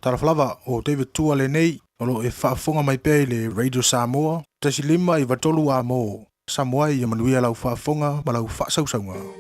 Talaflava o David Tua le nei, o lo e whaafonga mai pei le Radio Samoa, tasi lima I watolu a mo, Samoa I manuia lau whaafonga ma lau whaasausaunga.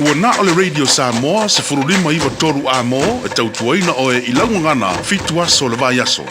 Ua na ole Radio Samoa se furulima iwa toru a mo e tautuaina o e ilangu ngana fitu aso le vai aso.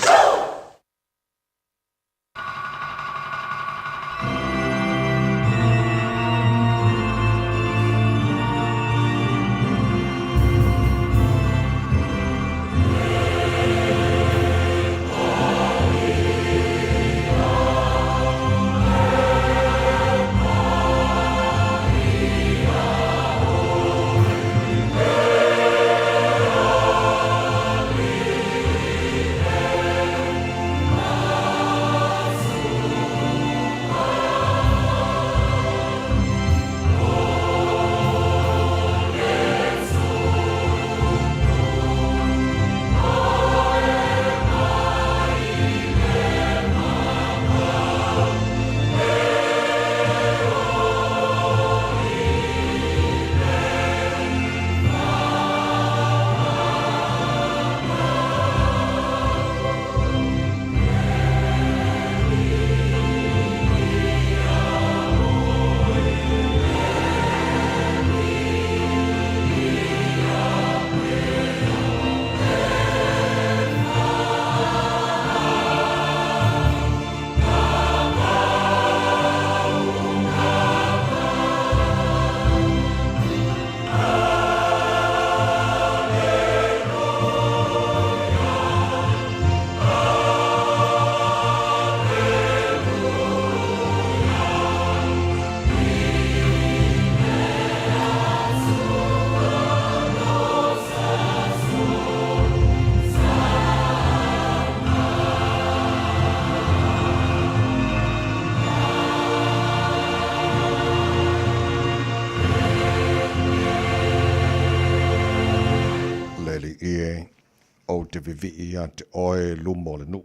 O te vivi a te oe lumo le nuu.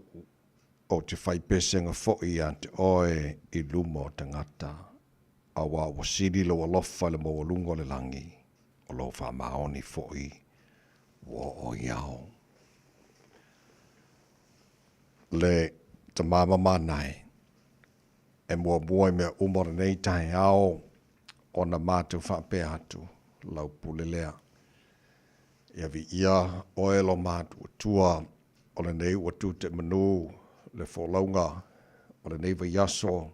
O te whai pesenga fo'i a te oe I lumo tangata. A wā wasiri lo alofa le mo lungo le langi. O lo wha maoni fo'i. Wo o iao. Le te mama manai. E mua mua mea umora nei tae ao. O na mātou whape atu. Lau pulelea. Ia vi ia oelo mātua tua o le nei ua tūte manu le wholaunga o le nei vai aso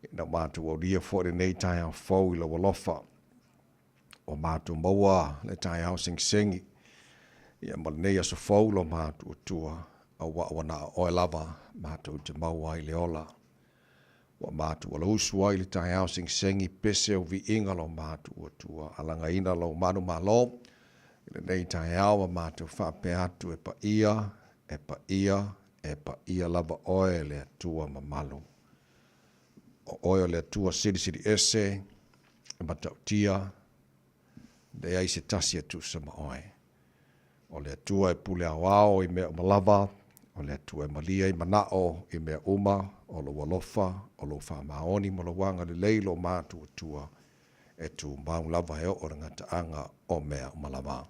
ina mātua o ria fo le nei tai au fau I la walofa o mātua maua le tai au sing ia ma le nei aso fau lo mātua tua a wana oe lava mātua te maua I le ola wa mātua la usua I le tai au sing pese o vi inga lo mātua tua alanga ina lo manu malo Ile nei tae awa mātou whape atu e pa ia lava oe le atua mamalu. O oe le atua siri ese, e matau tia, le ai se tasi atu sama oe. O le atua e pule awao I mea malava, o le atua e malia I manao I mea uma, o lo walofa, o lo wha maoni mo lo wanga le leilo mātou atua, e tu maung lava e o ngata anga o mea malava.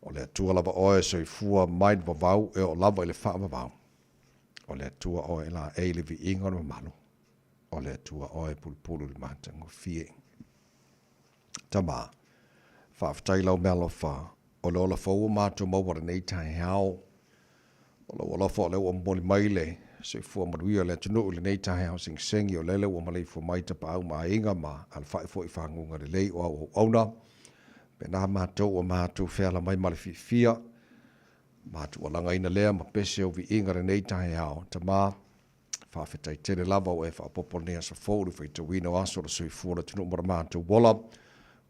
O le atua lava oe soifua mai le vavau e o lava i le wha vavau. O le atua oe la e le vi inga na malu. O le atua oe pulpulu le mātango fie. Tama, whaafitai lau mea lofa, o le ola fau mātua mawara nei tai hao, o le ola fau le ua moli maile, soifua maruia le tunu le nei tai hao sing-singi o lele ua malei fua mai tapa au maa inga ma, al whae fo i whangunga le lei o au auna, pe nā mātou o mātou whēala mai male fia, mātou o langa ina lea ma pese o vi inga le nei tai hao, tama, whaafetai tele lava o e whaapopo nea sa fōru whai te wino aso le soifua le tunu mara mātou wala,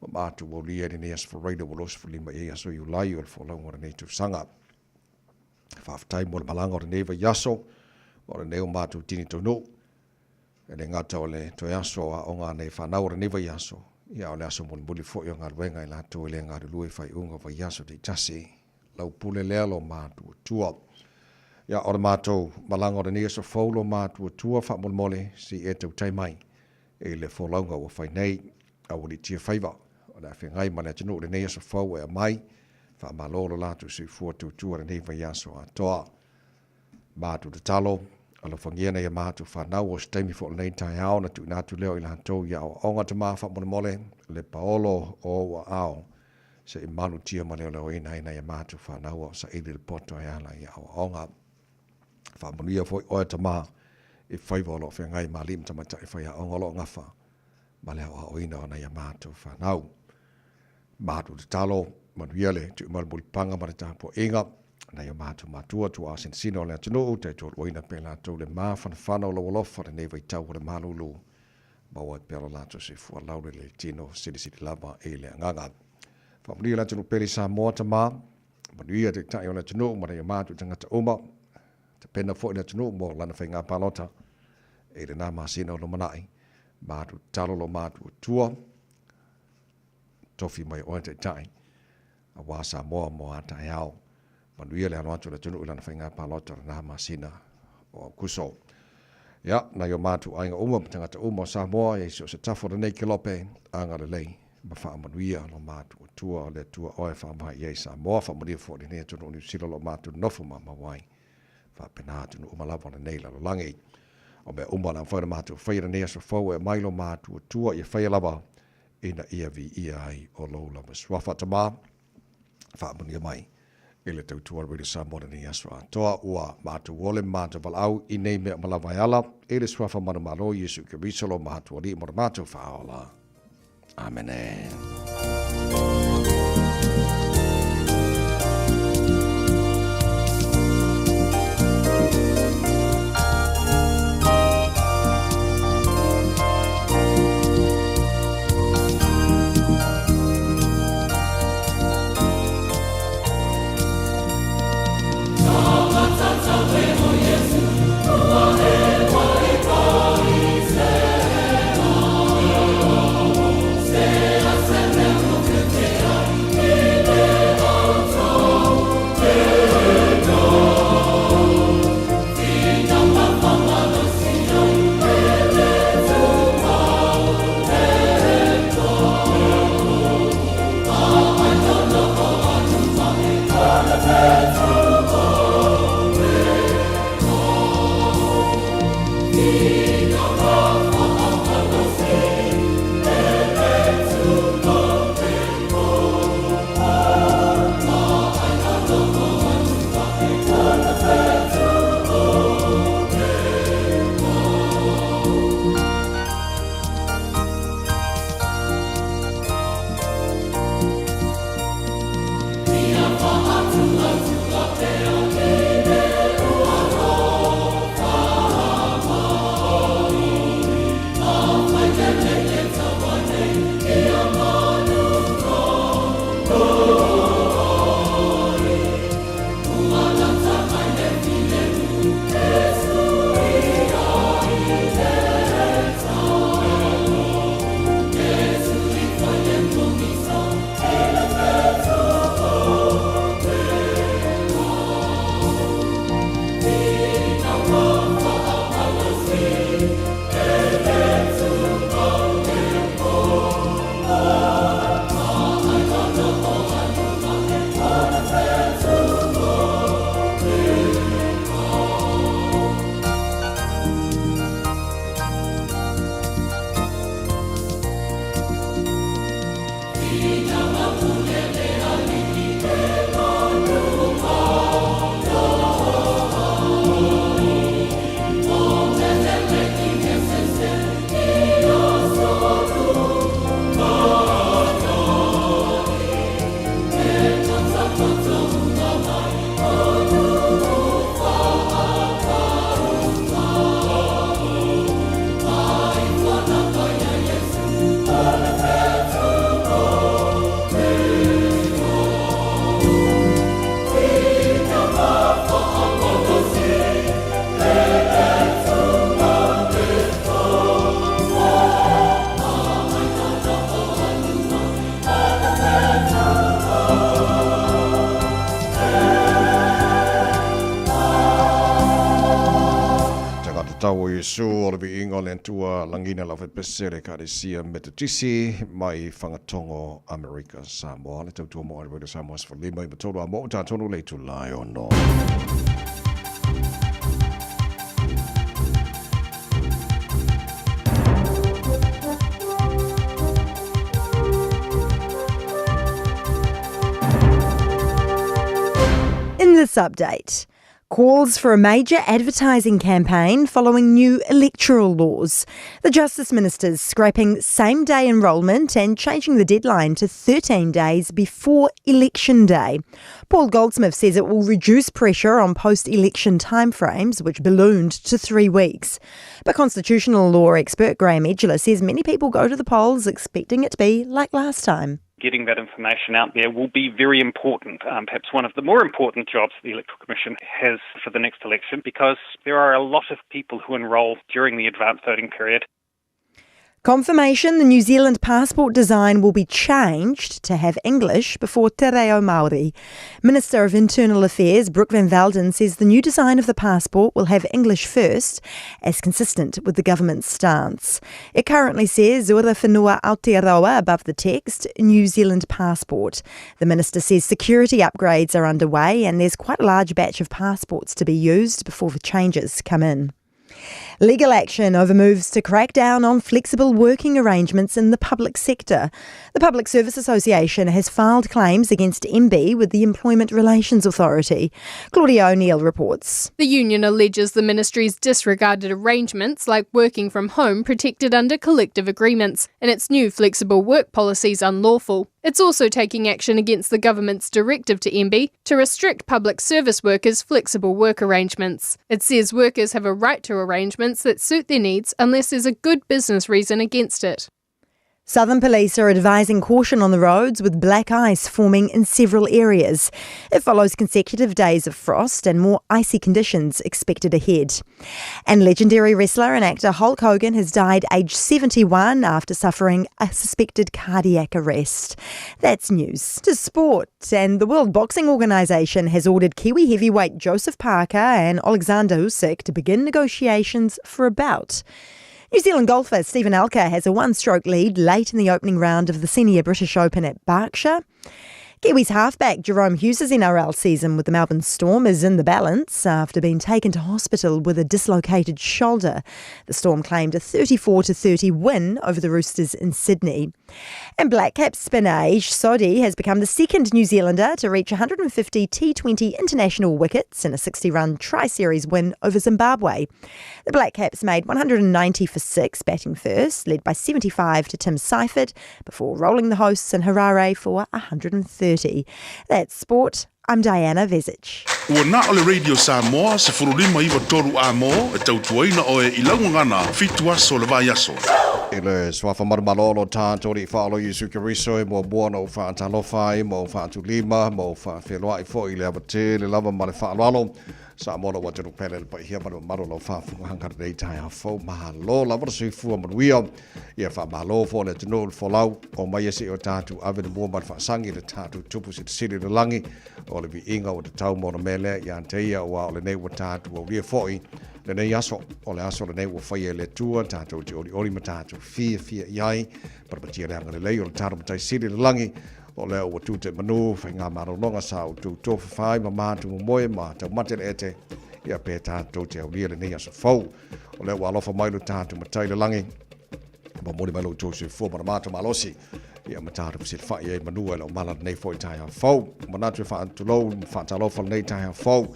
o mātou o lia ni neas for reida o losi for lima e aso i ulai o le wholaunga le nei tu sanga. Whaafetai mo le malanga o le neva yaso, o le neo mātou tini tono, e le ngata o le toi aso a o ngā nei whanau o le neva yaso, ia o le aso muli muli fo i o ngā ruenga i lato i le ngā rulue whai unga vai yaso te tasi, lau pule lea lo mātou tua. Ia o le mātou malanga o le nea so faulo mātou tua wha mole mole si e tau tai mai, e le wholaunga o whai nei, a wali tia whaiva, o le awhengai ma le atinu o le nea so fau e a mai, wha malolo latu si fua tu tua le neva yaso a toa. Mātou te talo, a lo whangiana ia mātou whanau o steimi fo le nei tai hao na tu nātu leo i la hantou ia o onga te maa wha mole mole, le paolo o wa ao, se i manu tia ma leo leo ina ia mātou whanau o sa ili le poto e ala ia o onga. Wha manuia fo i oe ta maa, i whaiva o lo whengai ma lim tamata i whai a onga lo ngafa, ma leo a oina ona ia mātou whanau. Mātou te talo, manuia le, tu malmuli panga ma le tāpo inga, na ia mātou mātua tu asin sino le atunu, te tō oina pe lātou le maa whanawhana o la walofa le neva i tau le malulu, maua i pēra lātou se fua laure le tino sidi lava e le anganga. Whamunia le atunu peri sa moa ta maa, manuia te tai o le atunu, ma ia mātou tangata uma, te pena fo i le atunu mo lana whai ngā palota, e le nā maa sino lo manai, mātou talo lo mātou tua, tofi mai oe te tai, a wasa moa moa ta hao, manuia le anu atu le tunu ilana whainga palota na masina o kuso. Ia, na yo mātu ainga uma, tangata uma o Samoa, e se tafo le nei kilope, anga le lei, ma wha manuia lo mātu o tua, le tua oe wha maha i Samoa, wha manuia fo le nei tunu New Zealand lo mātu nofu ma mawai, wha pena tunu uma lava le nei la lo langi. O me uma la whaira mātu whaira nei aso fau e mailo mātu o tua, i whaia lava, ina ia vi ia ai o lo lava swafa tama, wha manuia mai. Ele tau tua riri sa mora ni aswa. Toa ua mātu wole mātu walau i nei mea malawai ala. Ele swafa manu malo Yesu ke risolo mātu wali mora mātu whaola. Amen. Say, Tau Yesu o le ingo le tua langina la fe pesere ka de sia metatisi mai whangatongo America Samoa le tau tua mo America Samoa for lima i matoro a mo ta tonu le tu lai o no. In this update, calls for a major advertising campaign following new electoral laws. The Justice Minister's scrapping same-day enrolment and changing the deadline to 13 days before Election Day. Paul Goldsmith says it will reduce pressure on post-election timeframes, which ballooned to 3 weeks. But constitutional law expert Graham Edgeler says many people go to the polls expecting it to be like last time. Getting that information out there will be very important, perhaps one of the more important jobs the Electoral Commission has for the next election, because there are a lot of people who enrol during the advance voting period. Confirmation the New Zealand passport design will be changed to have English before Te Reo Māori. Minister of Internal Affairs Brooke Van Velden says the new design of the passport will have English first, as consistent with the government's stance. It currently says Ora Whenua Aotearoa above the text, New Zealand passport. The minister says security upgrades are underway and there's quite a large batch of passports to be used before the changes come in. Legal action over moves to crack down on flexible working arrangements in the public sector. The Public Service Association has filed claims against MB with the Employment Relations Authority. Claudia O'Neill reports. The union alleges the ministry's disregarded arrangements like working from home protected under collective agreements, and its new flexible work policies unlawful. It's also taking action against the government's directive to MB to restrict public service workers' flexible work arrangements. It says workers have a right to arrangements that suit their needs unless there's a good business reason against it. Southern Police are advising caution on the roads with black ice forming in several areas. It follows consecutive days of frost and more icy conditions expected ahead. And legendary wrestler and actor Hulk Hogan has died aged 71 after suffering a suspected cardiac arrest. That's news. To sport, and the World Boxing Organisation has ordered Kiwi heavyweight Joseph Parker and Alexander Usyk to begin negotiations for a bout. New Zealand golfer Stephen Alker has a one-stroke lead late in the opening round of the Senior British Open at Berkshire. Kiwis halfback Jerome Hughes' NRL season with the Melbourne Storm is in the balance after being taken to hospital with a dislocated shoulder. The Storm claimed a 34-30 win over the Roosters in Sydney. And Black Caps spinner Aish Sodhi has become the second New Zealander to reach 150 T20 international wickets in a 60-run Tri-Series win over Zimbabwe. The Black Caps made 190 for 6 batting first, led by 75 to Tim Seifert, before rolling the hosts in Harare for 130. That's sport. I'm Diana Vezic. Ua na ole Radio Samoa se furulima iwa toru a mo e tautuaina o e ilaungangana fitu aso le vai aso. Ele swafa marmalolo tātori whaalo Yesu Kiriso e mo buona o whaatalofa e mo whaatulima mo whawheloa i fo i le abate le lava mare whaaloalo. Sa mola wa te rupele le paihia maro lo whaafunga hankara rei tai hafo mahalo lava sui fua manuia ia wha mahalo fo le tino le folau o mai ese o tātu ave le mua mara whaasangi le tātu tupu si te siri le langi o le vi inga o te tau mora mele ia anteia o le nei wa tātu o ria foi le nei aso o le aso le nei wa whaia le tua tātu te ori ma tātu fia iai parapatia le anga le lei o le tātu matai siri le langi o leo wa tūte manu, whai ngā marononga sa o tū tōwha whai ma mātu mo moe ma tau mate le ete ia pē tātou te au lia le nei aso whau. O leo wa alofa mailu tātou ma taile langi ma mori mailu tō se fua ma mātu ma losi ia matara sil fa ia manua lo mala nei foi tai ha fo mana tu fa tu lo fa ta lo fa nei tai ha fo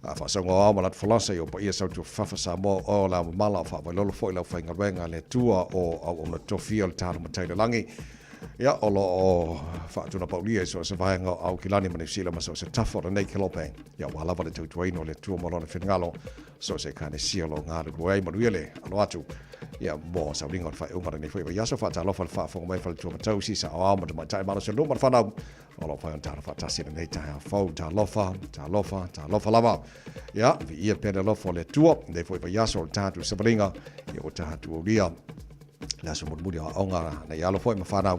fa so ngo mala falasa yo pa ia sa tu fa sa mo o la mala fa lo foi lo fa ngawenga le tua o na tofia le tara matai le langi ia o lo o fa tu na paulia so se vai ngo au kilani mani sila ma so se tafo nei kilope ia wala va le tu tuino le tua mo lo fingalo so se kane siolo ngā ruai manuele alo atu ia mo sa ringo fa umara nei foi ia so fa ta lo fa fo mai fa tu matau si sa o mo ma tai ma so lo ma fa na o lo fa on ta fa ta si nei ta fo ta lo fa lava ia vi ia pe lo fo le tua nei foi ia so ta tu se bringa ia o ta tu dia la so mo o nga na ia lo foi ma fa na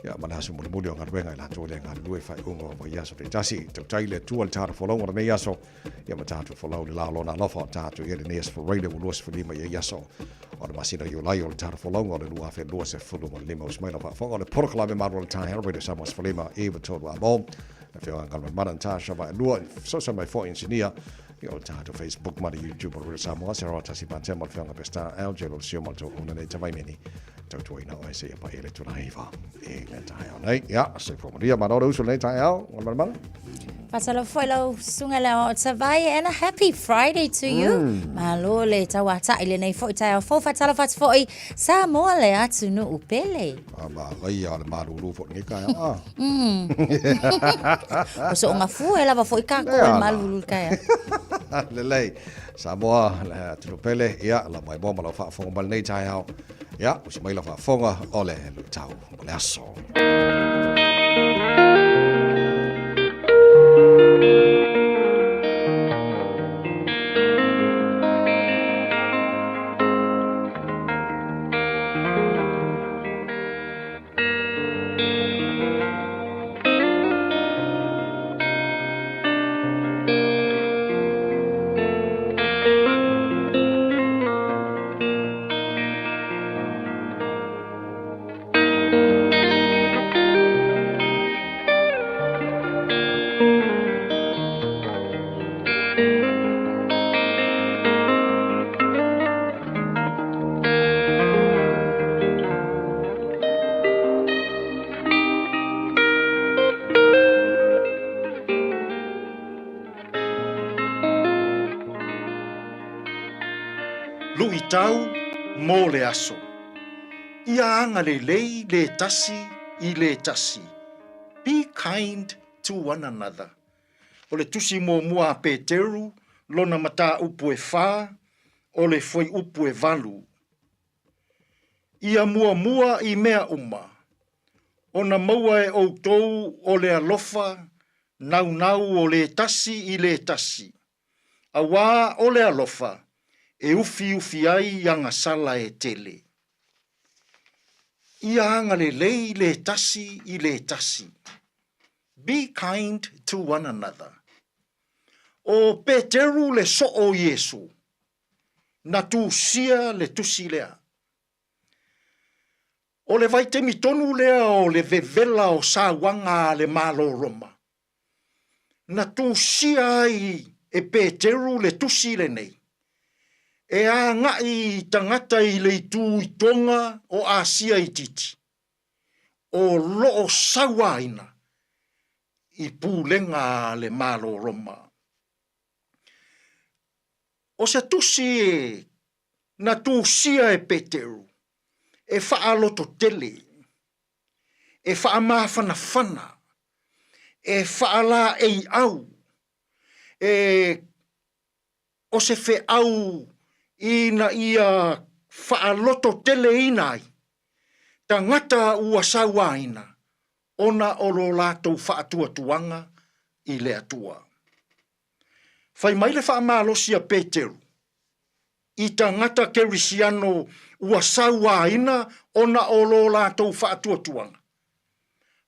ia ma la so mo o nga ruenga la tu le nga lu fa ungo mo ia so te tasi tu tai le tua ta fo lo nei ia so ia ma ta tu fo lo la lo na lo fa ta tu ia nei for radio lo so lima ia so o ma sino yo lai o ta fo lo o le lua fe lo se fo lo lima o smela fa fo o le por kla me ma ro ta her radio samos fo lima e to wa bom fe o nga ma ta sha va lua so so mai fo engineer io tanto Facebook ma YouTube o Samoa se ora si panze mal fanga pesta algelo sio molto una nei tavai meni to ina o se pa ele to naiva e le tai nei ja se fo maria ma no uso nei tai al mal Pasalo follow sungala o tavai and a happy Friday to you. Malo le tawa ta ile nei fo tai fo fatalo fat fo Samoa le atu no upele. Ma vai al maru fo ni ka So nga fu ela va fo ka ko malu ka. Lelei Samoa le tupele ia la mai bomba la fa fo mal nei tai au ia o se mai la fa fonga ole lu tau le aso Lui tau mō le aso. Ia anga le lei le tasi I le tasi. Be kind to one another. O le tusi mō mua Peteru, lona mata upu e whā, o le foi upu e valu. Ia mua I mea uma. Ona maua e outou o le alofa, nau o le tasi I le tasi. Awa o le alofa, e ufi ai anga sala e tele. Ia anga le lei le tasi I le tasi. Be kind to one another. O Peteru le so o Yesu. Na tu sia le tusi lea. O le vai temi tonu lea o le vevela o sa wanga le malo Roma. Na tu sia ai e Peteru le tusi le nei. E a ngai tangata I le tu I tonga o Asia I titi. O loo sawaina I pulenga le malo Roma. O se tusi e na tu sia e Peteru. E faa loto tele. E faa mafana fana. E faa la ei au. E o se fe au ina ia faa loto tele inai. Tangata ua sawa ina. Ona olo lato faa tuanga I le atua. Fai mai le faa malosia Peteru. I tangata kerisiano ua sawa ina ona olo lato faa tuanga.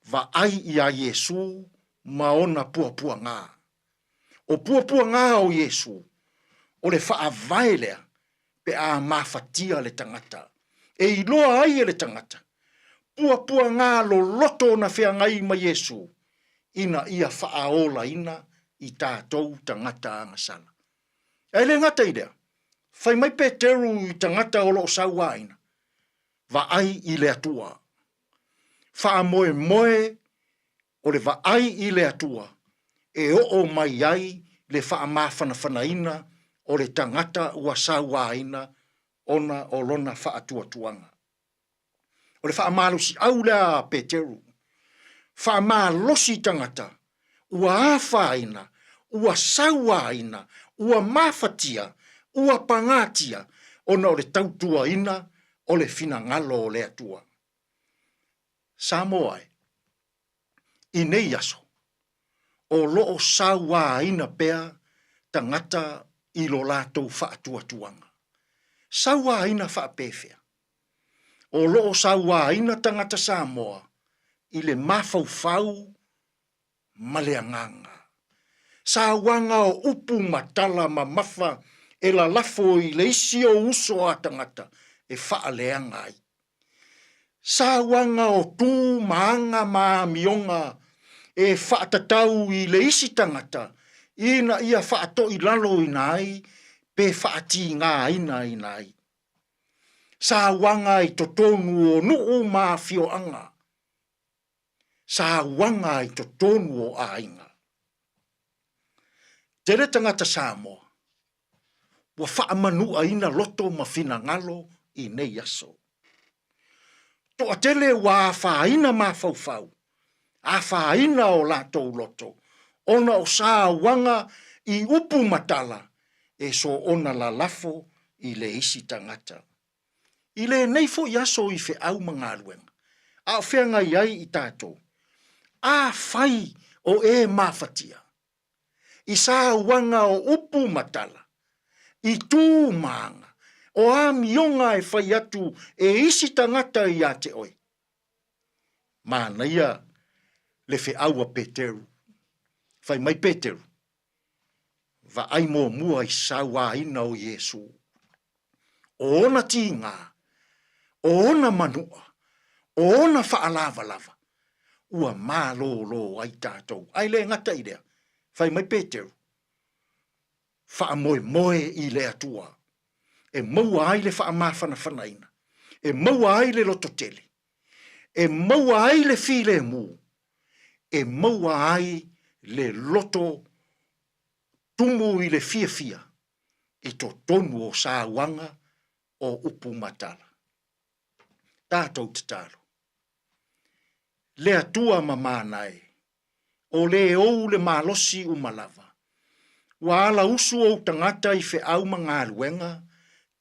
Va ai ia Yesu ma ona pua ngā. O pua ngā o Yesu. O le faa vaelea. Pe a mafatia le tangata. E iloa ai le tangata. Pua ngā lo loto na fea ngai ma Yesu. Ina ia whaaola ina I tātou tangata angasana. E le ngata idea. Whai mai Peteru I tangata o lo sawa ina. Va ai I le atua. Wha moe moe o le vaai i le atua. E o mai ai le wha mawhanawhanaina o le tangata ua sauaina ona o lona wha atuatuanga. O le wha malusi au lea Peteru. Wha malosi tangata ua awhaina, ua sauaina, ua mawhatia, ua pangatia ona o le tautua ina o le fina ngalo o le atua. Samoai, i nei aso, o loo sauaina pea tangata i lo lātou whaatuatuanga. Sauaina whaapewhia. O loo sauaina tangata Samoa i le mawhauwhau maleanganga. Sauanga o upu matala ma mafa e la lafo i le isi o uso a tangata e whaaleanga ai. Sauanga o tū maanga ma mionga e whaatatau i le isi tangata ina ia whaato i lalo inai pe whaati ngā ina inai. Sauanga i totonu o nuu ma fioanga. Sauanga i totonu o ainga. Tere tangata Samoa, wa whaamanua ina loto ma fina ngalo i nei aso. Toa tele wa whaina ma faufau, a whaina o lato loto, ona o sauanga i upu matala, e so ona la lafo i le isi tangata. I le neifo i aso i fe au mangaluenga, a whenga iai i tātou, a whai o e mawhatia. I sauanga o upu matala, i tū maanga, o a mionga e whai atu e isi tangata i a te oi. Mana ia le fe aua Peteru, whai mai Peteru, va ai mō mua i saua ina o Yesu. O ona tinga, o ona manua, o ona whaalava lava, ua mālo lo ai tātou. Ai le ngata i rea, whai mai Peteru, wha moe moe i le atua. E maua ai le wha mawhanawhanaina. E maua ai le lototele. E maua ai le file mu. E maua ai le loto tumu i le fia. E to tonu o sauanga o upu matala. Tātou te talo. Le atua mamānai. O le ou le malosi umalava. Wa ala usu o tangata i fe au mga aluenga.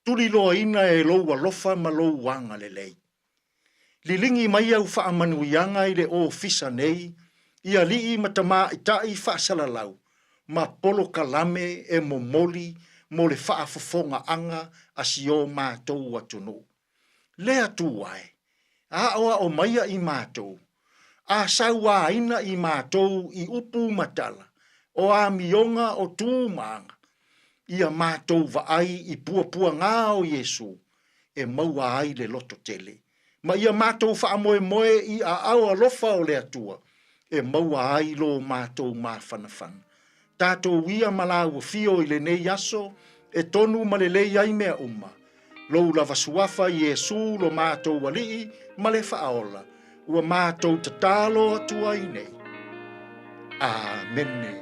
Tuli loa ina e loa lofa ma loa wanga le lei. Lilingi mai au wha amanuianga i le o fisa nei, ia lii matama i tai wha salalau, ma polo kalame e momoli mo le wha afofonga anga a si o mātou atunu. Le atu ai, a oa o maia i mātou, a saua ina i mātou i upu matala, o a mionga o tūmanga, ia mātou vaai i pua ngā o Yesu, e maua ai le loto tele. Ma ia mātou wha moe moe i a aua lofa o le atua, e maua ai lo mātou mā whanawhana. Tātou ia malaua fio i le nei aso, e tonu ma le lei ai mea uma. Lou lava suafa i Yesu lo mātou walii, ma le whaola, ua mātou tatalo atua i nei. Amene.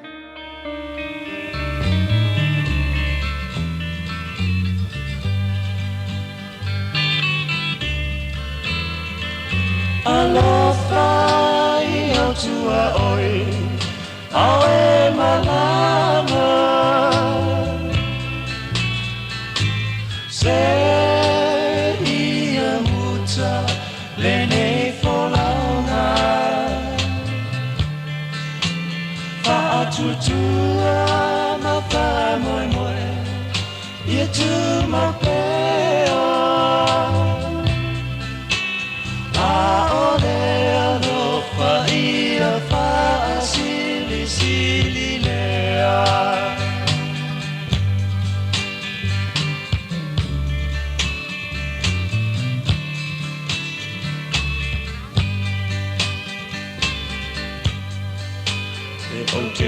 Alofa i au tua oi, au e malama. Se ia muta le nei folaunga. Fa atutua ma pa moe moe, ia tu ma peo.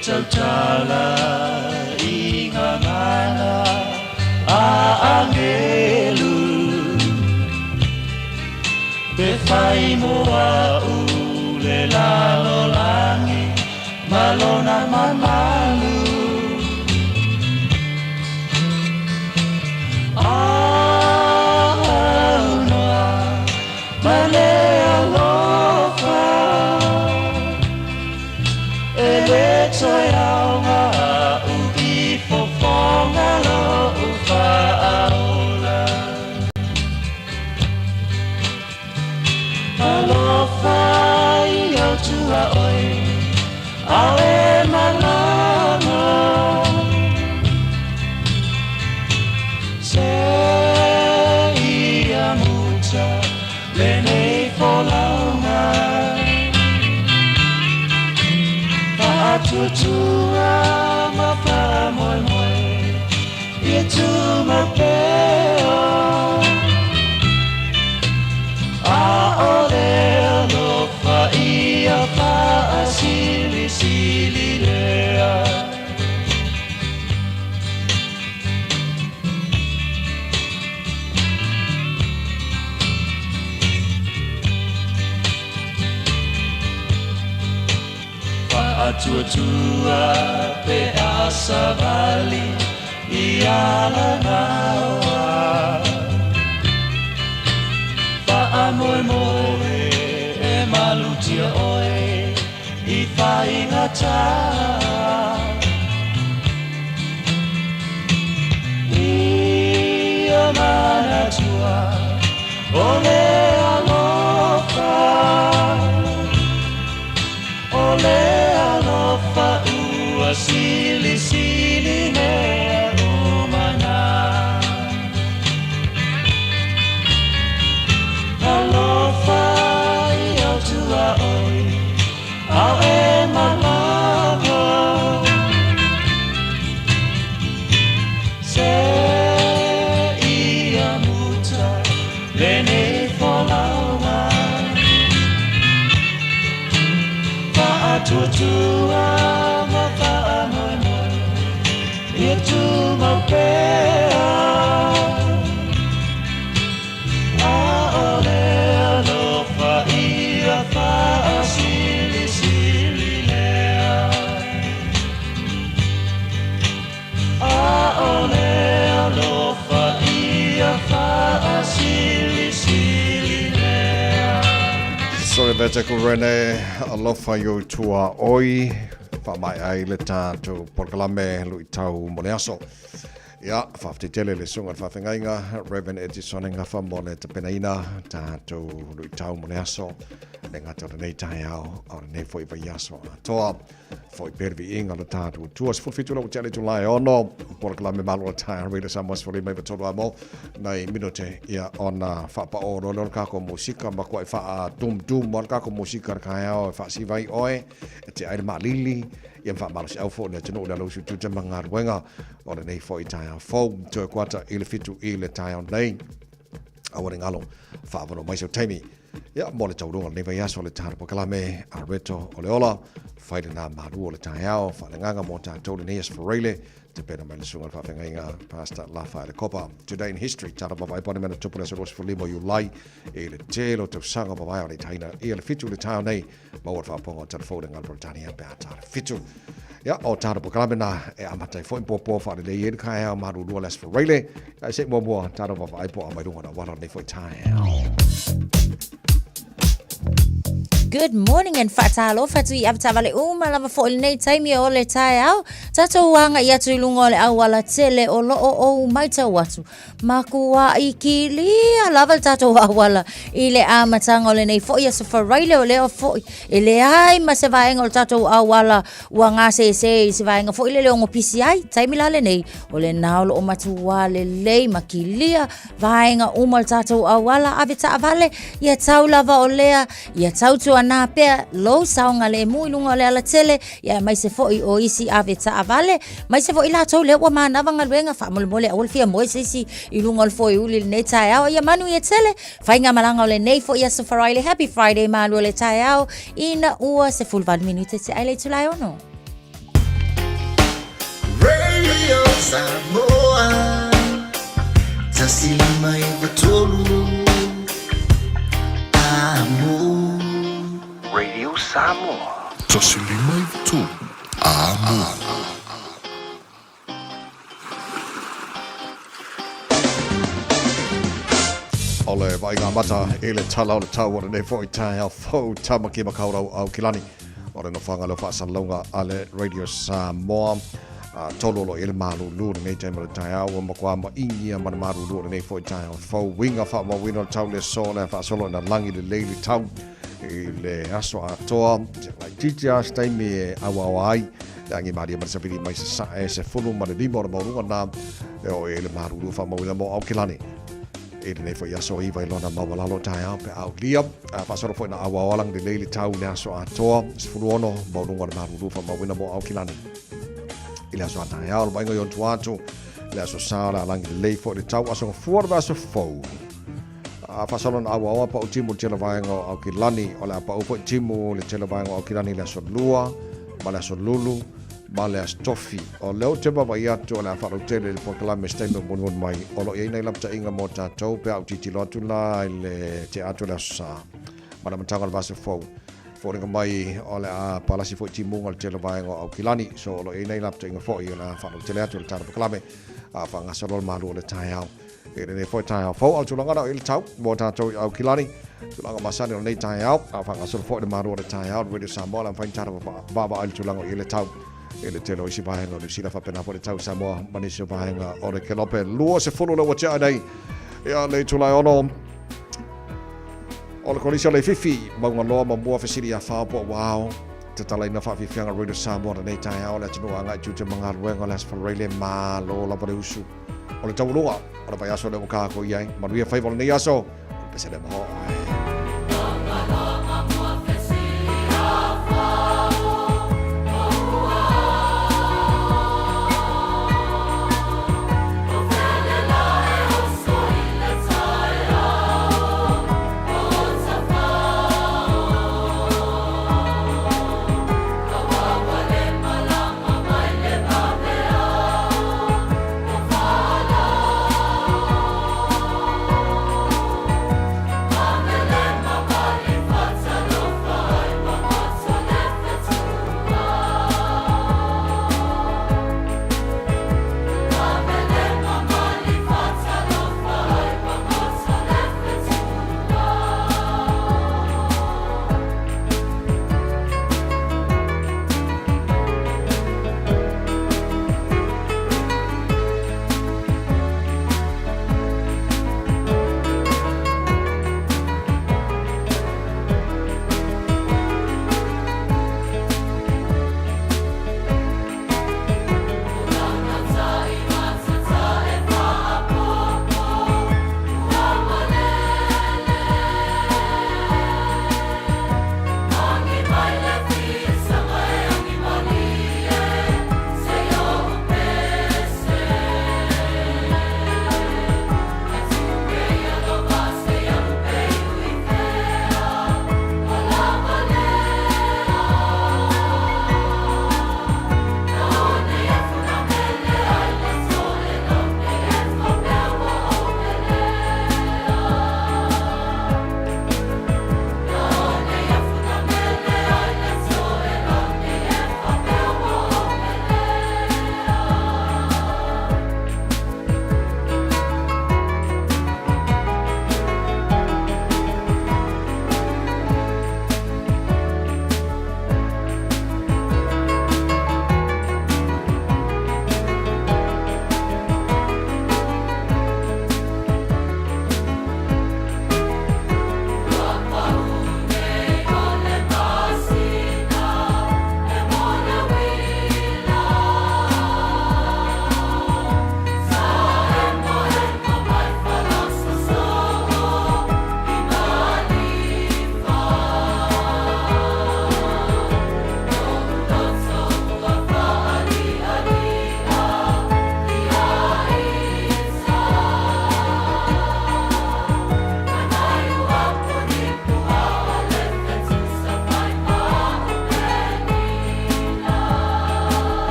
Tautala i ngā ngana a angelu Be whai moa u Alona mamalu Auna Mane alofa Ele toyanga Ugi fofonga lo ufa aula Alofa Yo tua oi Awe malama Se ia muta Lene folanga Fa'atutua Mafa moi moi Itu mapeo Aole alofa Ia fa'a sili sili lea Fa'atua pe asa vali Ia lanawa Fa'a moe moe e malutia oe I whaingata Ia manatua O le alofa O le alofa Ua sili sili mea umana Alofa Ia tua oi Au e malama Se ia muta Lene folauna Fa'atutua Ma fa'a moi moi Ia tu mapea Aole alofa Ia fa'a sili sili lea Aole alofa Ia fa'a sili sili lea Sorry bete ko rene alofa yo tua oi fa mai ai le tātou porkalame lui tau moleaso. Ia, whawhitele le sunga whawhingainga, Reverend Edison nga whamone te penaina, tātou lui tau moleaso, le ngata o nei tae au, au nei fwoi vai aso. Toa, fwoi pervi inga le tātou. Tuas fulfitu lau tele tu lai ono, porkalame malu o tae, reida samas fwoi mai vatoru amo, nei minote ia ona whapa o rolo kako musika, ma koe wha tum mo kako musika kai au, wha si vai oe, e te aere maa lili, ia wha malas au fo le tino le lausu tu te manga ruenga o le nei fo i tae au fo tue kuata i le fitu i le tae au nei awari ngalo wha avano maisau taimi ia mo le taurunga le vai aso le tae po kalame a reto o le ola whaile nā maru o le tae au wha le nganga mo tae tau le neas whareile te pena mai le sunga whawhengainga pasta la whae le kopa. Today in history, tara mawai pone mena tupuna sa rosi fulimo yu lai e le telo tau sanga mawai o le taina e le fitu le tae nei mawar whaponga tara fōre ngal Britania bea tara fitu. Ia, o tara po kalame na e amatai fo impopo whaare le ieri kai au maru rua les whareile e se mua tara mawai po a mai runga na wara nei fo i tae au. Good morning and fatalo fatu I avtavale lava fo nei taimi o le tae au tato wanga ia tu lungo le awala tele o lo o maita watu makua ikili lava tato awala ile amatanga le nei fo ia so faraile o le fo ile ai ma se vaenga o tato awala wanga se vaenga fo ile le ngo PCI taimi la le nei o le naulo o matua le lei makilia vaenga umal tato awala avita avale ia tau lava o lea ia tau tu na pe lo saunga le muilunga le ala tele ya mai se foi o isi aveta avale mai se foi la tau le wa mana vanga luenga fa mole awol fia mo isi ilunga le foi uli ne tai au ya manu ye tele fainga malanga le nei foi ya safari happy Friday malu le tai au ina ua se full 1 minute se ai le tulai ono Radio Samoa tasilima ibutolu amo Radio Samoa. Tasilima i tu. Amo. Ole vai ngā mata e le tala o le tau o nei fo i tai au fau tamaki makaurau au kilani. O le no whangalo whaasalonga a le Radio Samoa. Tololo ele malu lu nei tai mo le tai au o makua ma ingia mana maru lu nei fo i tai au fau winga wha ma wino tau le so le whaasolo na langi le leili tau. I le aso a toa. Lai titia stai me awa ai. Angi maria ma sapiri mai se fulu ma le limo o le maurunga na. O ele maru lu wha ma wino mo au kilani. E nei foi aso i vai lona mawalalo tai au pe au lia pasoro foi na awawalang de leili tau le aso atoa sfuruono maununga na maru fa mawina mo au kilani ile aso tai au mai ngon tuatu le aso sala lang lei foi le tau aso fuor va aso fou pasoro na awawa pa utimu tela vai ngo au kilani ola paufo timu le tela vai ngo au kilani le aso lua ma le aso lulu Male stofi o leo te baba ia tu ala fa rotele le proclame statement bon mai o lo ia nei lapta inga mo tatou pe au titi lo tula le te atu la sa mana matanga le base fo ringa mai o le a palasi fo timu ngal te vai ngo au kilani so lo ia nei lapta inga fo ia la fa rotele atu le tara proclame a fa nga solo malu le tai au e ne fo tai au fo au tulanga da il tau mo tatou au kilani tulanga masani o nei tai au a fa nga solo fo le malu le tai au Radio Samoa la fa tara baba al tulanga ile tau ele telo isi vahenga le sila fa pena fo le tau Samoa manisi vahenga o le kelope lua se fulu le watia nei ia le tulai ono o le kolisi le fifi maunga loa ma mua fesiri a fa po wow te tala ina fa fifianga Radio Samoa nei tai au le tunu anga tu te manga ruenga le asfarele ma lo la pare usu o le tau lua o le vai aso le ka ko iai manuia fai vol nei aso pese le mo Amen.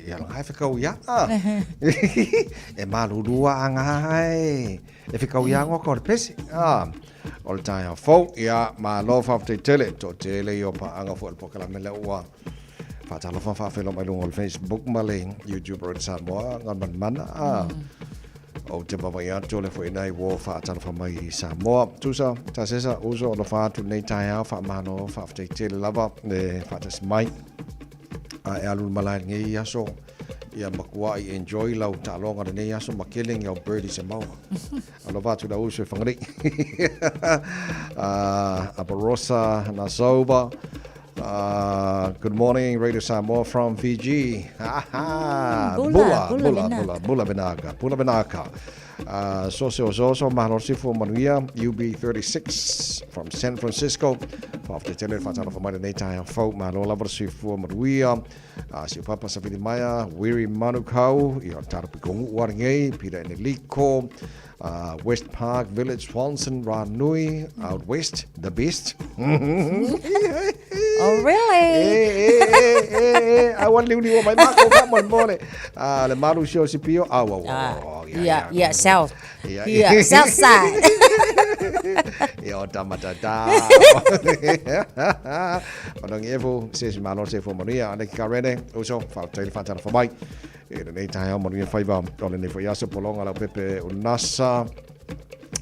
ia lang hai whakau ia. E malurua angai. E whakau ia ngoko le pesi. O le tai hawhau, ia ma lofa te tele, to tele i o pa anga fo le pokala mele ua. Whatala whawhawhelo mai lungo le Facebook ma le YouTube Radio Samoa, ngan mana. O te mawai atu le fwoi nei wo whaatala whamai Samoa. Tusa, ta sesa, uso o le whaatu nei tai au, whaamano, whaafte tele lava, le whaatas mai. E alu malai ngi aso, ia makua I enjoy lau ta longa le nei aso makeling iau birdie se maua. Alo whaatu la uso e whangari. Aparosa, Nasoba. Good morning, Radio Samoa from Fiji. Bula Benaka. Soso Mahalosi Manuia, UB36 from San Francisco. After telling Fatala for my native folk, Malola for Manuia, si Papa Savidi Maya, Weary Manukau, Tarpikong Warnge, Peter Niliko. West Park Village, Swanson, Ranui, out west, the best. Oh, really? I want to leave my mark. Come on, morning. The Maru show CPO. Yeah, south. Yeah, south side. Yo, Tamatata. Padang Evo, says Malose for Maria, and the Carene, also for Tail Fatan for Mike. In the time, Maria Five, on the Foyaso Polong, ala Pepe, Unasa,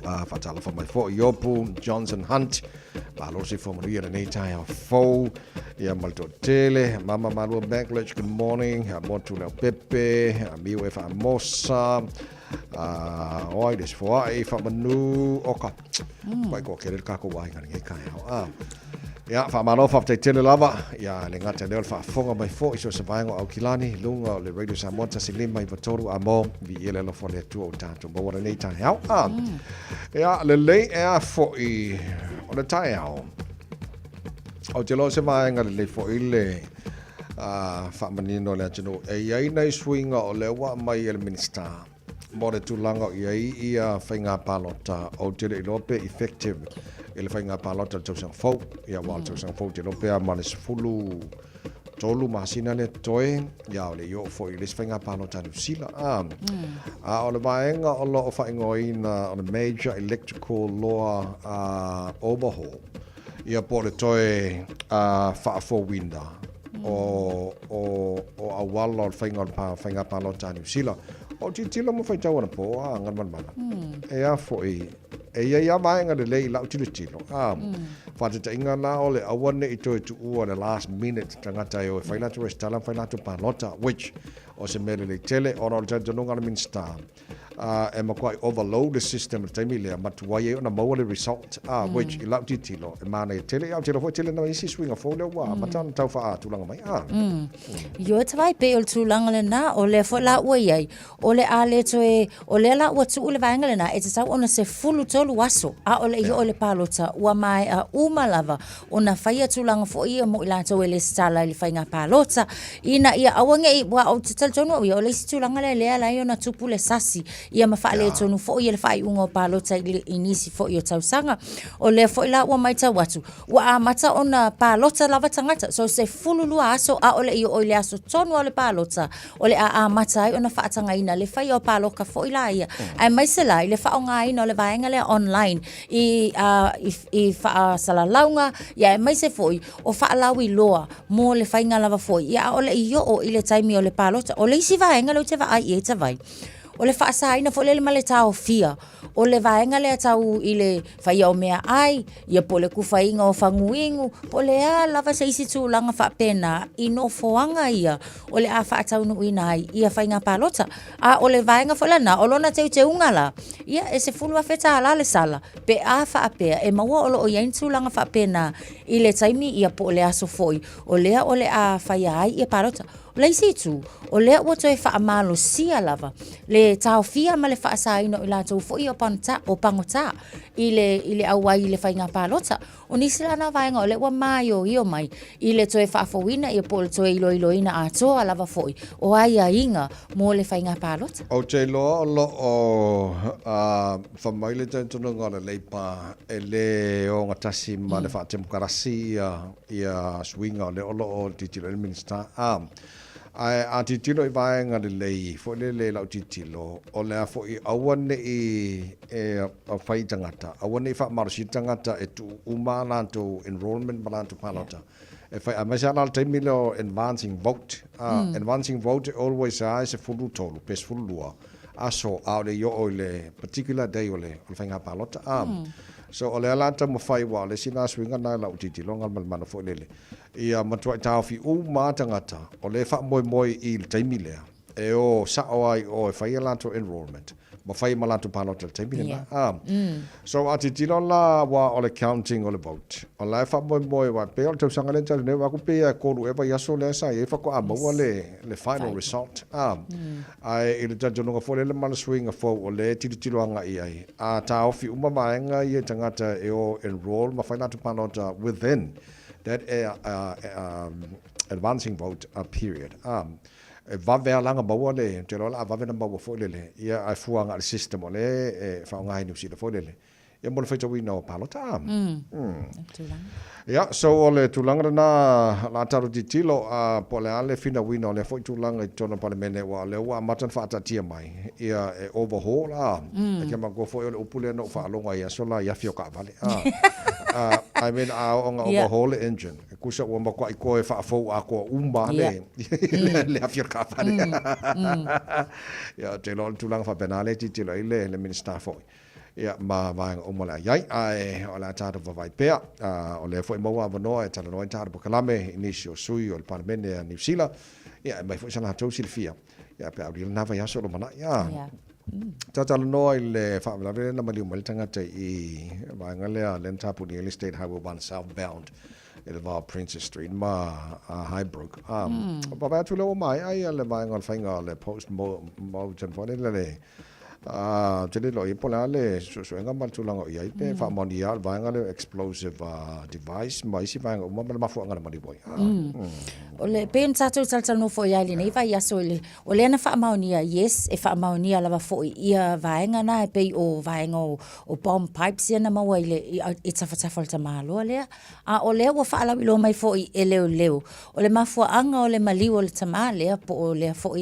Fatala for my four, Yopu, Johnson Hunt, Malose for Maria, and the time, Foe, Yamalto Tele, Mama Malu Backlash, good morning, Montula Pepe, Miwef Amosa. Oi, this for a Famanu Oka. Quite go get it, Kako Wang and Gekaya. Yeah, Famano of the Telelava, yeah, Lingata Delfa, Fonga by 4 is surviving Aukilani, Lunga, the radio Samonta, Silim, my Vatoru Amo, VL for the 2 Tato, but what an 8 time out. Yeah, the late air for a on the tie out. Otelosema and the for Ile. Famanino Legeno, a Yana swing or Lewa, my minister. More too long ia whainga palota o te lope effective ele whainga palota tau sang fau ia wal tau sang fau te lope a manis fulu tolu masina le toe ia ole yo fo i les whainga palota nu sila o le vaenga o lo o whainga ina on a major electrical law overhaul ia po le toe whaafo winda o awala o le whainga palota nu sila. O tila mo fai tau ana po ngan man. E a foi ia mai nga le lau tilo. Fa te inga na ole awane I to ua the last minute tangata o fai na to restala fai na to palota which o se mele le tele o ro te no ngana min star. E ma quite overload the system te mi le matu wai ona mo le result which I lau tilo e mana tele au tele fo tele na isi swing a fo le wa matan tau fa tu langa mai Yo te vai pe o tu langa le na o le fo la ua iai o le ale toe o le la ua tu le vaenga le na e te tau ona se fulu tolu waso a o le I o le palota ua mai a uma lava ona whaia tu langa fo ia mo I la tau e le stala I le whainga palota ina ia awange I wa o te taltonu o le si tu langa le lea la iona tupu le sasi ia mawhaale tonu fo ia le whai unga o palota I inisi fo ia tausanga o le fo ila ua mai tau watu ua a mata ona palota lava tangata so se fulu lua aso a o le I o le aso tonu o le palota o le a mata ai ona whaatanga ina le whai o paloka fo ila ia ai mai se lai le whaonga ina o le vaenga le online I wha salalaunga ia mai se foi o whaalawi loa mo le whainga lava foi ia o le I o I le taimi o le palota o le isi vaenga lo te vai e te vai o le whaasaina fo le male tau fia o le vaenga le tau I le whaia o mea ai ia po le kuwhainga o whanguingu po le a lava se isi tūlanga whapena I no foanga ia o le a whaatau nu ina ai ia whainga palota a o le vaenga fo lana o lona te ungala ia e se fulu a wheta ala le sala pe a whaapea e maua o lo o iain tūlanga whapena I le taimi ia po le aso foi o lea o le a whaia ai ia palota Laisi tu o le o toi fa amalo sia lava le tau fia ma le fa saino I la tau fo I o panta o pangota ile awai ile fainga palota o ni sila na vaenga o le wa mai o io mai ile toi fa fowina I po toi loina a to lava foi o ai inga mo le fainga palota o te lo o fa mai le tanto ngala le pa ele o ngatasi ma le fa temkarasi ia swinga le o titilo minister ai a titilo I vaenga le lei fo le lau titilo o le fo I awane e a fai tangata awane fa marsi tangata e tu umana to enrollment balanto palota e fai a masala temilo advancing vote advancing vote always is a fulu tolu pes fulua aso au le yo o le particular day o le fainga palota so o le alata mo fai wa le sina swinga na la titilo ngal mal mana fo lele ia matua tau fi uma tangata o le fa moi I le taimilea e o sa o ai o e fai alato enrollment ma fai malato palota le taimilea so ati tilo la wa o le counting o le vote o la fa moi wa pe o te sanga le tale ne wa ku pe ko ru e va yaso le sa e fa ko amo le final result ai ile ta jono fo le mal swing fo o le tilo anga ai a tau fi uma maenga I tangata e o enroll ma fai alato palota within that advancing vote period. Va ver langa bawa le te lo la va ver bawa fo le ia ai fuanga al system le fa nga ni si fo le ia mo fe to we no palota ya so ole tulanga na la taru di tilo po le ale fina we no le fo tulanga tono parliament wa le wa matan fa tatia mai ia overhaul ke ma go fo le upule no fa longa ia so la ia fio ka vale I mean on overhaul the engine kusa wa ma ko e fa fo a ko umba le le afir ka fa ya te lo tulanga fa penale ti tilo ile le minister fo ya ma va o mo la yai ai o la tata va vai pe o le fo mo wa no e tala no tata po kalame inicio sui o parliament e New Zealand ya mai fo sana to silfia ya pe abri na va ya solo mana ya tata no le fa la ve na mali mo tanga te I va ngale le tapu ni estate highway 1 southbound il va Princess Street ma Highbrook pa va tu lo mai ai le va ngal fainga le post mo jan fo le jadi lo I pola le so nga mal tulanga I pe fa mondial va nga le explosive device mai si va nga ma fu nga ma di boy o le pen tato salsa no fo ia le nei vai aso le o le na fa maunia yes e fa maunia lava fo ia va nga na pe o va nga o bomb pipes ia na ma wa ile it's a falta malo le o le wa fa la lo mai fo e leo o le ma fo anga o le mali o le tamale po o le fo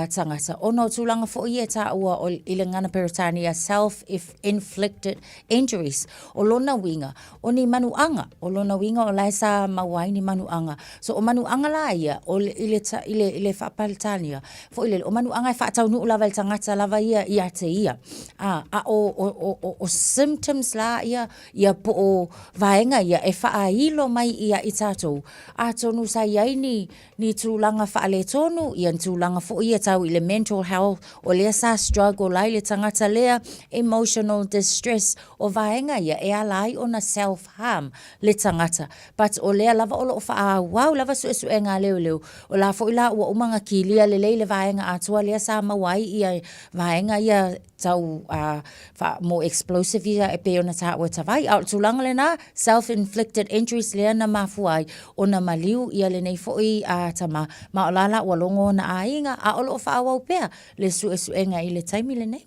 tangata o no tulanga fo ia ta o ilangana peritania self-inflicted injuries o lona winga o ni manuanga o lona winga o laisa mawai ni manuanga so o manuanga la ia o ile fa paltania fo ile o manuanga fa tau nu lava tangata lava ia te ia o symptoms la ia po o vaenga ia e fa ailo mai ia itato a tonu sa ia ni tulanga fa le tonu ia tulanga fo ia tau ile mental health o le sa struggle lai le tangata lea emotional distress o vaenga ia e alai ona self harm le tangata but o lea lava o fa wow lava su nga leo o la fo ila o umanga kilia le vaenga atua lea sa mawai ia vaenga ia tau fa mo explosive ia e pe ona ta o tavai au tulanga le na self inflicted injuries lea na mafuai ona maliu ia le nei fo I tama ma olala o longo na ainga a o fa wa pe le su nga ile time le nei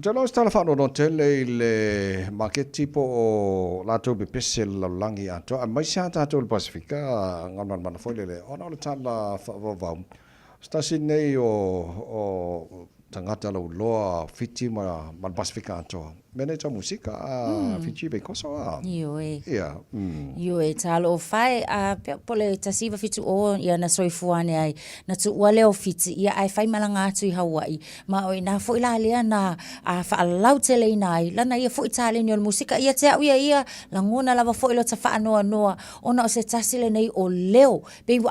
Jalo stala fa no tele le market tipo o la to be pesel la langi ato a mai sa ta to Pacifica ngon man fo le ona le tala fa va sta nei o tangata lo loa fiti ma Pacifica ato mene ta musika fiti be koso Yo talo fai pole tasiva fitu o ia na soifuane ai na tu wale o fiti ia ai fai malanga atu I Hawaii ma o ina fo ila lea na fa lau tele nai lana ia fo itale ni musika ia te ia langona lava fo ilo ta fa noa ona o se tasile nei o leo be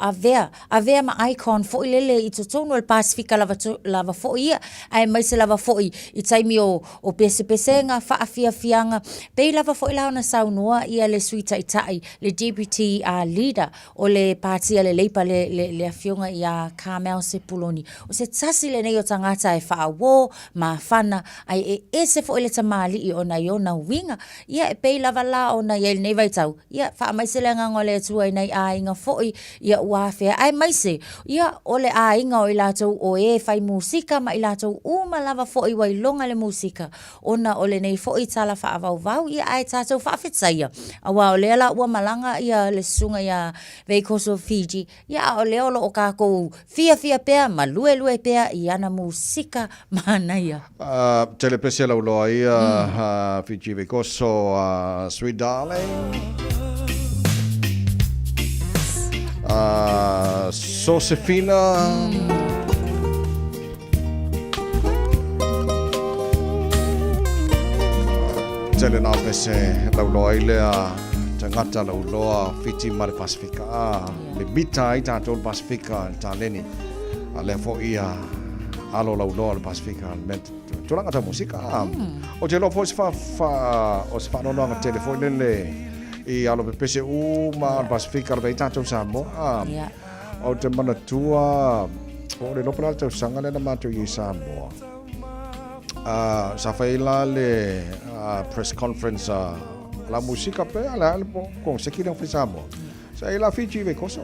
avea ma icon fo ilele I totonu el Pacifica lava fo ia ai mai se lava fo I taimi o pese nga fa fianga pe lava fo ila ona saunua ia le suita itai le deputy leader o le party le leipa le afionga ia Carmel Sepuloni o se tasi le nei o tangata e fa wo ma fana ai ese fo ile tamali I ona yona winga ia pe lava la ona ia nei vai tau ia fa mai se le ngole tu nei ainga fo ia wa fe ai mai se ia o le ainga o ila tau o fai musika ma ila tau uma lava fo I wai longa le musika ona o le nei fo I tala whaavau ia ai tātou whaafetaia. A wao lea la ua malanga ia le sunga ia Veikoso Fiji. Ia o leo lo o kākou fia pea, ma lue pea I ana musika manaia. Telepesi lau loa ia Fiji Veikoso Sweet Darling. Josefina. Tele na pese lau loa ilea tangata lau loa Fiji ma le Pasifika le mita I tātou le Pasifika tā leni a le fo ia alo lau loa le Pasifika tulanga ta musika o te lo fo se fa no nga telefone le I alo pe pese ma le Pasifika le tātou Samoa o te mana tua o le lopa tātou sanga le na mātou I Samoa sa faila le press conference la musika pe ala con sekira fisamo sa ila Fiji Veikoso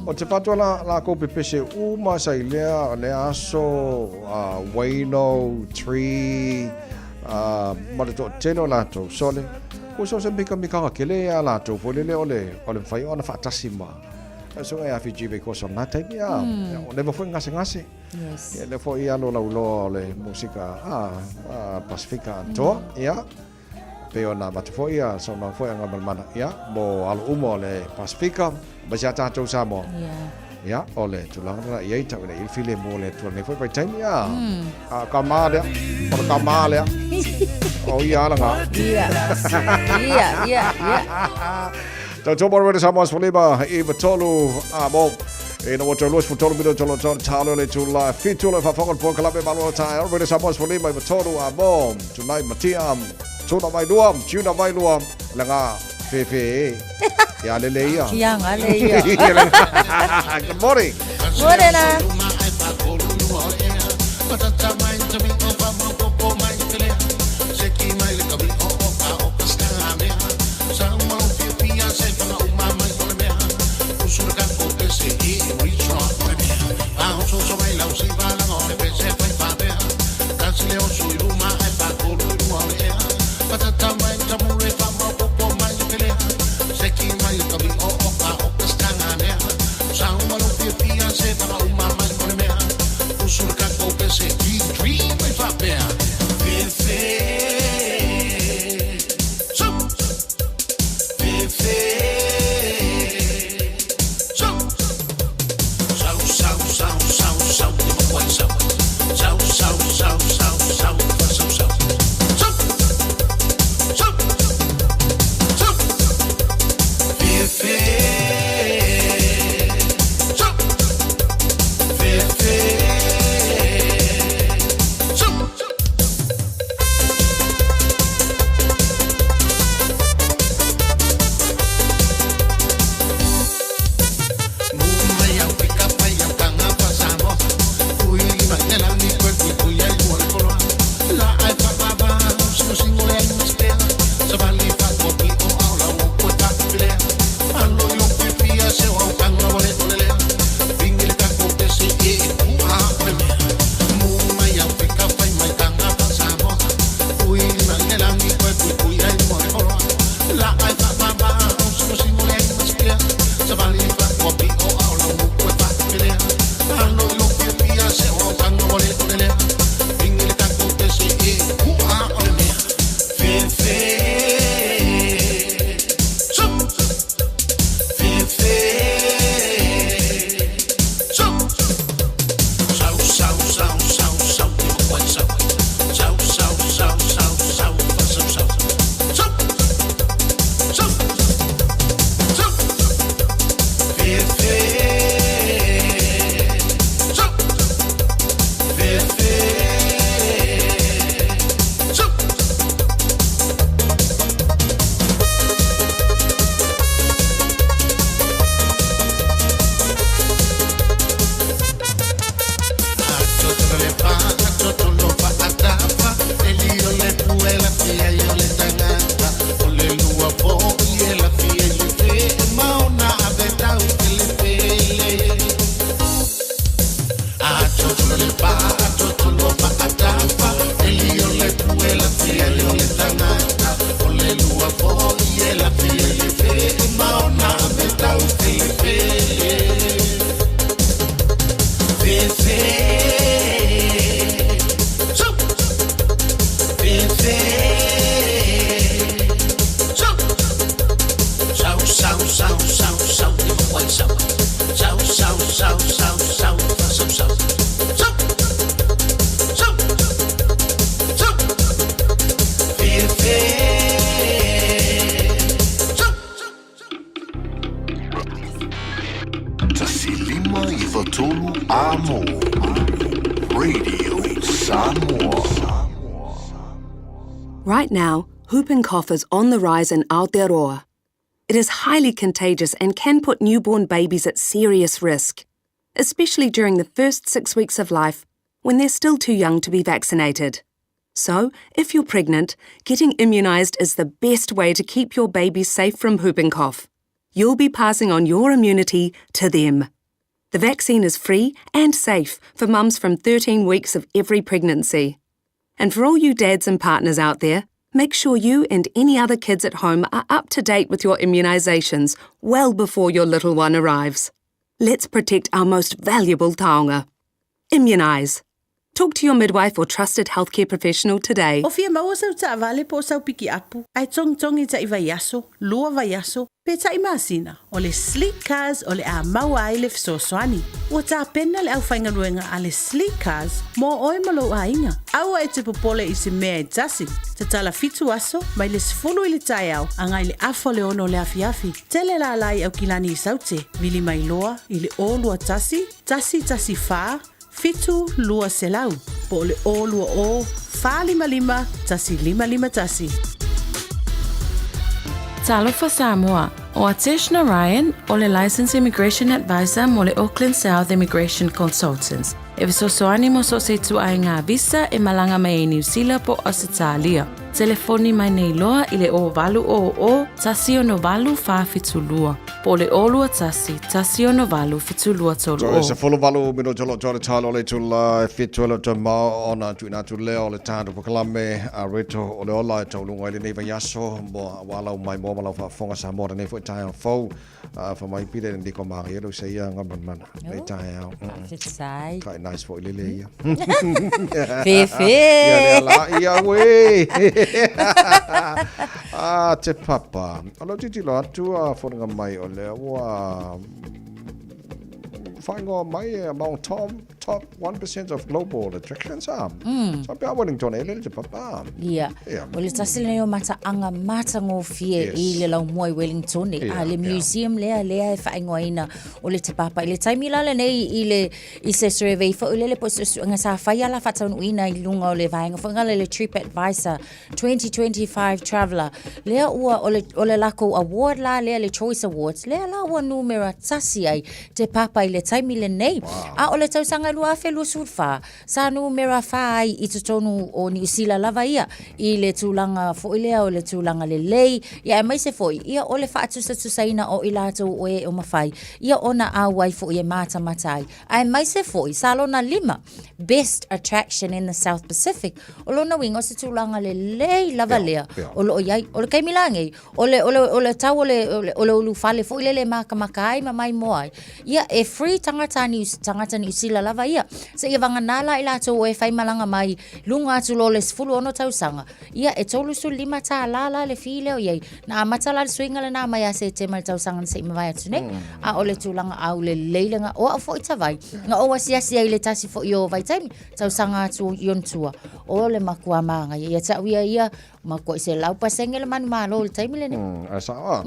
o te pato la ko pe pese uma sa ilea le aso waino tree ma le to teno la to sole ko so se mika kele ala to fo le ole fai ona fatasima so ia Fiji Veikoso na te ia o le fo ngase yes le fo ia lo le musika Pasifika to ia pe ona bat fo ia so na fo nga mana ia mo al umo le Pasifika ba ja tātou Samoa ia ole tulanga ia ta le il file mo le tu ne fo pa time ia kamale o ia la nga ia Tau tomo rere Samoa Spolima I Matolu mo e no water los for mino tolo talo le tula fitula fa fakon po kalabe malo ta rere Samoa Spolima I Matolu mo tonight matiam tuna mai luam tuna mai luam langa fe ya le ia ya ngale ia Good morning Morena Tasilima i Vatolu Amo. Radio Samoa. Right now, whooping cough is on the rise in Aotearoa. It is highly contagious and can put newborn babies at serious risk, especially during the first 6 weeks of life when they're still too young to be vaccinated. So, if you're pregnant, getting immunised is the best way to keep your baby safe from whooping cough. You'll be passing on your immunity to them. The vaccine is free and safe for mums from 13 weeks of every pregnancy. And for all you dads and partners out there, make sure you and any other kids at home are up to date with your immunisations well before your little one arrives. Let's protect our most valuable taonga. Immunise. Talk to your midwife or trusted healthcare professional today. O fia maua sau ta vale po sau piki apu. Ai tong i ta iwa yaso, lua va yaso, pe ta imasina. O le sleek cars o le a maua ai le fsoswani. O ta pena le au whainga ruenga a le sleek cars mo oi malo a inga. Au ai te popole i se mea i tasi. Te tala fitu aso, mai le sfulu i le tai au, angai le afo le ono le afi. Tele la lai au kilani i saute, vili mai loa, i le o lua tasi fa, fitu lua selau, po le o lua o, fa lima, tasi lima tasi. Talofa Samoa, o Ateshna Ryan, o le Licensed Immigration Advisor mo le Auckland South Immigration Consultants. E visosoani mo so se tu ai ngā visa e malanga mai e New Zealand po Australia. Telefoni mai nei loa i le o valu o, tasi o no valu fa fitulua. Po le olua tasi o no valu fitulua tolu o. So, se fulu valu mino tolo tolo talo le tula fituela to ma ona tuina tu leo le tando po kalame a reto o le ola tolu le neva yaso mo wala mai mo malo fa fonga sa mo ne fo tai fo fa mai pide ndi ko ma yelo se ya ngaban mana le tai au. Sai. Kai nice for lele ya. Fefe. Ya la ya we. Te papa. Alo titi lo atu a fonga mai o le wa whaingoa mai among top 1% of global attractions So pia Wellington e le te papa. Ia. O le tasi leo anga mata ngō fie I le lau mua I Wellington a le museum lea e whaingoa ina o le te papa. I le taimi lale nei I se survey fa ulele po nga sa whai ala whataunu ina I lunga o le vaenga. Whangale le Trip Advisor 2025 Traveller. Lea ua o le lako award la lea le Choice Awards. Lea la ua numera tasi ai te papa I le taimi le nei. A o le tausanga lua fe lua surfa. Sa numera whai I tutonu o New Zealand lava ia. I le tūlanga foilea o le tūlanga le lei. Ia e mai se foi. Ia o le whaatusa-tusaina o I lātou o e o mawhai. Ia ona awai fo I e mata matai. A e mai se foi. Sa lona 5. Best attraction in the South Pacific. O lona wingo se tūlanga le lei lava lea. O lo iai. O le kaimilangi. O le tau o le ulu fale foile le maka ai ma mai moai. Ia e free tangata New Zealand lava ia. Se ia vanganala I lātou o e whai malanga mai lunga atu lo le sfulu ono tausanga. Ia e tolu su 5 tā lala le file o iei. Na matala le swinga le nā mai a se te mai tausanga se ima vai atu ne. A o le tūlanga au le leilenga o a fo I tawai. Nga o asiasi ai le tasi fo I o vai taimi. Tausanga atu yontua. O le makua maanga. Ia ta uia ia makua I se laupa senge le manu malo le taimi le ne. Asa a.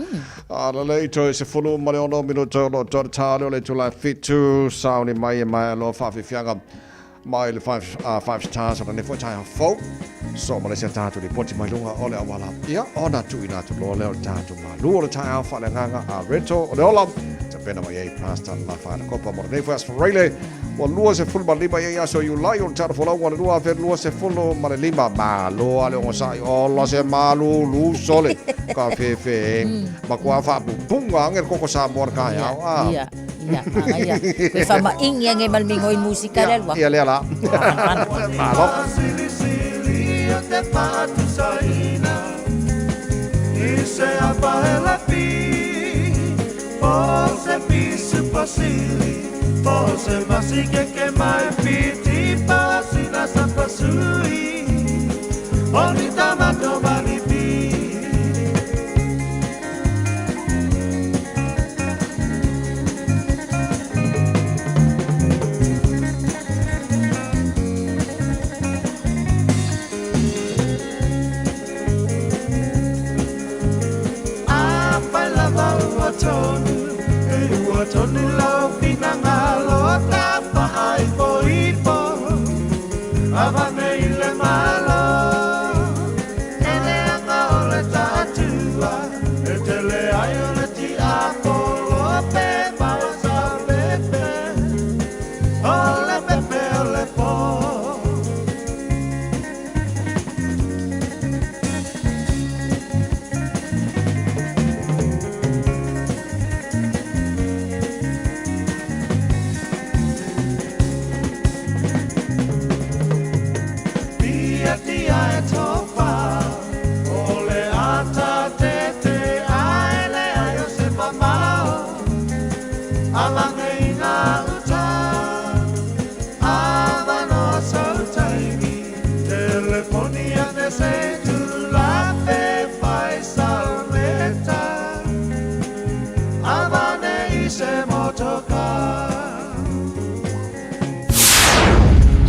La le ito se fulu mare ono minuto lo tōre le tula fitu sauni mai lo whawhiwhianga. Mai le 5 stars on the foot I fo so Malaysia tatu di poti mai lunga ole awala ia ona tu ina tu lo le tatu ma lu le tai fa le nganga a reto le ola te pena mai pasta la fa na copa mo ne fas for really o lu se full bali mai ia so you lie on tatu for one lu a ver lu se full ma le lima ma lo ale on sai o lo se malu lu sole ka fe ma kwa fa punga ngel koko sa mor ka ia Ia, koe whama ingi ange malmingo I musika lelwa. Ia lea la. Malo. Sili o te patu saina I se apahela pi Po se pisu pasili Po se masike ke mai piti Pasina sa pasui Oni tamato mani pi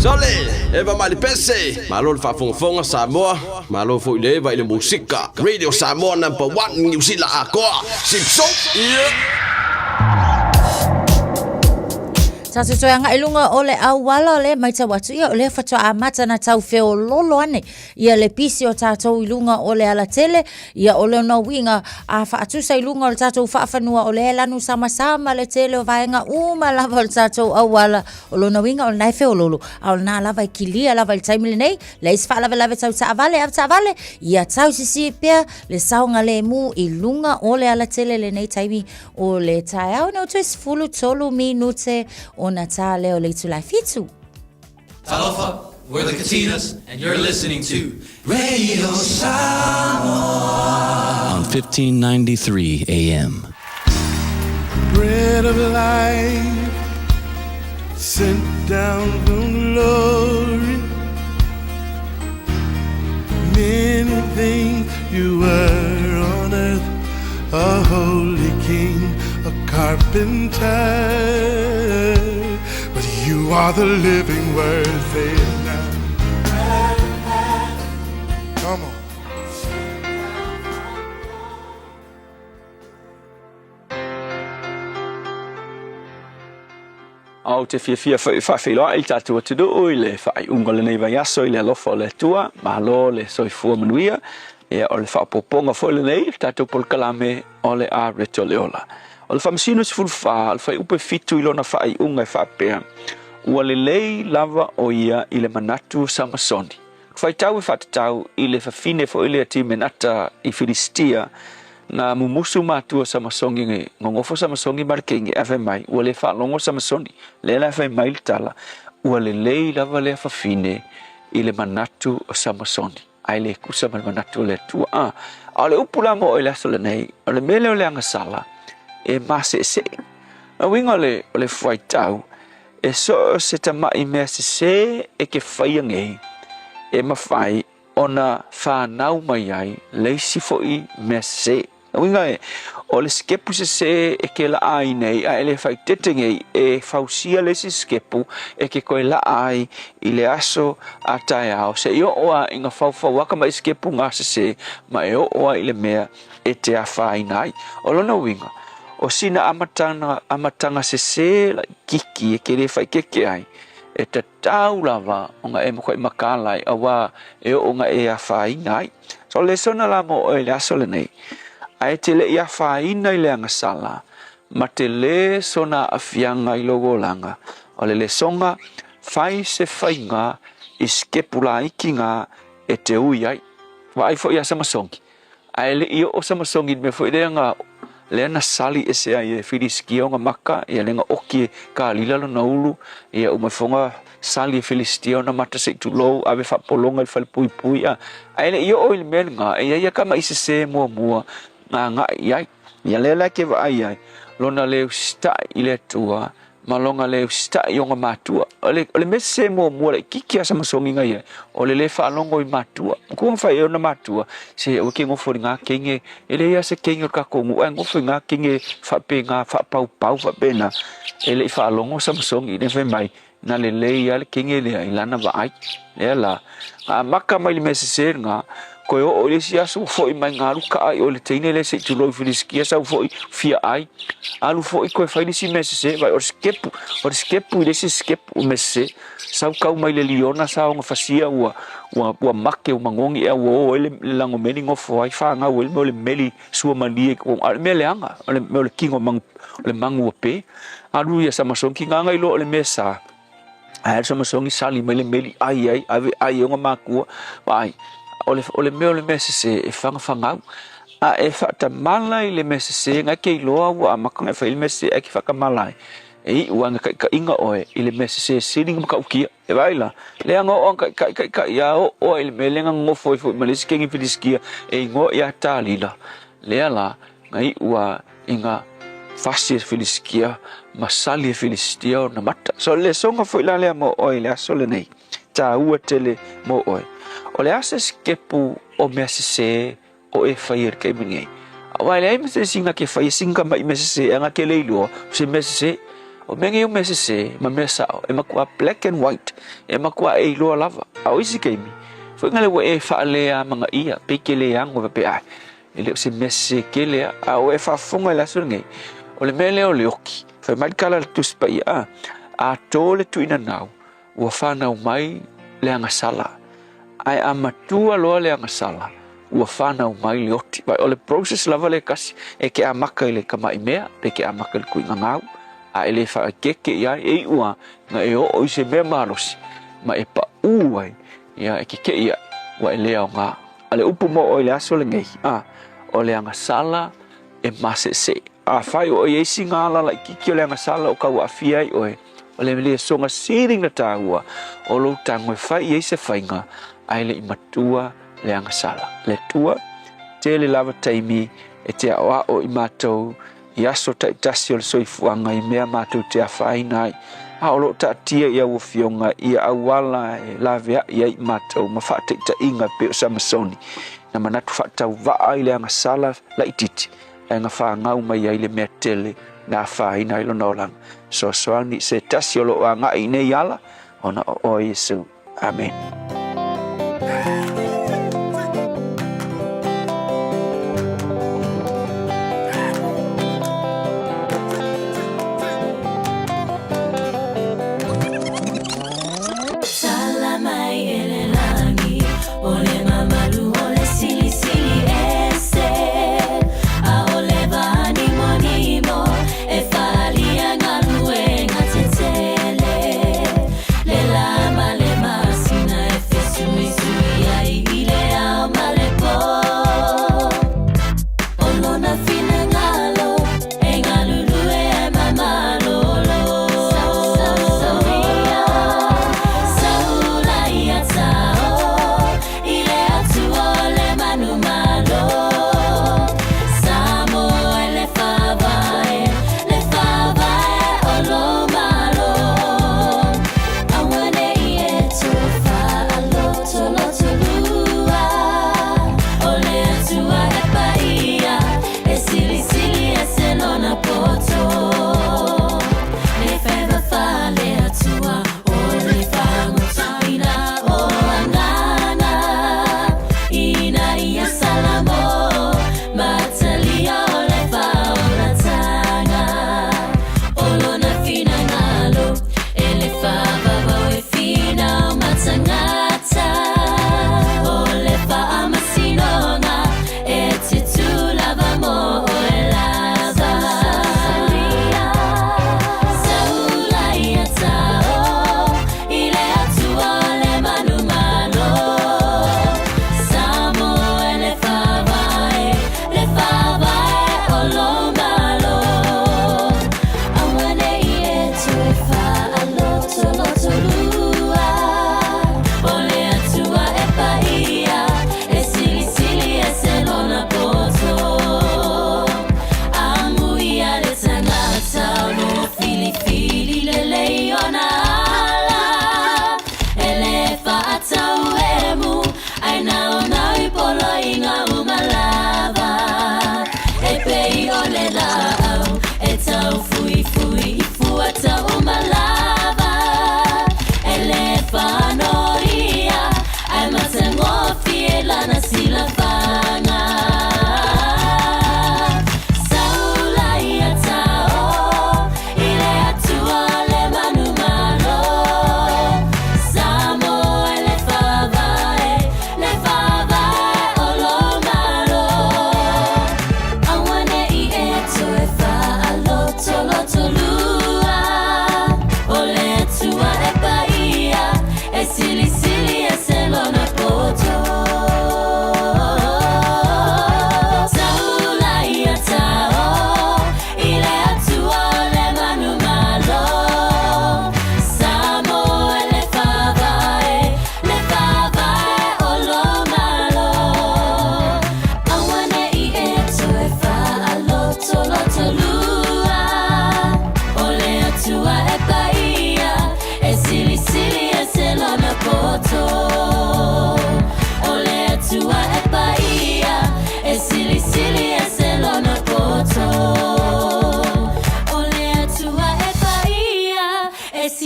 Sole, eva mali pese. Malo fa fonga Samoa. Malo fo ile va ile musika. Radio Samoa #1 New Zealand akoa. Sipso. Tatu toyanga ilunga ole awala ole maita watu ia ole fatua amata na tau feo lolo ane ia le pisi o tatou ilunga ole ala tele ia ole no winga a faatusa ilunga ole tatou faafanua ole lanu sama le tele o vaenga lava ole tatou awala ole no winga ole nai feo lolo ole na lava ikilia lava il taimile nei le isfa lava tau taavale ia tau sisi pia le saunga le mu ilunga ole ala tele le nei taimi ole taiao no tuis fulu tolu minute ona tā leo le tu lai fitu. Talofa, we're the Katinas, and you're listening to Radio Samoa on 1593 AM. Bread of life sent down from glory. Many things you were on earth, a holy king, a carpenter. You are the living word, say it now. Come on. Au te fia whawhiloa i tātua tudu i le whai ungole nei vai aso i le alofa o le tua, mahalo le soifua manuia, e o le whapoponga fwole nei, tātua polkalame o le a reto leola. O le whamasino si fulfa, le whai upe fitu i lona whai unga i whapea, ua le lei lava o ia i le manatu Samasoni. Whai tau e whatatau i le whawhine fo i le ati menata i Filistia, na mumusu matua Samasoni nge ngongofo Samasoni markengi awe mai, ua le whalongo Samasoni, le la awe mai tala, ua le lei lava le whawhine i le manatu o Samasoni. Ai le kusa ma le manatu le tua. A le upula mo o le aso le nei, o le mele o le angasala, e mase se. A winga o le whai tau, e so se tamai mea se e ke whaiangei, e mawhai ona whanau mai ai, leisi foi mea se. Winga e, o le skepu se e ke la ai nei, a ele whai tetengei e whausia le si skepu e ke koe la ai i le aso a tae au. Se i o oa inga whau waka mai skepu ngā se, ma e o oa i le mea e te a whai nai. O lona winga, o sina amatanga se la kiki e ke le whai keke ai, e te tau lava o ngā e mokoi makalai a wā e o ngā e a whai nai. So le sona la mo o le aso le nei, ai te le ia whaina i le angasala, ma te le sona awhianga i logo langa, o le songa whai se whainga i skepula iki ngā e te ui ai. Wa ai fo ia Samasongi. Ai le ia o Samasongi me fo i rea le ana sali e se ai e Filistia o ngā maka, ia le ngā oki ka lilalo na ulu, ia umafonga sali e Filistia o na mata se tu lou, ave whapolonga i whale pui. Ai le ia o il menga, ia kama ise se mua, nga iai ia lela ke va ai lona le sta ile tua malonga le sta yonga matua ole mese mo le kiki Samasoni nga ia ole le fa longo i matua ko fa e na matua se o ke ngo fo nga kenge ele ia se kenge ka ko ngo ngo fo nga kenge fa pe nga fa pau fa pena ele fa longo Samasoni ne fe mai na le ia le kenge le ilana va ai ela maka mai le mese se nga ko o le sia so fo i mai ngaru ka ai o le teine le se tu lo Filistia sa fo fia ai alu fo i ko fa ni si mese vai o skepu le si skepu mese sa ka mai le liona sa o fasia wa make o mangongi e o le lango meni ngo fo ai fa nga o le meli sua mani ko me le anga le kingo le mangu pe alu ya Samasoni nga ngai lo le mesa ai Samasoni sali mai le meli ai o maku ai ole mese se e fanga a e fata malai le mese se nga ke loa wa makanga fa il mese e ki faka malai e wanga ka inga oe ile mese se sining ka ukia e vaila le anga o ka ya o ile melenga ngo foi malisi kengi Filistia e ngo ya talila le ala ngai wa inga fasi Filistia masali Filistia na mata so le songa foi la le mo o ile asole nei ta ua tele mo oe o le asa skepu o mea se o e whair kei mingi. Awai le ai mese singa ke whai singa mai mese se anga ke leilua se mese se o menge o mesese ma mesao e makua black and white e makua e loa lava au isi keimi foi ngale wa e faale a manga ia pekele ango pe ai ele se messe kele au e fa fonga la sungai o le mele o le oki foi mai kala tu spai a tole tu ina nau wa fana mai le anga sala ai amatua loa le anga sala wa fana mai le oti vai o le process lava le kasi e ke amaka ile kama imea pe ke amaka le kuinga ngau a ele fa keke ia e ua na e o se me marosi ma e pa uai ia e ke ia wa ele o nga ale upu mo o ile aso le ngai o le anga sala e masese a fai o e singa la la ki le anga sala o ka wa fia o e o le le songa siring na taua o lo tango fai e se fainga ai le matua le anga sala le tua te le lava taimi e te awa o i matou i aso ta itasi o le soifuanga i mea matou te awhai nai a o lo ta tia ia ua fionga ia awala e lavea ia i matou ma whaate ita inga pe o Samasoni na manatu whaatau waa i le anga sala la ititi e nga wha ngau mai ai le mea tele na whai nai lo nolang so soani se tasi o lo anga i nei ala ona o Yesu amen. Fui, fui, fui, fui, fui, fui, fui, fui,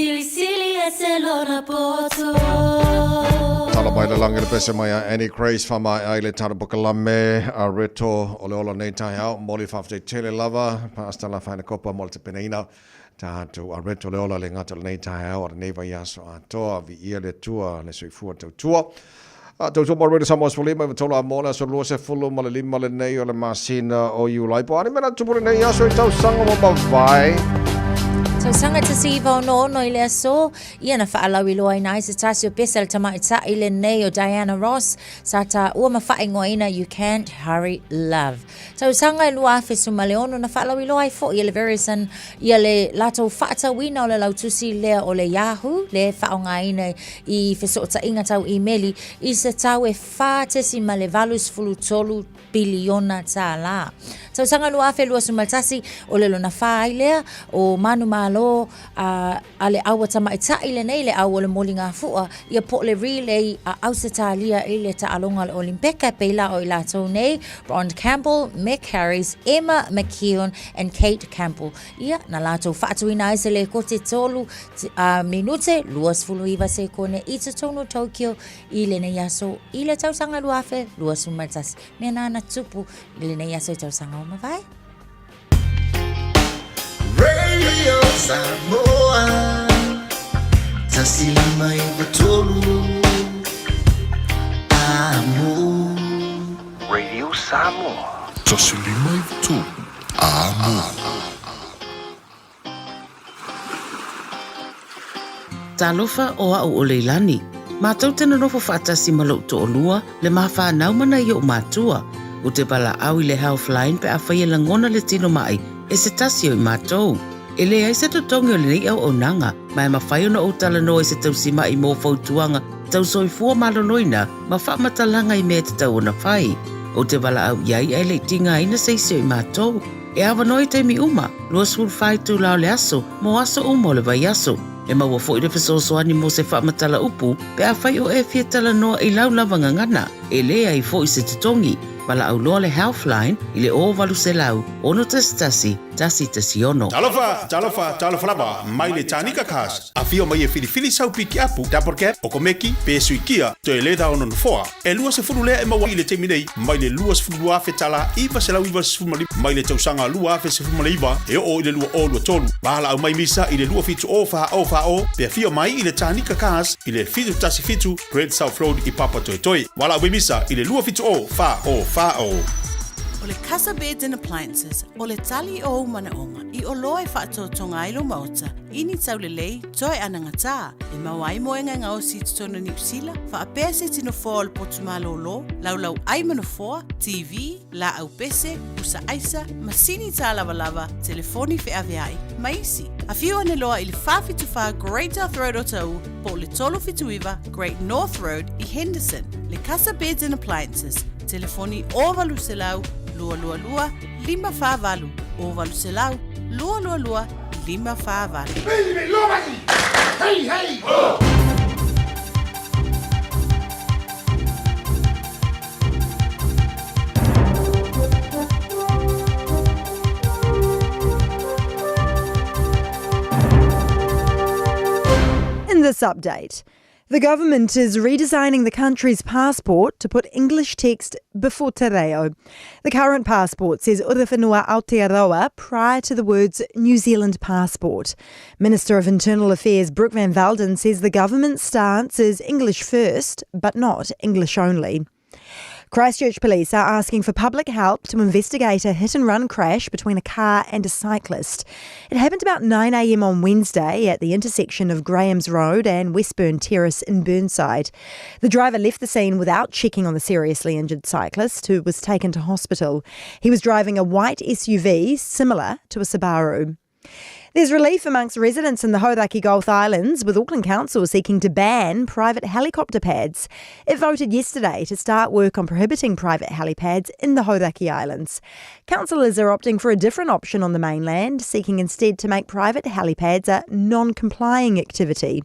Sili sili e se lona poto. Tala mai le langi le pese mai a Annie Grace whamai ai le Tarapukalame a reto o le ola nei tai au moli whafte tele lava pasta la whaina kopa moli te peneina ta hatu a reto le ola le ngata le nei tai au a nei vai aso a toa vi ia le tua le soifua tau tua. Tau tua mara reto Samoa Spolima i tola a mola so lua se fulu ma le lima le nei o le masina o iu laipo. Ani mena tupu le nei aso i tau sanga mo mawai. So sanga te siva no i le aso ia na whaalau i loa i nai se tasi o pesa le tama i ta i le nei o Diana Ross sa ta ua mawhae ngoina You Can't Hurry Love. So sanga i lua afe sumaleono na whaalau i loa i fo i le Verizon ia le lato whaata wina o le lautusi lea o le Yahoo le whaonga ina i whesota inga tau emaili i se tau e whaatesi ma le valus fulu tolu biliona ta la. So sanga lua afe lua sumaltasi o le lona wha lea o manu malo a le awa tama i ta ile nei le awa le moli ngā fua ia po le relay a ausetalia i le ta alonga le Olimpeka peila o i lato nei Ron Campbell, Mick Harris, Emma McKeown and Kate Campbell. Ia na lato whaatuina i se le kote tolu minute luas fulu iwa se kone i te tono Tokyo i le nei aso i le tausanga lua afe luas sumaltasi. Mea nana tupu i le nei aso i tausanga o mawai. Radio Samoa Tasilima i Batolu Amo Radio Samoa Tasilima i Batolu Amo Talofa o au o leilani. Mātou tena nofo whaatasi malau to o lua le mawha naumana i o mātua. O te bala au i le Healthline pe a whaia langona le tino mai e se tasi o i mātou. E le ai se totongi o le nei au o nanga, mai ma whai ona o tala noa i se tausima i mō fautuanga, tau soifua malonoina, ma wha matalanga i mea te tau ona whai. O te bala au iai ai le tinga ina seisi o i mātou. E awa noi teimi uma, lua sul whai tu lao le aso, mo aso umo le vai aso. E maua fo i le fesosoani mo se wha matala upu, pe a whai o e fia tala noa i lau lavanga ngana, e le ai fo i se totongi. Bala au loa le Healthline i le o walu se lau, ono tasi tasi ono. Talofa lava, mai le tanika kas. A fio mai e filifili sau piki apu, taporke, o komeki, pe suikia, to e leda ono nofoa. E lua se furu lea e maua i le teminei, mai le lua se furu afe tala, iwa se lau iwa se furu mali, mai le tausanga lua afe se furu maliwa, e o i le lua o lua tolu. Bahala au mai misa i le lua fitu o, pe a fio mai i le tanika kas, i le fitu tasi fitu, Great South Road i Papa Toetoi. Wala au mai misa i le lua fitu o. O le Casa Beds and Appliances, o le tali o manaonga, i o loa e whaatotonga ailo mauta, ini tau le lei, toi anangata, e mawai moenga ngā o si tutona New Zealand, wha a pese tino fōa o le potumalo lo, lau ai manafoa, TV, la au pese, usa aisa, masini tā lava, telefoni fe aveai, maisi. A whiu ane loa i le whawhituwha Great North Road o tau, po le tolo fituiva Great North Road i Henderson, le Casa Beds and Appliances, telefoni o valu se lau, lua, lima whāwalu. O walu se lau, lua, lima whāwalu. Baby, lua hey! Oh! In this update, the government is redesigning the country's passport to put English text before te reo. The current passport says Urewhenua Aotearoa prior to the words New Zealand passport. Minister of Internal Affairs Brooke Van Velden says the government's stance is English first, but not English only. Christchurch police are asking for public help to investigate a hit-and-run crash between a car and a cyclist. It happened about 9 a.m. on Wednesday at the intersection of Graham's Road and Westburn Terrace in Burnside. The driver left the scene without checking on the seriously injured cyclist, who was taken to hospital. He was driving a white SUV similar to a Subaru. There's relief amongst residents in the Hauraki Gulf Islands, with Auckland Council seeking to ban private helicopter pads. It voted yesterday to start work on prohibiting private helipads in the Hauraki Islands. Councillors are opting for a different option on the mainland, seeking instead to make private helipads a non-complying activity.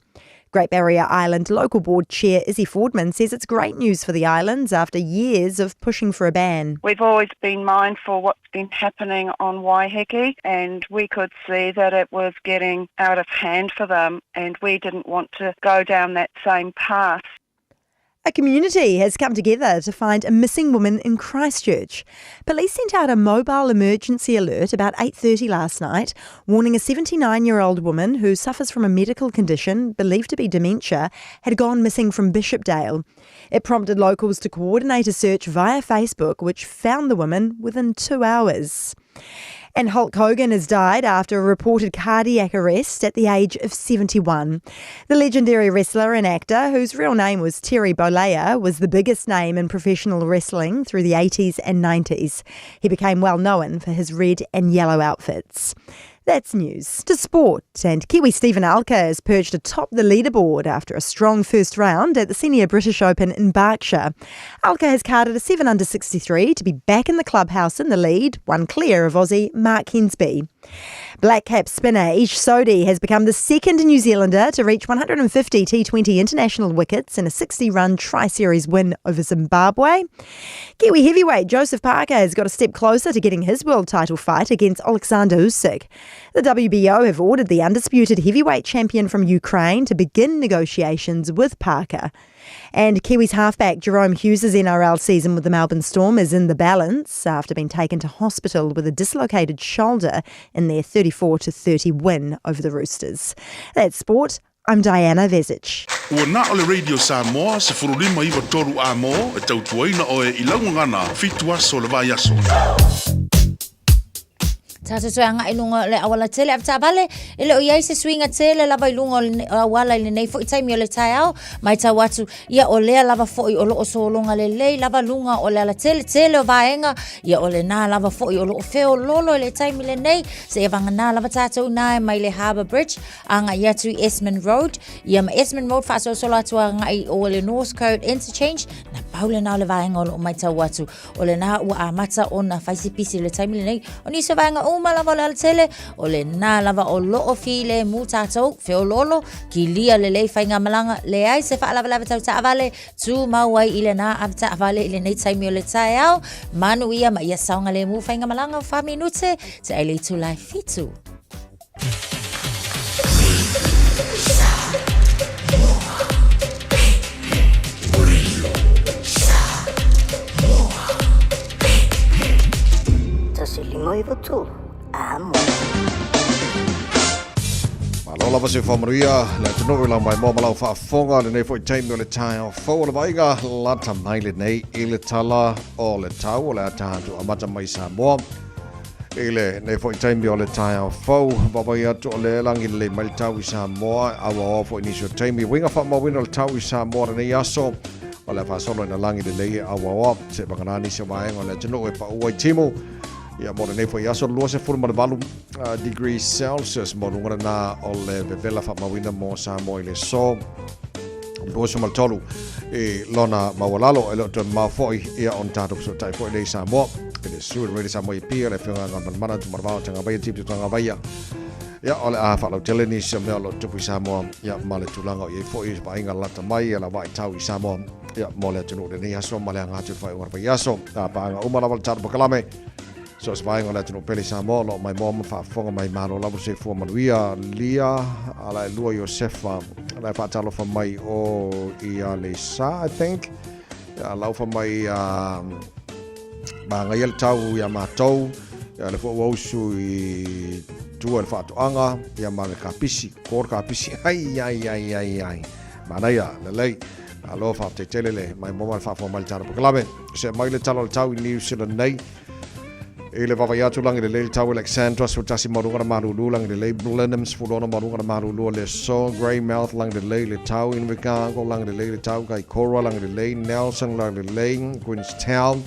Great Barrier Island Local Board Chair Izzy Fordman says it's great news for the islands after years of pushing for a ban. We've always been mindful of what's been happening on Waiheke, and we could see that it was getting out of hand for them, and we didn't want to go down that same path. A community has come together to find a missing woman in Christchurch. Police sent out a mobile emergency alert about 8:30 last night, warning a 79-year-old woman who suffers from a medical condition believed to be dementia had gone missing from Bishopdale. It prompted locals to coordinate a search via Facebook, which found the woman within 2 hours. And Hulk Hogan has died after a reported cardiac arrest at the age of 71. The legendary wrestler and actor, whose real name was Terry Bollea, was the biggest name in professional wrestling through the 80s and 90s. He became well known for his red and yellow outfits. That's news. To sport, and Kiwi Stephen Alka has perched atop the leaderboard after a strong first round at the Senior British Open in Berkshire. Alka has carded a 7 under 63 to be back in the clubhouse in the lead, one clear of Aussie Mark Hensby. Black cap spinner Ish Sodhi has become the second New Zealander to reach 150 T20 international wickets in a 60-run Tri-Series win over Zimbabwe. Kiwi heavyweight Joseph Parker has got a step closer to getting his world title fight against Alexander Usyk. The WBO have ordered the undisputed heavyweight champion from Ukraine to begin negotiations with Parker. And Kiwis halfback Jerome Hughes' NRL season with the Melbourne Storm is in the balance after being taken to hospital with a dislocated shoulder in their 34-30 win over the Roosters. That's sport. I'm Diana Vezic. Ua na ole Radio Samoa se furulima iwa toru a mo e tautuaina o e ilaungangana fitua so le vai aso. Tata tuanga ilunga le awala tele afta vale ile o yaise swinga tele lava ilunga awala ile nei fo itaimi ole taiao mai ta watu ia ole lava fo i olo solonga le lei lava lunga ole ala tele o vaenga ia ole na lava fo i olo feo lolo ile taimi le nei se vanga na lava tata una mai le Harbour Bridge anga ia tu Esmond Road ia ma Esmond Road fa so sola tuanga i ole North Coast Interchange na paule na le vaenga ole mai ta watu ole na ua amata ona faisi pisi le taimi le nei oni so vaenga malava le tele o le na lava o loo file mu tatou feo lolo ki lia le lei fainga malanga le ai se fa lava tau ta avale tu mauai ile na avta avale ile nei taimi o le taiao manu ia ma ia saunga le mu fainga malanga fa minute te ai le tu lai fitu. Tasilimo tu. Malola va se famaria la tino la mai mo malau fa fonga le nei fo time le time fo le vaiga la tamai le nei ile tala o le tau le tatu amata mai Samoa ile nei fo time le time fo baba ya to le langi le mai tau Samoa awa fo initial time winga fa mo win le tau Samoa nei aso o le fa solo na langi le awa se bangana ni se mai o le tino e pa o timo ia mo nei foi aso lua se forma de balu degrees Celsius mo ngana na o le vela fa mawina mo Samoa ile so lua se maltolu e lona mawalalo ele ton ma foi ia on tatu so tai foi le Samoa ele sur really Samoa pia le fenga ngan mana tu marva tanga bai tip tu tanga bai ia ole a fa lo teleni se me lo tu Samoa ia male tulanga ia foi ba inga lata mai ala vai tau Samoa ia mo le tunu ni aso male nga tu foi war bai aso ta pa nga umala wal tar bakalame so spai ngala tunu peli Samoa lo mai mom fa fonga mai malo la se fo manuia lia ala lua Josefa la fa talo fa mai o ia le sa I think la fa mai ba ngai tau ya matou ya le fo wo su i tu el fa to anga ya ma kapisi kor kapisi ai mana ya le lei alo fa te telele mai mom fa fo mal taro klabe se mai le talo tau New Zealand nei ele va vaya tu lang le tau Alexandra so tasi marunga marulu lang le Blenheims fulona marunga marulu le so Greymouth lang le tau in Vikango lang le tau kai Cora lang le Nelson lang le Queenstown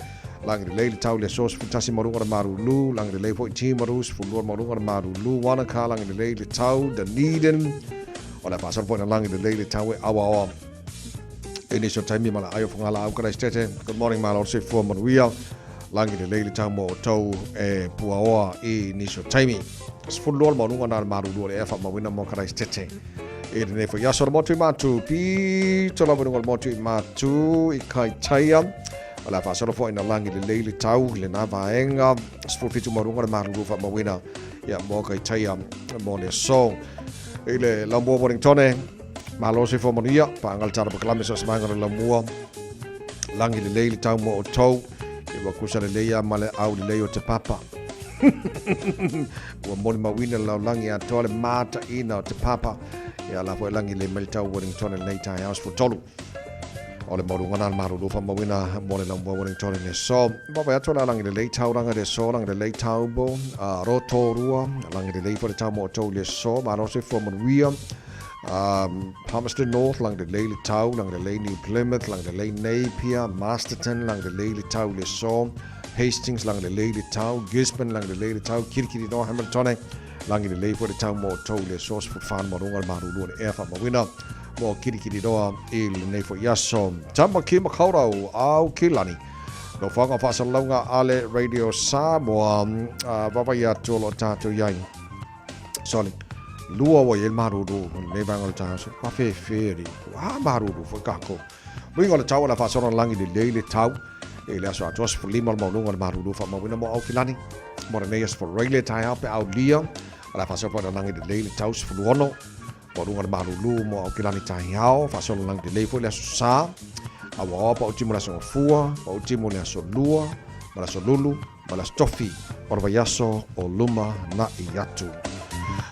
lang le tau le so tasi marunga marulu lang le fo timarus fulona marunga marulu Wanaka lang le tau Dunedin ola pasar po lang le tau awa ini so time mala ayo fungala au kara stete good morning malo se for manuia langi de leile tau mo tau e puaoa I niso taimi. Sfulol mo nunga na maru e fa mawina mo kara stete. e ne fo yaso mo tu matu pi to la mo mo tu matu I kai taia ala fa so fo ina langi le leili tau le na vaenga spo fitu marunga le maru fa mawina ya mo kai taia mo le so ile la mo Wellington malo se fo monia pa angal tara pa klame so smanga la mo langi le leili tau mo to e wa kusa le leia male au le leio te papa wa mo mawina la langi a tole mata ina te papa ya la fo langi le meltau Wellington le nei tai house for tolu ole morunga na maru fa mawina mo le lambo Wellington le so ba ba tola langi le lei tau ranga le so langi le lei tau bo rotorua langi le lei fo le tau mo to le so maro se fo mon wia Palmerston North langi le lei le tau langi le lei New Plymouth langi le lei Napier Masterton langi le lei le tau le so Hastings langi le lei le tau Gisborne langi le lei le tau Kirikiri no Hamilton langi le lei fo le tau mo to le so for fan morunga maru le e fa mawina mo kirikiri doa I le nei fo yaso tama ki makaurau au kilani no whanga whasalonga ale Radio Samoa wawa ia tolo tātou iai sorry lua wa il maruru nei vanga le tāso wa whewheri wa maruru fo kako Ringo le tau la whasora langi le leile tau e le aso atos fo lima maununga le maruru wha mawina mo au kilani mo le neias fo reile tai hape au lia ala whasora langi le leile tau se fuluono Morunga le marulu mo au kilani tahi hao, whasolo lang te leifo le aso sā, awa opa uti mo le aso fua, pa uti mo le aso lua, ma le aso lulu, ma le aso tofi, orwa yaso o luma na I atu.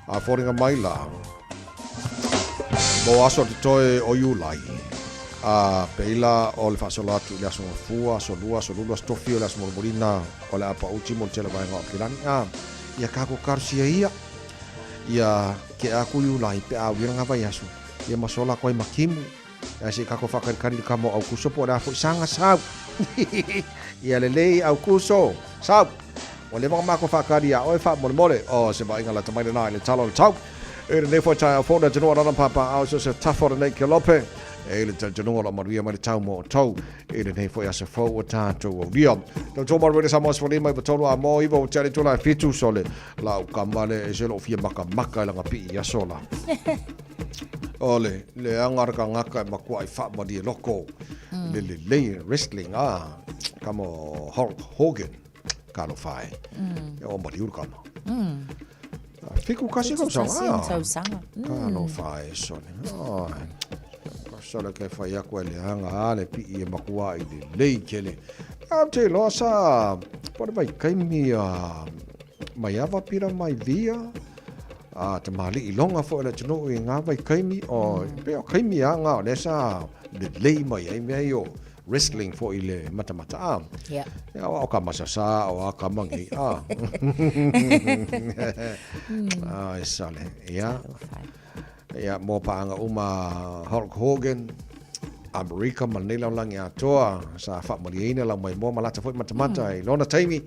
A whoringa mai la, mo aso te toe o iulai, a peila o le whasolo atu le aso fua, aso lua, aso lulu, aso tofi o le aso mormorina, o le apa uti mo le tele vaenga o kilani, ia kako karusia ia, ia ke aku iulai pe au iranga vai asu ia masola koi makimu ia se kako whakarikari le kamo au kuso po le afo sanga sau ia le lei au kuso sau o le mga mako whakari a oe wha mole o se ba inga la tamaina nai le talo le tau e le nefo tai au fona janua rana papa au se tafo le nei ke lope e le janua la maria mai le tau mo tau e le nefo ia se fo o tātou o ria tau tō maru sa mos foni mai patolo a mo iwa o tari tula fitu sole la u kamale e se lo fia maka langa pi ia sola ole le angaraka ngaka e makua I wha mari e loko le wrestling kamo Hulk Hogan kalo whae e o mari uru kama fiku kasi kam sanga kalo whae sone sole ke whai aku e le hanga ale pi e makua I le lei kele te loa sa pore mai kaimi mai awa pira mai via te mali I longa fo ele tino I ngā vai kaimi o peo kaimi a ngā o lesa le lei mai ai mea I o wrestling fo I le mata yeah o ka masasa o a ka mangi e sale ia mo paanga uma Hulk Hogan America manila langi atoa sa fa mariina la mai mo malata foi mata I lona taimi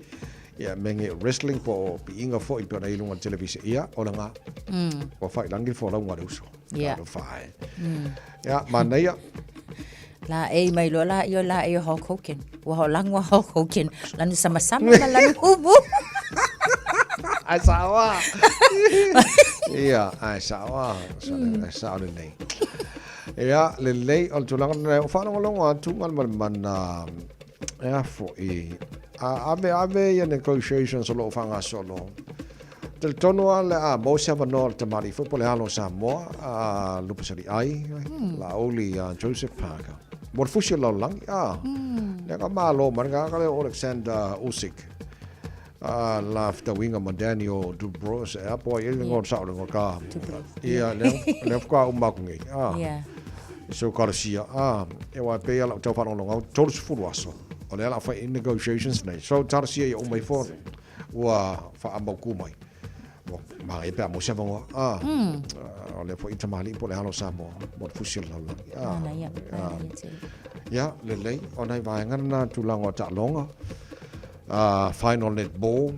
ia menge wrestling po piinga fo I pona ilunga televisi ia o langa o fai langi fo la ngwa uso ia fai ia manaya la e mai lo la io la e Hulk Hogan wa langwa Hulk Hogan lanu sama-sama lanu hubu ai sawa ia ai sawa ai sawa nei ia le lei o tulanga nei o fano longo atu ngal man ia fo I ave ia negotiations lo fanga solo del tono ale mo se no te mari fo pole halo Samoa lupusari ai la oli Joseph Parker mor fusi lo lang le ka malo man ka Alexander Usyk laf the winger Daniel Dubois boy il ngor sa ngor ka ia le ka umakungi so Garcia e wa pe ala tau whanonga ngau tolu sifuru aso o le ala whai in negotiations nei so Garcia ia umai fo ua wha amau kumai ma e pe mo se vonga o le fo itamali po le halo Samoa mo fusil la ya le lei o nei vaenga na tulango ta longa final netball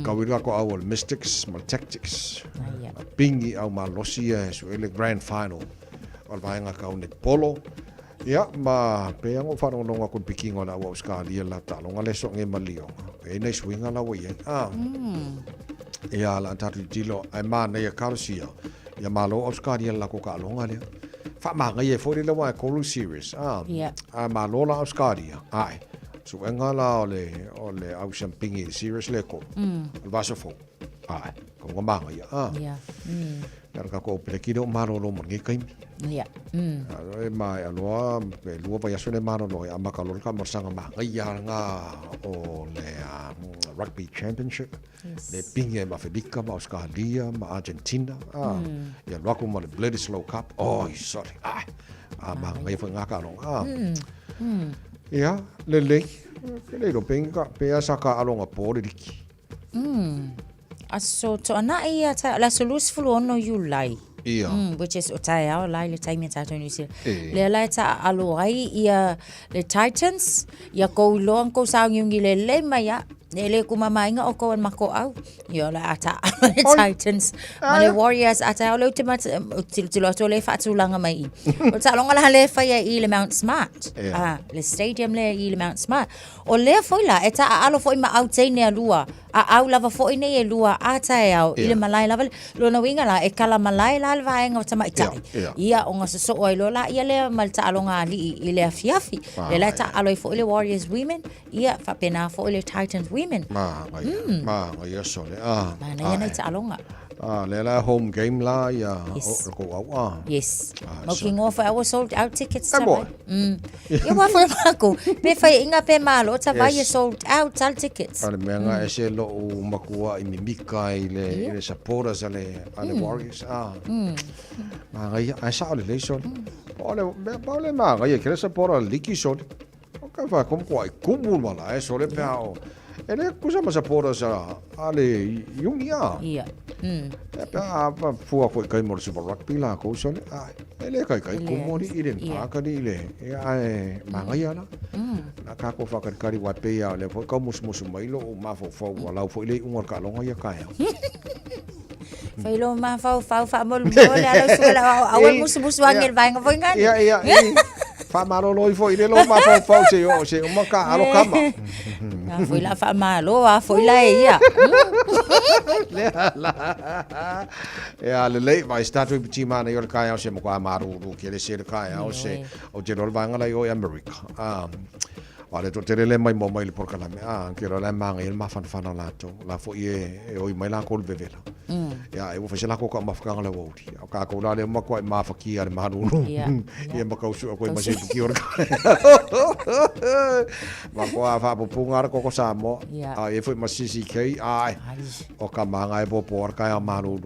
kawira ko awal mystics mal tactics pingi au malosia so ele grand final o vaenga ka net polo ya ma pe ngo faro longa kun pikingo na wa Australia la ta longa le so nge malio e nei swinga la wa ya la tatu dilo ai ma nei Garcia ia malo Australia la ko ka longa le fa ma ngai fo le wa ko series a malo la Australia ai so enga la ole au champingi series le ko va so fo ai ko ma ngai ka ko pe ki do malo lo ngi kai mai aloa pe lua pa yaso le mano lo ama ka lo ka morsanga ma ngai nga o le rugby championship le pinge ma Federica ma Australia ma Argentina ya lo ko mo le Bledisloe Cup sorry ma ngai fa nga ka lo ya le lo penga pe asa ka alonga politiki aso to ana ia ta la solus fulu ono July which is Otaya lai le time ta New Zealand le lai ta alo ai ia le Titans ia ko long ko sa ngi le mai le ku mama inga o ko mako au ia la ata le Titans ma le Warriors ata o le ultima tilo to le fatu langa mai o ta longa la le fa ia i le Mount Smart le stadium le i le Mount Smart o le foi la eta alo foi ma au tene alua au lava foi nei lua ata au i le malai lava lo na winga la e kala malai la va enga tama itai ia o nga so o lo la ia le malta alonga li i le afiafi le la ta alo foi le Warriors women ia fa pena foi le Titans women ma ia so le ma na ia ta alonga le la home game la ia ko au yes knocking off our sold out tickets ia wa for mako me fa inga pe malo ta vai sold out all tickets ale menga ese lo makua i mimika i le supporters ale Warriors ma ngai a sa le so ole ma ngai ke supporter liki so o ka fa kom ko ai kumul mala so le pao ele kusa ma supporters ale yungia pa fu ko kai mo super rugby la ko so ele kai kumori ile ka ni le ai ma ngai ala na ka ko fa kari wa pe ya le ko mus mai lo ma fo wala fo ile un ka longa ya ka ya foi lo ma fa mo le ala so la awal mus wangel vai nga foi ngan ia fa malo lo fo ile lo ma fa se o ma ka alo kama foi la fa malo foi la ia le vai sta tu ti mana yo ka ya se mo ka maru ke le se ka ya o se o je lo va ngala yo America ale to terele mai mo mai por kala me ke ro la manga il ma fan la to la fo e o mai la ko vevela ya e wo fa la ko ma fa ngala wo ti ka ko la le ma ko ma fa ki ar ma ru e ma ka su ko ma se ki or ma ko fa po pungar ko samo e foi ma CCK ai o ka manga e po por ka ya ma ru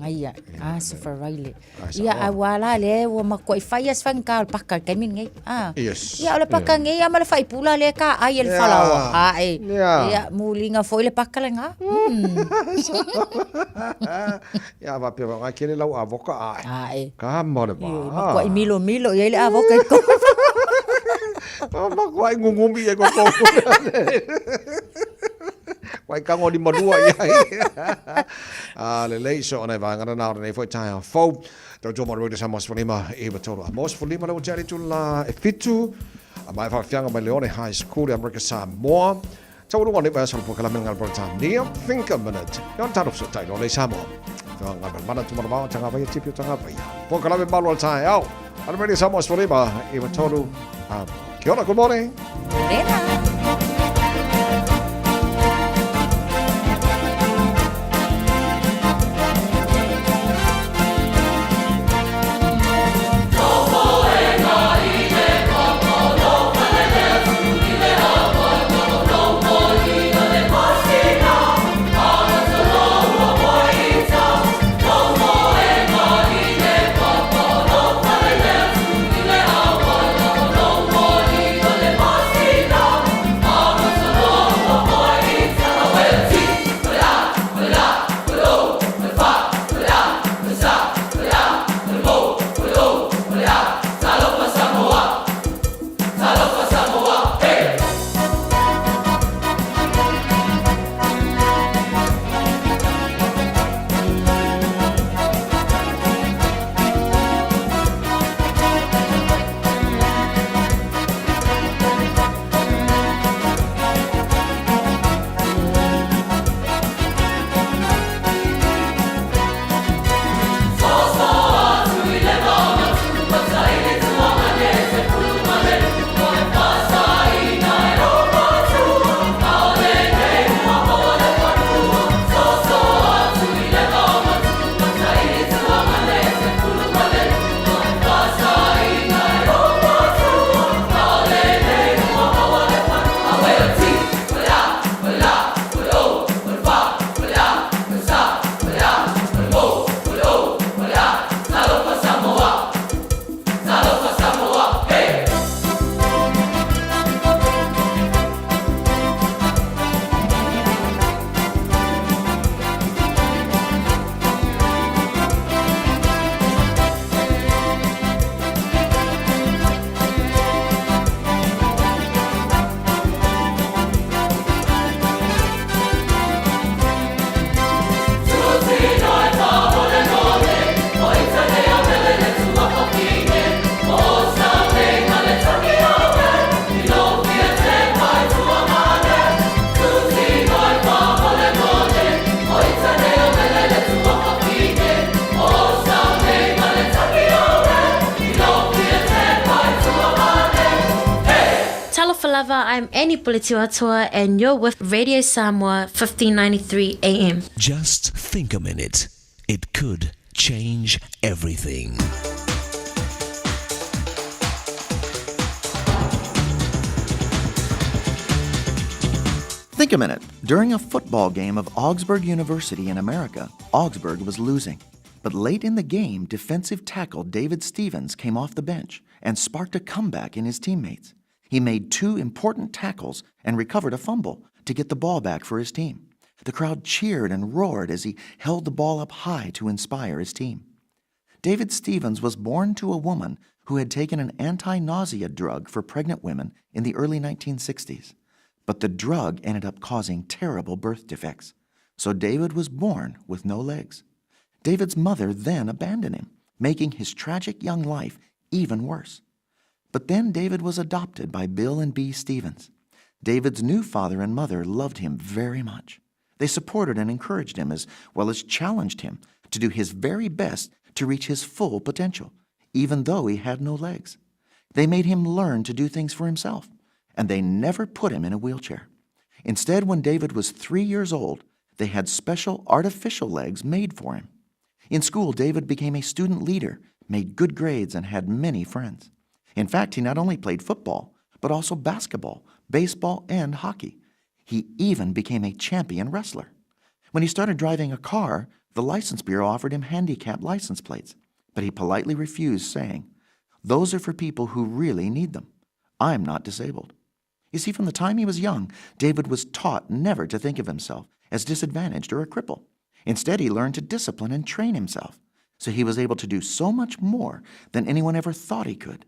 ia super raile ia awala le wo ma ko fa yas fan ka pa ka min ngai ia le pa ka ngai ma fai pula le ka ai el falawa ia mulinga foi le pakalenga ya va pe va kele lau avoka ai ka mo le ba ko milo ia le avoka ko ma ko ai ngungumi e ko Wai kango di madua ia le leiso ona va ngana na nei foi tai fo to jo mo de samos folima e ba toro mos folima le jari tu la e fitu mai fa fianga mai Leone High School America Samoa tauru ngone ba so pokala mengal Britannia think a minute yon taro so tai le Samoa nga ba mana tu ma tanga ba tipi tanga ba pokala me malo tai au America Samoa folima e ba toro kia ora, good morning. lava, I'm Annie Pulitiwatua, and you're with Radio Samoa 1593 AM. Just think a minute. It could change everything. Think a minute. During a football game of Augsburg University in America, Augsburg was losing. But late in the game, defensive tackle David Stevens came off the bench and sparked a comeback in his teammates. He made 2 important tackles and recovered a fumble to get the ball back for his team. The crowd cheered and roared as he held the ball up high to inspire his team. David Stevens was born to a woman who had taken an anti-nausea drug for pregnant women in the early 1960s. But the drug ended up causing terrible birth defects, so David was born with no legs. David's mother then abandoned him, making his tragic young life even worse. But then David was adopted by Bill and Bee Stevens. David's new father and mother loved him very much. They supported and encouraged him as well as challenged him to do his very best to reach his full potential, even though he had no legs. They made him learn to do things for himself, and they never put him in a wheelchair. Instead, when David was 3 years old, they had special artificial legs made for him. In school, David became a student leader, made good grades, and had many friends. In fact, he not only played football, but also basketball, baseball, and hockey. He even became a champion wrestler. When he started driving a car, the license bureau offered him handicap license plates, but he politely refused, saying, "Those are for people who really need them. I'm not disabled." You see, from the time he was young, David was taught never to think of himself as disadvantaged or a cripple. Instead, he learned to discipline and train himself, so he was able to do so much more than anyone ever thought he could.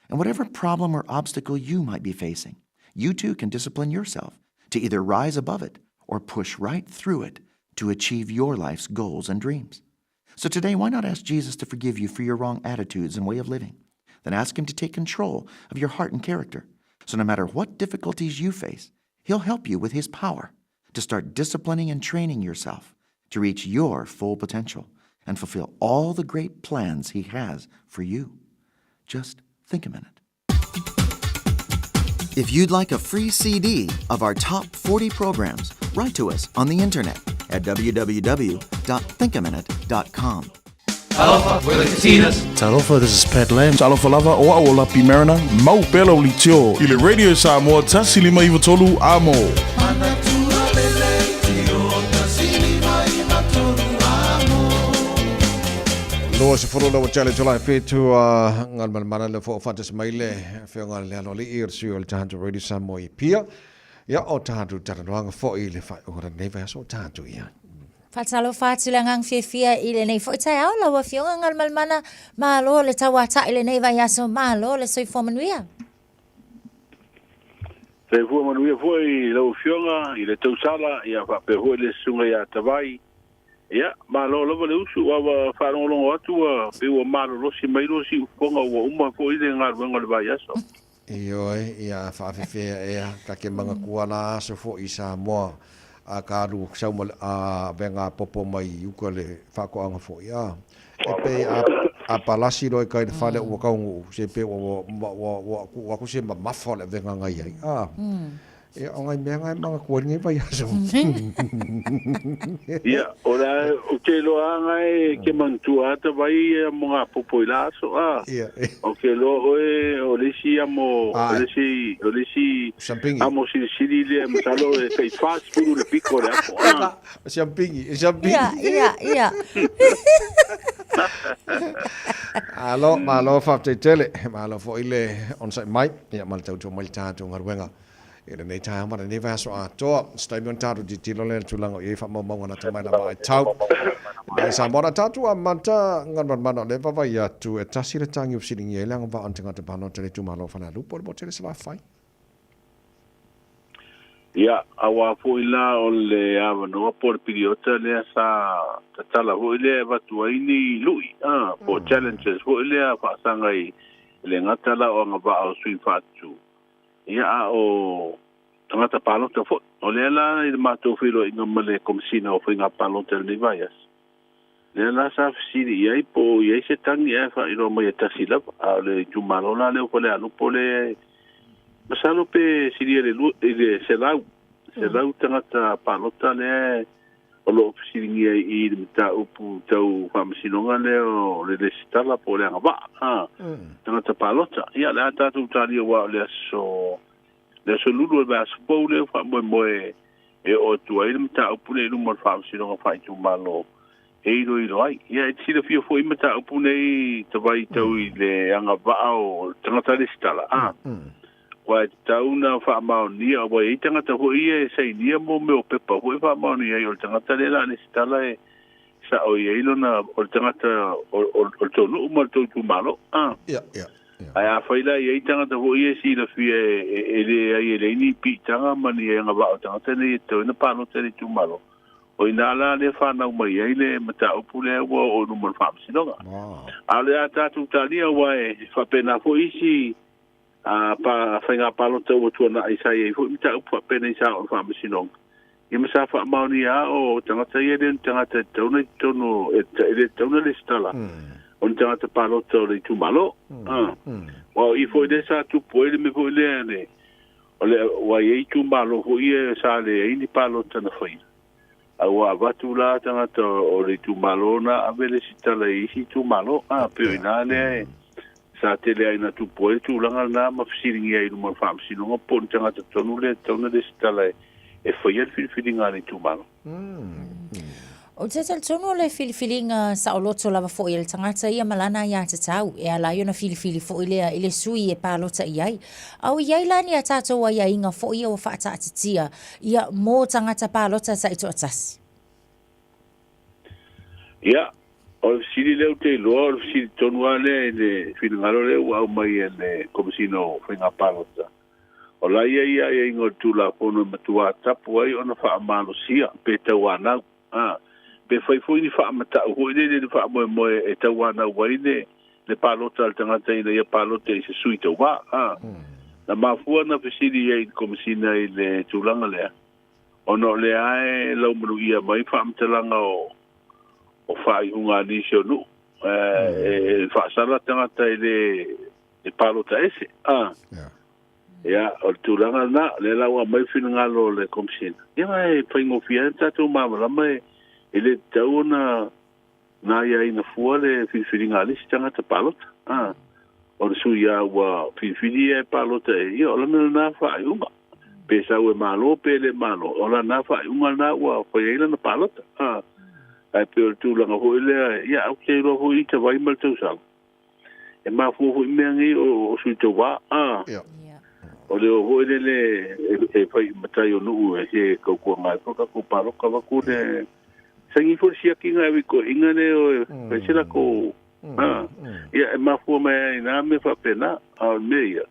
And whatever problem or obstacle you might be facing, you too can discipline yourself to either rise above it or push right through it to achieve your life's goals and dreams. So today, why not ask Jesus to forgive you for your wrong attitudes and way of living? Then ask him to take control of your heart and character. So no matter what difficulties you face, he'll help you with his power to start disciplining and training yourself to reach your full potential and fulfill all the great plans he has for you. Just think a minute. If you'd like a free CD of our top 40 programs, write to us on the internet at www.thinkaminute.com. Talofa, we're the Katinas. Talofa, this is Pat Lam. Talofa lava o aola pi Marina. Mau pelo li tio. Ile Radio Samoa tasili mai vatolu amo. Loa se furu lawa challenge olai fetu ngal mana le fo fatas maile fe ngal le lo li ir si ol tanto Radio Samoa i pia. Ya o tanto taranwanga fo i le fa ora neva so tanto ia. Fatalo fatulangang fia ile nei fo tai au lawa fionga ngal malmana malo le tawata ile nei vai aso malo le soi fomanuia. Pe fu manuia foi lo fionga ile tausala ia fa pe ho le sunga ia tavai. Ia malo lo le usu wa fa no lo atu pe o malo lo si mai lo si fonga wa uma fo ile ngal ngal vai aso. Iyo ia fa fe ia ka ke manga kuana so fo isa mo a karu sau mo a venga popo mai ukole fa ko anga fo ia e pe a palasi roi kai de fale o ka ngu se pe o ku se ma fole venga ngai a e ongai menga manga ko ngai vai aso ia ora o te lo anga ke mantua ta vai mo nga popo ila so a o ke lo o le si amo o le si amo si le masalo e kai fast food le pico le champigny ia malo fa te tele malo fo ile on sai mai ia mal tau mai ta tu ngarwenga ina nei ta ma nei va so a to stai mon taru di tilo le tulango e fa mo na mai na mai tau ai sa mona tatu a manta ngan man le va ia tu e tasire tangi upsiding ye lang va antinga te pano tele tu malo fa na lupo bo tele sala fai ia awa fo ila o le ava no por periota le sa tala ho ile va tu ini lui for challenges ho ile fa sangai le ngatala o ngaba o sui fatu ia o tangata palo te fo o le la i mato filo inga male komsina o finga palo te ni vaias le la sa fsiri ia po ia se tangi e fa ilo mai tasila a le jumalo la le ko le alu po le Masalo pe siria le selau tangata palota le o lo siringia I le mita upu tau whamasinonga le o le sitala po le angava tangata palota ia le atatu tali o wa le so lulu le aso pou le whamoe e o tua I le mita upu le lumo whamasinonga whaitu malo e iro ai ia e tira fia fo I mita upu nei tawai tau I le angava o tangata le sitala wa tauna fa maonia wa I tangata ho ia sei nia mo me o pepa ho fa maonia I o tangata le la ni stala e sa o ia ilona o tangata o tonu mo to tu malo ya ai a faila ia tangata ho ia si la fie ele ni pi tanga mani e nga ba tangata ni to na pa no te tu malo o ina la le fa na mai ile mata o pule o no mo fa sinonga ale ata tu talia wa e fa pena fo isi pa whainga palota o tuana Isaiah I fo mita upa pena Isa o whamasinong. I masa wha maonia o tangata ia ren tangata tauna tono e tauna le stala. O tangata palota o le tumalo. Wa I fo ide sa tu poele me fo ile ane. O le wa I tumalo fo ia sa le ini palota na whaina. A wa watu la tangata o le tumalo na avele sitala I si tumalo. Peo ina le sa tele ai na tu poe tu langa na mafisiringi ai no famsino ngo pon tanga tonu le stala e foi el filinga ni tu malo o te tonu le filinga sa oloto lava fo il tangata ia malana ia te tau e ala yo na fili fo ile sui e palota iai au iai lani atato wa ia inga fo ia o fata atitia ia mo tangata palota sa ito atasi ia o sili leu te loa, o sili tonu ale le finangalo leu au mai ele komisino whainga palota. O la ia ingo tula pono matua tapu ai ona wha amalo sia, pe tau anau. Pe whaifoi ni wha amatau hoi le wha moe e tau anau wai le palota al tangata ina ia palota I se sui tau wā. Na mafua na whisiri ai komisina I le tulanga lea. Ono le ae lau manu ia mai wha amatalanga o fai unga ni no fa sala tangata ile palota ese ya o tulanga na le lawa mai finangalo le komsina ia mai pingo fianta tu mama la mai ile tauna na ia ina fuale finfingali tangata palota o su ya wa finfini e palota ia o na fa unga pesa o malo pele malo o la na fa unga na wa fa ia na palota ai pe tu langa ho ile ia o ke ro ho I te vai mal tu sal e ma fu ho mengi o su te wa o le ho ile e fai matai o nu e ko ko mai ko ka ko paro ka ko de sangi fo sia kinga e ko ingane o pe sila ko ia e ma fu mai na me fa pena a meia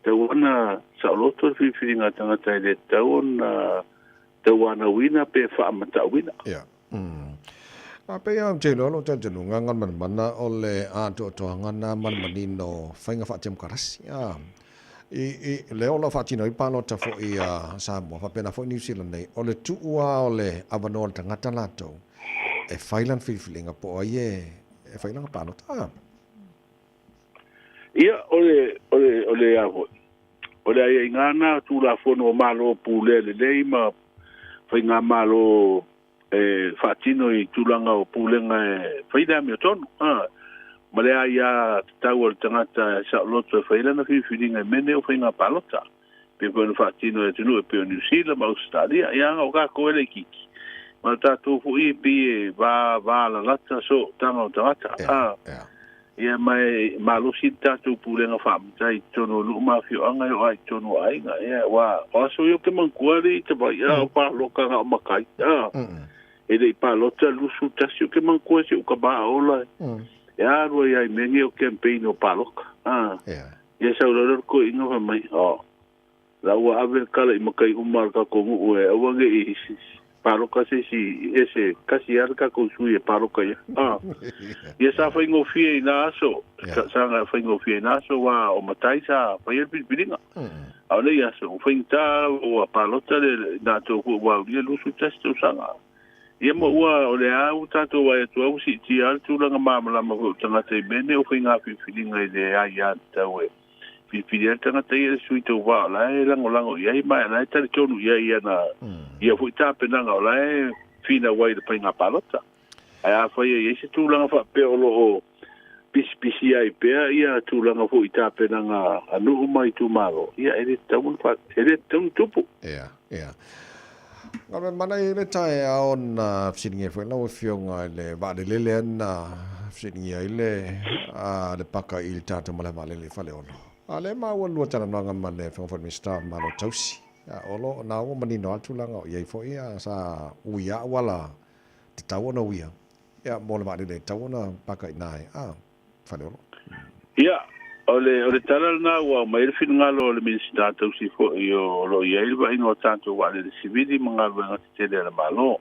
te wana sa loto fi nga tanga tai de te wana wina pe fa mata wina pe am che lo chen ngangan man mana ole a to ngana man manino fainga fa tem karas I le ola fa tino I palo ta fo ia sa mo fa pena fo New Zealand nei ole tu ua ole avano tangata lato e failan filinga po ie e failan palo ta ia ole a ho ole ai ngana tu la fo no malo pule le ma fainga malo fatino I tulanga o pulenga faida mi tonu male ia tau o tangata sa loto faila na filinga mene o fainga palota pe ko fatino e tunu pe New Zealand ma Australia ia o ka ko ele kiki ma ta tu fu I pi va la lata so tanga o tangata ia mai malo sita tu pulenga fam tai tono lu ma fio anga o ai tono ai nga ia wa o so yo ke mankuari te ba ia pa loka nga makai ele palota lusu tasio ke manko se o kaba ola ya ro ya mengi o campaign o paloka ya sa ro ko inga mai la wa ave kala I makai umar ka ko u e wange I paloka se si ese kasi arka ko su e paloka ya sa fa ingo fie na so sa nga fa ingo fie na so wa o matai sa fa ye bilinga ale ya so fa inta o palota le na to wa ye lusu tasto sanga ia mo ua o le au tatou ai atu au si ti al tulaga mamalama ko tangata I mene o whainga whiwhiringa I le ai a tau e Pilihan tanga te ia sui tau wā lai lango ia i mai lai tari tonu ia na ia fui tā penanga lai fina wai le pai ngā palota. Ai a whai ia se tūlanga wha pēo o pisi ai pēa ia tūlanga fui tā penanga anu mai tū maro. Ia ere taun tupu. Ia. Ngā mana i le tae a on fsiningia fwoi lau fionga le vāle lele ana fsiningia i le paka i le tātou male vāle le whale ono. A le maua lua tana noanga ma le whangwhai mista ma lo tausi. Olo na o manino atulanga o iei fwoi a sa uia wala te tau ona uia. Ia mo le vāle le tau ona paka i nai. Whale ono. Ia. Ole tala na wa mai le fina ngalo le minsta tausi fo yo lo iei ba ino tanto wa le sivili mga nga tele le malo.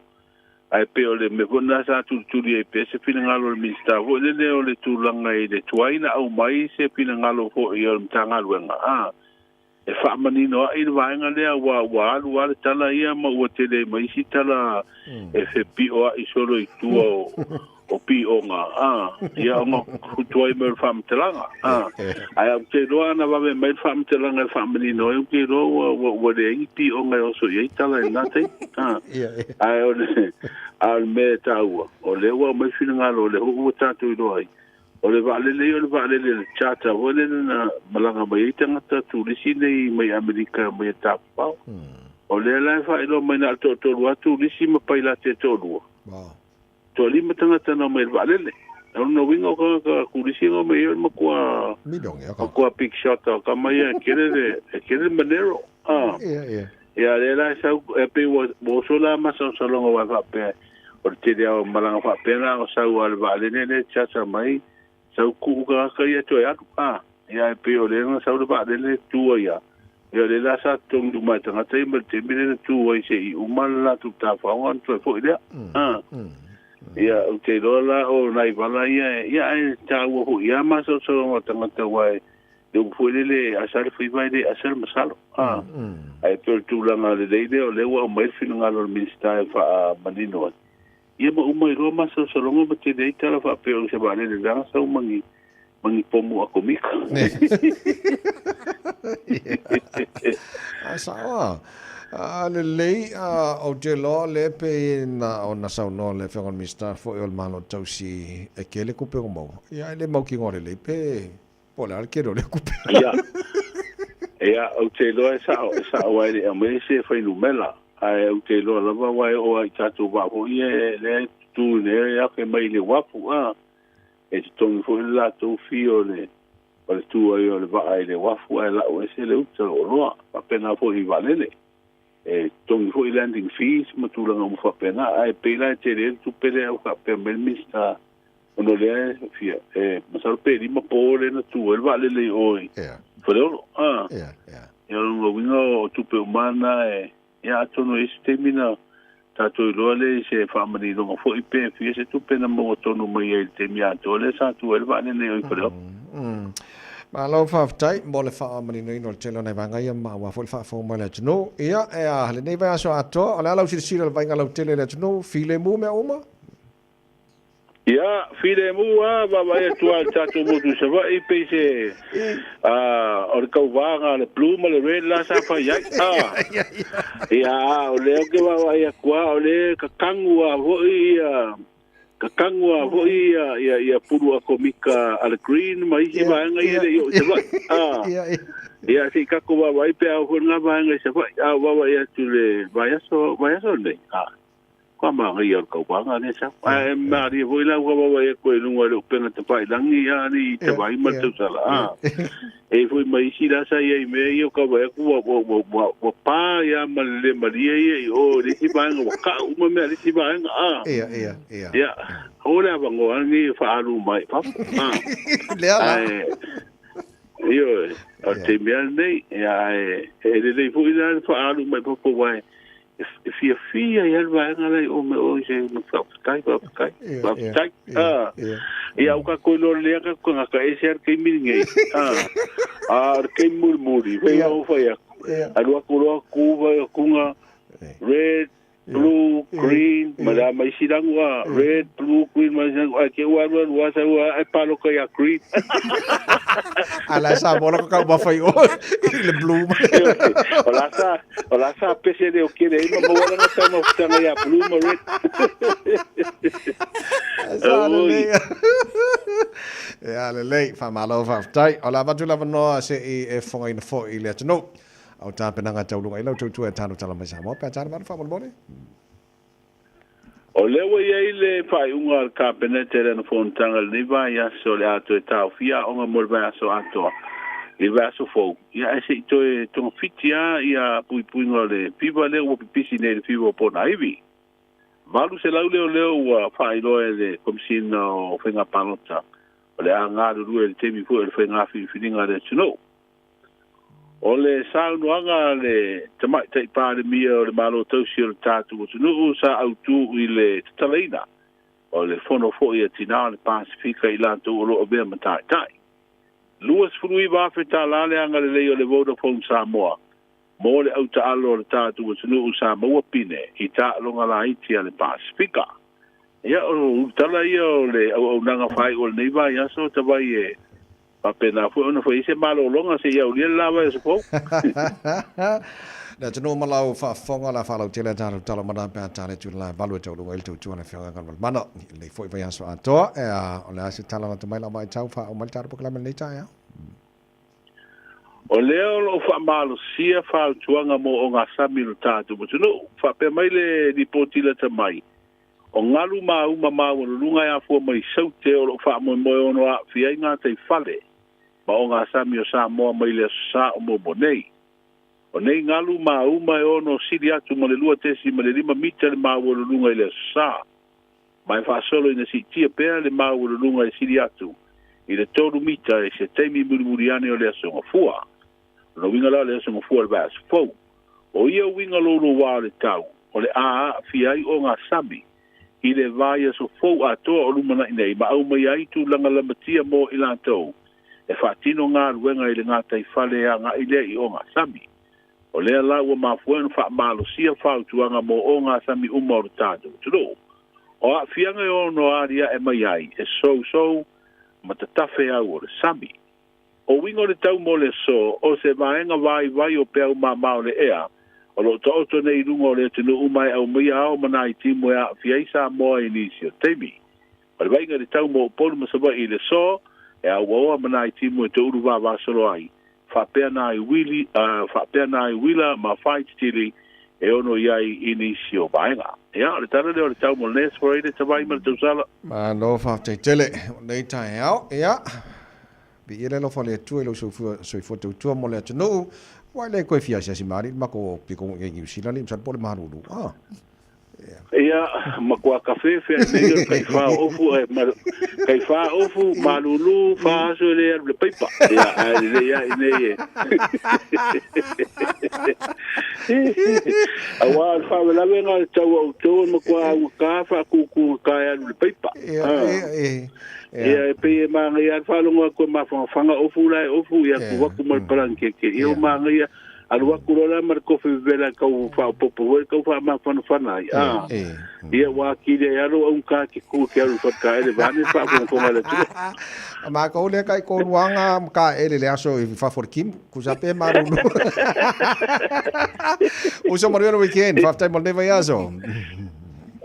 Ai pe ole me bona sa tu e pe se fina ngalo le minsta fo le ole tu langa i le tuaina au mai se fina ngalo fo yo mtanga luenga. E fa manino i le vaenga le wa le tala ia ma o tele mai si tala e fe pi o i solo i tuo o pi o nga ia nga kutuai me fam telanga ai am te roa na va me fam telanga fam ni no eu que ro o de i pi o nga so ia tala na te ai o al me tau o le wa me fina nga lo le ho tatu i roi o le vale le chata o le na malanga mai tanga tu lisi nei mai amerika mai tapa o le la fa ilo mai na to wa tu lisi ma pai la te to lu to lima tangata na mai valele no wingo ka kulisi no mai ma kwa midong ya kwa big shot ka mai kere manero ya le la sa pe wo sola ma so longo wa pe o te dia malanga fa pena o sa wa valele ne cha mai sa ku ka ya to ya ya pe o le no sa valele tu ya ya le la sa tung du ma tangata i me te mine tu wa se i umala tu ta fa on to fo ile ia o te rola o nai wala ia e tā ua hu ia maso o tangata wai le upuelele asal whiwai le asal masalo ai pēr tūlanga le leile o lewa o mairwhinu ngalo minsta e wha manino ia ma umai roa maso solongo ma te dei tala wha pēr o se wale le ranga sau mangi pomu a komika sawa le lei o te lo le pe na o na sau no le whangon mista fo e o malo tausi e ke le kupe o mau. Ia le mau ki ngore le pe po le alkero le kupe. Ia o te lo e sa wai le amei se whai numela. Ai o te lo lava wai o ai tatu wapo i e le tu ne e ake mai le wapu e te tongi fo i la tau fio le o le tu ai o le wa ai le wafu ai la o e se le uta o loa pa pena fo i valele. Tongi fo i landing fees ma tūlanga mo whapena ai peila e te reo tu pere au ka pe melmista ono lea fia masaro pe lima pōre na tu elwa lele oi whareolo ia runga winga o tupe umana ia atono e stemina tato i loa le se whamani longa fo i pe fia se tupe na mo tonu mai e te mia to le sa tu elwa lele oi whareolo ma lo fa tai mo le fa mani no no telo nei vanga ia ma wa fo fa fo ma le no ia e a le nei va so ato ala la usi le vanga lo tele le no file mu me uma ia file mu va e tu al tato mo tu se va e pese o ka vanga le pluma le red la sa fa ia ia o le ke va ia kwa o le ka kangua vo ia ka kangua vo ia puru a komika al green mai si vanga ia le se va ia si ka ko va pe a ho nga vanga se va va ia tu le va so le kwa ma ia ka vanga ne sa ai mari vo ila va ia ko lunga le pena te pai langi ia ni te vai ma tu sala e foi mai si la sa ia me io ka va ko pa ia ma le maria ia o le si vanga ka uma me le si vanga ia ora vango ani fa alu mai pa io o te mea nei e le fuina fa alu mai pa wai fia ia vanga le o me o se no fa kai ia o ka ko lo le ka ko ka e ser ke mingi ke murmuri ve o fa ia alu ko ku kunga red blue green mala mai silangwa red blue green mai ke wa sa wa e palo ka ya green Ala sa mo ko ka mafai o le blue. Ola sa pese de o kile ino mo wala na tama tanga ya blue mo red. Ja, le fa malo fa tai. Ola va tu la no se e fonga in fo ile no. Au ta penanga taulunga ilo tu e tanu tala mai sa mo pe tana fa mo bone. O lewa ia ile fai unga al kabinete na fontanga ni va ya so le ato e tau fia onga mo va so ato. Ni va so fo. Ia ese to e to fitia ia pui ngole piva le o pipisi ne piva po na ivi. Valu se lau leo wa fai lo e komsina o fenga panota. O le anga du e temi fu e fenga fininga le tino. O le saunuanga le tamai tai pāre mia o le malo tausi o le tātu o tunu sa autu i le tataleina. O le fono fo i a tina le Pasifika i lanto o loo bea matai tai. Luas furui wafe tā lale anga le lei o le Vodafone Samoa. Mo le au ta alo o le tātu o tunu sa maua pine i tā longa la iti a le Pasifika. Ia o tala ia o le au nanga whai o le neiva i aso tawai e Papena fu ona foi se malo longa se ia ulia lava e po. Na tino malau fa fonga la fa lau tele tala mana pe tale tu la valu tu lo el tu na fianga kan mana le foi vai aso ato e ona se tala na mai la mai tau fa o mal tar po kala men ya. O leo lo fa malo sia fa tuanga mo o nga samilu tatu mo tino fa pe mai le di potila ta mai. O ngalu ma o lunga ya fu mai saute o fa mo ono a fianga te fale. Ma o ngā sami o sa moa mai le sa o mo bonei. O nei ngalu ma e ono siri atu ma le lua tesi ma le 5 mita le ma ua lunga i le sa. Mai fa solo ina si tia pēr le ma ua lunga i siri atu. I le 3 mita e se teimi murimuriane o le asonga fua. No winga la le asonga fua le vas fau. O ia winga lolo wā le tau. O le a fiai o ngā sami. I le vai aso fau a toa o lumana inei ma au mai aitu langa lamatia mo i lantou. E whaatino ngā ruenga i le ngā taifale a ngā ile i o ngā sami. O lea la ua mafuenu wha malo sia whautuanga mo o ngā sami umauru tātou. Tudo, o a fianga i ono aria e mai ai, e so, ma ta tafe au o le sami. O wingo le tau mo le so, o se vaenga vai o pēu mao le ea, o lo ta oto nei rungo le tunu umai au mai ao mana i timu ea fiaisa moa inisi o teimi. O le vaenga le tau mo polu masaba i le so, e a waoa mana i timu e te uru wa solo ai. Whapea na i wila ma whai titiri e ono iai inisi o vaenga. Ia, le tana leo le tau mo nes for eide te vai mara tausala. Ma no whafte tele, nei tai au, ia. Bi ile lo fale tu ilo soifua tautua mo le atunu, wai le koe fia siasi maari, mako piko ngengi usila ni, msal pole maruru. Ia, makua kafe fea nei kai wha ofu malulu wha aso le aru le paipa. Ia, nei awa al wha welawe ngā tau au tau makua ka wha kuku kai aru le paipa. Ia, e pei e maanga ia whalonga koe mawhanga ofu lai ofu ia kuwaku marparan keke. Ia maanga ia alua kurola mar kofi vela kau fa popo kau fa ma fana fana ia wa kile alo un ka ki ku ke alu fa ele vani fa ko ngale tu ma ko le kai ko ruanga ka ele le aso fa for kim ku sa pe maru uso mario weekend fa time on neva yaso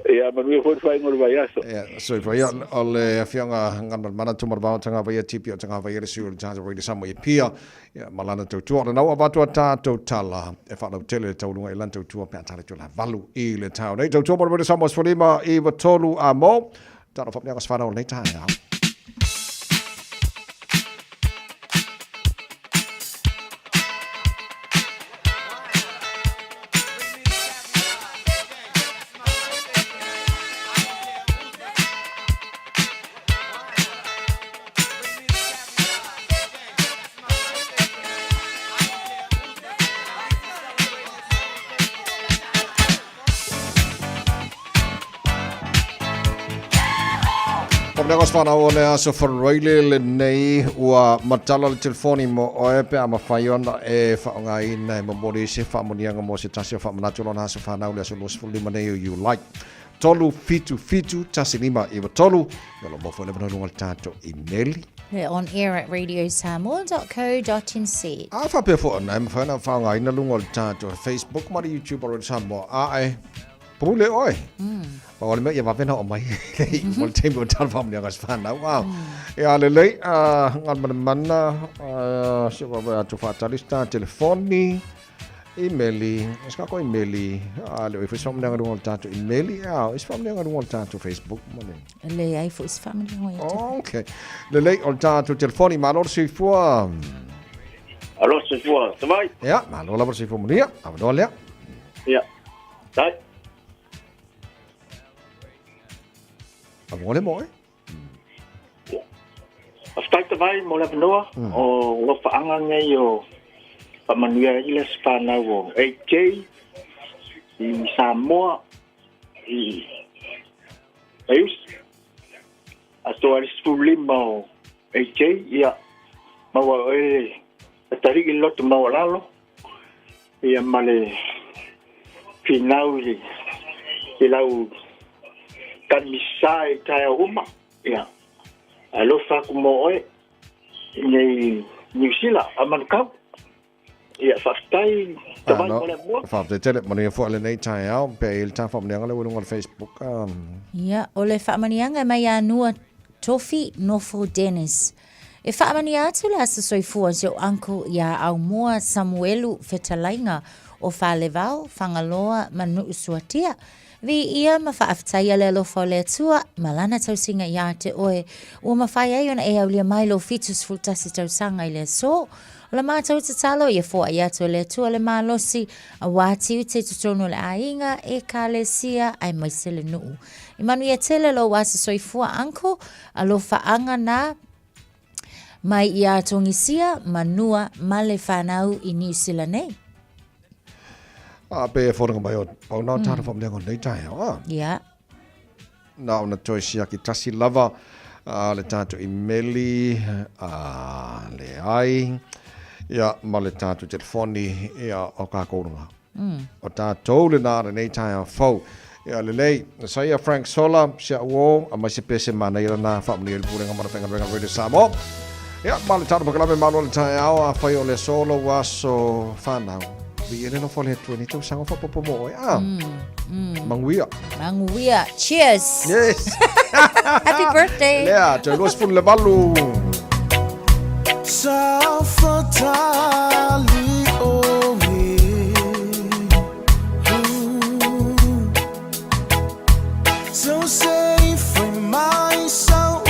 ia manu foi fai ngor vai aso so vai ole afianga ngan mana tu mar ba tanga vai tipi o tanga vai resu le tanga vai samo pia ia malana tu tu na wa ba tu ta to tala e fa no tele to lunga ilan tu tu pe tala tu la valu i le tau nei tu tu mar samo sfolima i va tolu amo ta no fa ne ka sfana o nei tanga Nagos fana o le aso wharaile le nei ua matala le telefoni mo o e pe ama whaiona e whaonga ina e mamori se whaamonianga mo se tasi o whaamanatula na aso whanau le aso los fulima nei o you like. Tolu fitu tasi lima iwa tolu. Yolo mo whale mana runga le tato i Neli. Le on air at radiosamoa.co.nz. Fa pe fo na me fa na fa ngai na lungo ta to Facebook ma YouTube or Samoa. Ai. Pule oi. Ba ole me ya va pena o mai. Mo te mo tal fam ni ngas fan na. Wow. Ya le ngal man se va to fa talista telefoni. Emaili, ska ko emaili. Le if som nga ngol ta to emaili. Is fam nga ngol ta to Facebook mo le. Le ai fo is family ho ya. Okay. Le ol ta to telefoni ma lor si fo. Allo si fo, ça va? Ja, ma lor si fo mo nia. Ava le. Ja. Dai. Ava le mo. After vai mo la no o lo fa anga ngai yo pamanuia ile spana wo AJ I Samoa I Eus astoari fulimo AJ ia mawa tari ilo to mawalalo ia male finauli ilau kamisai tai uma ia alo fa como oi nei New Zealand amanukau ia fastai tabai mo le mo fa te tele mo ni fo le nei tai au pe il ta fo mo le ngol Facebook ia ole fa manianga mai anua tofi nofo Dennis e fa mania tu la so soifua jo uncle ia au moa Samuelu Fetalainga o fa levau fangaloa manu suatia vi ia ma fa aftaia le lo fole tua malana tau singa ia te oe o ma fa ia ona e au lia mai lo fitus fultasi tau sanga ile so la ma tau te talo ia fo ia to le tua le malosi a wati te tutono le ainga e kalesia ai mai sele nuu imanu ia tele lo wasi soifua anko a lo fa anga na mai ia tongisia manua male fanau I New Zealand nei pe fo nga mai o na ta fo mo nei tai ya na ona choice ki tasi lava le tato emaili le ai ia ma le tato telefoni ia o ka korunga o tato le na nei tai fo ia le lei sai Frank Sola sia wo a mai se pese mana ia na fa mo le purenga ma fenga Radio Samoa ia ma le tato ba kala me ma le tai a fa yo le solo waso fanau vi no fole 20 to sang fa popo mo Manguia cheers yes happy birthday yeah to los fun le ballo sa fatali so safe from my soul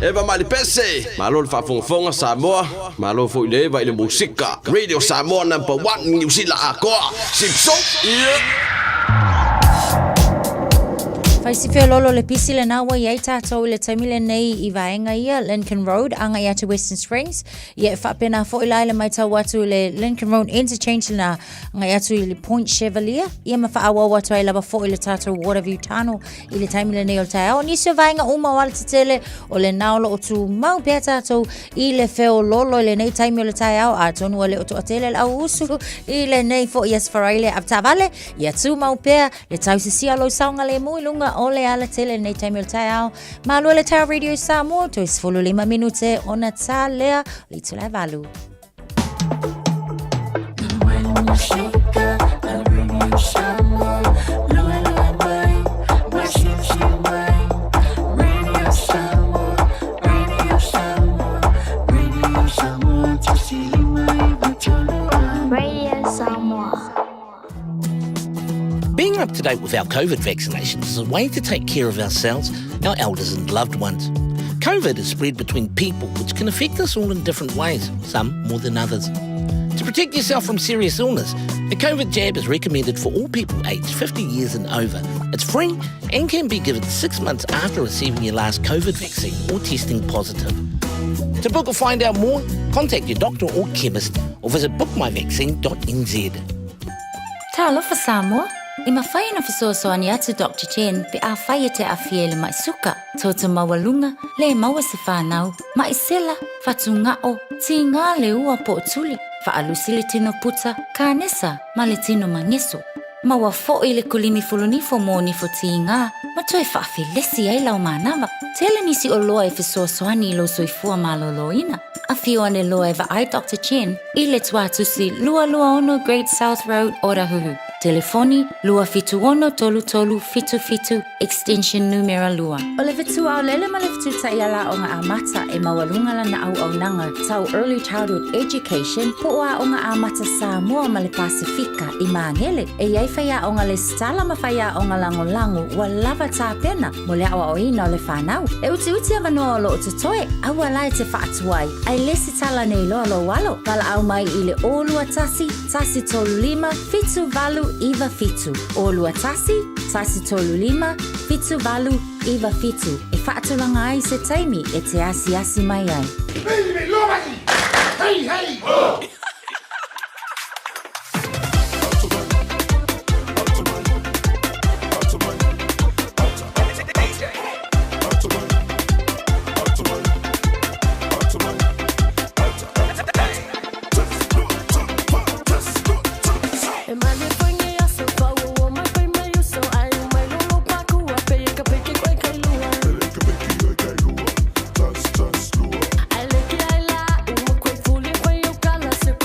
Eva Malipese, malo le whaafongafonga Samoa, malo fo ile va ile musika. Radio Samoa #1 New Zealand akoa. Sipso, Faisi feo lolo le pisi le nawa i tātou le taimile nei I vaenga ia Lincoln Road anga ia to Western Springs. Ia whapena fo ilai le mai tau watu le Lincoln Road interchange na anga ia to le Point Chevalier. Ia ma whaawa watu ai lava fo ile tātou Waterview Tunnel I le taimile nei o le tai au. Nisio vaenga uma wala tele o le naolo o tu mau pia tātou I le feo lolo le nei taimi o le tai au. A tonu le o tu atele le au usu I le nei fo ias wharaile avtavale. Ia tu mau pia le tau sisia lo saunga le mui lunga ole ala tele nei taimi o le tai au. Malua le tau Radio Samoa to is 45 minute ona tā lea le tula valu. Being up to date with our COVID vaccinations is a way to take care of ourselves, our elders and loved ones. COVID is spread between people, which can affect us all in different ways, some more than others. To protect yourself from serious illness, the COVID jab is recommended for all people aged 50 years and over. It's free and can be given 6 months after receiving your last COVID vaccine or testing positive. To book or find out more, contact your doctor or chemist or visit bookmyvaccine.nz. Talofa Samoa. I mawhai na fisoasoani atu Dr. Chen pe a whai te awhie le mai suka. Tō mawalunga le maua se whanau. Ma isela, whatu ngao, ti ngā le ua po tuli. Whaalusi le tino puta, kānesa, ma le tino mangeso. Maua fo I le kulini fulunifo mō nifo ti ngā. Ma toi whaafi lesi ai lau mānawa. Tele nisi o loa e fisoasoani lo soifua maloloina. A whio ane loa e wa ai Dr. Chen. I le tuatusi lua ono Great South Road, Orahuhu. Telefoni lua fitu ono tolu tolu fitu fitu extension numero lua. O le vitu au lele ma le vitu ta iala o ngā amata e mawalunga lana au nanga tau early childhood education po a o ngā amata Samoa ma le Pasifika I Mangele. E iai whaia o ngā le stala ma whaia o ngā lango wa lava tā pena mo le awa o ina o le whanau. E uti a manoa o lo o tutoe aua lai te whaatuai. Ai lesi tala nei loa lo walo. Kala au mai I le olua tasi tolu lima fitu valu Iva fitu. Olua tasi tolu lima, fitu valu, iva fitu. E whaatulanga ai se taimi e te asi mai ai. Hey, hey! Oh! I like it, I like, uma coisa fulha, foi o cala, seu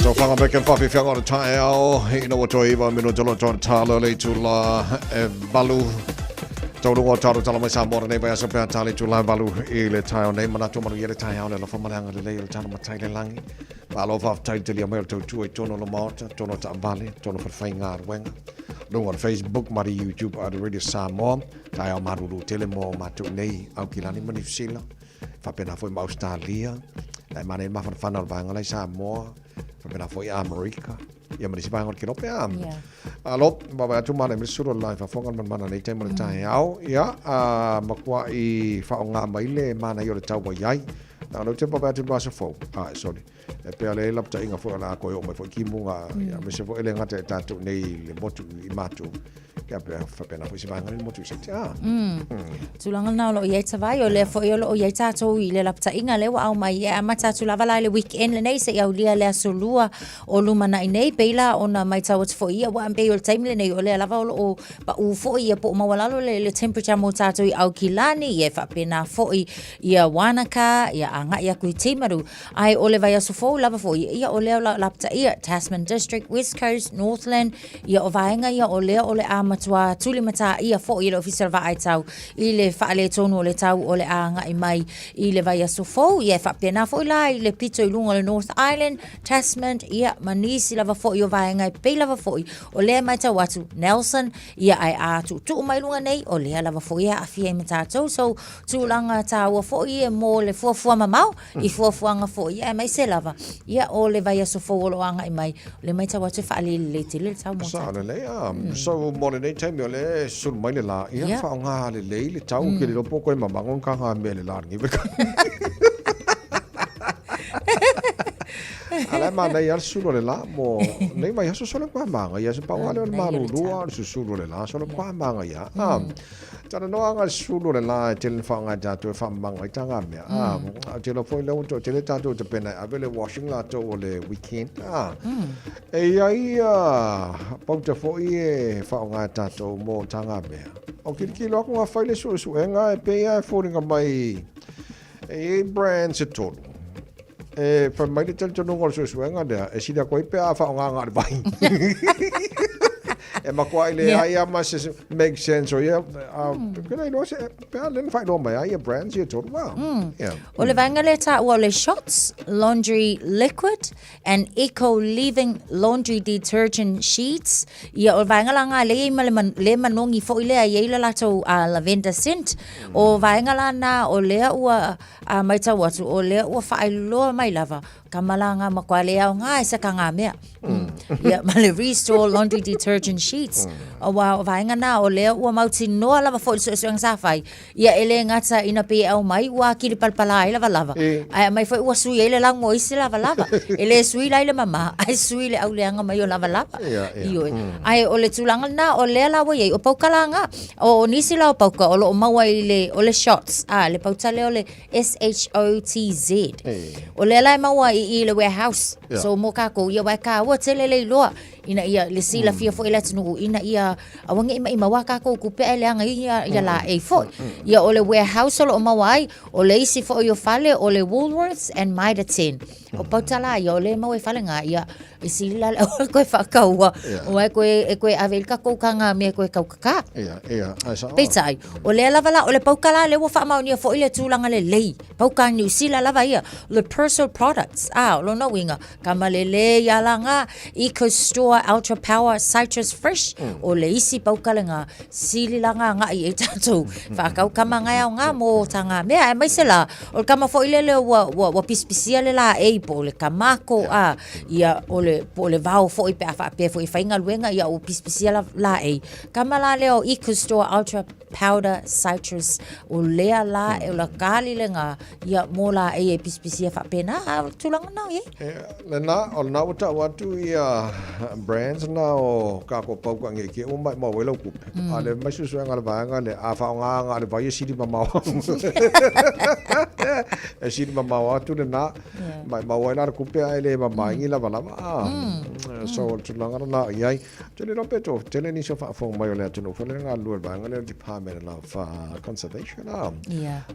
So whanga beke whawhi whianga tae ao, hei no to iwa mino jolo jolo tala le tula balu. Tau rungo taru tala mai Samoa nei vai aso pea tali tula balu i le tae o nei mana tu manu i le tae ao le la whamaranga le leo tana matai le langi. Pa alo whaf tai te lia mea tau tua i tono lo maota, tono ta ambale, tono whawhai ngā ruenga. Rungo on Facebook, mari YouTube a Radio Samoa, tae ao maruru tele mo matu nei au kilani mani fsila. Whapena foi ma Australia, mane ma whanwhana vanga lai Samoa, whapena foi Amerika. Ia mani si vanga ki rope am. Alo, baba atu mana me suru lai whafongan man mana nei taimone tae au. Ia, makua i whaonga maile mana i o le tau wa iai. No te baba atu basa fo. Sorry. E pea le lapta inga fo la ko o mai fo ki munga. Ia me se fo ele ngate tatu nei le motu i matu. Ia pea whapena foi si vanga ni motu i sete. Tulanga na lo iai tawai o le fo i lo iai tatou i le lapta inga le wa au mai e amata tu lava lai le weekend le nei se iau lia le asolua o lumana i nei peila ona mai tau atu fo ia wa ambe o le taimi le nei o le lava o pa u fo ia po mawalalo le temperature mo tatou i au kilani i e whapena fo i ia Wanaka ia anga ia kui timaru ai o le vai aso fo lava fo ia o le lapta ia Tasman District, West Coast, Northland ia o vaenga ia o le amatua tulimata ia fo i le official va ai tau i le whaale tonu o le tau o le anga i mai i le vai aso fo ia whapena fo i la i le pito i lunga le North Island, Tasman ia manisi lava fo i o vaenga i pei lava fo i o le mai tau atu Nelson ia ai atu tu mai lunga nei o le lava fo ia afia i matatou so tūlanga tau fo i e mo le fuafua mamau i fuafuanga fo ia mai se lava ia o le vai aso fo o lo anga i mai le mai tau atu whaale le te le tau mo so mo le nei taimi o le sul mai le la ia whaonga le lei le tau ke le lopo koe mamangon ka ngā mea le la ngi weka ala mana ia sulo le la mo nei mai aso solo kwa manga ia se pa wale le marurua su sulo le la solo kwa manga ia tana no anga sulo le la te le whanga tatu e whamanga i tanga mea te lo foi leo to te le tatu te pena avele washing la to o le weekend e ia pauta foi e whanga tatu mo tanga mea o ki lo ko fa le su enga e pe ia foringa mai e brand se tolu e fa mai le tatu no ngol su enga de e sida ko pe a whanga nga vai e makua ile ai ama se make sense o ia kena no se pe len fai no mai ai brands ia tot well o le vanga le ta o le shots laundry liquid and eco leaving laundry detergent sheets ia o vanga langa le manongi fo ile ai le lato lavender scent o vanga lana o le ua mai ta watu o le ua fai lo mai lava kamalanga makwale au nga isa kanga mea ia male restore laundry detergent sheets o wa vainga na o le ua mauti no lava fo so sa fai ia ele ngata ina pe au mai wa ki palpala lava lava ai mai foi ua sui ele lango isi lava lava ele sui lai le mama ai sui le au leanga mai o lava lava io ai o le tulanga na o le la wa o paukalanga o nisi la o pauka o lo maua ile o le shots le pautale o le SHOTZ o le la maua i le warehouse so mo ka ko ia wa ka wa tele le loa ina ia le sila fia fo ila tunu ina ia awange ima waka ko ku pe ele anga ia la e fo ia o le warehouse o mawai o le isi fo yo fale o le Woolworths and Mitre 10 o pautala ia o le mawe fale nga ia isi la ko fa ka wa o ko avel ka ko kanga me ko ka ka ia petai o le lavala o le paukala le wa fa ma ni fo ile tulanga le lei pauka ni sila lava ia le personal products lo no winga kamalele ya langa eco store ultra power citrus fresh o le isi paukalenga sili langa nga i tatou fa kau kama nga mo tanga me mai sela o kama fo ile le wa pispisia le la e po le kamako ia o le vau fo i pe fo i fainga luenga ia o pispisia la e kama la le o eco store ultra powder citrus o le la e la kali lenga ia mo la e pispisia fa pena tulanga na le na o na uta watu ia brands na o ka ko pau ka nge ke o mai mo welo ku ale mai su nga le vanga le a fa nga le vai sidi mama e sidi mama watu le na mai mau ina ku pe ai le ma mai ngi la bala so tu langa na ai tele no peto tele ni so fa fo mai le tu no fo le nga lu ba nga le department of conservation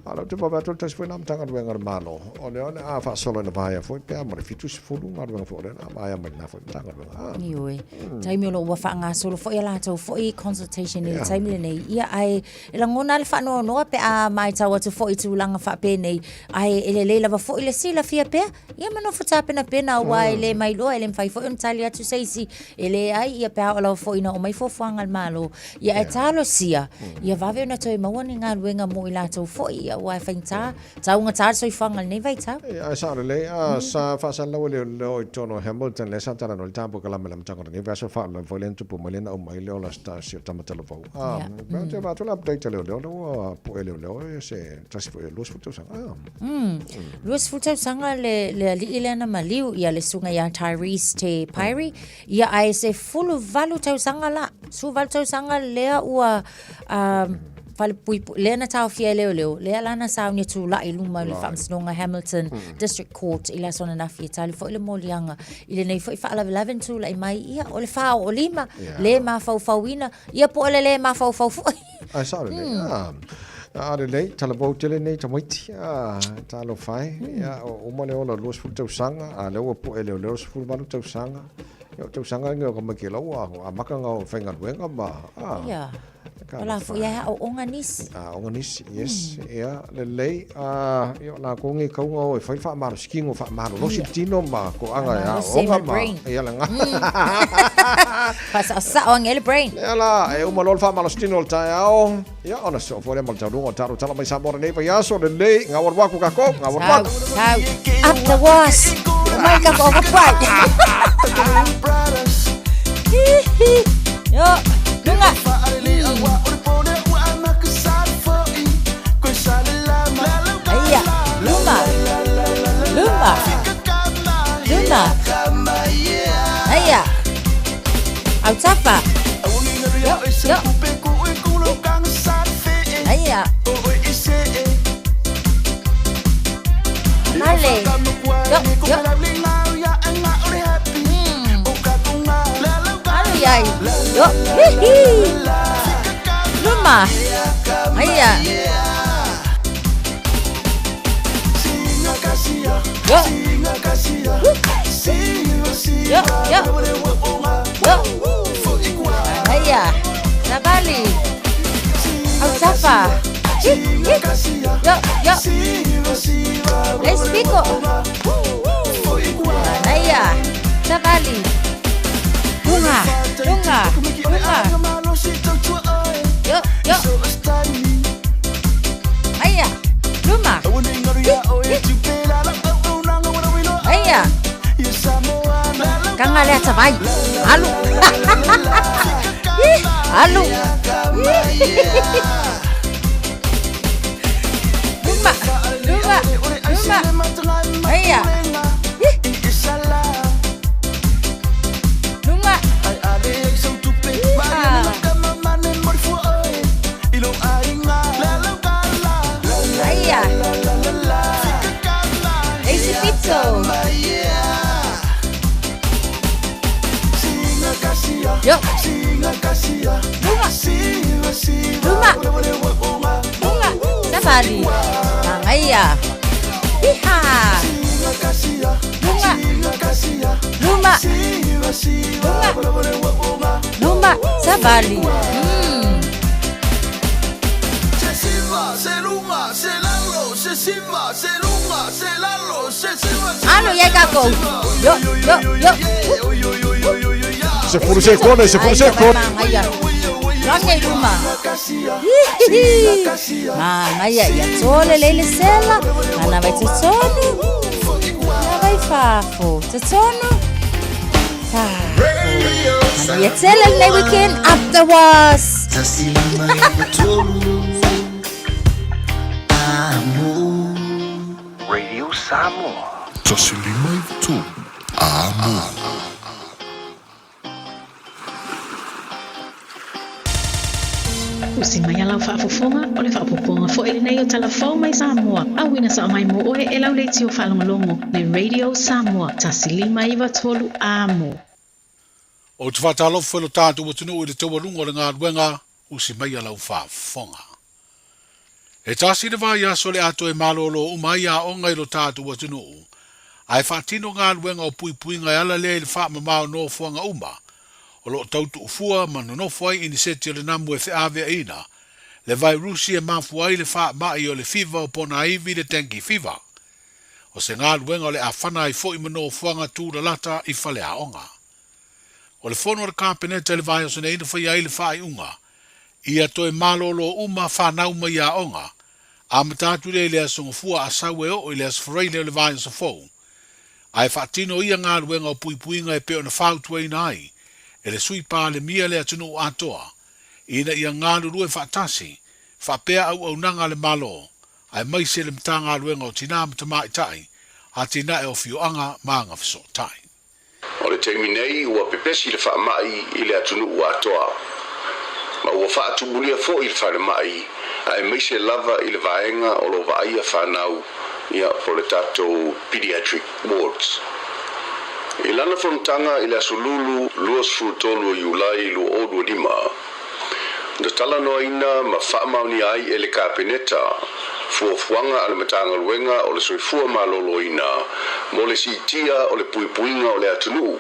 ala tu ba tu tas fo nam tanga wenga malo ole a fa solo na ba ya fo pe ma fitu fo lu nga wenga fo le na ba ya ma na fo tanga wenga ioi taimi lo wa fa nga solo fo ila to fo I consultation ni taimi le nei ia ai ila ngona le fa no pe a mai tawa tu fo I tu langa fa pe nei ai ele le lava fo ile sila fia pe ia mano fo tapena pena wa ele mai lo ele fai fo un talia tu seisi ele ai ia pe ala fo ina o mai fo fanga malo ia e talo sia ia va ve na toi mawani nga wenga mo ila to fo ia wa fainta ta unga ta so fanga nei vai ta ia sa le sa fa sa lo le tono Hamilton le sa tara no tampo kala melam tanga ni va so fa lo volen tu po melena o mai le ola sta si tamata lo ba te va to la update le po ele se trasi fo los fotos Luis Futa sanga le Ilena Maliu ia le sunga ya Tyrese te Pyrie ia ai se fulu valu tau sanga la su valu tau sanga lea ua fale pui lena tau fia leo lea lana sa unia tu la iluma le famsnonga Hamilton District Court ila sona na fia tali fo ile molianga ile nei fo I fa 11 tu la mai ia o le fa o lima le ma fauina ia po le ma fau ai sa le lei tala bo tele nei tamaiti talo fai ya o mo le ola los futu sanga a le o po ele los futu balu tau sanga yo tau sanga ngo ko makelo a makanga o fenga wenga ma ya Ola fo ia o onganis. Onganis, yes. Ia le lei yo la ko ngi ko ngo fai fa ma skingo fa ma lo sitino ma ko anga ya onga ma. Ia la nga. Pasa sa on el brain. Ia la e o malol fa ma lo sitino ta ya. Ia ona so fo le mal tau ngo taro tala mai sa mo nei pa ya so le lei nga war wa ku ka ko nga war wa. Up the was. Mai ka ko pa. Yo, lunga. Iya, Luma. Iya. Autafa. Yo. Iya. Male. Yo. Ay. Yo. Luma. Iya. Yo. Iya. Sabali. Autafa. Yo. Let's pico. Iya. Sabali. Lunga. Yo. Aya. Luma. Aya. Kang ada sabai. Alu. Alu. Luma. Aya. Luma. Aya. Ese pizzo. Yo. Luma. Safari. Aya. Iha. Luma. Safari. Ano ya kako. Yo. Se furse kone. Lange Luma. Aya ya tole lele sela. Ana vai tsono. Ana vai fafo. Tsono. Ya tele le weekend after was. Radio Samoa. Tasilima tu. Amo. Usi mai alau whaafofonga o le whaapoponga fo ele nei o talafau mai Samoa. Awina sa mai mo oe e lau leiti o whalongolongo le Radio Samoa. Tasilima iwa tolu amo. O te whatalofu lo tātu o tunu i le tawarunga o le ngā ruenga, usi mai alau whaafonga. E tasi le vai aso le ato e malolo umai a onga i lo tātu o tunu. Ai whaatino ngā ruenga o pui ngai ala le wha mamao no fuanga uma. O lo tautu ufua manu no fuai ini seti le namu e whiawea ina. Le vai rusi e mafuai le wha mai o le fiva o pona iwi le tenki fiva. O se ngā ruenga o le awhana i fo i mano fuanga tūra lata i whale a onga. O le fono le kāpeneta le vai o se neina whai ai le wha i unga. Ia toi malolo uma whanau mai a onga. A matatu le le asonga fua a sawe o i le asfarai le vai o se fau. Ai whaatino ia ngā ruenga o pui ngai peo na whautua ina ai. E le sui pā le mia le atunu o atoa. Ina ia ngā rurue whaatasi. Whapea au nanga le malo. Ai mai se le mta ngā ruenga o tina mtamai tai. A tina e o fioanga maanga fiso tai. O le teimi nei ua pepesi le wha mai i le atunu o atoa. Ma ua whaatubulia fo i le wha mai. Ai mai se lava i le vaenga o lo vaia whanau. Ia po le tatou pediatric wards. I lana whanutanga i le asolulu luas frutolu o Iulai lu odu lima. Da tala noa ina ma whaamauni ai e le kāpeneta fuafuanga ale matanga luenga o le soifua malolo ina mo le sitia o le puipuinga o le atunu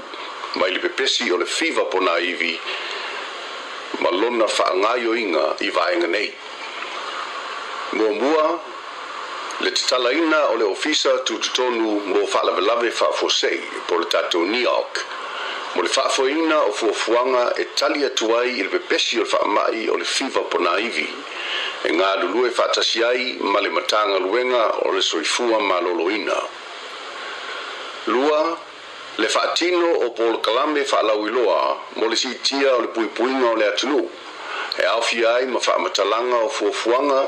mai le pepesi o le fiva pona iwi ma lona whaangaio inga i vaenga nei. Mua le tala ina o le ofisa tututonu mo whaalawelawe whaafosei po le tatou New York. Mo le whaafoina o fuafuanga e tali atuai i le pepesi o le whaamai o le fiva pona iwi. E ngā lulue whaatasi ai ma le matanga luenga o le soifua maloloina. Lua, le whaatino o Paul Kalame whaalauiloa mo le sitia o le puipuinga o le atunu. E awhi ai ma whaamatalanga o fuafuanga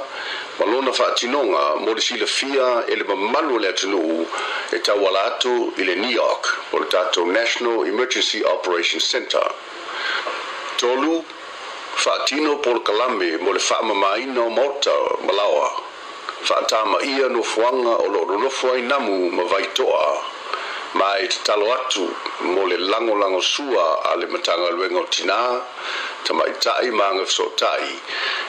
ma lona whaatinonga mo le sila fia e le mamalu le atunu e tawala atu i le New York o le tatou National Emergency Operations Center. Tolu, whaatino Paul Kalame mo le whaamamaina o Mota Malawa. Whaatama ia no fuanga o lo ronofua namu ma vaitoa. Ma e te talo atu mo le lango sua a le matanga luenga o tina, tamai tai maanga fsotai.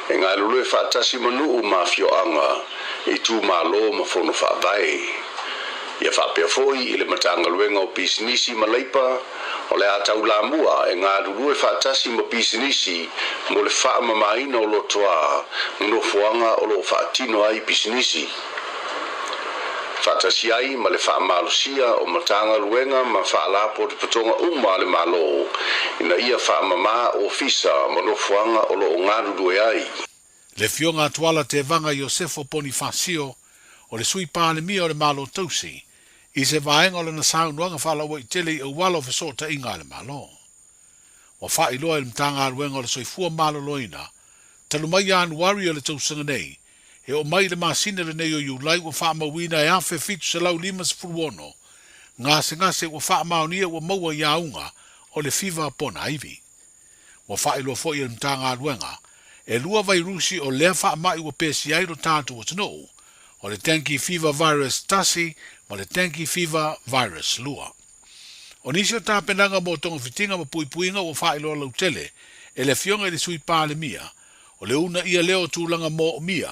E ngā lulue whaatasi manu ma fioanga, i tū malo ma fono whaavai. Ia whapea foi i le matanga luenga o pisinisi ma leipa, o le atau la mua e ngā lulue whaatasi ma pisinisi mo le whaamamaina o lotoa, no fuanga o lo whaatino ai pisinisi. Whaatasi ai ma le whaamalosia o matanga luenga ma whaalapo te patonga uma le malo, ina ia whaamama o fisa ma no fuanga o lo ngā lulue ai. Le fionga atuala te vanga Iosefo Bonifacio o le sui pālemia o le malo tausi, i se vaenga o le nasaunuanga whalawa i tele i walo fesota inga le malo. Wa whailoa le mtanga aruenga o le soifua malo loina, talumai anuari o le tausanga nei, e o mai le masina le nei o Iulai wa whaamawina e awhe fitu se lau limas furuono, ngase wa whaamaunia wa maua iaunga o le fiva pona iwi. Wa whailoa fo i le mtanga aruenga, e lua vai rusi o lea whaamai wa pesi ai lo tātu o tano, o le tenki fever virus tasi, ma le tenki fever virus lua. O nisi o tāpenanga mo tonga fitinga ma puipuinga o whailoa lau tele, e le fionga i le sui pāle mia, o le una ia leo tūlanga mo o mia,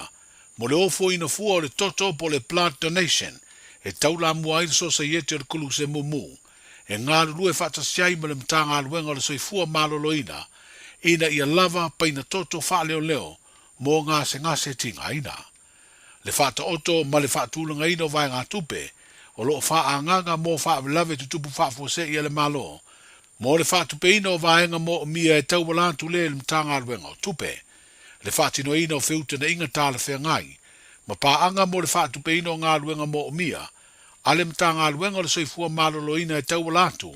mo le ofo ina fua o le toto po le blood donation, e taula mua i le society o le kulu se mumu, e ngā lue whaatasiai ma le mtanga aluenga o le soifua maloloina, ina ia lava pa ina toto wha leo, mo ngase tinga ina. Le whaata oto ma le whaatulanga ina o vai ngā tupe, o lo whaanganga mo whaavelave tutupu whaafose ia le malo, mo le whaatupe ina o vaenga mo o mia e tauwalantu le mtanga aluenga o tupe, le whaatino ina o whiuta na inga tāle whengai, ma paanga mo le whaatupe ina o ngā aluenga mo o mia, a le mtanga aluenga o le soifua malolo ina e tauwalantu,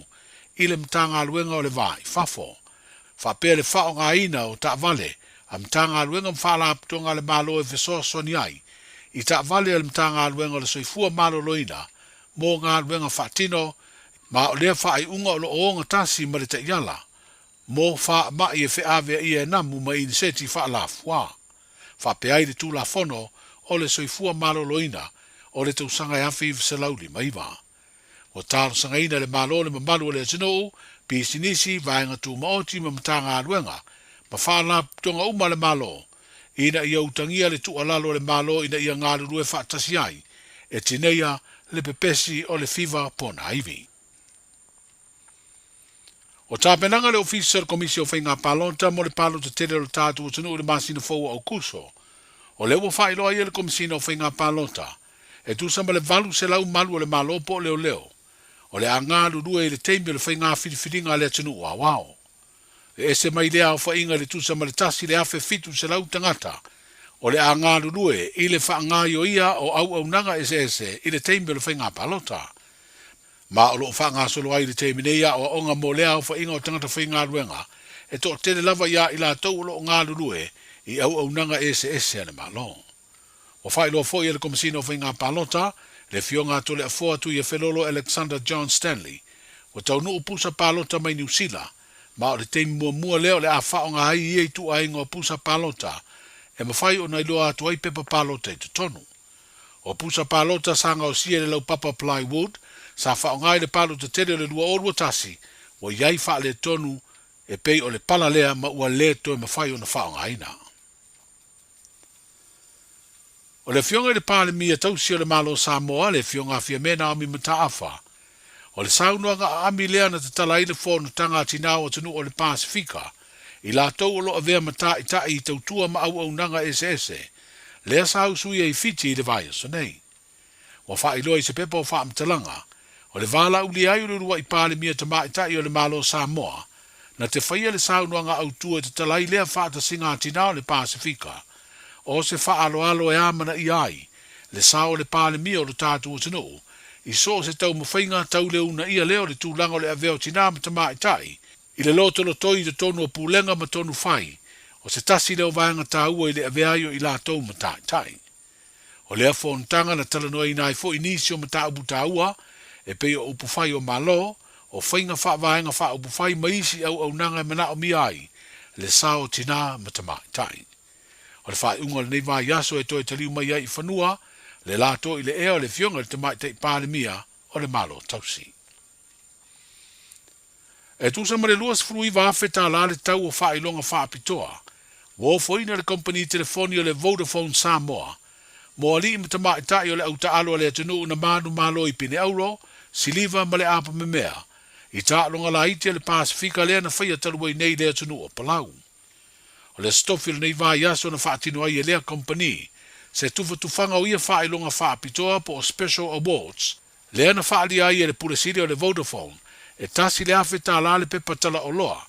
i le mtanga aluenga o le vai, fafo, whapea le whao ngā ina o ta vale, a mtanga aluenga mwhala aputonga le malo e fesoa soni ai, i ta vale le mtanga aluenga o le soifua malolo ina, mo ngā aluenga whaatino, ma o lea whaai unga o lo oonga tasi ma le te iala, Mo fa ma i fe ave i na mu mai ni seti fa la fwa. Fa pe ai tu la fono o le soifua malo loina o le tau sanga ya fi se lauli mai va. O talo sanga ina le malo le malu le tino pi sinisi vaenga tu maoti ma mtanga aluenga. Ma fa la tonga uma le malo. Ina ia utangia le tu alalo le malo ina ia ngalu rue fa tasi ai. E tineia le pepesi o le fiva pona aivi. O tāpenanga le officer komisio whainga palonta mo le palo te tere o tātu o tunu le masina fōua au kuso. O le ua whailoa ia le komisina o whainga palonta. E tu samba le valu se lau malu o le malopo o leo leo. O le angālu rua i le teimi o le whainga whiriwhiringa le tunu ua wao. E ese mai lea o whainga le tu samba le tasi le afe fitu se lau tangata. O le angālu rua i le whaangaio ia o au nanga ese i le teimi o le whainga palonta. Ma o loo whaanga solo ai le teminea o onga mo lea o whainga o tangata whainga ruenga, e to tele lava ia i la tau o loo ngā lulue i au nanga ese ane malo. O whai loa fo i le komisina o whainga palota, le fionga to le afoa tu i a whelolo Alexander John Stanley, o tau nuu pusa palota mai New Zealand, ma o le teimi mua leo le a whaonga hai i ei tu ainga o pusa palota, e ma whai o nai loa atu ai pepa palota i te tonu. O pusa palota sanga o sia le lau papa plywood, sa whaongai le palo te tere le lua orua tasi, o iai wha le tonu e pei o le pala lea ma ua le to e mawhai o na whaongai na. O le fionga le pale mia tausi o le malo Samoa, le fionga fia mena o mi mata afa. O le saunuanga ami lea na te tala i le whonu tanga tinao o tenu o le Pasifika, i la tau o lo a vea mata i tai i tautua ma au nanga ese, lea sa hausui e i fiti i le vai o sonei. O wha i loa i se pepa o wha amtalanga, o le vala uli ai ule rua i pāle mia te maitai o le malo Samoa, na te whaia le saunuanga au tua te talai lea whaata singa atina o le Pasifika, o se wha alo e amana i ai, le sao le pāle mia o le tātu o tino, i so se tau mawhainga tau le una ia leo le tūlanga o le aveo tina ma te maitai, i le loto lo toi te tonu o pūlenga ma tonu whai, o se tasi leo vaenga tāua i le aveaio i la tau ma tai. O lea whontanga na talanoa i nai fo inisio ma tā upu tāua, e pei o upu whai o malo, o whainga wha vaenga wha upu whai maisi au nanga mana o mi ai, le sao tina ma te tai. O le whai unga le nei vai yaso e toi taliu mai ai i whanua, le lato i le ea o le fionga le te tai pāle mia o le malo tausi. E tu sama le luas frui vafe tā la le tau o wha ilonga wha apitoa, wo foina le company telefoni o le Vodafone Samoa, mo ali i ma tai o le auta alo le atunu na manu malo i pine euro, siliva ma le apa me mea, i tā longa la iti le Pasifika lea na whaia talua i nei le atunu o Palau. O le stofil nei vai yaso na whaatino ai e lea company, se tufa tufanga o ia wha ilonga wha apitoa po o Special Awards, lea na whaali ai e le puresiri o le Vodafone, e tasi le afe tā la le pepa tala o loa,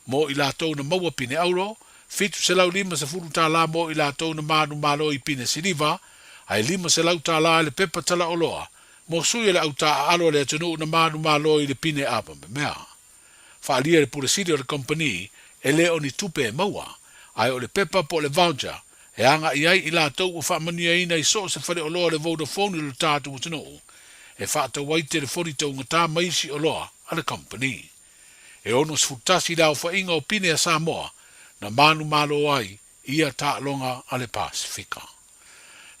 mo i la tau na maua pine euro, fitu se lau lima se furu tā la mo i la tau na manu malo i pine siliva, ai lima se lau tā la le pepa tala o loa, mo sui le au tā alo le atunu na manu malo i le pine apa me mea. Whaalia le puresiri o le company, e le o ni tupe e maua, ai o le pepa po le voucher, e anga i ai i la tau o whaamania ina i so se whare o loa le Vodafone i le tātu o tunu, e whaata wai telefoni tau ngatā maisi o loa a le company. E ono sfutasi lau whainga o pine a Samoa, na manu malo ai ia tā longa a le Pasifika.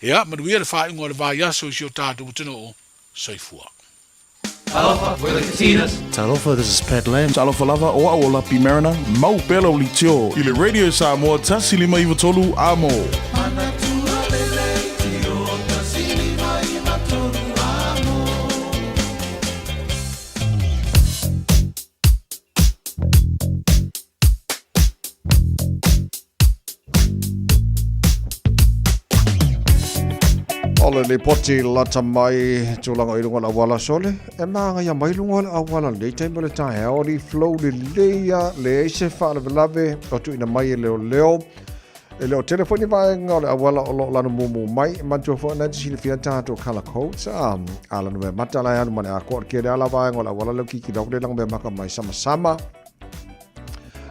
Ia, manuia le whainga o le vai aso i si o tātu o tunu, soifua. Talofa, we're the Katinas. Talofa, this is Pat Lamb. Talofa lava o a o lapi marina. Mau pela o litio. I le Radio Samoa tasilima iwa tolu amo. Ole le poti lata mai tulanga i lunga la wala sole e maanga ia mai lunga la wala le taimo le tae o li flow le leia le eise whaala velave o tu ina mai leo e leo telefoni vaenga o le awala o lo lanu mumu mai mantua fo na tisi le fia tato kala coats ala nume mata la anu mane a kuar kia de ala vaenga o le awala leo kiki dok de lang me maka mai sama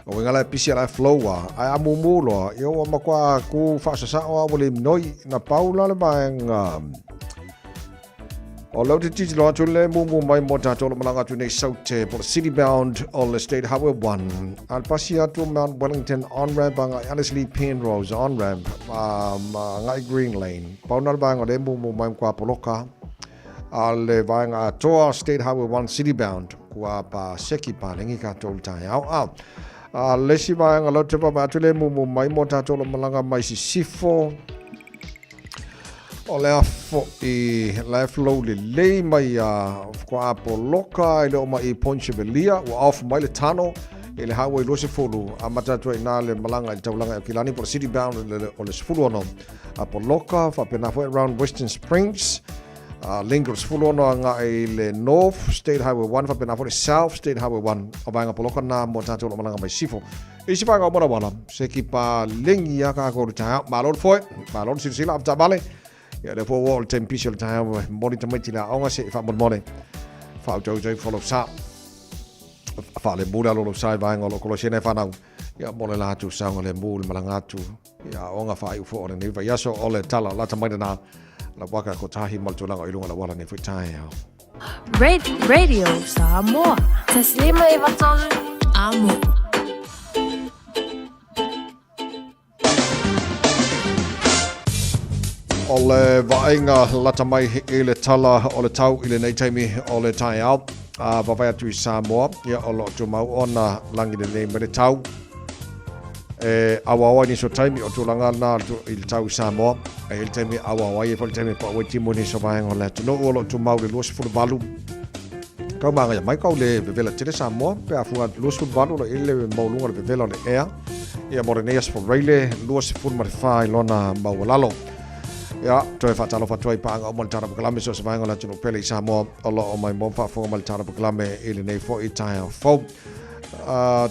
o ngala pisi ala flowa ai amumu lo yo makwa ku fa sa o wole noi na paula le bang O lau te titi loa tu le mumu mai mo tātou malanga tu nei saute po City Bound on the State Highway 1. Al pasi atu Mount Wellington on-ramp anga Annesley Penrose on-ramp ngai Green Lane. Paunar banga le mumu mai kwa poloka. Al vanga toa State Highway 1 City Bound kwa pa seki pa lengi kātou tai au. Lesi vanga lau te papa atu le mumu mai mo tātou malanga mai si sifo. O lea fo I lea flow le mai kwa apo loka ile o mai I Ponchevelia wa off mai le tano ile highway lo se fulu a matatu ina le malanga I taulanga kilani por City Bound o le fulu ono apo loka fa pena fo around Western Springs lingers fulu ono anga ile North State Highway 1 fa pena fo South State Highway 1 o banga po loka na mo tatu lo malanga mai sifo isi pa ga mora wala se ki pa lengi ya ka ko ta malon foi malon silsila apta bale ya le po wall temperature ta moni ta mati la onga se fa mon moni fa jo follow sa fa le bula lo sai va ngolo ko sene fa na ya mole la tu sa ngole bul malanga tu ya onga fa u fo ne va ya so ole tala la ta mai na la waka ko tahi mal tu la ngo ilunga la wala ne fitai ya Radio Samoa taslima ivatol amo Ole vainga lata mai ile tala ole tau ile nei taimi ole tai au vai atu I Samoa ia olo tu mau ona langi de nei mele tau awa ni so taimi o tu langa na tu ile tau Samoa ile taimi awa ia fol taimi pa weti moni so vai ngola tu no olo tu mau le los fu balu kau manga mai kau le vela tele Samoa pe afu los fu balu le ile mau lunga le vela le air ia moreneas for raile los fu mar fai lona mau lalo Ya, toi fatalo fatoi panga o montara buklame so savanga la tino pele Samoa olo o mai momfa fo montara buklame ile nei fo itai fo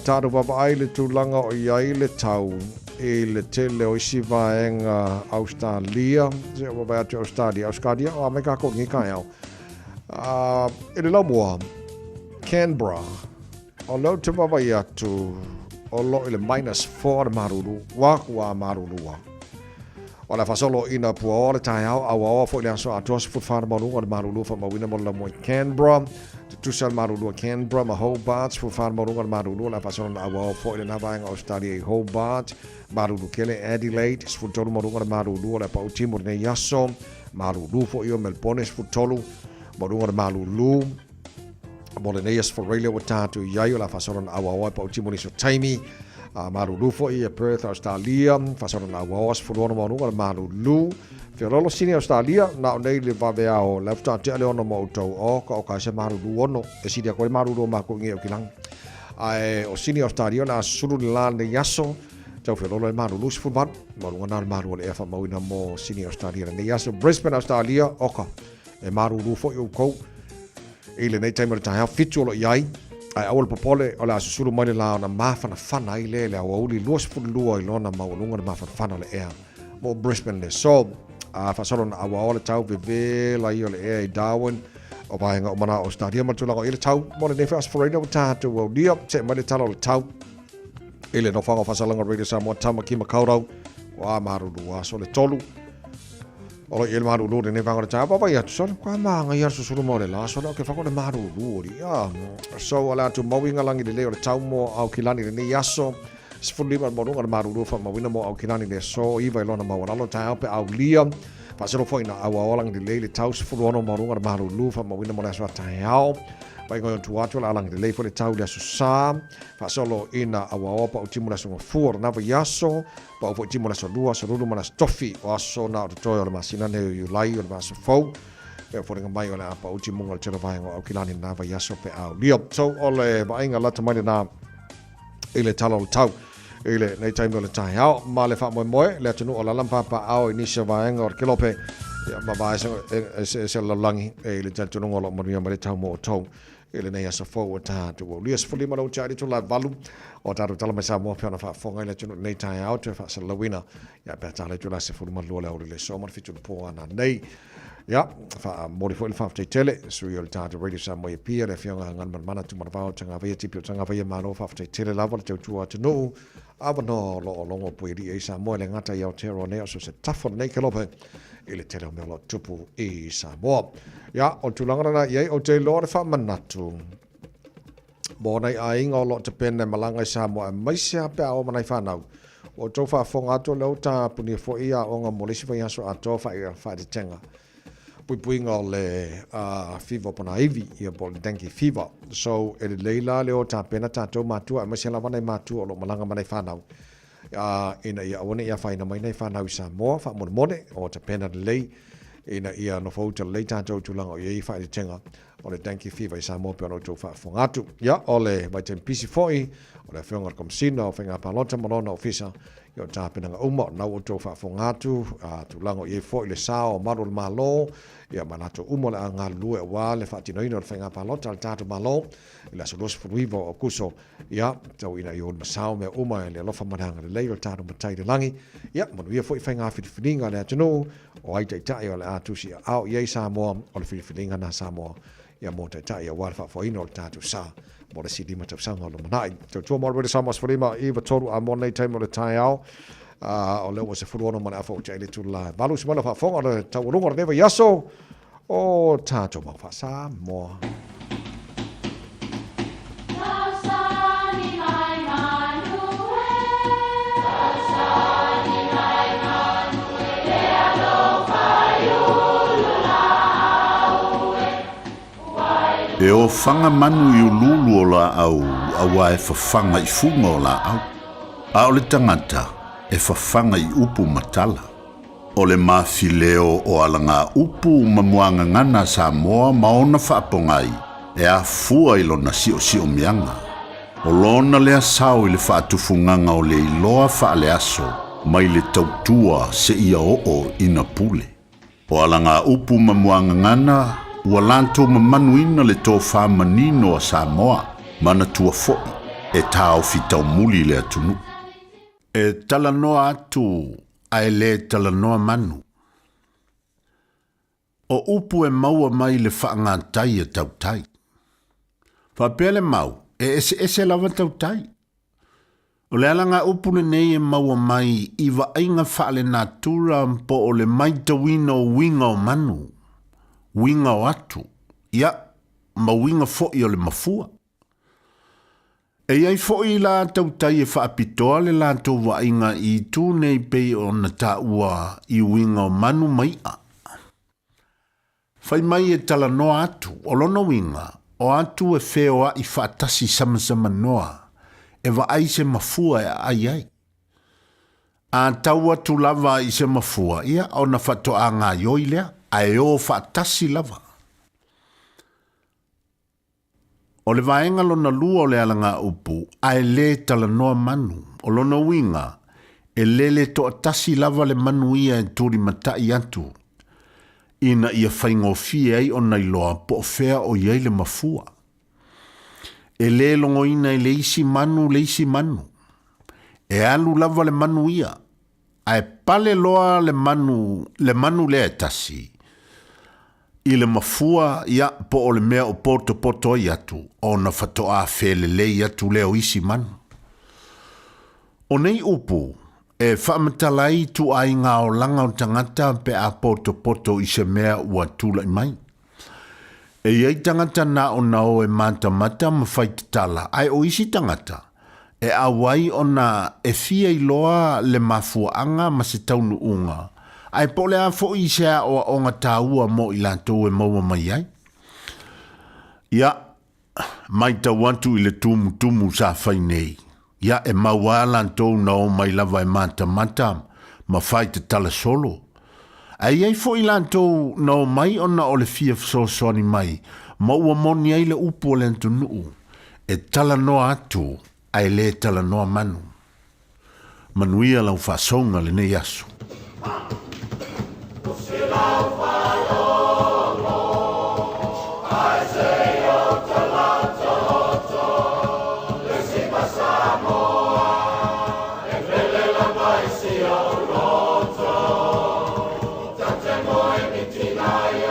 taru baba aile tu langa o yaile tau ile tele o sivaenga Australia se o baba atu Australia o Amerika ko ngi kai au ile lo mo Canberra o lo tu baba ya tu o lo ile -4 maruru wa maruru o la fasolo ina puo le tai au awa fo le so atos fu far maru o marulu fo mawina mo la mo Canberra tu sal marulu Canberra ma Hobart fu far maru o marulu la fasolo awa fo le na vanga Australia Hobart marulu kele Adelaide fu tolu maru o marulu la pa utimo ne yaso marulu fo io Melbourne fu tolu maru o marulu mo le ne yas fo radio tatu yayo la fasolo awa pa utimo ni so taimi marulu fo I Perth Australia fasona na was fu ono mo marulu Ferrolo sini Australia na nei le vavea o lefta te le ono mo to o ka se marulu ono e si dia ko marulu ma ko ngi o kilang ai o sini Australia na sulu la ne yaso tau Ferrolo marulu fu ban mo na marulu e fa mo ina mo sini Australia ne yaso Brisbane Australia oka e marulu fo yo ko ile nei timer ta fitu lo yai ai awal popole o la susulu mai la na mafana fana ile le o uli los fu lua I lona ma ulunga na mafana fana le ea mo Brisbane le so fa solo na awa ole tau ve la I ole ea I Darwin o vainga o mana o stadia ma tula ile tau mo le fast for radio ta to o dia se mai le talo le tau ile no fanga fa salanga radio Samoa tama ki makaurau wa maru lua so le tolu Olo il maru lu ne vanga ta papa ya so kwa manga ya susulu mo le la so ke fa ko le maru lu ya so ala tu mowing alangi le le tau mo au kilani le yaso sfuli ma mo ngal maru lu fa mo wina mo au kilani le so I vai lona mo alo ta pe au lia fa so fo ina au alangi le tau sfulu ono mo ngal maru lu fa mo wina mo la so ta au pai go tu atu alangi le fo le tau le so sa fa solo ina au pa uti mo la so for na va yaso pa fo timo na so lua so lulu mana stoffi o so na to toyo ma sina ne you lai o ma so fo e fo nga mai ona pa uti mungal tera vai o kilani na va yaso pe au lio so ole va inga la tamai na ile talo tau ile nei time ole tai au ma le fa mo le tunu ola lampa pa au inisha va inga o kilope ya ma va se la langi ile tunu ngolo mo mi tau mo tau ile nei asa fo ta to lias fo lima lo chari to la valu o taru tala mai Samoa pe ona fa fonga ile tunu nei tai au te fa sa lawina ya pe tala to la se fo lima lo le so mar fitu po ana nei Ya, fa mori fo il fa tele su il tata radio Samoa e pia le fionga ngan mana tu mana va tanga vai tipi tanga vai mano fa tele la tu tu no avano lo longo puiri e Samoa le ngata ia tero ne so se tafo nei kelope ele tele me lo tupu e Samoa ya o tu langana ye o te lo fa manatu bonai ainga o lo te pene malanga Samoa mai sia pe o manai fa nau o to fa fonga to lo ta puni fo ia o nga molisi fa yaso ato fa de tenga puinga le fever pona ivi ia bol dengue fever so ele leila le o ta pena ta to matu a masela mana matu o lo malanga mana fanau ina ia ona ia faina mai nei fanau Samoa fa mone o ta pena le ina ia no fouta le ta to tulanga ia fa de tenga o le dengue fever Samoa pe no to fa fongatu ia ole mai tem pisi foi o le fionga kom sino fenga palota malona ofisa yo ta pena uma na o to fa fongatu tulango ia foi le sao marul malo ia manato uma la nga lue wa le fa tino ino fenga palota al tatu malo la solos fruivo o kuso ia tau ina yo masao me uma le lofa mananga le leiro tatu matai de langi ia mo ia foi fenga filinga le tino o ai tai o le atusi au ia Samoa o le filinga na Samoa ia mo tai o wa fa foi no tatu sa mo le sidi mata sanga lo manai to mo le Samoa sfrima i toru a mo nei time o le tai au o le was for one man afo jale to la valu smala fa fonga le tawunga le neva yaso o tato ma fa Samoa E o fanga manu i ululu o la au, awa e fafanga i funga o la au. A o le tangata e fafanga i upu matala. O le mafileo o alanga upu mamuanga ngana Samoa maona whaapongai e a fua ilo na sio mianga. O lona lea sao i le whaatufunganga o le iloa whaale aso mai le tautua se ia o ina pule. O alanga upu mamuanga ngana ua lantou mamanuina le tō whamanino a Samoa mana tua fo'i e tāo fitau muli le atunu. E talanoa atu ai le talanoa manu. O upu e maua mai le whaangatai e tautai. Whapele mau e ese lava tautai. O le alanga upu le nei e maua mai i wainga whaale natura po o le maitawina o winga o manu. Winga o atu, ia, ma winga fo'i o le mafua. E iai fo'i la tautai e whaapitoa le la tau wainga i tū nei pei o na taua i winga o manu maia. Whai mai e tala noa atu, o lono winga, o atu e wheoa i whaatasi sama noa, e wa ai se mafua e ai. A taua tu lava i se mafua, ia, o na whatoa ngā yoi lea. Ai o whaatasi lava. O le vaenga lona lua o le alanga upu, ai le tala noa manu. O lona winga, e lele to atasi lava le manu ia e turi matai atu. Ina ia whaingofie ai o nailoa po fea o iei le mafua. E le longo ina e leisi manu. E alu lava le manu ia. Ai pale loa le manu le atasi. I le mafua ia po o le mea o poto i atu, o na whatoa whele lei atu leo isi manu. O nei upu, e whamatalai tu ai ngā o langa o tangata pe a poto i se mea ua tula i mai. E iei tangata na o nao e mata ma whaitatala, ai o isi tangata, e awai o na e fia i loa le mafua anga ma se taunu unga, ai po le a fo i sea o onga tāua mo i lantou e maua mai ai. Ia, mai tawantu i le tumu sa whai nei. Ia e maua lantou na o mai lava e mata ma whai te tala solo. Ai ai fo i lantou na o mai ona o le fia fsosoni mai, ma ua moni ai le upu o le ntunuu. E tala noa atu, ai le tala noa manu. Manuia lau whasonga le nei asu. Tonight.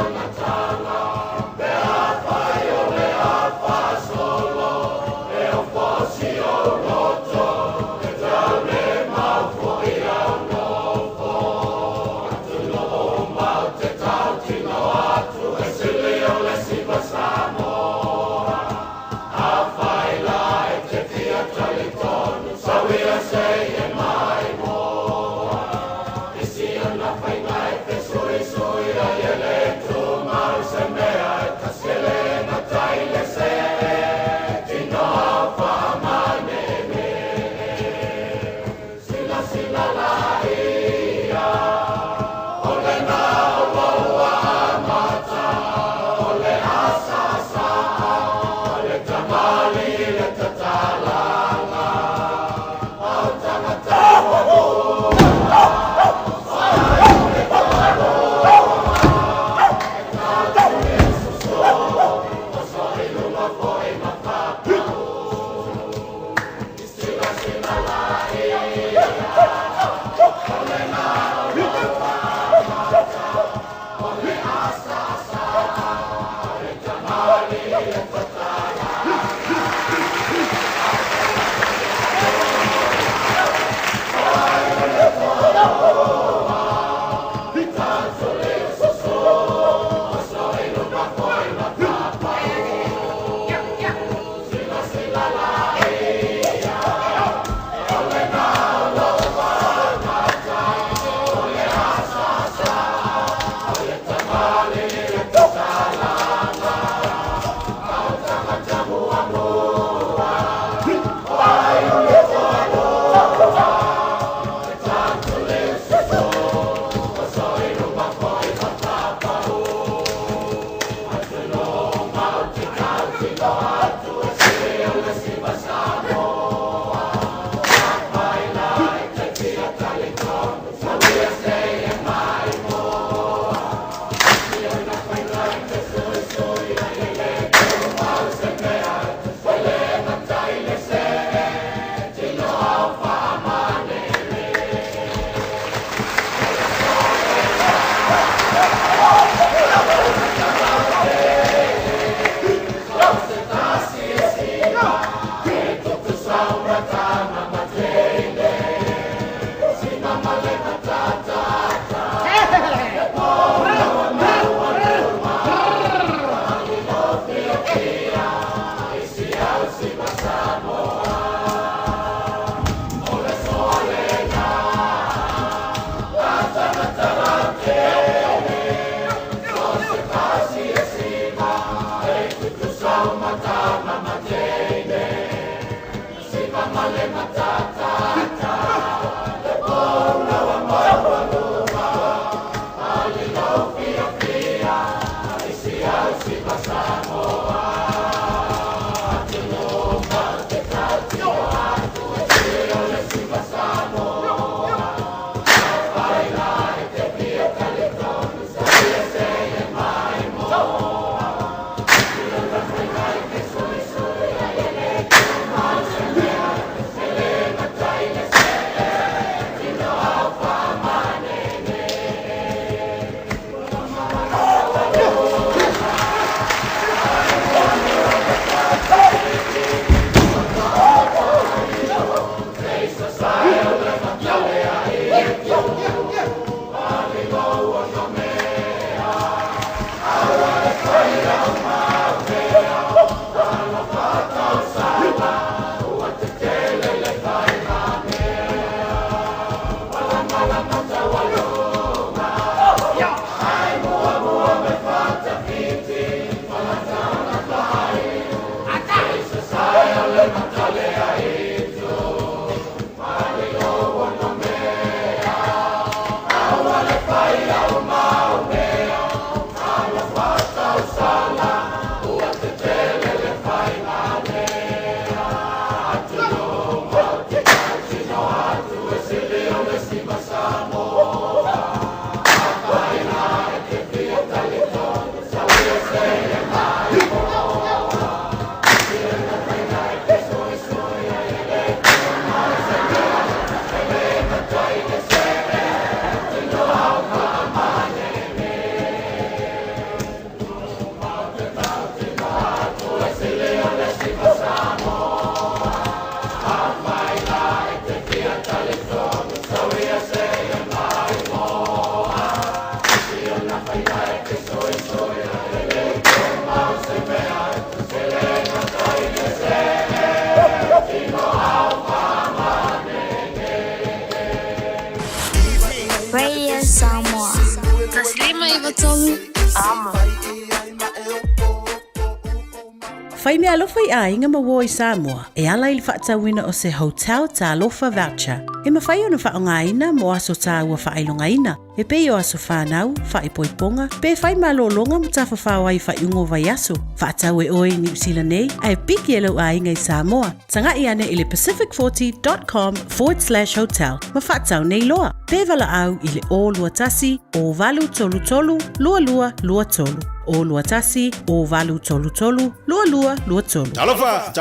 Whai mea alofa I a inga mawo I Samoa, e ala I le whaatawina o se hotel ta alofa voucher. E mawhai ona whaongaina mo aso ta ua whailongaina. E pei o aso whanau, whaipoiponga, pe whai malolonga mo ta whawhawai whaiungo vai aso. Whaatau e oi New Zealand nei, ai piki e lau a inga I Samoa. Tanga I ane I le pacific40.com/hotel. Ma whaatau nei loa. Pe wala au I le o lua tasi, o valu tolu tolu, lua lua lua tolu. O lua tasi, o valu tolu tolu, lua lua lua tolu. Talofa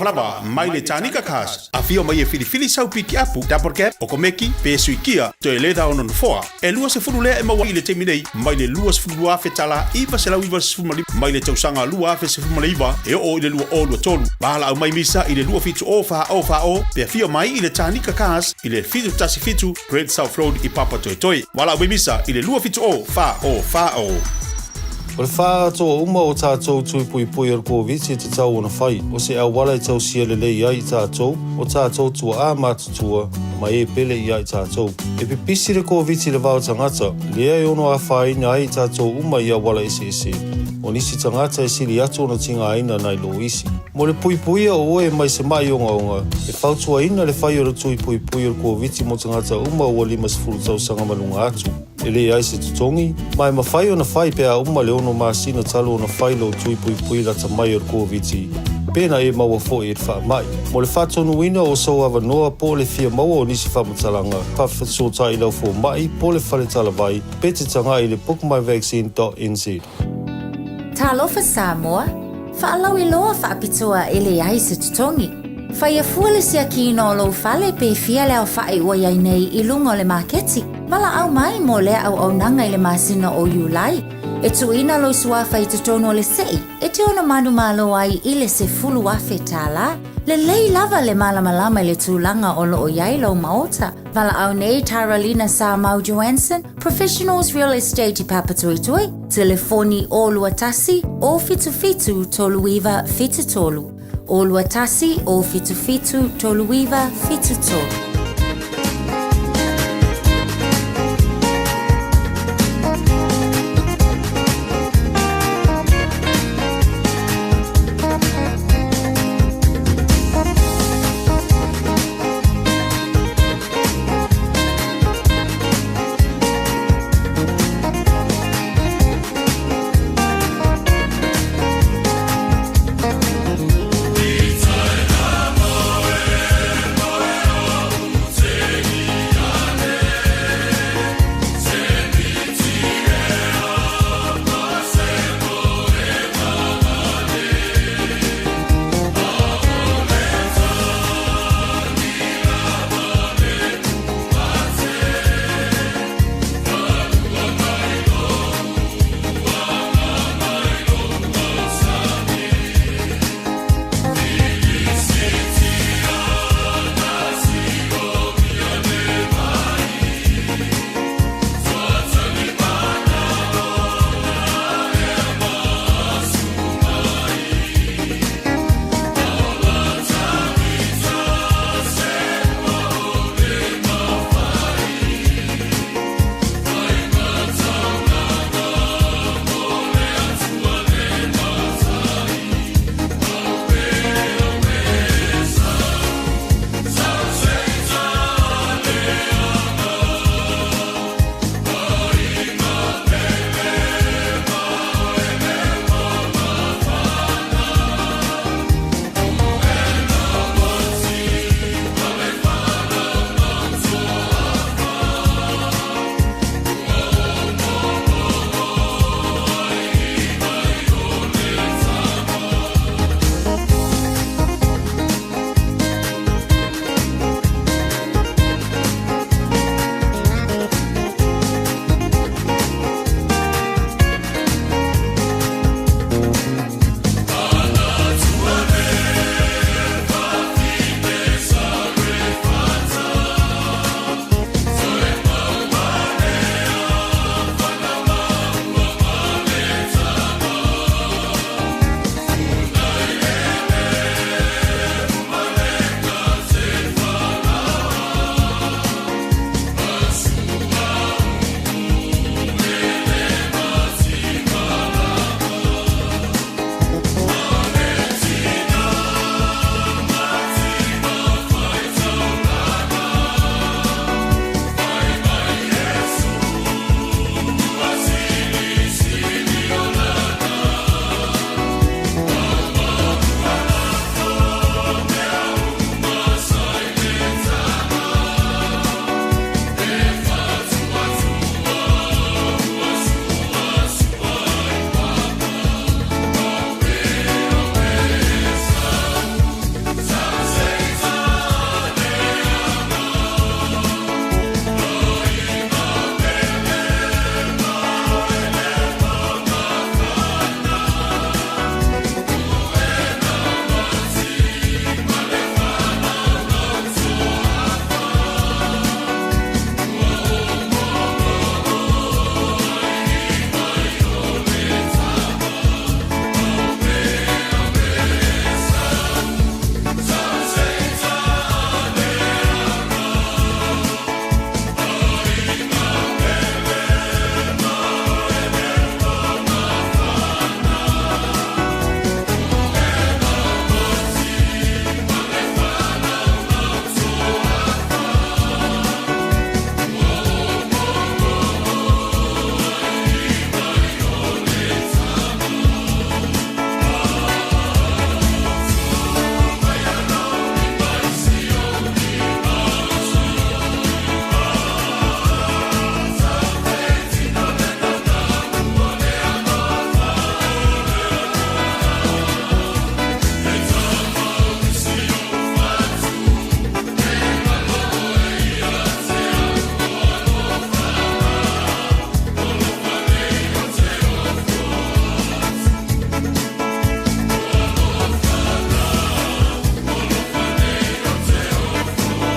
lava, mai le tanika kas. A fio mai e filifili sau piki apu, daporket, o komeki, pe suikia, to e leda ono foa. E lua se furu lea e mawa I le teminei, mai le lua se furu afe tala, iwa se lau iwa se furu maliba, mai le tausanga lua afe se furu maliba, e o I le lua o lua tolu. Bahala au mai misa I le lua fitu o, pe fio mai I le tanika kas, I le fitu tasi fitu, Great South Road I Papa Toi Toi. Wala au mai misa I le lua fitu o. O le wha atoa uma o tātou tui pui pui ar COVID te tau ona whai. O se au wala I tau sia le lei ai tātou, o tātou tua a mātutua, mai e pele I ai tātou. E pipisi le COVID le vau tangata, lea e ono a whai na ai tātou uma I a wala ese. O nisi tangata e sili atu ona tinga aina nai lo isi. Mo le puipuia o e mai se mai onga. E whautuaina le whai o le tui puipuia le COVID mo tangata uma ua 5 tausanga malunga atu. E le ai se tutongi, mai ma whai o na whai pea uma le ono maasina talo o na whai lo tui puipuia la tamai o le COVID. Pena e maua fo e wha mai. Mo le whatonu ina o sau awanoa po le fia maua o nisi whamatalanga. Pawhasota i lau fo mai po le whale talavai. Pete tanga i le bookmyvaccine.nz. Talofa Samoa, whaalau i loa whaapitoa e le ai se tutongi. Whai a fuale si a kino o lau whale pe fia leo whae ua iai nei i lungo le maketi. Mala au mai mo lea au nanga i le masina o Iulai. E tuina lo suafa i tutono le sei, e te ona manu malo ai i le se fulu afe tala. Le lei lava le malamalama i le tūlanga o lo o iai lo maota. Vala au nei Taralina Samau Johansson, Professionals Real Estate i Papatuitui, telefoni o luatasi o fitufitu toluiva fitutolu. O luatasi o fitufitu toluiva fitutolu.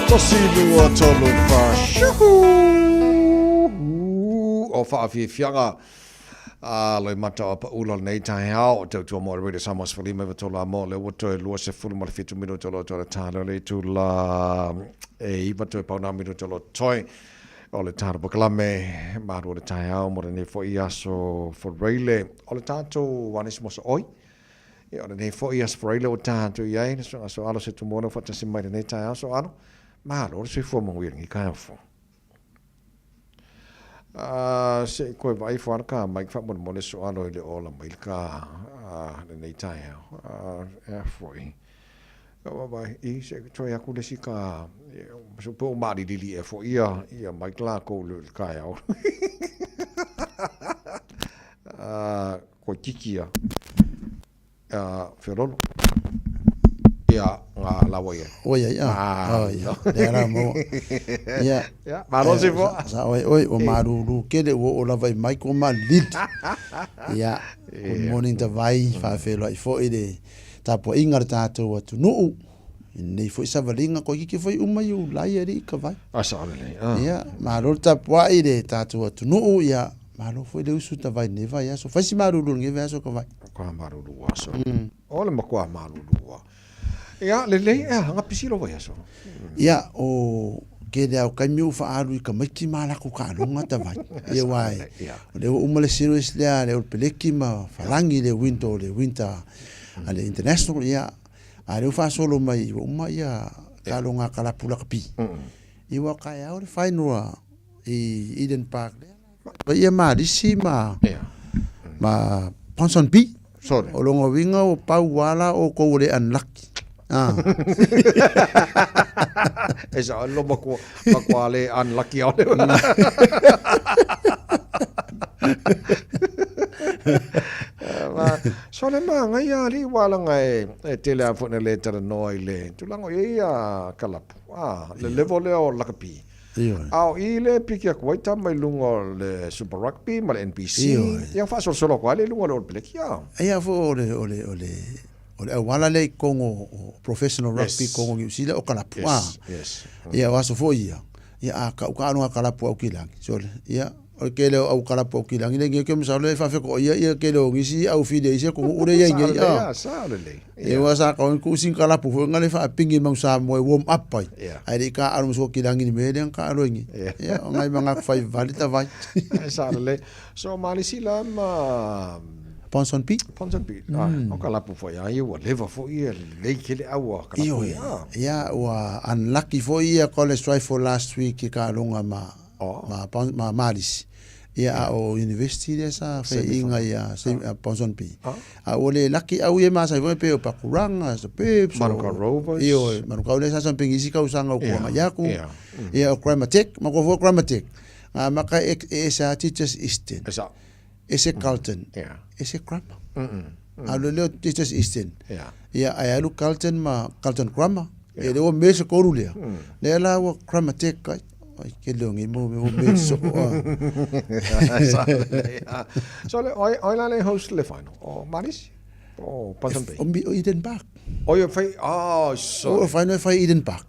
Tosilua tolu fa shuhu o fa fi fianga le mata pa ula nei tai hao to mo radio Samoa for lima tola mo le woto lo se fulu mal fitu mino tolo tolo talo le tu la e iba to pa na mino tolo toi o le taro baklame ma ro le tai hao mo ne fo iaso for raile o le tato wanis mo so oi e o ne fo ias for raile o tato ia so alo se tu mo no fa tasi mai nei tai hao so alo ma lo se fo mo wi ngi ka fo se koe vai whanaka mai ka mo le so alo le ola mai ka nei tai e foi vai I se toi aku le sika so po mari lili e foi ia mai kla ko le ka ya ko tikia ferolo ia nga la voye oye ya ya mo ya ma lo se fo sa oi o maru kele o la vai mai ko malit ya good morning ta vai fa felo ai fo ide ta po ingar ta to watu no nei fo sa valinga ko ki foi uma yu lai ri ka vai asa le ya maru ta po ide ta to watu no ya maru foi le usu ta vai ne vai ya so fa si maru lu nge va so ka vai ko maru lu wa so ole ma ko maru lu wa ya le nga pisilo vai so ya o ke dea o kaimiu fa alu I ka maiki mala ku ka longa ta vai e wai le o umale series le le o peleki ma falangi le winter ale international ya ale fa solo mai o mai ya ka longa kala pula kapi I wa ka ya o final I Eden Park ba ia ma disi ma Ponson B o longa winga o pau wala o ko le unlucky esa lo makuale unlucky ole sole manga ia li wala ngai telefone le tera noi le tulango ia kalapu le level o lakapi au ile pikia kuaita mai lungo le Super Rugby ma le NPC yang fa solo kwale lungo le plekia ia fo ole ole wala le kongo professional rugby kongo New Zealand o kalapu ia waso fo ia ka no kalapu au kilang so ia o kele au kalapu au kilang ile nge kem sa le fa fe ko ia kele o ngisi au fide ise ko ure ia nge ia wasa ko ku sin kalapu fo ngale fa pingi mang sa mo warm up pai ai ka anu so kilang ni me den ka ro ngi ia ngai manga 5 valita vai sa le so malisila ma Ponson P o kalapu fo ia o leva fo ia le kele au kalapu ia wa unlucky fo ia college try for last week ka longa ma malis ia o university desa fe inga ia Ponson P o le lucky au ia ma sai pe o pakuranga so pe Manuka Rovers Manuka le sa pengisi ka usanga o ko ya ku ia o Grammatic ma ko Grammatic maka esa teachers Eastern ese Carlton ese Grammar aloleo teachers Eastern ia ai alu Carlton ma Carlton Grammar e le o mese ko rulia le la o Grammatic kai ke longi mo me so so le oi la le host le final o maris o Ponson Bay o Eden Park o yo fai so o final fai Eden Park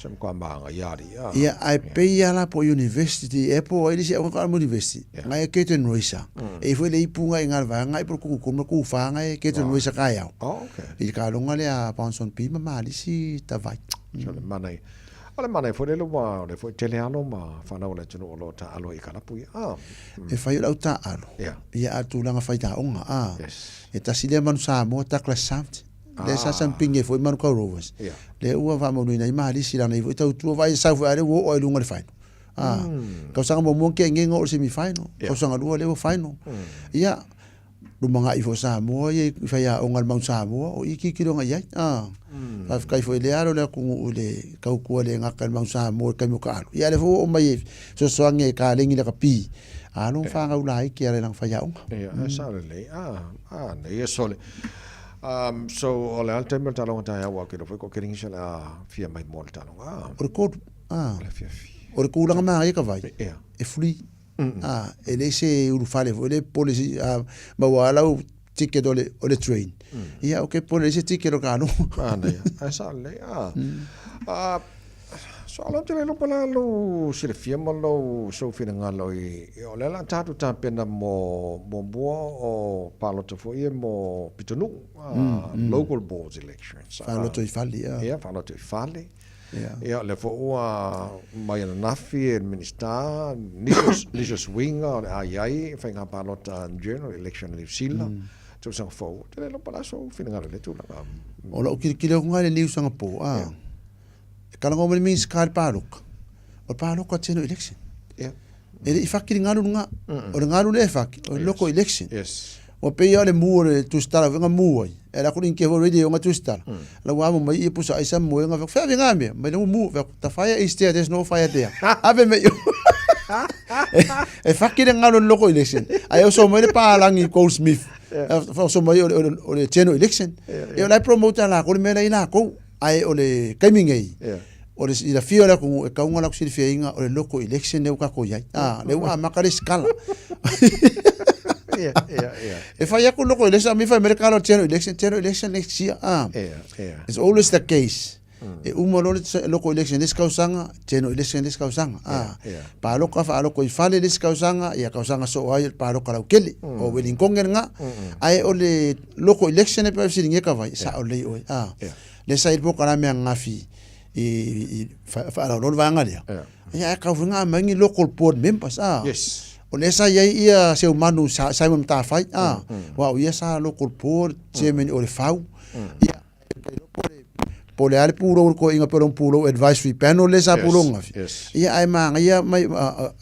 sem kwa manga yari ia ai pe ala po university e po ai disi o ka university ngai Keten Roisa e foi le ipunga ingal va ngai por ku ku fa ngai Keten Roisa ka ya okay I ka longa le a Ponson P ma disi ta vai so le manai ole manai foi le wa le foi tele alo ma fa na ole tunu lo ta alo I kala pui e fai la ta alo ia atu langa fai ta onga e ta sile man sa mo ta class sound le sa sampinge foi Manuka Rovers le ua va mo nei mali sila nei foi tau tu vai sa foi ale o lunga le final ka sanga mo ke ngengo o semi final ka sanga lu le final ia lumanga I fo sa mo ia fai a ongal mau sa mo o iki kilonga ia fa kai foi le alo le ku le ka ku le ngaka mau sa mo ka mo ka ia le fo o mai so ange ka lengi le ka pi alo fa nga ulai ki ale lang fai a onga sa le nei sole so ole al temper talong ta ya wa ke foi ko kering sala fia mai mol talong record o ku langa ma ka vai e free e le se uru fale le policy ma wala o ticket ole train ia o ke policy ticket o kanu nei sa le So alo te lo pala lo sile fiema lo so fina ngalo I o lela tatu ta pena mo o palo te foi mo pitonu local boards elections. Falo to ifali yeah, falo to ifali. Yeah, le fo ua mai na nafi el minister niso swinga ai fenga palo ta general election le sila. Tu sang fo te lo pala so fina ngalo le tu la. O lo kile ngale ni usanga po kala ngomel min skal paruk o paruk ateno election ele ifakiri ngalu nga o ngalu le fak o loko election o pe ya le mure tu stara venga muoi era ko inke already nga tu stara la wa mo mai pusa isa mo nga fa venga me mai no mu ta fire is there, there's no fire there ave me e fakiri ngalu loko election ayo so mo le palangi Cole Smith fa so mo o le cheno election e la promoter la ko me la ina ko ai o le kaimingei o le ila fio la ku e kaunga la ku sili fiinga o le local election ne ka ko yai le wa makare skala e fa ya ku local election mi fa americano cheno election next year it's always the case e umolo le local election this kausanga cheno election this kausanga pa lo ka fa lo ko ifale this kausanga ya kausanga so ai pa lo ka la keli o welinkongen nga ai o le local election e pa siringe ka vai sa o le o le sai po kana me ngafi fa la lo va ngalia ya ka funga mangi local board members yes o le sai ia se humano Simon ta fai wa o ia sa local board chairman o le fau ya pole ale puro ko inga pero puro advisory panel le sa puro ngafi ia ai manga ia mai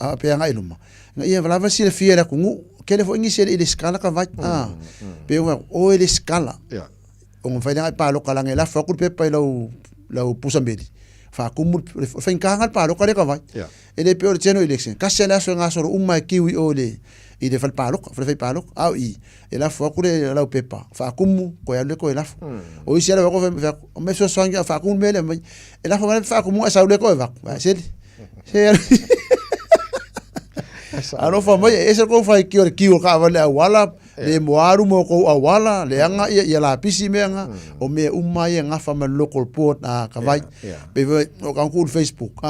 a pe nga iluma ia valava si le fiera ku kele fo ingi se le skala ka vai pe o le skala on fa nga pa lo kala ngela fa ku pe pa lo pusambedi fa ku mu fa nga pa lo kala ka vai ele pe o cheno election ka se la so nga so umma kiwi o le I de fal palo fa fa palo au I ela fa ku le la pepa fa ku mu ko ya le ko ela o isi ala ko fa me so sanga fa ku mele ela fa ku mu asa le ko va se ano fa mai ese ko fa ki o ka vale wala le moaru mo ko awala le anga ia la pisi me anga o me umma ia nga fa ma local port ka vai be o ka ku Facebook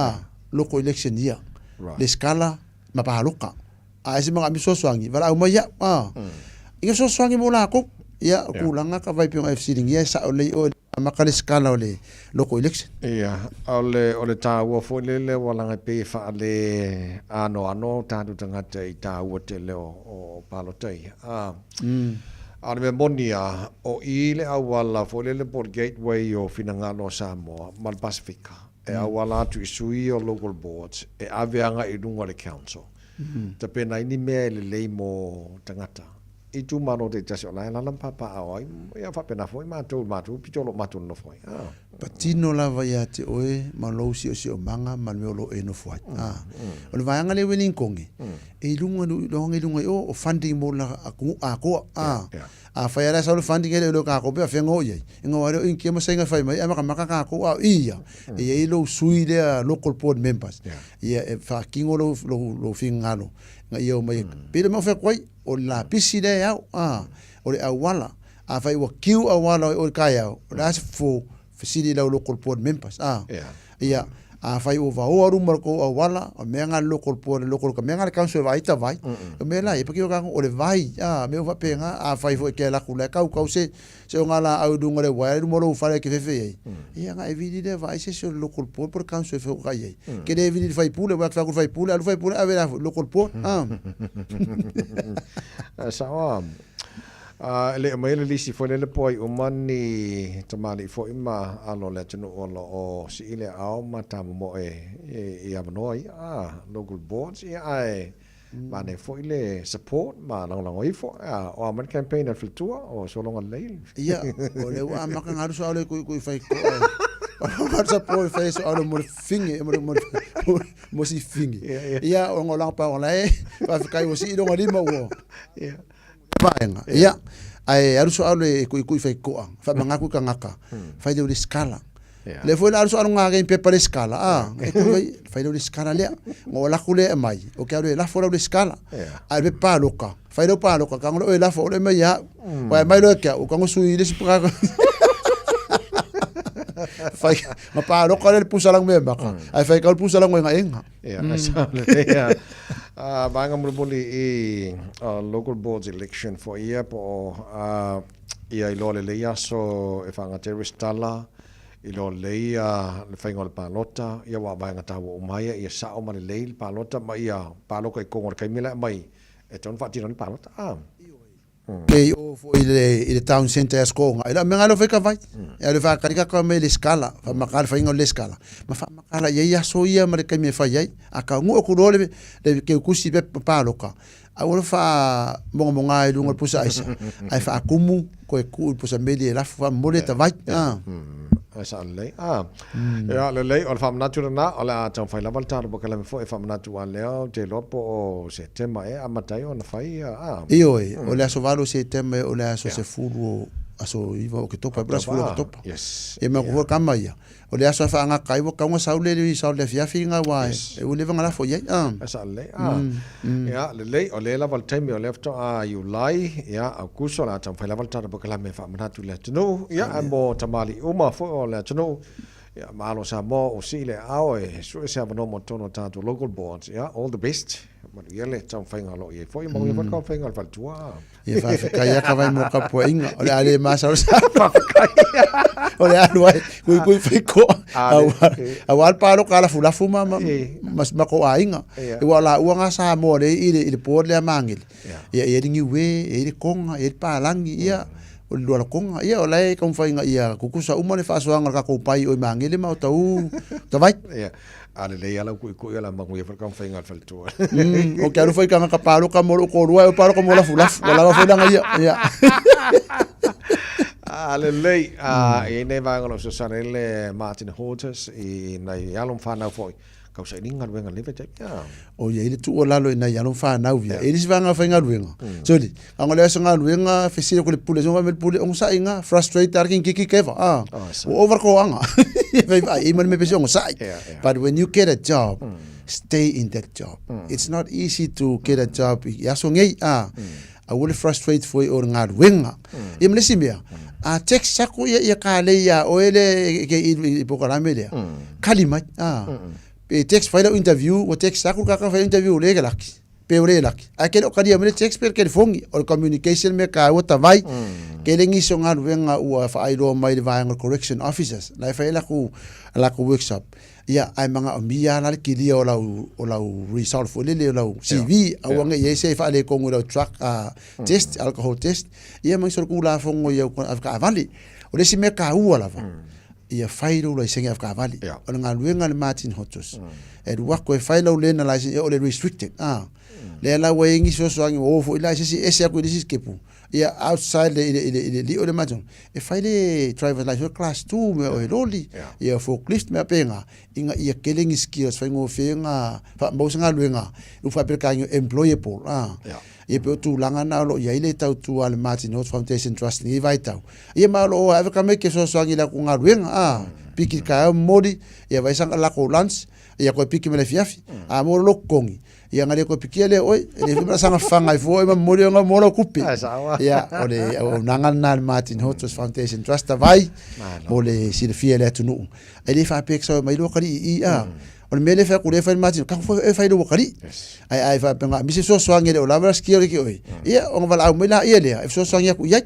local election ia le skala ma pa loka ese mga mi so swangi vala uma ya inga so swangi mo la ko ya kulanga ka vai pe FC ding ya sa ole o makale skala ole local election ole ta wo fo le wala pe fa le ano ta tu tanga te ta wo te le o palo te ana me monia o ile awala fo le port gateway o finangalo Samoa mal Pacifica e awala tu sui o local boards e aveanga I dunga le council ta pena ini me le mo tangata I tu mano te tasi ona la papa ai ia fa pena foi matu pitolo matu no foi patino lava ia te oe malousi o si o manga malmeolo e no foi o le vanga le wening kongi e lunga o funding mo la ako a fa era solo funding ele lo ka ko pe fengo ye ngo waro in kema senga fa mai ama ka ko ia e lo sui le local board members ia fa kingo lo fingalo nga ia mai pele mo fe koi o la piside ya o le awala a fa wa kiu awala o kaya o la fo fisili la local board members ia a fa o va o rumor ko awala o menga local board local ka menga council vai ta vai o mela e porque o le vai me va penga a fa fo ke la kula ka se o ngala au dunga le wa rumor fa ke fe ia nga evidide vai se local board por council fo ka ye ke de evidide fa pule wa fa fa pule a ver local board sa le mai le lisi foi le poi o mani tamali foi ma alo le tino o si ile ao mata mo e avanoi local boards ai mane foi le support ma long ifo o man campaign al flutua o so long le ia o le wa ma kan aru so le ku fai ko o support fai so alo mo fingi mo si fingi ia o ngolang pa ola fa kai o si do ngari mo ia paenga ia ai aru so ale ku fai ko fa manga ku kangaka fai de skala le foi aru so nga game pe pare skala fai de skala le ngo la kule mai o ke aru la fora de skala ai be pa loka fai do pa loka ka ngo la fora mai ya wa mai lo ke o ka ngo sui de spra Fai ma pa ro ka le pusa lang me maka. Ai fai ka pusa lang nga enga. Yeah, yeah. Banga mulbuli local boards election for ia po ia ilo le ia so e fanga terroristala ilo le ia le faingol palota ia wa banga tawo umaya ia sa o male le palota ma ia paloko e kongor kai mila mai e ton fati non palota Kei o fo ile town center eskonga. Ila mengalo fe ka vai. Ya le fa karika ka me le skala, fa makal fa ingo le skala. Ma fa makala ya so ia mare kai me fa yai. Aka ngo ku role le ke kusi be pa loka. A wo fa monga e lungo pusa isa. Ai fa akumu ko e ku pusa meli la fa mole ta vai. Esa le ya le o fa natura na ola tan fa la volta bo kala me fo e fa natura le te lopo se tema e amatai ona fai io o le aso valo se tema o le aso se fulu aso iva o ke topa bras fulu o topa e me ko kama ia o le aso fa nga kai bo ka nga saule le saule fia finga wa e o le vanga la fo ia esa le ya le o le la volta me o lefto you lie ya a kuso la tan fa la volta bo kala me fa natura le no ya mo tamali uma fo le no ya malo sa mo o sile ao e so se ava no motono tanto local boards ya all the best ma yele tan fainga lo e foi mo e fa fainga al tua e fa ka ya ka vai mo ka poinga o le ale ma sa fa o le alu ai kui fico a wal paro kala fula fuma mas ma ko ainga e wala uanga sa mo le ile por le mangil ya e ringi we e konga e palangi ya o lua konga ia o lai kom fainga ia kukusa uma le fasoanga ka ko pai o mangele ma o tau ta vai ia ale le ala ku ala ma ku ia kom fainga fal tu o ke alu foi ka paro ka mo ko rua o paro ko mo la fula wala foi langa ia ale le e ne va ngolo so sanele Martin Hortus e na yalom fana foi kau sa ninga wenga leve tai o ye ile tu o lalo ina yalom fa na uvia elis vanga fainga wenga soli angole sanga wenga fesile ko le pule so me pule on sa inga frustrate tarkin kiki keva o over ko anga e man me pese on sa but when you get a job stay in that job it's not easy to get a job ya so ngai I will frustrate for or ngar wenga imle simia a text sako ya kale ya o ele ke i programa le kalima e text faila interview o text sako ka faila interview le galaki pe ore laki akelo kadia me text per ke fongi or communication me ka o tavai ke lengi so ngar wenga u fa airo mai le vai correction officers la faila ku la ku workshop ya ai manga ambia na ki dia o la result fo le la CV awanga ye se fa le ko ngula truck test alcohol test ia mai so ku la fongo ye ko afka vali o le si me ka u la fa ia failo la senga afka vali o nga luenga le Martin Hortus e wako e failo le na license o le restricted le la wengi so so angi o fo ila si ese ko disi kepu ia outside le o le majon e faile driver license class 2 me o loli ia forklift me penga inga ia kelengi skills fa ngo fenga fa mo sanga luenga u fa per kanyo employable e pe tu langa na lo ia ile tau tu al Martin Hortus Foundation Trust ni vai tau ia ma lo ave ka me ke so so angi la ku ngaruenga piki ka modi ia vai sanga la ko lunch ia ko piki me le fiafi mo lo kongi ia ngale ko piki le oi le fima sanga fanga i fo ma modi nga mo lo kupi ia ole o nanga na Martin Hortus Foundation Trust vai mo le si le fia le tunu ele fa pe so mai lo kali on mele fa ku le fa Martin ka fo e fa lo kali ai fa penga mi so so ngele o la vera skill ki oi ia on vala au mela ia le e so so ngia ku ia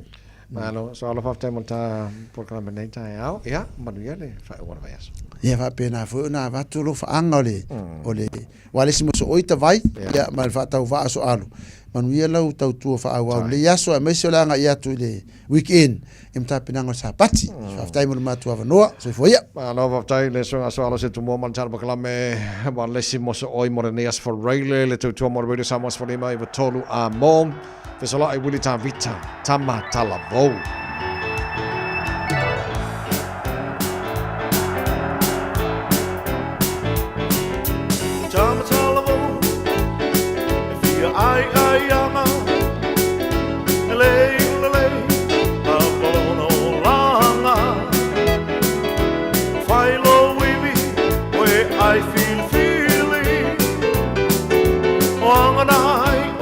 malo so all of time ta programa nei tai au ia manuia le fa o vai aso ia fa pena fo na va tu lo fa angole ole wale simo so oita vai ia mal fa tau va aso alu manuia lau tau tu fa au le yaso me so la nga ia tu le weekend imta pinanga sa pati fa time ma tu ava no so fo ia malo va tai le so aso alo se tu mo man charba klame va le simo so oi morenias for raile le tu mo radio samos for lima i tolu a mom Fesola e wili ta vita tama talabo. Tama talabo. If you ama. Ele abolono langa. Follow with where I feel feeling. Wanganai.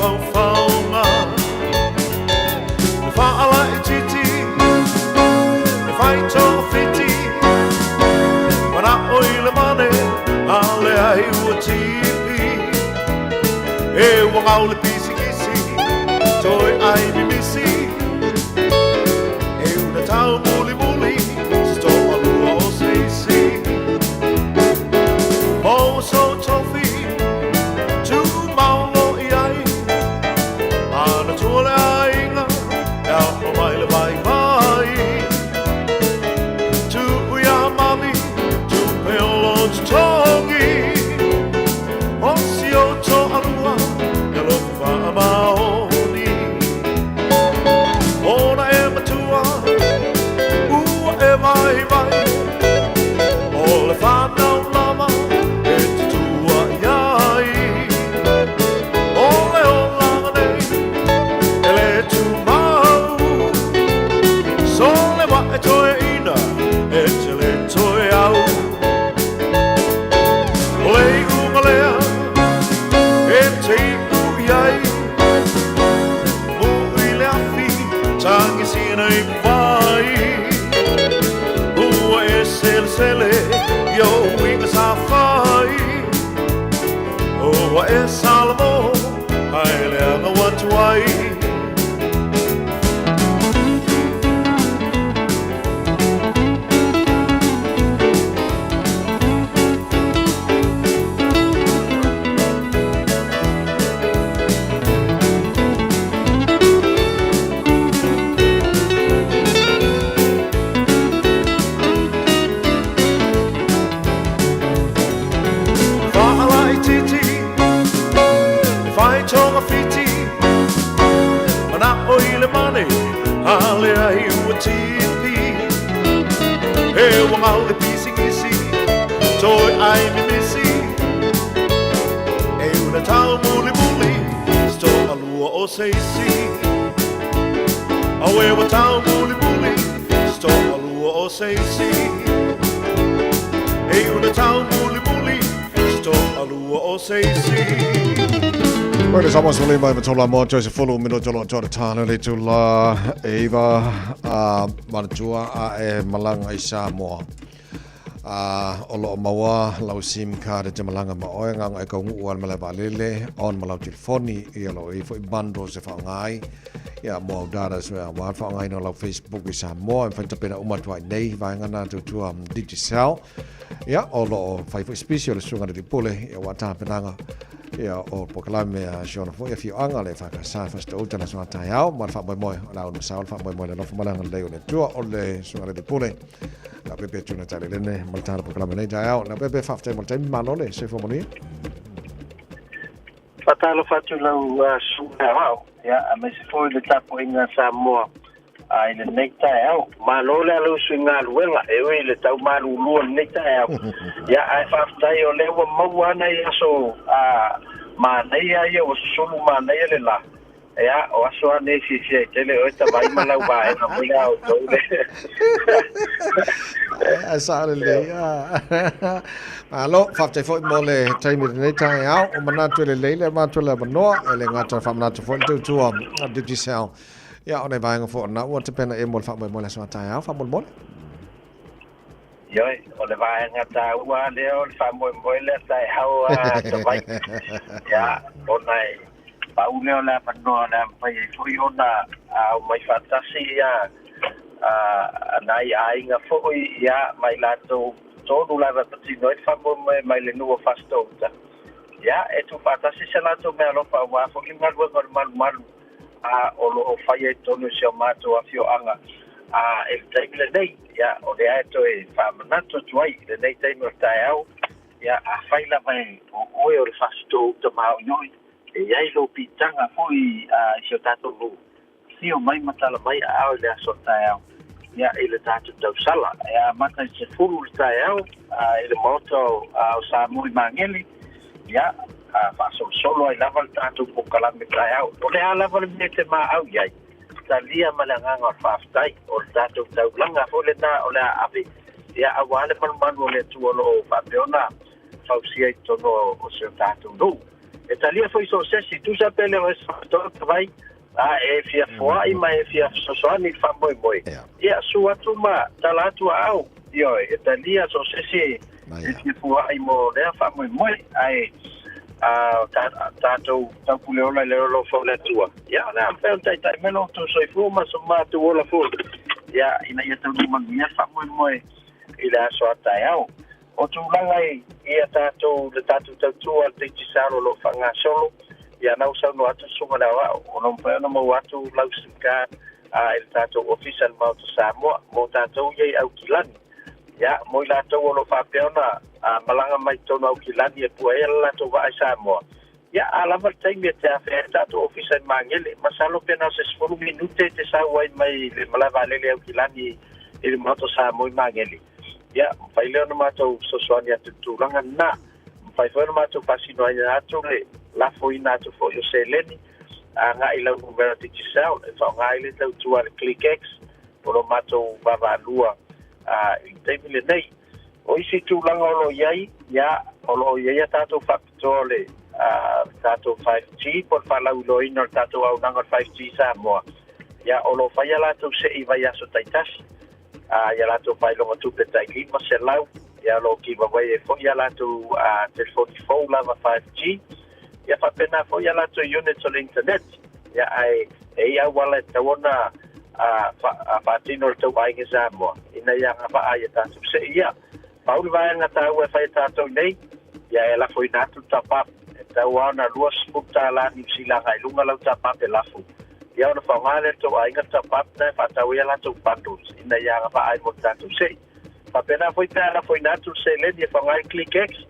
whauwhaunga Le whaala I titi Le whaitonga whiti Mana oi le mane A le ai ua tipi E wangau le pisi kisi Toi ai mi misi E una tau muli muli Sto alua o seisi Oh so tofi Tu maulo i ai Ana tuole ainga Ea o mai le vai mai Tu uia mami Tu peolo tu tongi O si o to alua E lo fa maoni Ona e matua Ua e vai vai O le whanau lama E te tua iai O le o langa nei E le tu mau So le wa e toe ina E te le toe au O le iunga lea E te iku iai Mu i le afi Tangi sina i vai Ua e sele sele Yo winga sa fai Ua e salamo Ai le anga watuai Whaala I titi E whaitonga whiti Mana oi le mane A le ai ua tipi E wangau le pisi kisi Toi ai mi misi E una tau muli muli Sto alua o seisi Au e wa tau muli muli Sto alua o seisi E una tau muli muli Sto alua o seisi Koe sama suli mai matola mo Jose Fulu mino jolo jora tāna le tula Eva Manatua a e malanga I Samoa Olo o maua lau sim card te malanga ma oe nganga e kaungu uan male valele on malau telefoni I alo I fo I bando se whaangai Ia mo au dara so ia wan whaangai no lau Facebook I Samoa en whaintapena umatua I nei vaingana tutua Digicel Ia olo o whai fo special sunga de pule ia wata penanga Ia o pokalame a Shona fo ia fiu anga le whaka sa fasta utana sunga tai au ma wha moi moi lau no saul wha moi moi le lofu malanga leo le tua o le sunga de pule La pepe tuna tale lene maltara pokalame nei tai au la pepe whafte maltai malole se fo moni Fatalo fatu lau sunga au ia a me se foi le tapo inga Samoa ai le nei tai au malole alu sunga luela e oi le tau malu luo nei tai au ia ai whaftai o lewa mauana ia so ma nei ai o sulu ma nei le la ia o aso ane si tele o ta vai malau ba e na mula o tole Asale le Alo whaftai fo mo le taimi nei tai au o manatu le leile manatu le manoa e le ngata whamanatu fo i tua Digicel Ia o nei vaenga fo na ua te pena e mo le whamoi mo le sua tai au whamoi mo le Ioi, o le vaenga ta ua leo le whamoi mo le tai hau ta vai ia o nei pauleo la panoa na pai foi ona au mai fantasi ia nai ainga foi ia mai lato todo la patino e famo mai le nuo fasto ia e tu fantasi se lato me lo pa wa fo ki mal mal o lo fai tonu se mato a fio anga e time le nei ia o le ato e famanato tuai le nei time o tai au ia a fai la mai o le fasto to mau noi e ai lo pitanga foi se tato lu sio mai matala mai au le aso tai au ia ele tato tau sala ia mata se fulu tai au ele moto au sa muy mangeli ia fa solo ai lava tato po kalame tai au o le ala vale mete ma au ia talia malanga fa stai o tato tau langa fo le na o le ave ia awale man le tu lo fa peona fa sia tono o se tato lu e talia foi so sesi tu sa pele o to vai e fia foi mai fia sosoani fa moi ia su atu ma talatu au io e talia so sesi e fia foi mo le fa moi ai tatou tapuleola le lo fo le tua ia na pe tai meno tu soi fu ma so ma tu ola fu ia ina ia tau mangia fa moi ila so atai au o tu langai ia tatou le tatou tua te tisaro lo fanga solo ia na usa no atu suma na wa o no pa no mo atu lausika el tatou official mo to Samoa mo tatou ye au kilani ya mo la to lo fa peona malanga mai to no kilani e puela to va Samoa ya ala va tai me te afeta to official mangele masalo pena se 10 minute te sa wai mai le malava le au kilani e mo to Samoa mangele ya fai leo no mato so soani atu tulanga na fai foi no mato pasino ai atu le la foi na atu foi o seleni nga ila ngubera tikisao e fa nga ile tau tua le ClickX polo mato baba lua i temile nei o isi tulanga lo yai ya olo yai tato factore tato 5G por fala ulo ino tato au nanga 5G Samoa ya olo fai ala tu se iba ya so taitashi ya la to fai longa tu petai lima se lau ya lo ki va vai fo ya la tu telefoni phone lava 5G ya fa pena fo ya la to unit on internet ya ai ya wala tawona fa tino to ai ke Samoa ina ya fa ai ta tu se ya paul vai nga ta we fa ta to nei ya la fo ina tu tapa ta wana luas puta la ni sila ai lunga la tapa pe la fu ia ona whangale to a inga tapapna whatau ia lato bundles ina ia ngapa ai mo tatu sei papena foi pēra foi natu se leni e whangai ClickX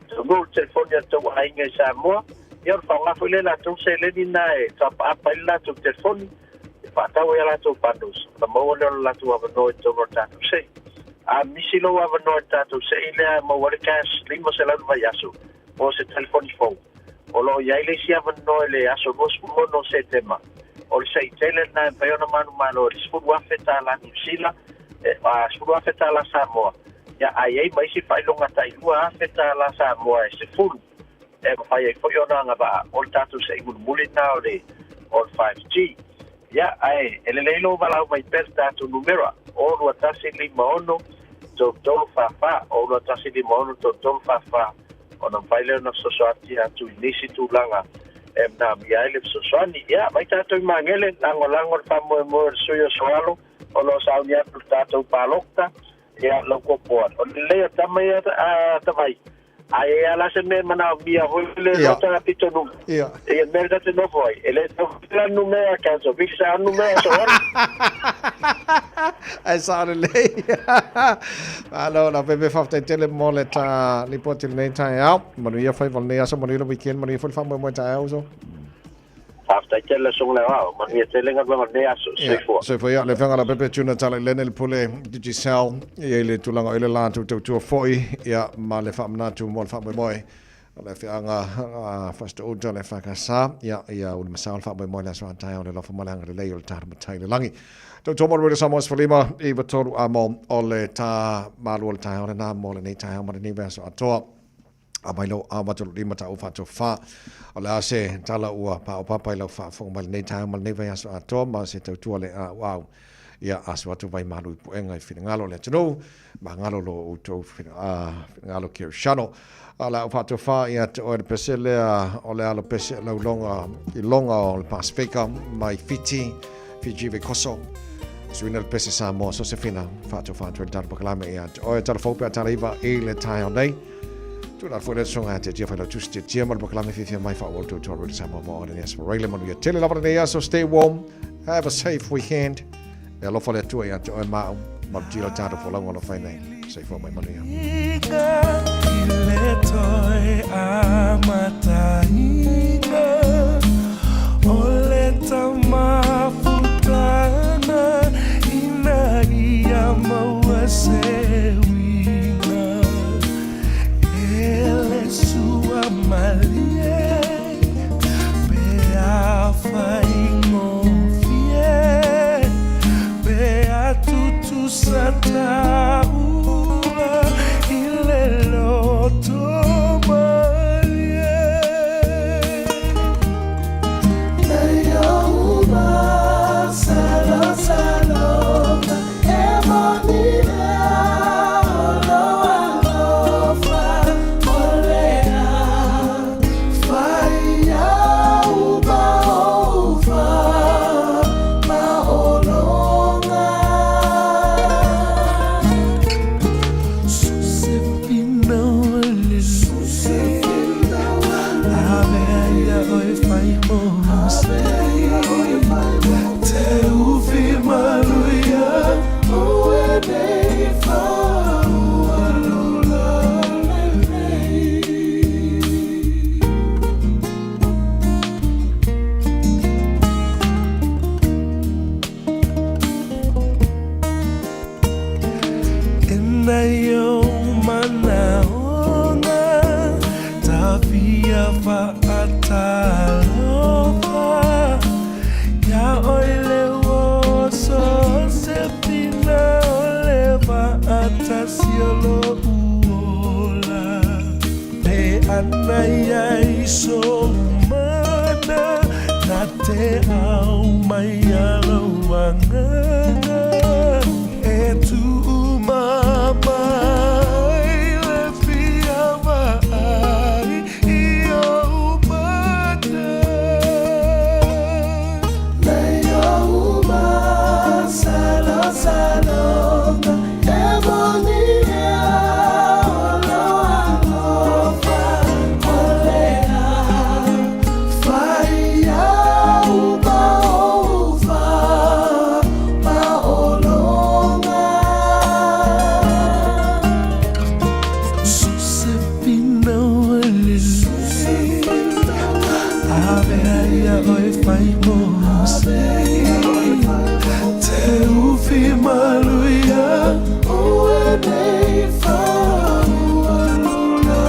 to go telefoni to a inga Samoa ia ona whanga foi le lato se leni na e tapapa i lato telefoni whatau ia lato bundles na maua leo lato avano e tono tatu sei a misi lo avano e tatu sei lea maua le cash limo se lau vai aso o se telefoni phone o lo ia ile si avano le aso no se tema o sei tele na pe ona manu o sfuru afeta la Nisila sfuru afeta la Samoa ya ai mai si fai longa tai lua afeta la Samoa se furu e fai foi ona nga ba o tatu se mulina o le o 5G ya ai ele leilo bala mai per tatu numero o lo tasi lima ono to fa o lo tasi lima ono to fa ona fai le no sosoati atu nisi tu langa na mia ele sosoani ya vai tato mangele lango fa mo suyo soalo o lo saunia tato palokta ya lo kopo o le tamaya tamai ai ala se me mana mia vole lo ta pitonu e merda te no voi ele la numero caso visa numero so ai sare le allora bebe fafte tele mole ta li potil nei ta au manuia fai volne aso manuia weekend manuia fai fa mo ta au so fafte tele so le au manuia tele nga volne aso se foi le fanga la bebe tuna tale lene le pole digisel e le tulanga ele la tu foi ya ma le famna tu mo fa mo le fianga fast o le fakasa ya o le masal fa mo le so ta o le lo fa mo le le o tar matai le langi to tomo re samos falima e batoru amo o le ta malu ta o na mo le nei ta mo le verso ato a bailo a batoru lima ta o fa to fa o le ase tala ua pa o papa lo fa fo mo le nei ta mo le verso ato ma se to tu le wow ia aso atu vai malu pu enga i finangalo le tino ma ngalo lo o to ngalo ki shano ala o fato fa ia o le pesele o le alo pese lo longa o le Pasifika mai Fiji ve koso suina le pese Samoa so se fina fato fa to dar baklame ia o telefon pe taliva e le tai on nei tu la fo le songa te dia fa lo tusti dia mal baklame fi mai fa o to le Samoa mo on yes for regular mon ia tele lava nei so stay warm have a safe weekend e lo fa le tu ia o ma giro tato fo la ngolo fai nei sei fo mai mania le toi amataina ole tamafutana ina ia mawasewina ele sua malie bea faingofie bea tutu sataua ile loto malie te au mai alauanga e tu mamai le fia vai I au mata nei au ma salo salonga e monia olo alofa olea fai au ma ova ma olonga susepina ave ia oi fai mose te ufi maluia ue nei fau alula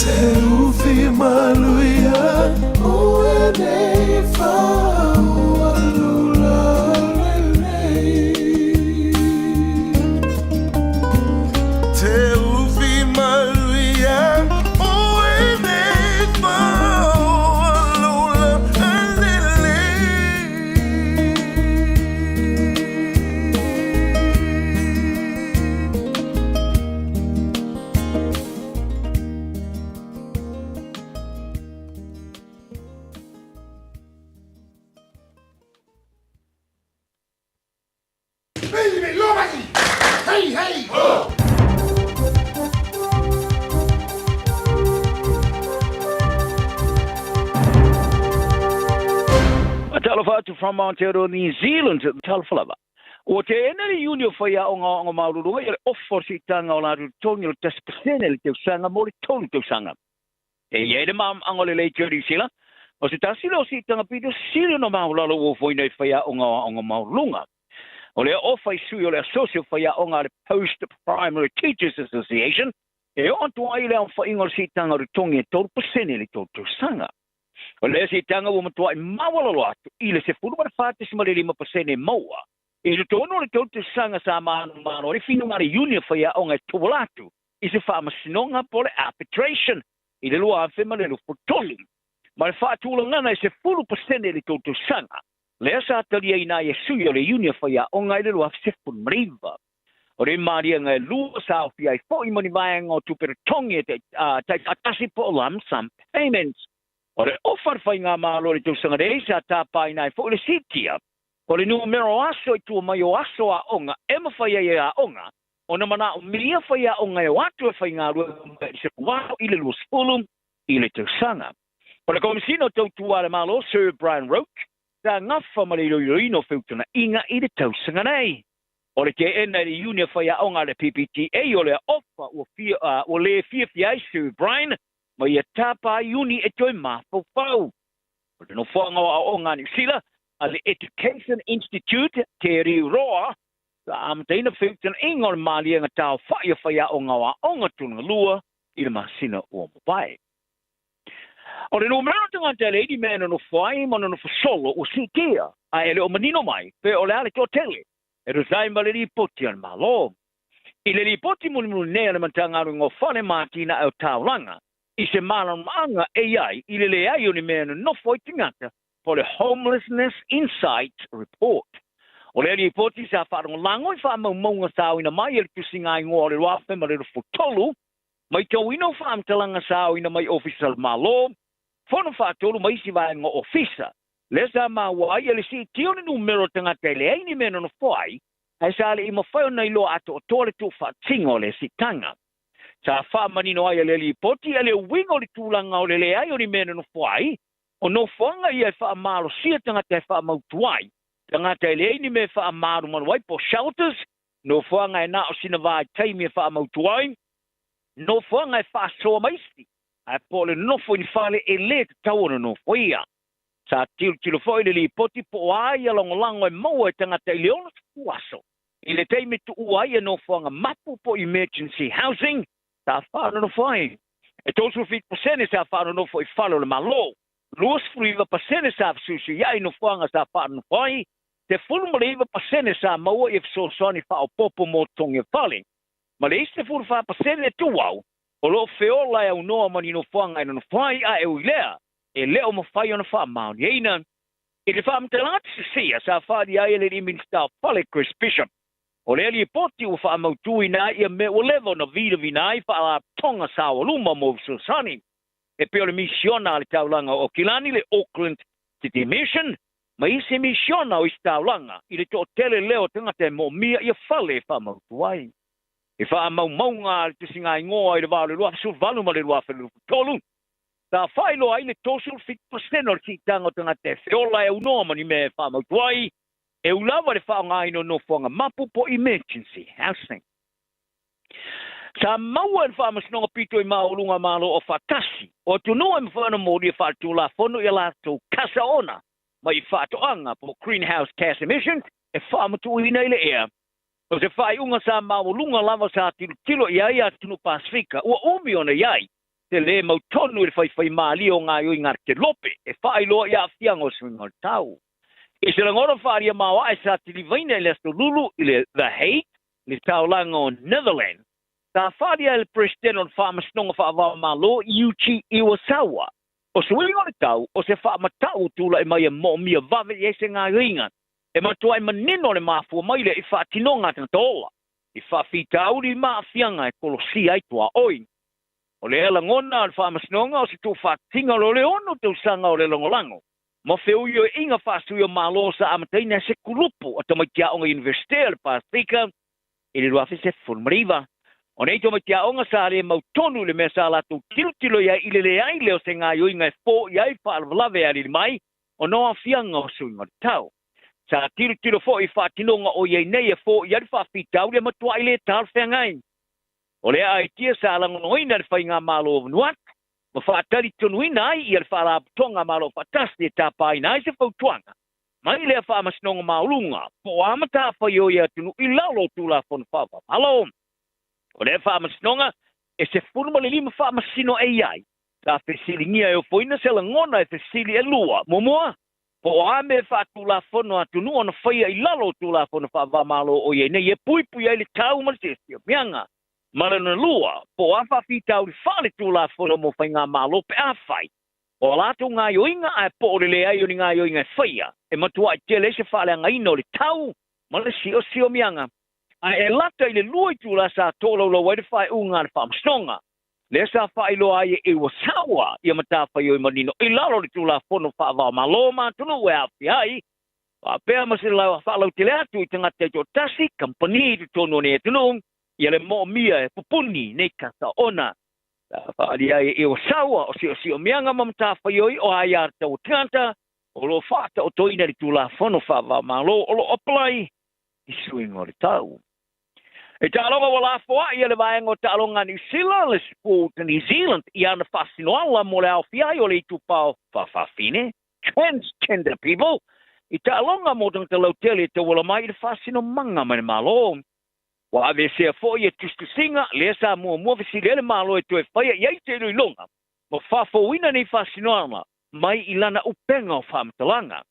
te ufi maluia ue nei fau alula te ufi maluia ue nei fau alula Hey, hey! Talafatu from Aotearoa, New Zealand, Talafalava. O te ena ni unio whaia o ngā maururua, e offer si tanga o nāru tongi o 10% le teu sanga mo le tolu teu sanga. E iere mam angole le New Zealand, o se tasilo si tanga pito silo no maulalo o whaina i whaia o ngā maurunga. O le offer sui o le asocio whaia o ngā Post-Primary Teachers Association, e o antu ai leo whaingo si tanga o tongi e 12% le teu sanga. O le si tanga o matua I mawalalo atu, I le se furu mara whāte si mare 5% e maua. I le tono le tau te sanga sa mano, o le finu ngare unia whaia o ngai tuwalatu, I se wha masinonga po le arbitration, I le lua awhema le lufu tolu. Ma le whaatula ngana I se furu pasene le tau te sanga. Le asa atalia I nā Yesu o le unia whaia o ngai le lua se furu mariva. O le maria ngai lua sa o fia I fo I mani vaenga o tupere tongi e te atasi po lump sum payments. O le ofar whai ngā mālo le tau sanga reisa tāpai nai fo le sitia. O le numero aso I tua mai o aso a onga, ema whai ai a onga, o na mana o miria whai a onga e o atu e whai ngā rua I se kuwao I le lua spulum I le tau sanga. O le komisino tau tua le mālo, Sir Brian Roach, tā ngawha ma le roino whiutuna inga I le tau sanga nei. O le te ena le unia whai a onga le PPTA o le ofa o le fiai Sir Brian, ma ia tapa uni e toi mawhau. O le no whanga o ngā New Zealand, a le Education Institute, te riu roa, sa amataina whiutana inga o le malia ngā tau whaia o ngā wa o ngā tunga lua I le masina o mawai. O le no mera tanga te leidi mena no whai, mana no whasolo o sitea, a ele o manino mai, pe o le ale tō tele, e ruzai ma le ripoti an malo. I le ripoti munu nea le matanga ngō whane mātina au tauranga, I se maanga AI I le ai o ni mea no foi tingata po le Homelessness Insights Report. O le ripoti sa wharongo lango I wha maunga sao ina mai e le tusinga I ngō le wafe ma le fotolu, mai tau ino whaamtalanga sao ina mai official malo, whono whaatolu mai si vai ngō ofisa. Le sa mawai e le si tio ni numero tangata le ai ni mea no foi, ai sa le ima whao nei lo ato o tole tu whaatingo le si tanga. Sa wha manino ai le li poti le wingo li tūlanga o le ai o ni mena no whai, o no whanga I e wha amaro sia tangata e wha mautuai. Tangata e le ni me wha amaro manuai po shelters, no whanga e na o sina vai taimi e wha mautuai, no whanga e wha soa maisti, a po le nofo ni whale e le te tauana no whaia. Sa tilo whoi le li poti po ai alongolango e maua e tangata I leona tuaso. I le taimi tu uai e no whanga mapu po emergency housing, sa whāna no whai. E tōsu 50% sa whāna no whai whalo le malo. Luas friva pasene sa susu iai no whanga sa whāna no whai. Te fulumariva pasene sa maua e fsosoni whao popo mo tongi whale. Ma le iste fulfa pasene tu wau. O lo feola e unoa manino whanga ina no whai a e uilea, e leo mo whai ona wha mauni. E ina, e le wha mtalati se sia, sa whaari ai le minister Pale Chris Bishop. O le ali poti o wha mautui na ia me o levo na vida vinai wha la tonga sa o luma mo Susani. E peo le misiona le taulanga o Kilani le Auckland City Mission, ma isi misiona o istaulanga, i le to tele leo tangata mo mia ia whale wha mautuai. E wha mau maunga le tisinga ingoa i le wale lua su valu ma le lua whelu tolu. Tā whailo ai le tosul 50% o le titanga o tangata whiola e unoa mani me wha mautuai, e ulawa le wha ngai no whanga mapu po emergency housing. Sa maua le wha masinonga pito i maolunga malo o whatasi, o tunua i mwhana mōri e whatu la whono i la tō kasa ona, ma i whatoanga po greenhouse gas emissions, e wha matu i nei le ea. O se whai unga sa maolunga lava sa tilo i ai atunu Pasifika, ua umi ona iai, te le mautonu i whai maali o ngā ioi ngar te lope, e whai loa i a whianga o swinga o tau. E se langora wharia mawa e sa tili vaina i le sto lulu i le The Hague, le taulanga o Netherlands. Tā wharia le president o whamasnonga whaavawa malo Yuichi Iwasawa. O swinga o le tau, o se whaamatau tula i mai e mo mia vave i ese ngā ringa. E matua i manino le mafua mai le i whaatinonga tanga tola. I whaafitau li maafianga e kolosi aitua oi. O le ela ngona le whaamasnonga o se tō whaatinga lo le ono tau sanga o le longolango. Mo feu i o inga whaasui o malo sa amataina se kulupu o tamaitia onga Universite le Pasifika i le ruafi se fulmariva. O nei tamaitia onga sa le mautonu le mesa la tō tiltilo ia i le ai leo se ngā yoinga e fō i ai whaalawalawe ali mai o noa fianga o suinga le tau. Sa tilo fo i whaatinonga o iei nei e fō i ari whaafitau le matua i le tal whengai. O le aitia sa alangonoina le whainga malo o Vanuatu, ma whaatari tonuina ai i le whaalabutonga malo whaatasti e tāpai nai se whautuanga. Mai le whaamasnonga maulunga, po amata whai o ia tunu i laulo tūla whonu whawa. Halo, o le whaamasnonga e se whunuma le lima whaamasino e iai. Sa whesilingia e o whoina se langona e whesili e lua, momoa. Po ame whaatula whono atunu ona whaia i lalo tūla whonu whawa malo o iei nei e pui ai le tau marisesio, mianga. Marana lua, po awha whitau li whale tūla whono mo whainga malo pe awhai. O lato ngā yoinga ai po o le ai o ni ngā yoinga e whaia. E matua i tele se whale anga ino le tau, ma le sio mianga. Ai e lata i le lua i tūla sa tōlau lau ai le whai unga le whaamstonga. Le sa whai loa ai e wasawa i a mata whai o i manino. I lalo le tūla whono whaava malo ma tunu e awhi ai. Pea masi lau whaalau te le atu i tangata i tō tasi, kampani i tōno ne e tunu. Ia le mo mia e pupuni nei kata ona. Whaari ai e wasawa o si o mianga mamata whaioi o ai ar tau tangata o lo whaata o toina li tūla whono whaava malo o lo oplai i suingo le tau. E tālonga wala whoa ia le vaenga o tālonga New Zealand le sport New Zealand i ana whasinoala mo le au whiai o le i tupao whawhine, transgender people. I tālonga mo tangata lautele te wala mai i le whasino manga mani malo. Wa ave se fo ye tustu singa le sa mo visi le malo e to e fai ye te ru longa mo fa fo wina ni fasinoama mai ilana upenga o famtalanga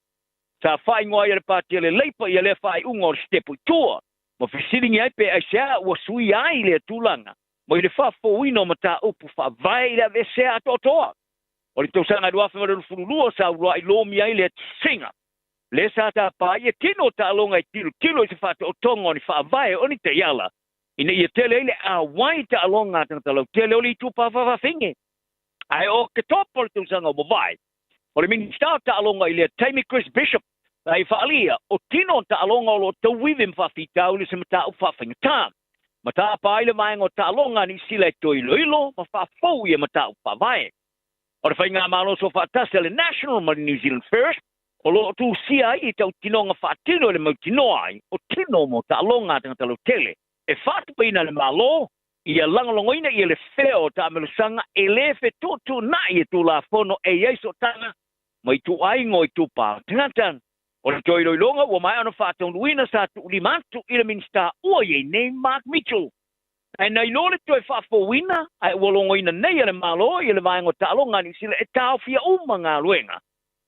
sa fai ngoa ye pati le leipa ye le fai ungo stepu toa mo visi ni ai pe ai sa o sui ai le tulanga mo le fa fo wina mata upu fa vai le ve se atotoa o le to sanga do afa le fulu sa ro ai lo mi ai le singa. Le sa ta pa ye tino ta longa i tilo se fa o tongo ni fa vai oni te yala ina ye tele ile a wai ta longa ta lo tele oli tu pa fa finge ai o ke topol tu sanga mo vai o le min sta ta longa ile Tammy Chris Bishop ai fa alia o tino ta longa lo to within fa fita uli se mata u fa finge ta mata pa ile mai ngo ta longa ni sile to ilo ma fa fo ye mata u fa vai o le finga malo so fa ta le national ma New Zealand first. O lo tu sia i tau tinonga whaatino le mau tinoa ai, o tino mo ta alonga tangata lo tele. E whaatu paina le malo, i a langalongoina i le wheo ta amelusanga, e le whe tōtu na i e tū la whono e iaiso tanga, mai tu aingo i tu pā tangatan. O le toi loilonga, wa mai ana whaatong luina sa tu ulimantu i le minsta ua i nei Mark Mitchell. E nei no le toi whaafo wina, ai walongoina nei le malo, i le vaengo ta alonga ni sila e tau fia ngā luenga.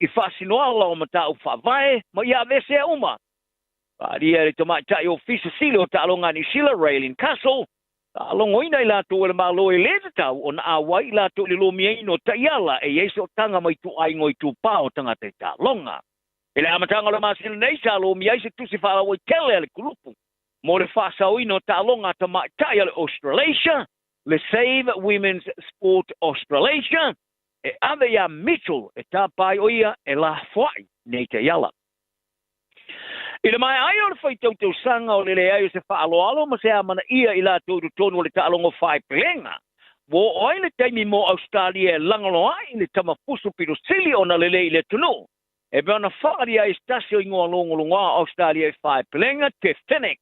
I fasinoala o mata u whawai, ma ia vese uma. Ria re tomai tai o fisa sili o ta'alonga ni sila Raylene Castle, Alongo ina ila tu le malo e le tau on a wai la tu le lo mie no taiala e yeso tanga mai tu ai ngoi tu pao tanga te ta longa. Ele amatanga le masin nei sa lo mie se tu se fala o tele le grupo. Mo le fasa o ino ta longa ta mai tai le Australasia, le Save Women's Sport Australasia, e Avea Mitchell e ta pai o ia e la fai nei te yala. Ina mai ai o le fai tau sanga o le ai o se whaaloalo ma se amana ia i la tau tonu o le taalongo whai pelenga. Wo oi le taimi mo Australia langalo ai le tamafusu piro sili o na lele i le tunu. E beona whaari ai stasio ingoa longolongoa Australia i whai pelenga te Fennec.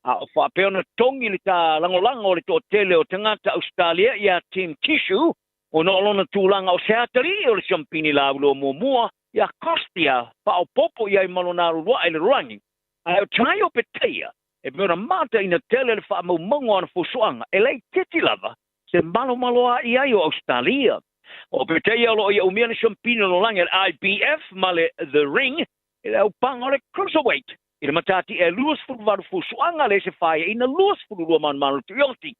A o wha peona tongi le ta langolango o le to tele o tangata Australia ia Team Kishu o na olona tūlanga o Seatari o le champini la ulo mua ia Kostia, pao popo ia i malonaru roa ele rangi. Ai o tai o peteia, e mera mata ina tele le wha maumongo ana fusuanga, e lei titi lava, se malo a ia i o Australia. O peteia lo ia umia na champino no langi, IBF, ma le The Ring, e le au panga le Cruiserweight. I le matati e luas furuvaru fusuanga le se whaia ina luas fururua manu tuyoti.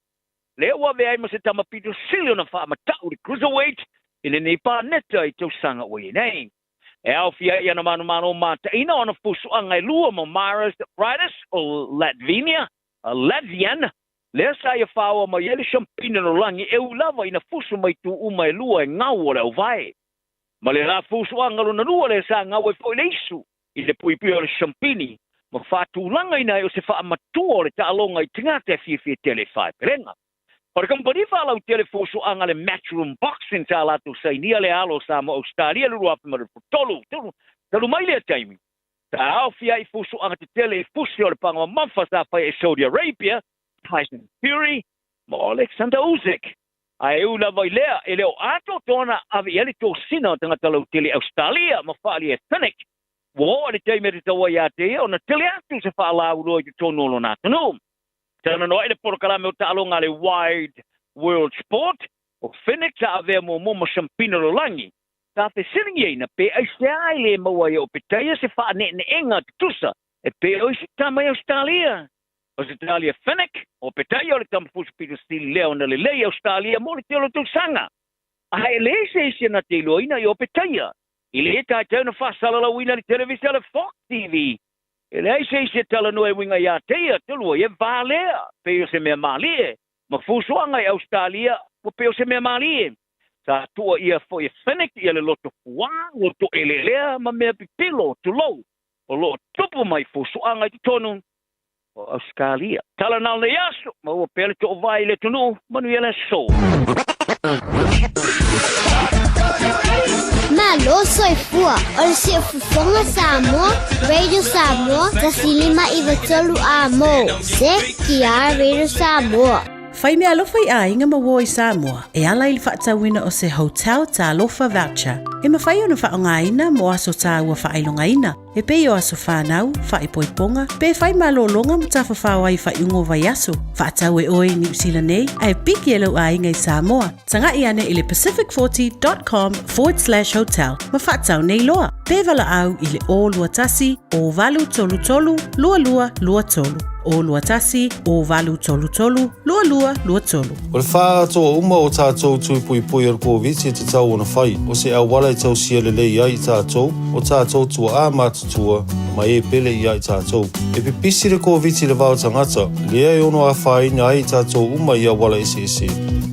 Le ua vea ima se tamapito silio na wha matau le Cruiserweight, ina nei pa neta i tau sanga o nei. E au fia ia na manu mata ina ona fusuanga i lua mo Maris Brightus o Latvenia, Latvian, le sa ia whaua ma yele champina no langi e ulava ina fusu mai tu uma e lua e ngau o le au vai. Ma le la fusuanga luna lua le sa ngau e fo leisu i le puipi o le champini, ma whatu langa ina o se wha amatua o le taalonga i tingata e fia tele whai perenga. O le kampani whalau tele fusuanga le Matchroom Boxing ta latu sai nia le alo sa mo Australia le ruapi ma le tolu mai le taimi. Ta au fia i fusuanga te tele i fusi o le pangwa mamfa sa whai e Saudi Arabia, Tyson Fury, ma Alexander Usyk. A e ula vai lea, e leo ato tona avi ele tō sina tangata lau tele Australia, ma whaali e Fennec. Wo le taimi re tawa ia te o na tele atu se whaala uroi te tōnolo nā tanu. Tana no ele porokalame o taalonga le Wide World Sport, o Fennec ta avea mo champina lo langi. Ta te siringi eina pe ai se ai le maua o peteia se wha ne enga tusa, e pe oi se tamai Australia. O se Australia Fennec, o peteia o le tamafusu pito stili leo na le lei Australia mo le te olo tu sanga. A hae le se isi na te loina i o peteia. I le ta te una whasala la wina le televisia le Fox TV. E le aise se tala noe winga ia teia, tulua ia valea, peo se mea malie, ma fusuanga i Australia, o peo se mea malie. Sa tua ia fo ia Fennec, ia le loto fua, loto elelea, ma mea pipilo, tulou, o lo tupu mai fusuanga i tonu, o Australia. Tala nal ne yasu, ma ua pele to vai le tunu, manu ia le so. Malo soy fua, o le se fufonga Samoa, Radio Samoa, tasilima i vatolu a mo, se kia Radio Samoa. Fai mea alofa i a inga maua i Samoa, e ala ili whaatawina o se hotel ta alofa voucher. E mawhai ona whaongaina mo aso ta ua whailongaina, e pei o aso whanau, whaipoiponga, pe fai malolonga mo ta whawhawa i whaiungo vai aso. Whaatau e oi New Zealand nei, ai piki e lau a inga i Samoa. Tanga i ane i le pacific40.com/hotel. Ma whaatau nei loa, pe vala au i le o lua tasi, o valu tolu tolu, lua lua lua tolu. O lua tasi, o valu tolu tolu, lua lua lua tolu. O le wha atoa uma o tātou tui pui pui ar COVID-19 te tau ona whai. O se au wala i tau sia le lei ai tātou, o tātou tua a mātutua, ma e pele i ai tātou. E pipisi le COVID-19 le vau tangata, lea e ono a whaina ai tātou uma i a wala ese.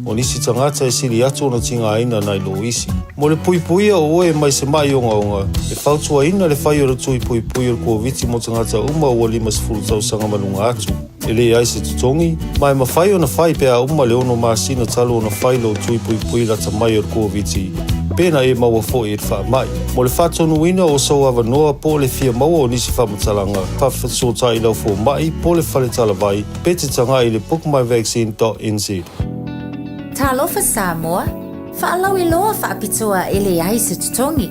O nisi tangata e siri atu ona tinga aina nai lo isi. Mo le pui pui o oe mai se mai onga. E whautua ina le whai o le tui pui pui ar COVID-19 mo tangata uma o 5 tau sanga malunga atu. E le ai se tutongi, mai ma whai ona whai pea uma le ono masina talo ona whai lo tui pui pui lata mai ar COVID-19. Pena e maua fo e wha mai. Mo le whatonu ina o sau awa noa po le fia maua o nisi whamatalanga. Pawhasotai lau fo mai po le whale talavai, pete tanga i le bookmyvaccine.nz. Talofa Samoa, whaalau i loa whaapitua e le ai se tutongi.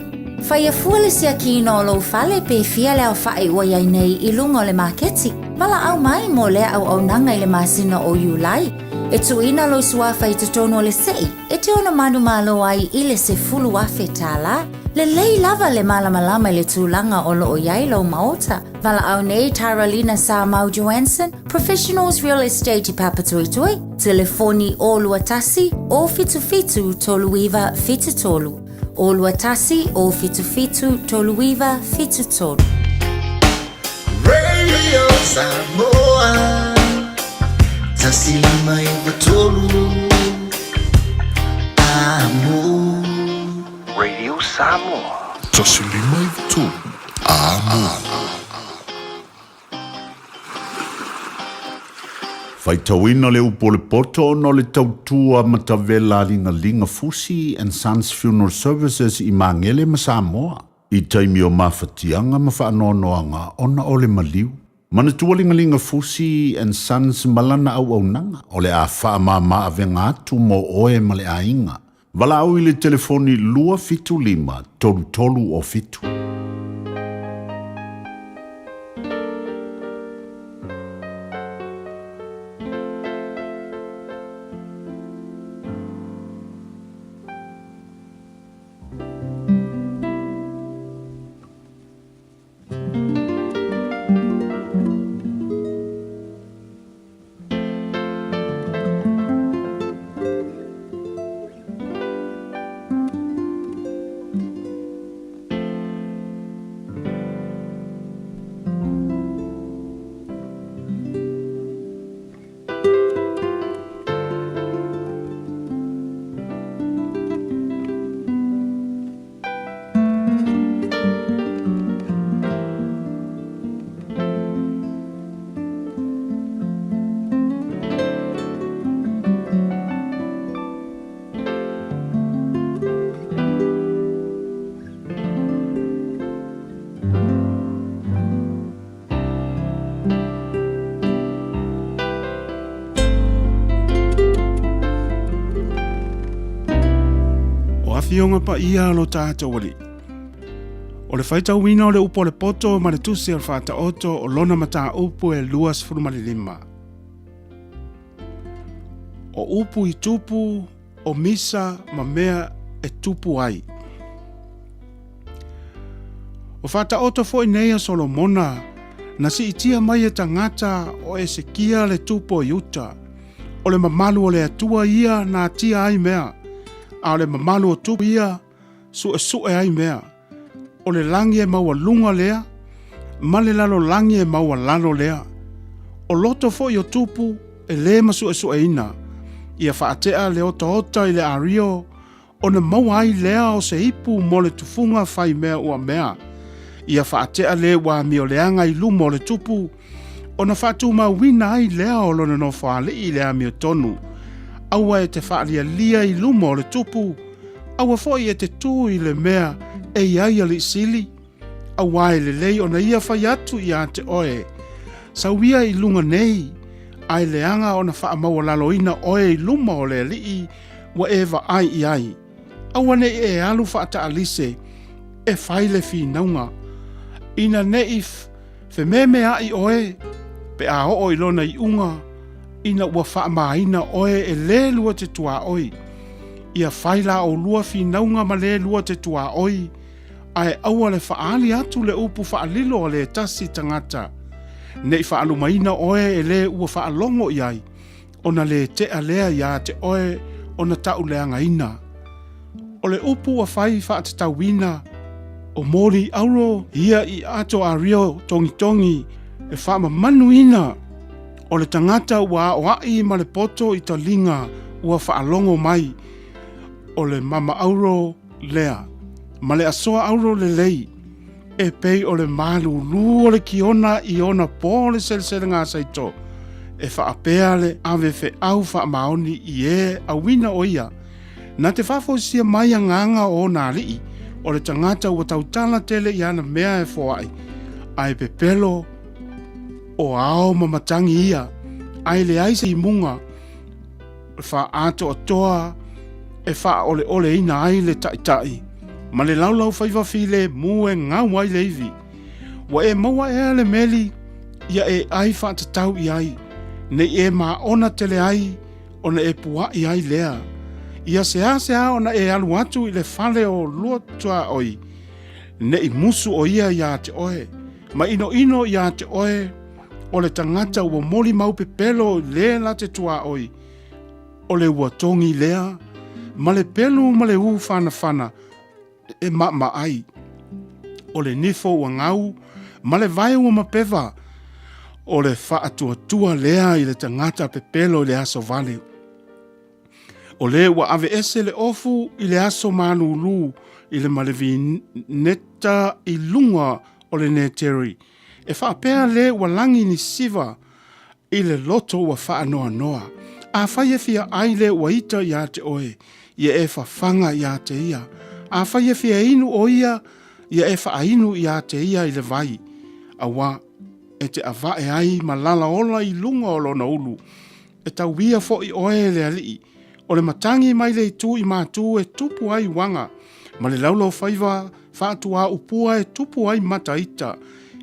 Whaia fuale sia kino o lo whale pe fia leo whae ua iai nei i lunga o le marketi. Mala au mai mo lea au nanga i le masina o Iulai. E tuina lo suafa i tutono o le sei, e te ona manu malo ai i le se fulu afe tala. Le lei lava le malamalama le tūlanga o loo iai lau maota. Vala au nei Taralina Samau Johansson, Professionals Real Estate I Papatoetoe, telefoni o luatasi o fitufitu toluiva fitutolu. O luatasi o fitufitu toluiva fitutolu. Radio Samoa, tasilima ivatolu, amo. Radio Samoa, tasilima ivatolu, amo. Faitauina le upo le poto no le tautua matavela linga Fusi and Sons Funeral Services I Mangele ma Samoa. I taimi o mawhatianga ma whaanoanoanga ona o le maliu. Mana tualinga Fusi and Sons malana au nanga o le a whaamama avenga atu mo oe ma le ainga. Wala au I le telefoni lua fitu lima tolu o fitu. Fionga pa ia lo tātou wali. O le whaita wina o le upo le poto ma le tusi al whata oto o lona mata upu e luas furumali lima. O upu I tupu, o misa ma mea e tupu ai. O whata oto fo inea Solomona na si itia mai e tangata o e se kia le tupu o yuta. O le mamalu o le atua ia na tia ai mea. A le mamalu o tupu ia, su e ai mea. O le langi e maua lunga lea, ma le lalo langi e maua lalo lea. O loto fo I o tupu, e le masu e ina. Ia whaatea le ota I le ario, o na maua ai lea o se ipu mo le tufunga fai mea ua mea. Ia whaatea le wa mi o leanga I lumo le tupu, o na whaatu ma wina ai lea o lona no whaale I lea mi o tonu. Aua e te whaalia lia I lumo le tupu, aua foi e te tū I le mea e iai ali sili. Aua e le lei o na ia whai atu I a te oe. Sauia I lunga nei, ai leanga o na wha maua laloina oe I luma o le alii, wa ewa ai I ai. Aua ne e alu wha ata alise, e whaile fi naunga. Ina neif, fe meme ai oe, pe a o ilona I unga, ina ua wha maina oe e le lua te tua oi. Ia whaila o lua fi naunga ma le lua te tua oi, ai aua le whaali atu le upu whaalilo o le tasi tangata. Nei whaalu maina oe e le ua whaalongo iai, ona le te alea ia te oe, ona tau leanga ina. O le upu wa whai whaatatawina, o mori auro ia I ato a rio tongi e whaama manuina. O le tangata ua oai ma le poto I talinga ua whaalongo mai. O le mama auro lea, ma le asoa auro le lei. E pei o le malu lu o le kiona I ona po le sel ngā saito. E whaapea le ave fe au whaamaoni I e awina o ia. Na te whafosia mai a nganga o nā lii, o le tangata ua tautala tele I ana mea e foai. Ai pepelo o ao mamatangi ia, ai le aise I munga, wha ato o toa, e wha ole ina ai le tai. Ma le laulau whaiwawhile mu e ngau ai leivi. Wa e maua e le meli, ia e ai whaatatau I ai, ne e maa ona tele ai, ona e pua I ai lea. Ia se ona e alu atu i le fale o lua tua oi. Ne I musu o ia ia te oe. Ma ino ia te oe o le tangata ua moli mau pepelo le la te tua oi. O le ua tongi lea. Ma le pelu ma le u fana e ma ai. O le nifo ua ngau. Ma le vai ua mapeva. O le faa tua lea i le tangata pepelo le aso vale. O le ua ave ese le ofu i le aso manulu i le malevi neta I lunga o le neteri. E faa pea le ua langi ni siva i le loto ua faa noa. A fai e fia ai le ua ita ia te oe, ia e fa fanga ia te ia. A fai e fia inu o ia e fa inu ia te ia i le vai. Awa e te ava e ai malala ola I lunga o lona ulu. E tau wia fo I oe le alii. O le matangi mai le tu I mātu e tupu ai wanga. Ma le laulau faiva whaatua upua e tupu ai mataita.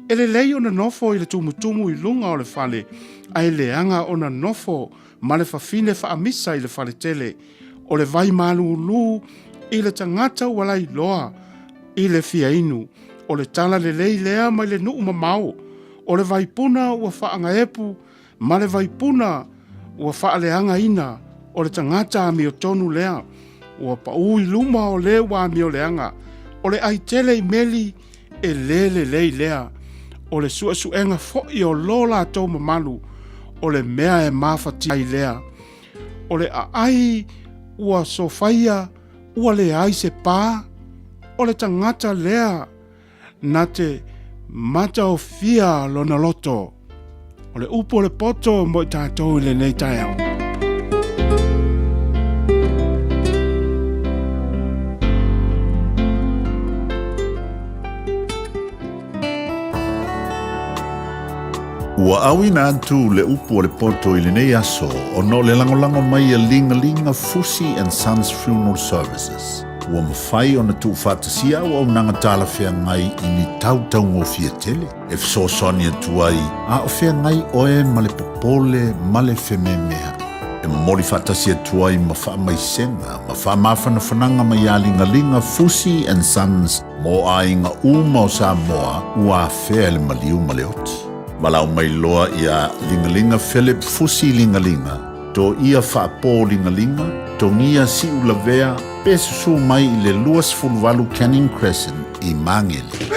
E le lei o na nofo I le tumutumu I lunga o le fale. Ai le anga o na nofo ma le fafine whaamisa I le fale tele. O le vai malu ulu I le tangata walai loa. I le fia inu. O le tala le lei lea mai le nuu mamau. O le vai puna ua whaanga epu. Ma le vai puna ua wha leanga ina. O le tangata mi o tonu lea. Ua pa ui luma o le wa mi o leanga. O le ai tele I meli e lele lei lea. O le suenga fo'i o lola tau mamalu. O le mea e mawhati ai lea. O le ai ua sofia ua le ai se pā. O le tangata lea na te mata o fia lona loto. O le upo le poto mo I tātou le nei tai au. Ua awina atu le upu o le poto I le nei aso o no le langolango mai a linga Fusi and Sons Funeral Services. Ua mawhai o na tu whatasia o au nanga tala whea ngai I ni tautau ngō fia tele. E fso soni atu ai, a o whea ngai oe ma le popole ma le wheme mea. E mori whatasia atu ai ma wha mai senga, ma wha mawhana whananga mai a linga Fusi and Sons mo a inga uma o Samoa ua whea le maliu ma le oti. Malau mai loa ia lingalinga Philip Fusi lingalinga. To ia whaapo lingalinga, to ngia si ulavea, pesusu mai I le luas fulwalu Canning Crescent I Mangele.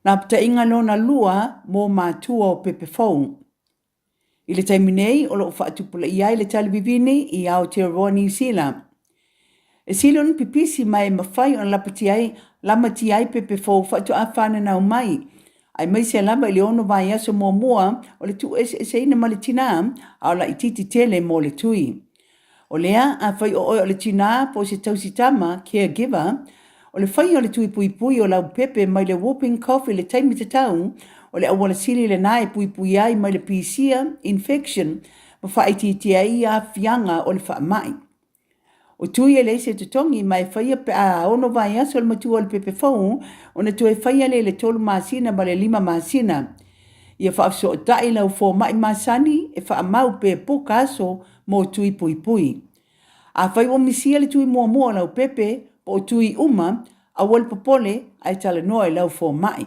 Nā pita inga no na lua mō mātua o Pepe Fong. I le taiminei o lo whaatupula I ai le talivivini I Aotearoa New Zealand. E silon pipisi mai mawhai o lapati ai lamati ai Pepe Fong whaatu a whananau mai. Ai mai se lama I le ono vai aso mua o le tu ese ina ma le tina au la ititi tele mo le tui. O lea a whai o le tina po se tausitama caregiver o le whai o le tui pui o lau Pepe mai le whooping cough le taimi te tau o le awala sili le nae pui ai mai le PCA infection ma whaititi ai a fianga o le wha mai. O tui e leise te tongi mai whaia pe a ono vai aso le matua le Pepe Fong o na tue whaia le tolu masina ma le 5 masina. Ia whaafso o tai lau fo mai masani e wha mau pe poka aso mo tui pui. A whai o misia le tui mua lau Pepe po tui uma a wal popole ai tala noa lau fo mai.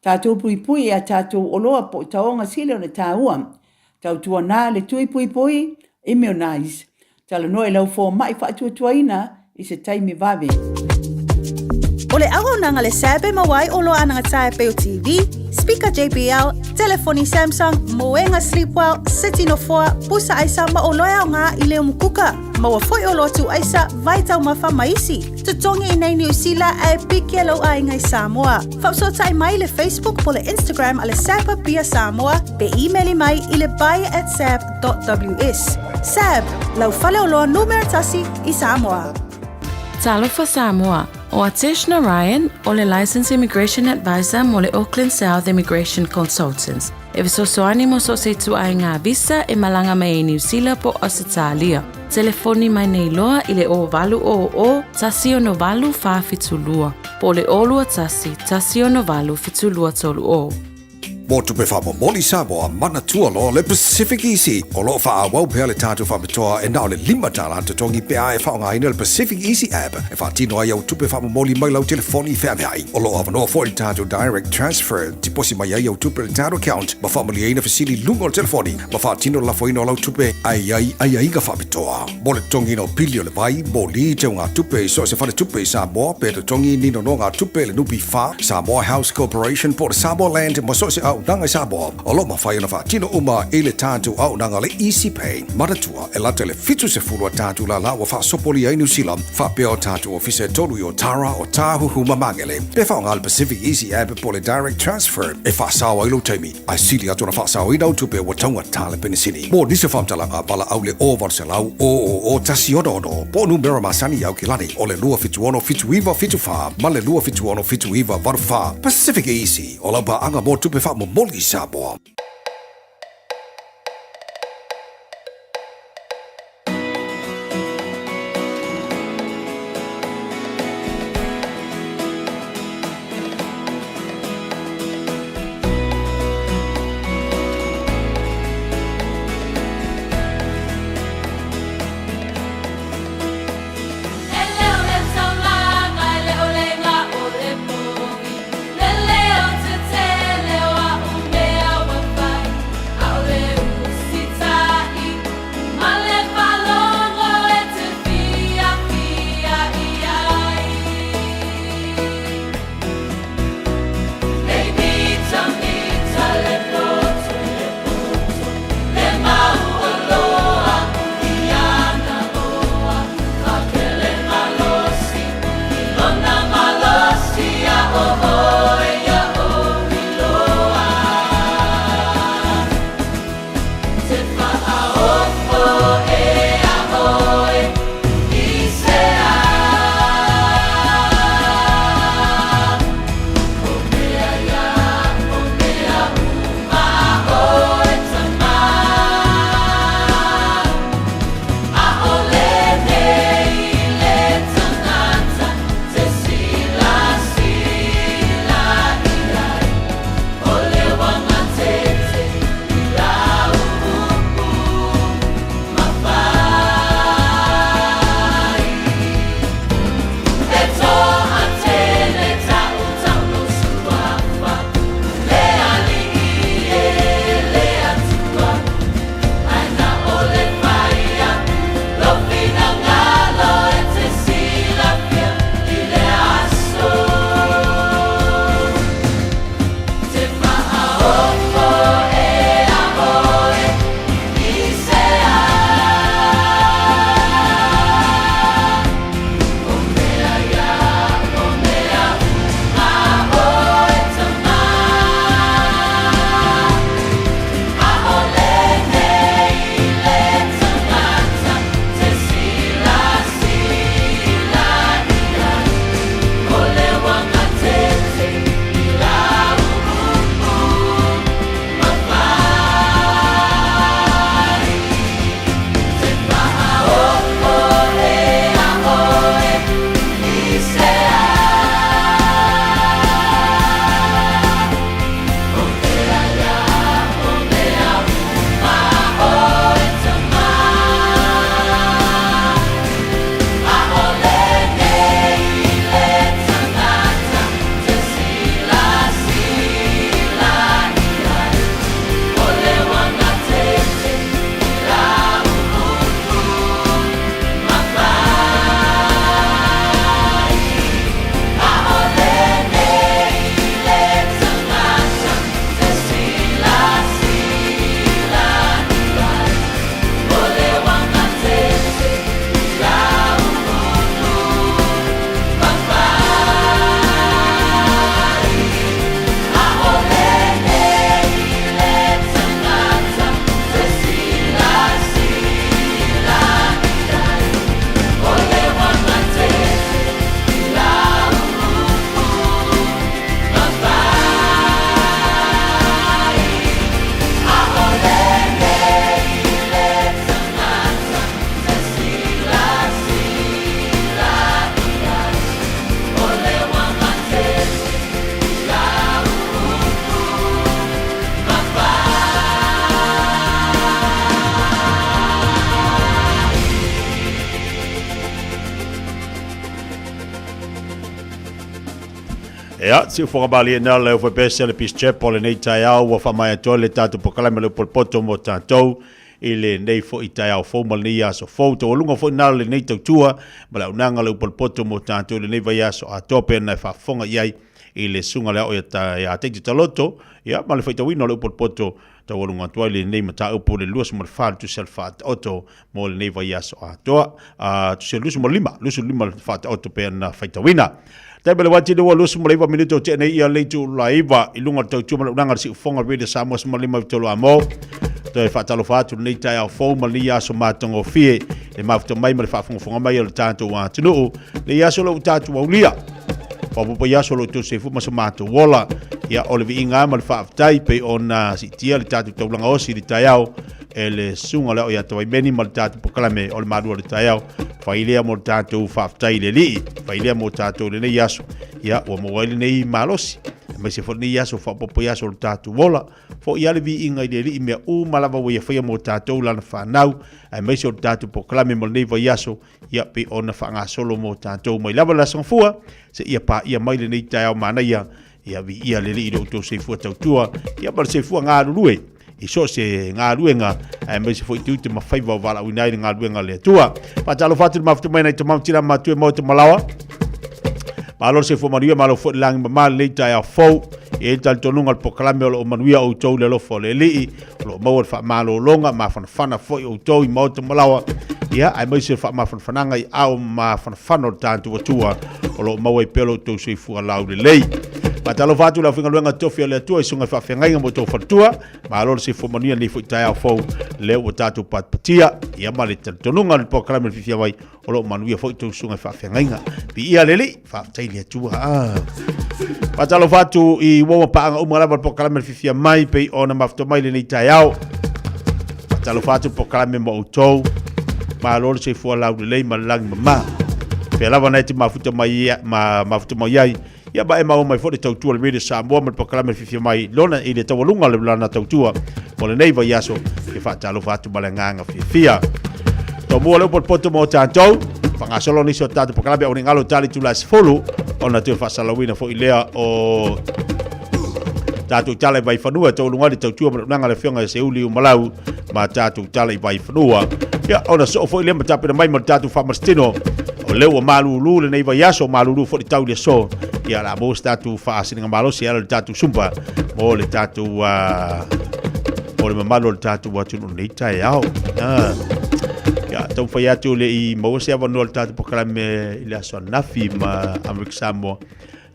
Tātou pui a tātou oloa po taonga sile o na tāua. Tau tua nā le tui pui immunize. Tala noe lau fō mai whaatuatuaina I se taimi vave. O le aho nanga le sebe mawai o loa nanga tae peo TV, speaker JBL, telefoni Samsung, moenga Sleepwell, City no 4, pusa aisa ma o loa o ngā I leo mukuka. Maua foi o lotu aisa, vai tau mawha maisi. Tutongi I nei New Zealand e piki alo a ingai Samoa. Whapsota I mai le Facebook po le Instagram a le Sapa Pia Samoa, pe emaili mai I le buy@sap.ws. Sap, lau fale o loa numero tasi I Samoa. Talofa Samoa. O Atish Narayan, o le Licensed Immigration Advisor mo le Auckland South Immigration Consultants. E visosoani mo so se tu ai ngā visa e malanga mai New Zealand po Ositalia. Telefoni mai nei loa I le o valu o tasi o no valu wha fitulua. Po le olua tasi o no valu fitulua tolu o. Mo tupe wha moli Samoa mana tua lo le Pacific Easy. O lo wha a wau pea le tātou wha matoa e nao le 5 tala te tongi pea e wha ngā ina le Pacific Easy app. E wha tino ai au tupe wha moli mai lau telefoni wha mea ai. O lo awanoa fo le tātou direct transfer. Ti posi mai ai au tupe le tātou account. Ma wha mali aina fasili lungo le telefoni. Ma wha tino la fo ino lau tupe ai ga wha matoa. Mo le tongi no pilio le vai. Mo li te ngā tupe so se wha le tupe Samoa. Pe te tongi nino no ngā tupe le nupi wha. Samoa House Corporation po le Samoa Land. Ma so se au nanga Samoa. O lo ma whai ana wha tino uma e le tātou au nanga le Easy Pay. Maratua e lata le fitu se fulua tātou la wa wha sopoli ai New Zealand. Wha peo tātou ofise tolu i o Tara o Tāhuhu Mamangele. Pe wha ngā le Pacific Easy app po le direct transfer. E wha sawa ilo teimi. Ai sili atu na wha sawa i nau tupe wa taunga tāle penisini. Mo nise whamtalanga pala au le o varselau o tasi odo. Po numera masani au ki lani. O le lua fitu ono fitu iwa fitu wha. Ma le lua fitu ono fitu iwa varu wha. Pacific Easy. O lau pa anga mo tupe wha mo moli Samoa. Leo te te leo a umea wa Ia, si ufonga bali na le foi pese le Peace Chapel nei tai au wa fa mai to le tatu pokalame le poto mo tatou ile nei fo i tai au fo mal ni aso fo to lunga fo na le nei tua ma la unanga le poto mo tatou le nei vai aso a tope na fa fonga iai ile sunga le o ya te taloto ia ma le foi tawino le poto ta walunga tua le nei mata upo le luas mo fa tu selfat auto mo le nei vai aso a toa tu se lusu mo lima fa auto pe na foi tawina Tabele wati de walu semua 5 minit o tene ia leitu laiva ilunga tau tuma nanga si fonga rede samo semua 5 tolo amo to fa talo fatu nei tai au fo mali ya so matongo fie e mafto mai mal fa fonga mai o tanto wa tunu le ya so lo tatu wa ulia po ya so lo to se fu ma so mato wala ya olivi inga mal fa tai pe ona si tia le tatu to langa o si tai au ele sunga le o ya to beni mal tatu poklame ol madu le tai au Failia mo tātou whaftai le li, failia mo tātou le nei yaso, ia o mo waile nei malosi, mai se fo nei yaso whapopo yaso le tātou wola, fo i alevi inga i le li mea u malawa wia whaia mo tātou lana whanau, ai mai se o tātou poklame mo nei wa yaso, ia pe ona whanga solo mo tātou mai lava la sangfua, se ia pa ia mai le nei tai au mana ia vi ia le li i rautou se fua tautua, ia mar se fua ngā rurue, I so se ngā ruenga e mai se foi tu te mawhaiwa wala winai ngā ruenga le tua. Pa talo fatu maftu mai nei te mautira matue mo te malawa. Ma alo se fo manuia malo fo lang ma leita ya fo e tal tonunga al poklame o manuia o tau le lo fo le li lo mo fa malo longa ma fana fo o tau I mo te malawa. Ia ai mai se fa ma fananga I au ma fana tantu tua o lo mo e pelo to se fu ala le lei. Matalo fatu la finga luenga tofi le tua isunga fa fenga mo to fatua ma lo se fo mania ni fo tai fo le o tatu patia ia male tonunga le poklame fifia vai o lo manuia fo to sunga fa fenga bi ia leli fa tai le tua Matalo fatu I wo pa o mala poklame fifia mai pe ona mafto mai le ni tai au Matalo fatu poklame mo to ma lo se fo la le ma lang ma pe la vanati mafuta mai mafuta mai ia ba e mau mai fo tau tua le rede sa mo me poklame fifia mai lona I le tawalunga le lana tau tua mo le nei vai yaso e fa talo fatu balanganga fifia to mo le poto mo tantou fanga solo ni so tatu poklame o ngalo tali tu las folu ona te fa salawina fo ilea o tatu tale vai fanua to lunga le tau tua mo nganga le fionga se uli o malau ma tatu tale vai fanua ia ona so fo ilea matape mai mo tatu fa mastino o leo malulu le nei vai yaso malulu fo tau le so ia la mo statu fa asinga malo si ala tatu sumpa mo le tatu mo le malo le tatu watu no nei tai au ia tau fa ya tu le I mo se ava no le tatu poklame ile so nafi ma America Samoa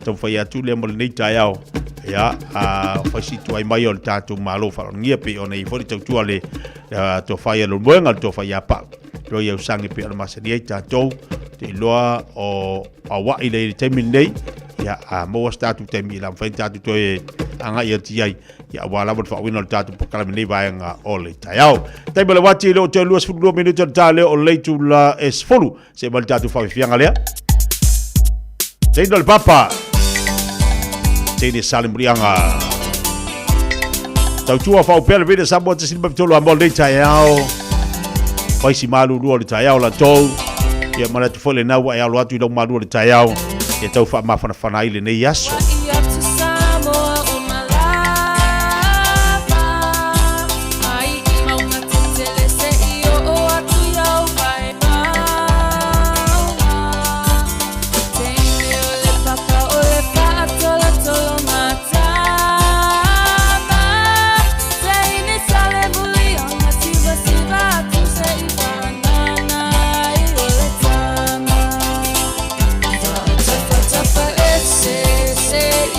tau fa ya tu le mo le nei tai au ia fa si tu ai mai o le tatu malo fa ngia pe ona I fo tau tu ale to fa ya lo moenga to fa ya pa lo ia usangi pe ala masani ai tatu te loa o awa ile te minei ya mo statu te mi la fai tatu to e anga ia ti ai ya wala mo fa wino tatu poklame nei vai nga ole taiao te bele wati le te luas fu 2 minuto tale o le tu la es folu se mal tatu fa fianga le te dol papa te ni salim brianga tau tua fa o pele vede sabo te silba tolo amol le taiao fai si malu lu le taiao la tou ya mana tu fole na wa ya lo atu do malu le taiao e tau fa ma fana ile nei yaso Say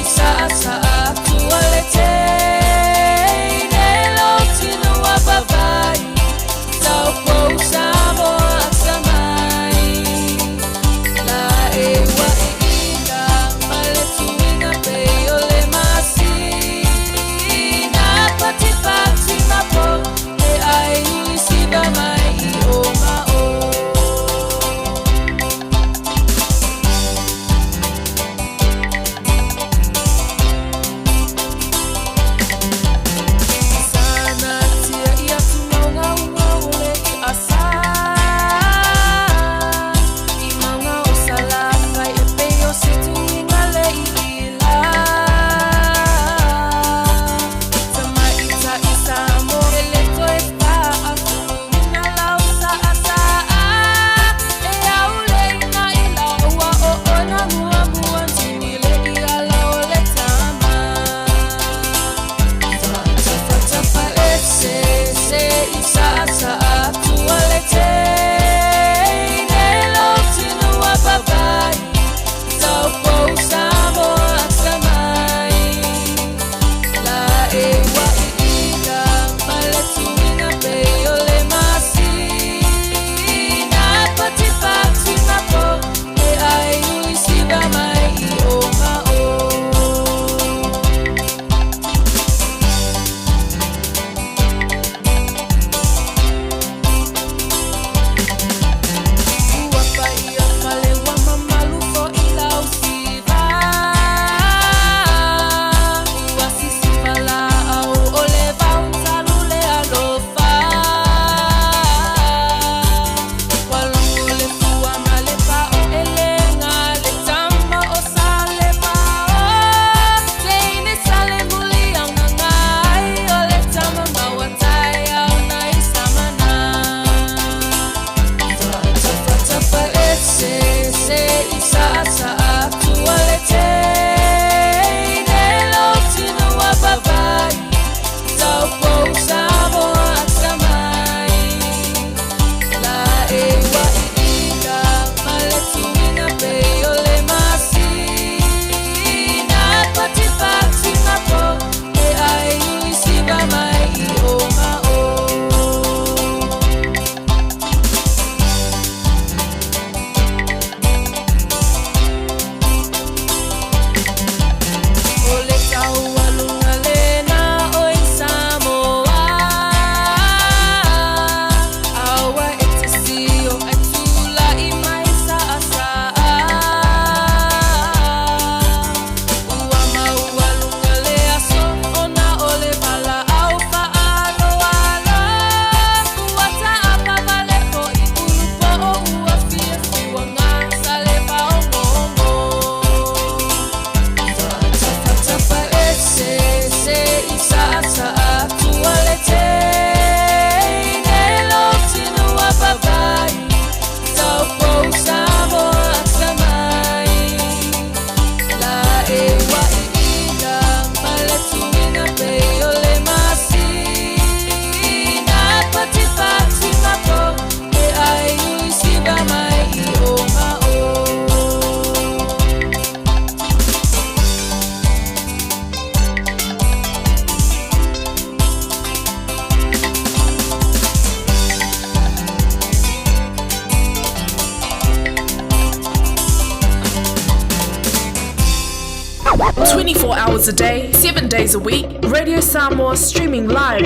24 hours a day, 7 days a week. Radio Samoa streaming live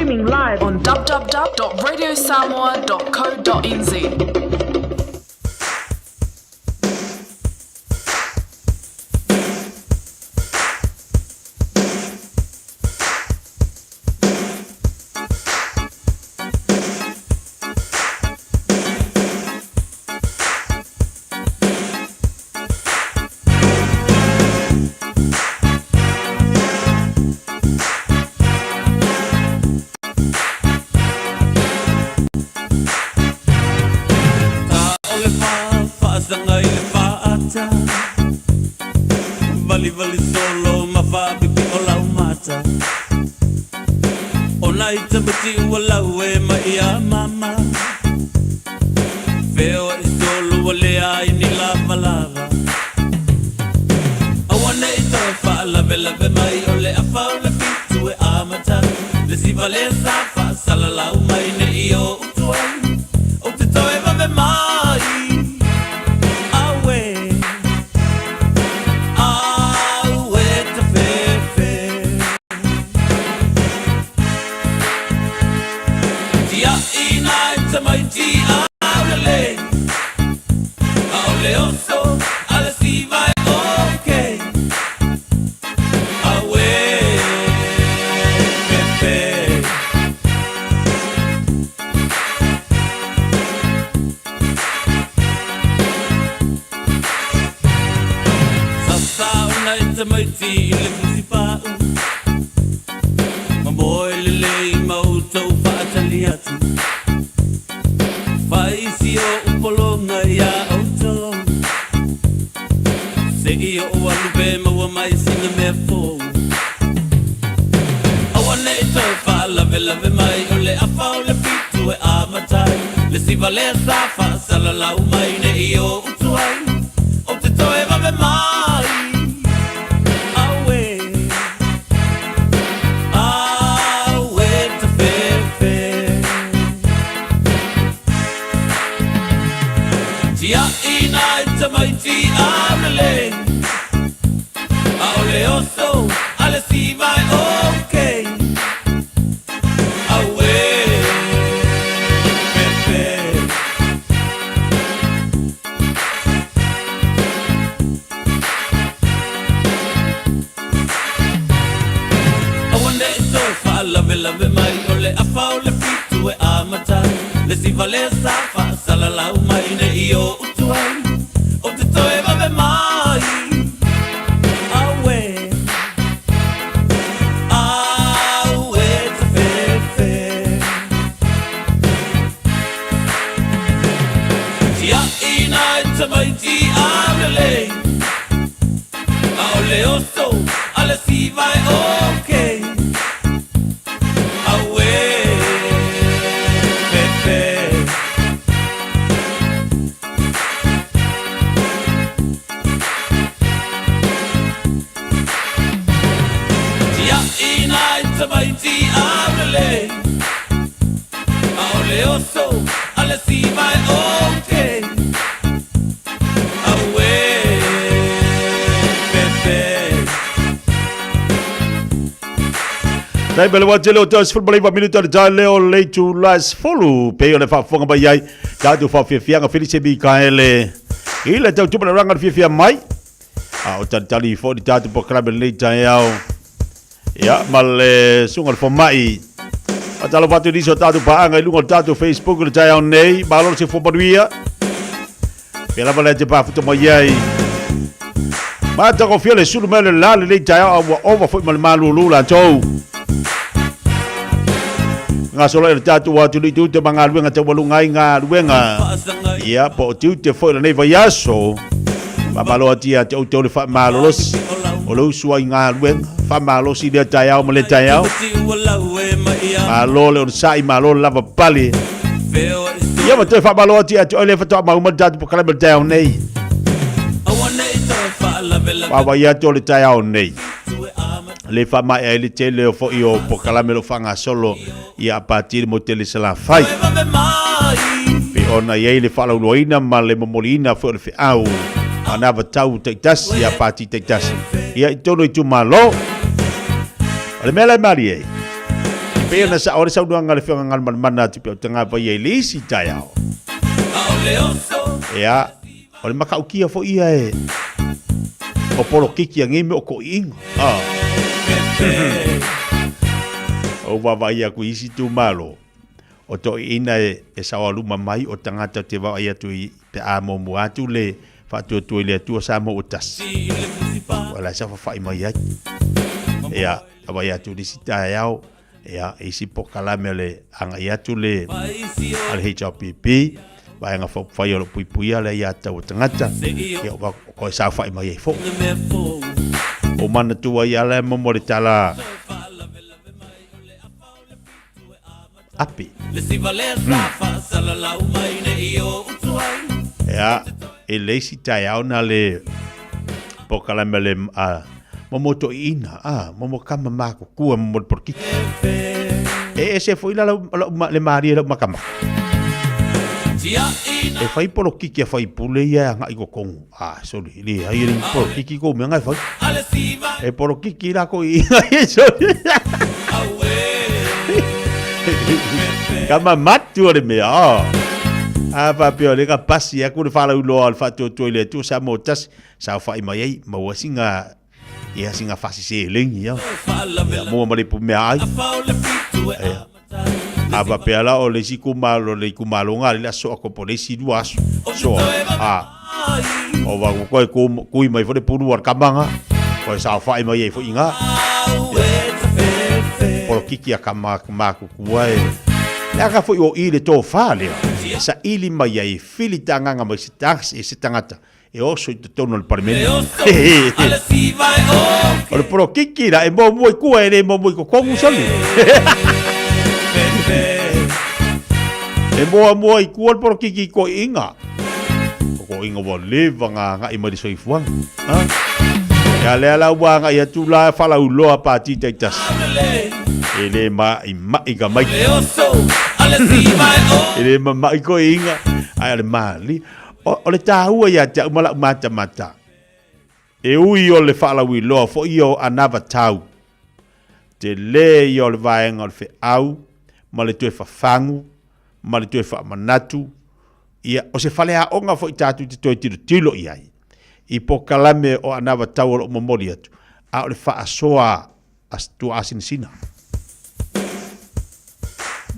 on www.radiosamoa.co.nz. Vali solo mafabibi o lau mata O nai tamati ua lau e mai a mama Feo e solo o lea i ni lava lava Awane i toi wha lave lave mai o le afau le fitu e amata Le siva le safa sala lau mai ne i o utuai O te toi vave mai Lave mai o le afau le fitu e amatai Le siva le safa sala lau mai ne i o utuai O te toe vave mai Awe Awe te fefe Tia ina i te maiti amele Ao le oso ale siva e okay Lave mai o le afau le fitu e amatai Le siva le safa sala lau mai ne i o utuai O te toe vave mai Awe Awe te fefe Tia ina i te maiti amele Ao le oso ale siva e okay Maiti amele Ao le oso ale siva e okay Awe Pepe Nei bele wa tele o tos football va minuto de jale o le tu las follow pe o le fa fonga ba yai ta tu fa fianga Felice Mikaele ile tau tu ranga fia mai a o tali fo di ta tu po club le taiao ya mal sunga fo mai atalo patu di so ta tu pa anga lungo ta tu Facebook le taiao nei balor se fo baduia pela bale te pa futo mai yai ma ta ko fiele sulu mele la le taiao o fo mal malu lula chou nga solo e tatu wa tu tu te manga luenga te walungai nga luenga ia po tu te foi nei vai aso ma malo atia te o le fa malos o lo sua nga luenga fa malos i de taiao mo le taiao malo le sai malo lava pali ia ma te fa malo atia te o le fa to ma uma tatu po kala be taiao nei wa vai ato le taiao nei le fa mai ele tele fo io po kala melo fanga solo ia partir mo tele sala fai pe ona ye le fala loina ma le molina fo le au ana vatau te tasi a pati te tasi ia i tono i tu malo ale mele mari e pe na sa ore sa duanga le fenga ngal mana ti pe tanga pa ye lisi tai ao ia ole makaukia fo ia e o polo kiki a ngime o ko ingo o baba ia ku isi tu malo o to ina e sawaluma mai o tangata te wa ia tu pe amo muatu le fa tu le tu sa mo utas wala sa fa mai ia aba ia tu disita yao ia isi pokalame le anga ia tu le al HPP ba nga fa fa yo pui ala ia ta tangata ia ko sa fa mai fo o mana tu ia la mo mo tala api ya ele si tai au na le pokalame le momoto ina momo kama mako kua mo porki se foi la le mari le makama e fai polo kiki fai pule ia nga iko kong sorry li ai rin polo kiki ko me nga fai e polo kiki la ko ia so kama matu le me va pio le ka pasi aku le fala ulo al fatu toilet tu sa motas sa fai mai ma wasinga ia singa fasi se lengi ya mo mali pu me ai aba pela o le sikumalo le kumalonga le so ko polisi duas so o va ko kui mai fo de puru ar kamanga ko sa fai mai fo inga por kiki akama ku kuai la ka fo o ile to fale sa ili mai ai filitanga nga mai tax e se tangata e oso i te tono le parimento o le poro kiki la e mo mo i kua e le mo mo i kokongu sali e mo i kua le poro kiki ko inga wa leva nga i mari soifuang ya le ala wanga ia tu la fala uloa pati te tas ele ma i ga mai ele ma i ko inga ai le mali o le tahua ia te umala mata e ui o le fala wi loa fo io anava tau te le i o le vaenga o le fe au ma le tue fafangu ma le tue fa manatu ia o se fale a onga fo i tatu te toi tilo iai i po kalame o anava tau o momori atu a o le fa asoa tu asin sina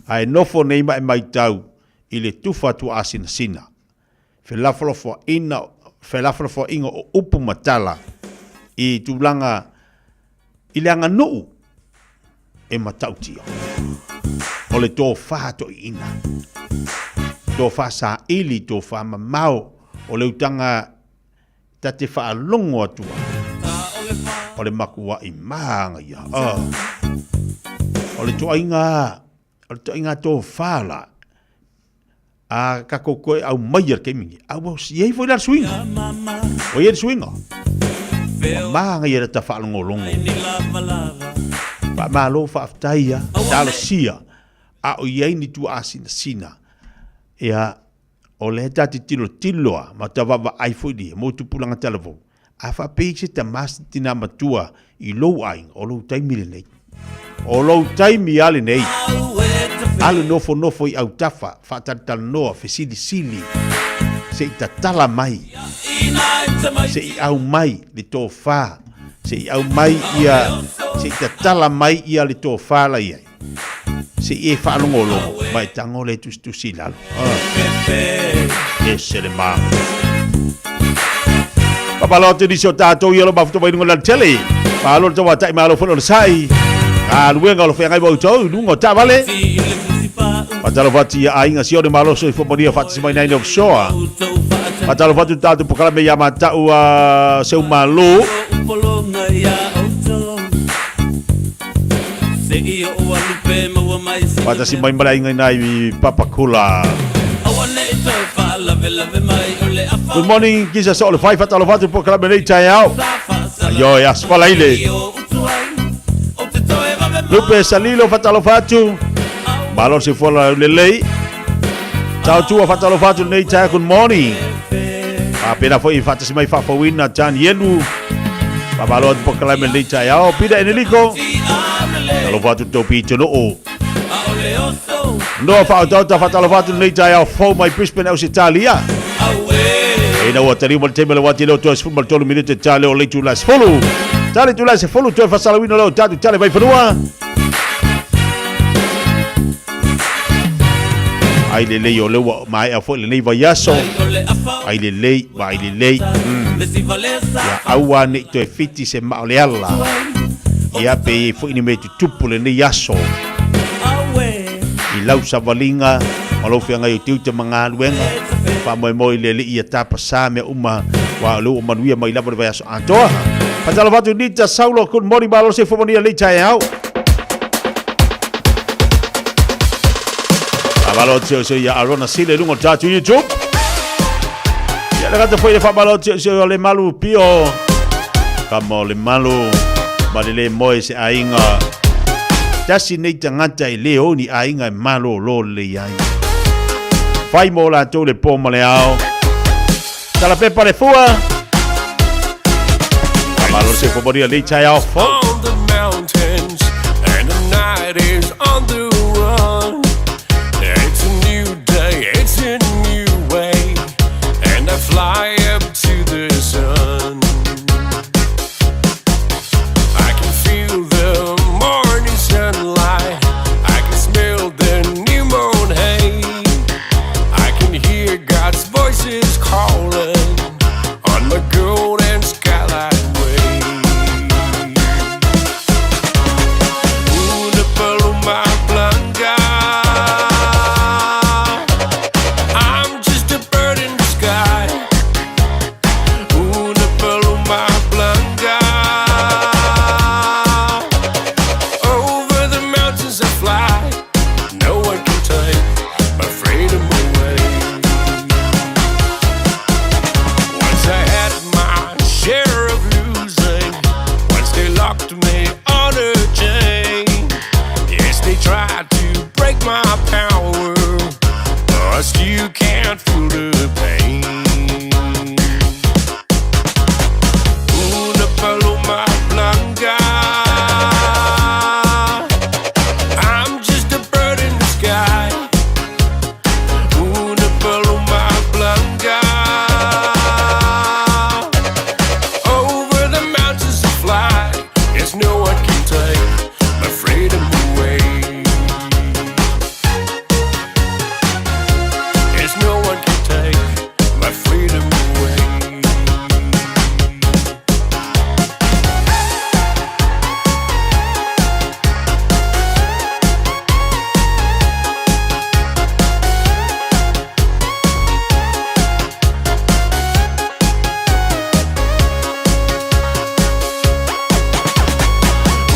ai nofo neima e mai tau i le tufa tu asin sina felafolo fo inga o upu matala i tulanga i le anga nuu e matautia o le tō whāto ina tō wha sa ili tō wha mamao o le utanga ta te wha longo atua o le makua i maanga ia o le tō inga tō whala a ka kokoe au maier ke mingi au si ei foi la swinga o ia swinga ma nga ia ta fa longo pa malo fa aftaia dalo sia a o ia ni tu asina sina ia o le tati tilo ma ta va ai foi di mo tu pulanga televo a fa peixe ta mas tina matua i lo ai o lo taimi nei o lo taimi ale nei ale nofo i au tafa whatatal noa fesili sili se i tatala mai se i au mai le tō whā se i au mai ia se i tatala mai ia le tō whā la iai se i e whanongolo mai tango le tustusi lalo e se le maa papalo te disi o tātou i alo mafuto mai nunga tele palo te watai malo whono le sai a luenga lo whengai wau tau nunga o tā vale Patalo fati a inga si ore malo so i fomonia fati si mai nai no soa. Patalo fati tatu pokala me yama tau a seu malo. Pata si mai mara inga nai papakula. Good morning, kisa so le 5 patalo fati pokala me nei tai au. Yo ya skola ile. Lupe salilo fatalo fatu. Malo se fola lelei. Tau tua fatalo fatu nei tai good morning. pena foi fatasi mai fa'afauina Jan Yelu. Pabalo po kalame le tai ao pida eneliko. Alo fatu topi tono o. No fa auto fatalo fatu le tai ao fo mai Brisbane aus Italia. Ina wa tari mo teme le wati lo to football tolu minute tale o le tu las follow. Tale tu las follow to fa salawina lo tatu tale vai fanua. Ai le le yo le wa mai a fo le nei vai aso. Ai le le vai le le. Ya awa ni to fiti se ma le alla. Ya pe fo ini me tu tupu le nei aso. I lau savalinga malo fianga yo tiu te manga luenga. Pa moi le ia tapa sa me uma wa lu manuia mai la vai aso antoa. Patalo vatu nita saulo kun mori balo se fo monia le tai au. Balot se ya arona sile lungo tatu YouTube. Ya la gata foi le fa balot se le malu pio. Kamo le malu malele moi se ainga. Tasi nei tangata I leoni ainga malo lo le ai. Fai mo la to le pomo le ao. Tala pepa le fua. Balot se fo moria le tai au fo. On the mountains and the night is on the run. It's a new day, it's a new way, and I fly up to the sun. I can feel the morning sunlight, I can smell the new moon hay, I can hear God's voices calling on my golden skylight way. Una paloma blanca, I'm just a bird in the sky. Una paloma blanca, over the mountains I fly. No one can take my freedom away. Once I had my share of losing, once they locked me on a chain. Yes, they tried to break my power, but you can't feel the pain. Una paloma blanca, I'm just a bird in the sky. Una paloma blanca, over the mountains I fly. Yes, no one can take my freedom away. Yes, no one can take my freedom away.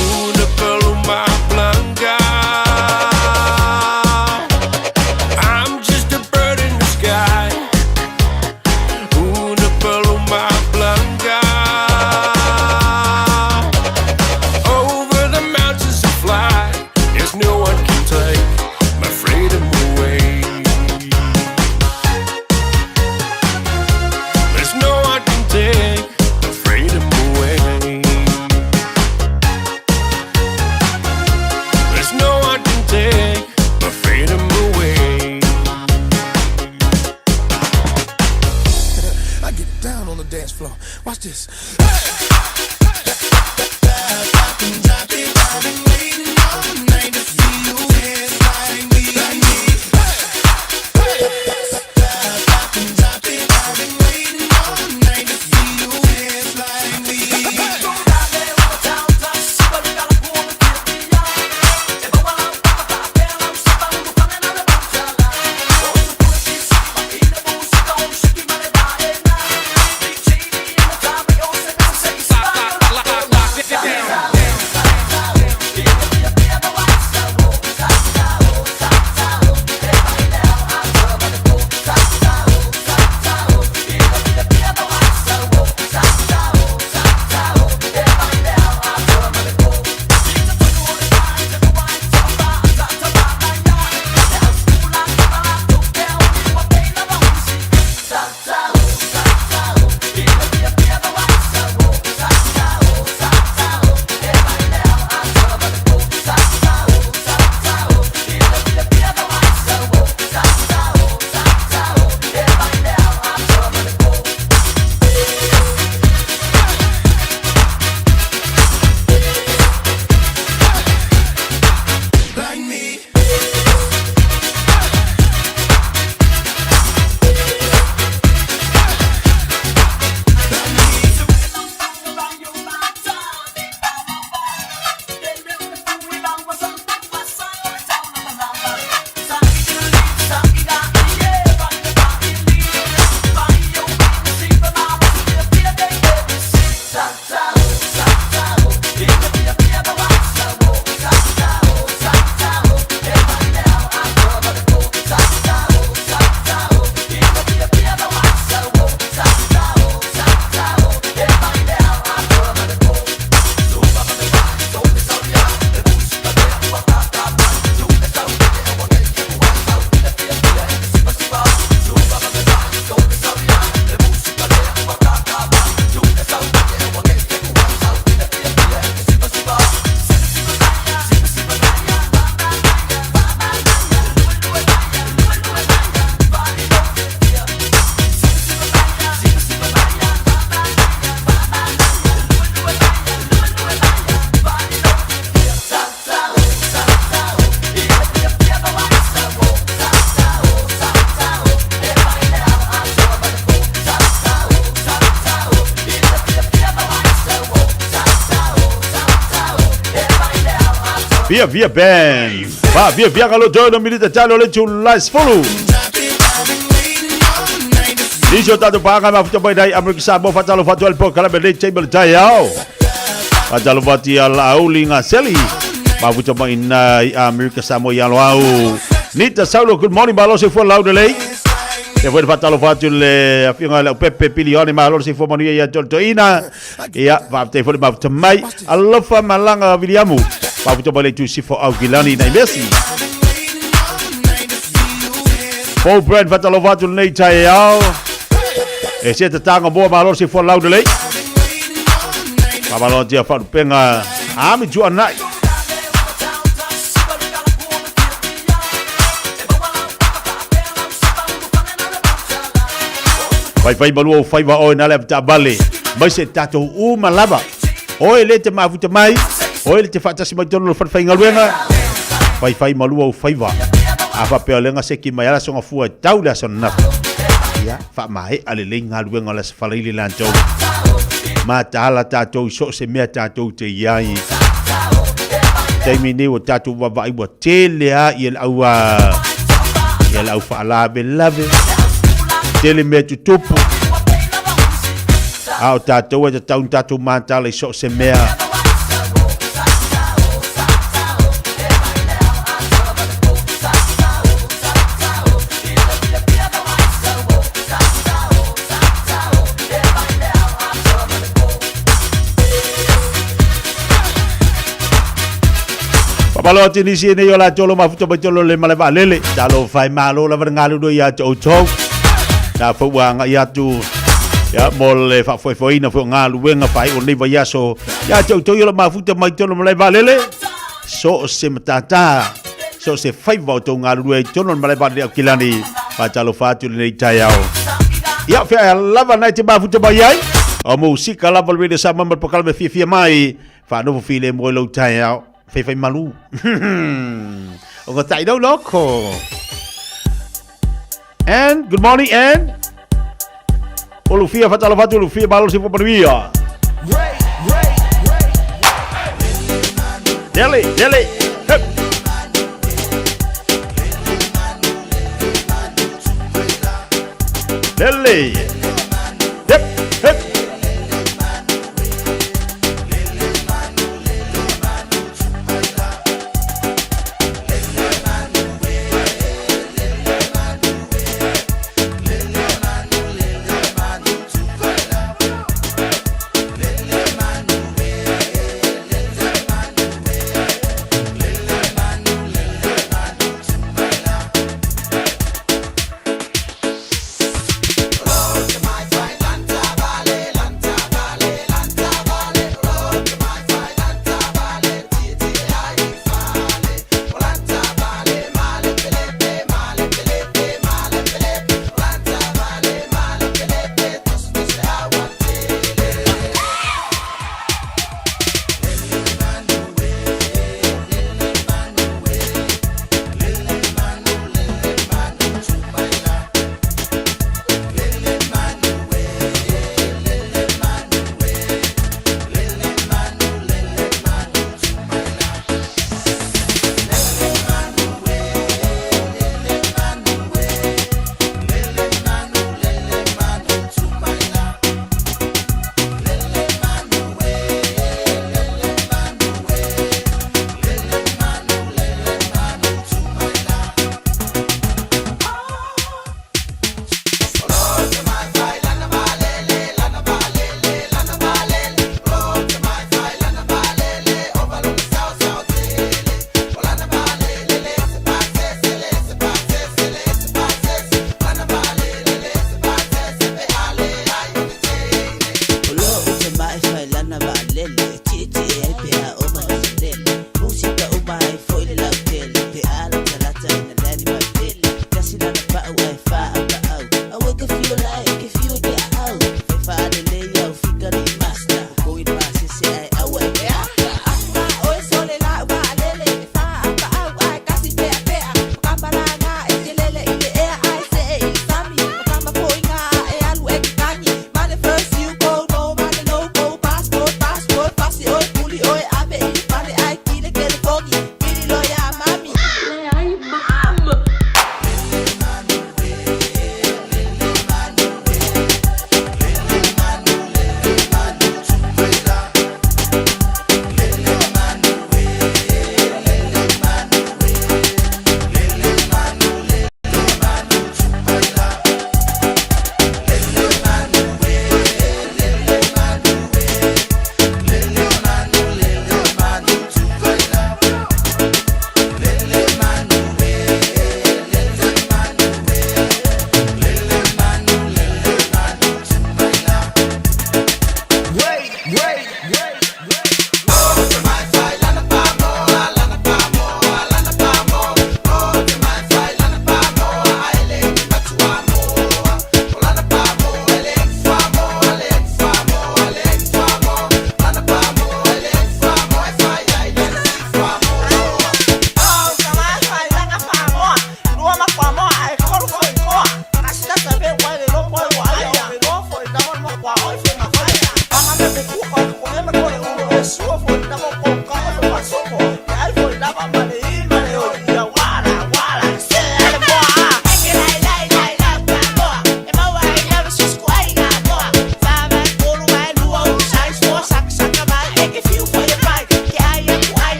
Una paloma blanca, I'm just a bird in the sky. Una paloma blanca, over the mountains I fly. Yes, no one can take my freedom away. There's no one can take my freedom away. There's no one can take my freedom away. I get down on the dance floor. Watch this. Via Ben. Via kalau join minute talo le chulas follow. Diso tatu pakai mafuta boy dai Amerika Samoa fatalo fatual po kala bele table tayao. Fatalo fatia lauli ngaseli. Mafuta boy na Amerika Samoa yang wow. Nita Saulo, good morning balo se for laude lei. E foi fatalo fatul afinga la Pepe Pilione malo se for manuia ya toltoina. Ya, va te foi mafuta mai. Alofa malanga Williamu. Mafuta boy tu si for Augilani na Messi. Paul Brand fatalo fatul nei tayao. E se te tanga boa malo se for laude lei. Babalo dia fa penga ami juana. Fai malu fai va o na le tabale. Mai se tato uma lava. O ele te mafuta mai. O ele te fatasi mai tono fa fai ngaluenga. Fai malu fai va. Apa peolenga se ki mai ala songa fua taula sonna. Ya, fa mai ale le ngaluenga la falili lanto. Mata ala tato so se mea tato te yai. Taimini o tato wa vai wa tele a yel awa. Yel au fa la belave. Tele me tu topo. Au tato e tato mata le so se mea. Papalo tini sini yo la cholo mafuta bacholo le maleva lele. Chalo fai malo la verngalu do ya chou. Na fuanga ya tu. Ya mole fa foi na fo ngalu wenga fai o leva ya so. Ya chou yo la mafuta mai cholo maleva lele. So se matata. So se fai va to ngalu e cholo maleva de kilani. Pa chalo fatu le tayao. Ya fa lava na te mafuta bayai. O musika lava le sa mamba pokal me fia mai. Fa no file mo lo tayao. Fai malu. O ko tai do loko. And good morning and Olufia fatalo fatu Olufia balo si poparia. Dele. Hep. Dele. Hep.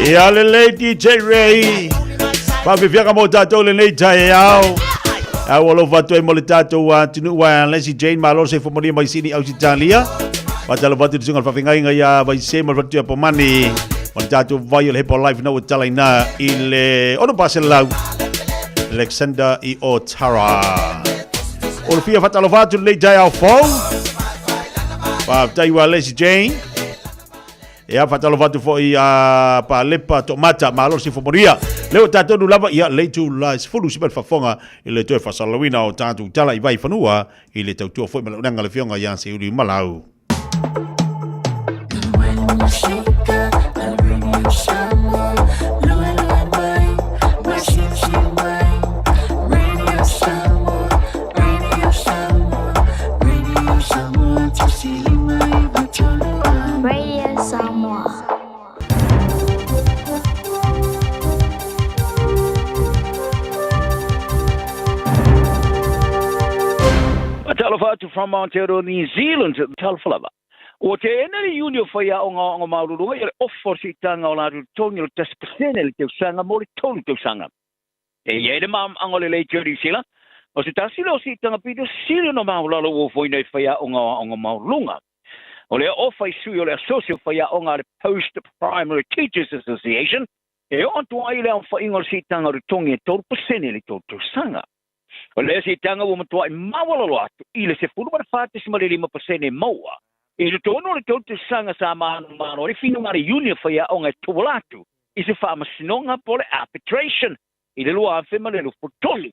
Ia le DJ Ray. Papifiaka mo tatou le nei tai au. Au alo fatu e mo le tatou tinu wa Leslie Jane malo se fomoni mai sini au Italia. Patalo fatu tsunga fafingai ngai ya vai se mo fatu po mani. On tatou vai le Hepo Life no talaina ile ono paselau. Alexander I Otara. O fia fatalo fatu le tai au fo. Pa tai wa Leslie Jane. E a fatalo fatu fo i pa lepa tomata malo si fomoria leo tato du lava ia le tu la fulu sibel fafonga ile to fa salawina o tatu tala i vai fanua ile tau tu fo malanga le fionga ya se uri malau from Aotearoa, New Zealand, Talfalava. O te enere union whaia o ngā maururunga, i offer si tanga o la rutongi o tespasene le teu sanga, mori tolu teu sanga. E iere maam angole le teo sila, o se tasila o si tanga pito sila no maulalo o whaina whaia o ngā maururunga. O le offer sui o le asocio whaia o ngā Post-Primary Teachers Association, e o antua i le au whainga o si tanga rutongi e tolu pasene le tolu teu sanga. O le si tanga o matua I mawalalo atu, I le se furu mara whāte si mare 5% maua. I le tono le tautu sanga sa mano, le fino mara union whaia o ngai tuwalatu. I se wha masinonga po le arbitration. I le lua awhema le lufu tolu.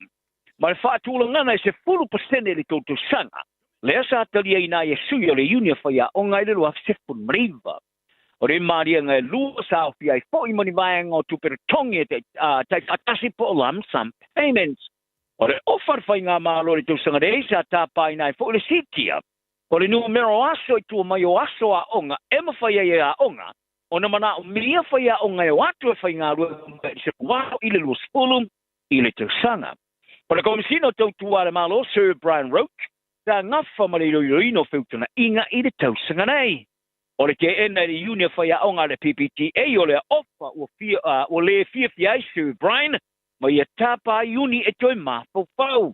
Ma le whaatula ngana I se furu pasene le tautu sanga. Le asa atalia ina I sui o le union whaia o ngai le lua se furu mariva. O le maria ngai lua sa awhia I fo I mani vaenga o tupere tongi te atasi po lump sum payments. O le ofar whai ngā mālo le tausanga reisa tāpai nai fo le sitia. O le numero aso I tua mai o aso a onga, ema whai ai a onga, o na mana o milia whai a onga e watu e whai ngā rua I se wao I le lua spulum I le tausanga. O le komisino tautua le mālo Sir Brian Roach, tā ngawha ma le roino whiutuna inga I le tausanga nei. O le te ena le unia whai a onga le PPTA o le ofa o le fiai Sir Brian, ma ia tapa uni e toi mawhau.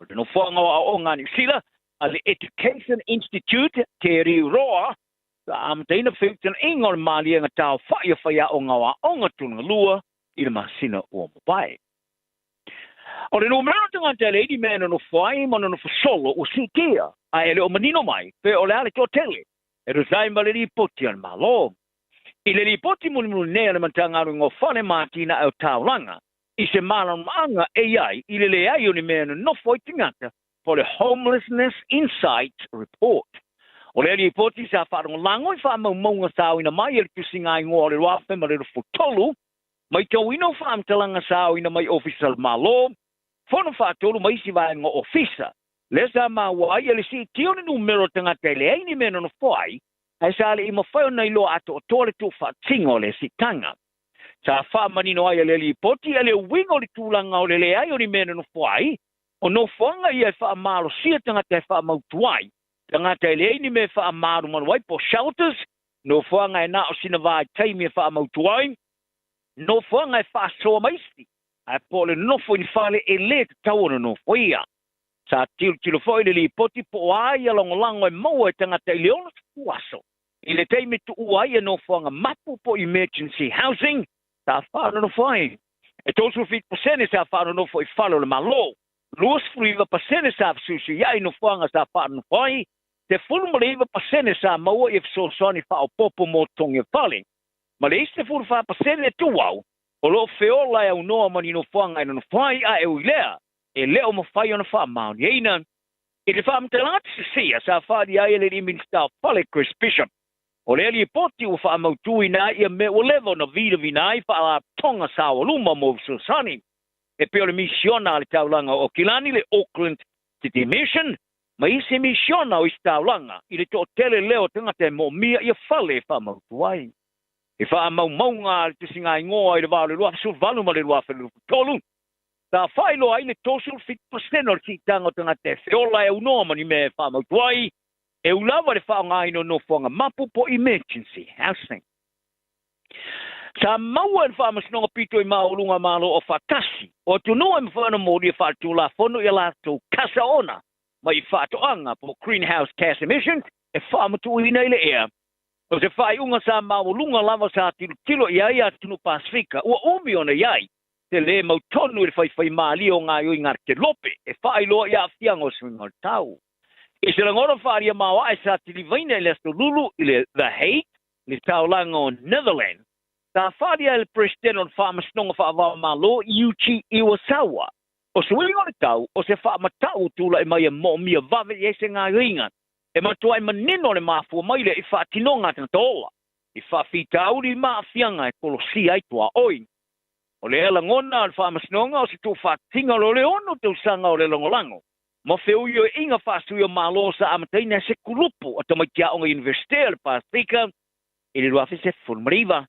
O te no whanga o ngā New Zealand, a le Education Institute, te roa, sa amteina whiutan ingo le malia ngā tau whaia o ngā onga tunga lua, I le masina o mapai. O le no meratanga te le edi mena no whai, mana no whasolo o sitea, a ele o manino mai, pe o le ale tō tele, e rozai ma le li poti an malo. I le li poti muni nea le mantangaru ngō whane mātina au taulanga, I se malamanga AI I le ai o ni mea no foi tingata for the Homelessness Insight Report. O le li poti sa wharongo lango I wha maunga sao ina mai ele tusinga I ngoa le wafe ma le fotolu, mai tau ino wha amtalanga sao ina mai official malo, whono wha tolu mai si vai ngo ofisa. Le sa ma wai ele si tio ni numero tangata ele ai ni mea no foi, hai sa le ima whao nei lo ato o tole tu wha tingo le si tanga. Sa wha manino ai le li poti ele wingo li tūlanga o le ai o ni mena no whai, o no whanga I wha amaro sia tangata wha mautuai, tangata ele ni me wha amaro manuai po shelters, no whanga na o sina vai taimi wha mautuai, no whanga wha soa maisti, a po le nofo ni whale le te tauana no whaia. Sa tilo whai le li poti po ai alongolango maua tangata I leona tuaso, I le taimi tu uai no whanga mapu po emergency housing, sa whāna no whai. E tōsu whit pasene sa whāna no whai whalo le malo. Luas fruiva pasene sa wsusi iai no whanga sa whāna no whai. Te fulumaliva pasene sa maua I fsosoni whao popo mo tongi whale. Ma le iste furu wha pasene tuau. O lo whiola e au noa mani no whanga ina no whai a e uilea. E leo mo whai ona wha mauni eina. E te wha mtelangati se sia sa whādi ai ele minister whale Chris Bishop. O le ali poti o wha mautui na ia me o levo na vida vinai wha tonga sa o luma mo susani. E pe o le misiona le taulanga o Kilani le Auckland City Mission, Ma isi misiona o istaulanga, i le to tele leo tangata mo mia ia fale fa mau tuai. E fa mau maunga te singa ingoa i le vale lua su valu ma le lua felu tolu. Ta failo ai le tosul fit paseno si tango tangata feola e unoa mani me fa mau tuai. E ulawa le fa ngai no fonga mapu po emergency housing. Sa maua le fa masno pito i maulunga malo o fatasi. O tunu em fa no modi fa tula fono ia la to kasa ona. Mai whātoanga po greenhouse gas emissions e whaamatu i nei le ea. O se whai unga sa maulunga lava sa tilo iai a tunu Pasifika, ua umi ona iai, te le mau tonu i whai maali o ngā ui ngar te lope, e whai loa ia whianga o swinga tau. I se langora whaaria mawa e sa tili vaina i le lulu i le The Hague, le tau langa o Netherlands. Ta whaaria le president on whaamasnonga whaavawa malo Yuichi Iwasawa. O se wili ngore tau, o se wha matau tula e mai e mo mia vave e se ngā ringa. E matua e manino le mafua mai le i wha tinonga tana tola. I wha whitau li maa fianga e kolosi aitua oi. O le ela ngona al wha masnonga o se tu wha tinga lo le ono tau sanga o le longolango. Mo feu io e inga wha sui o malo sa amataina se kulupu o tamai kia onga universite le Pasifika e le ruafi se fulmariva.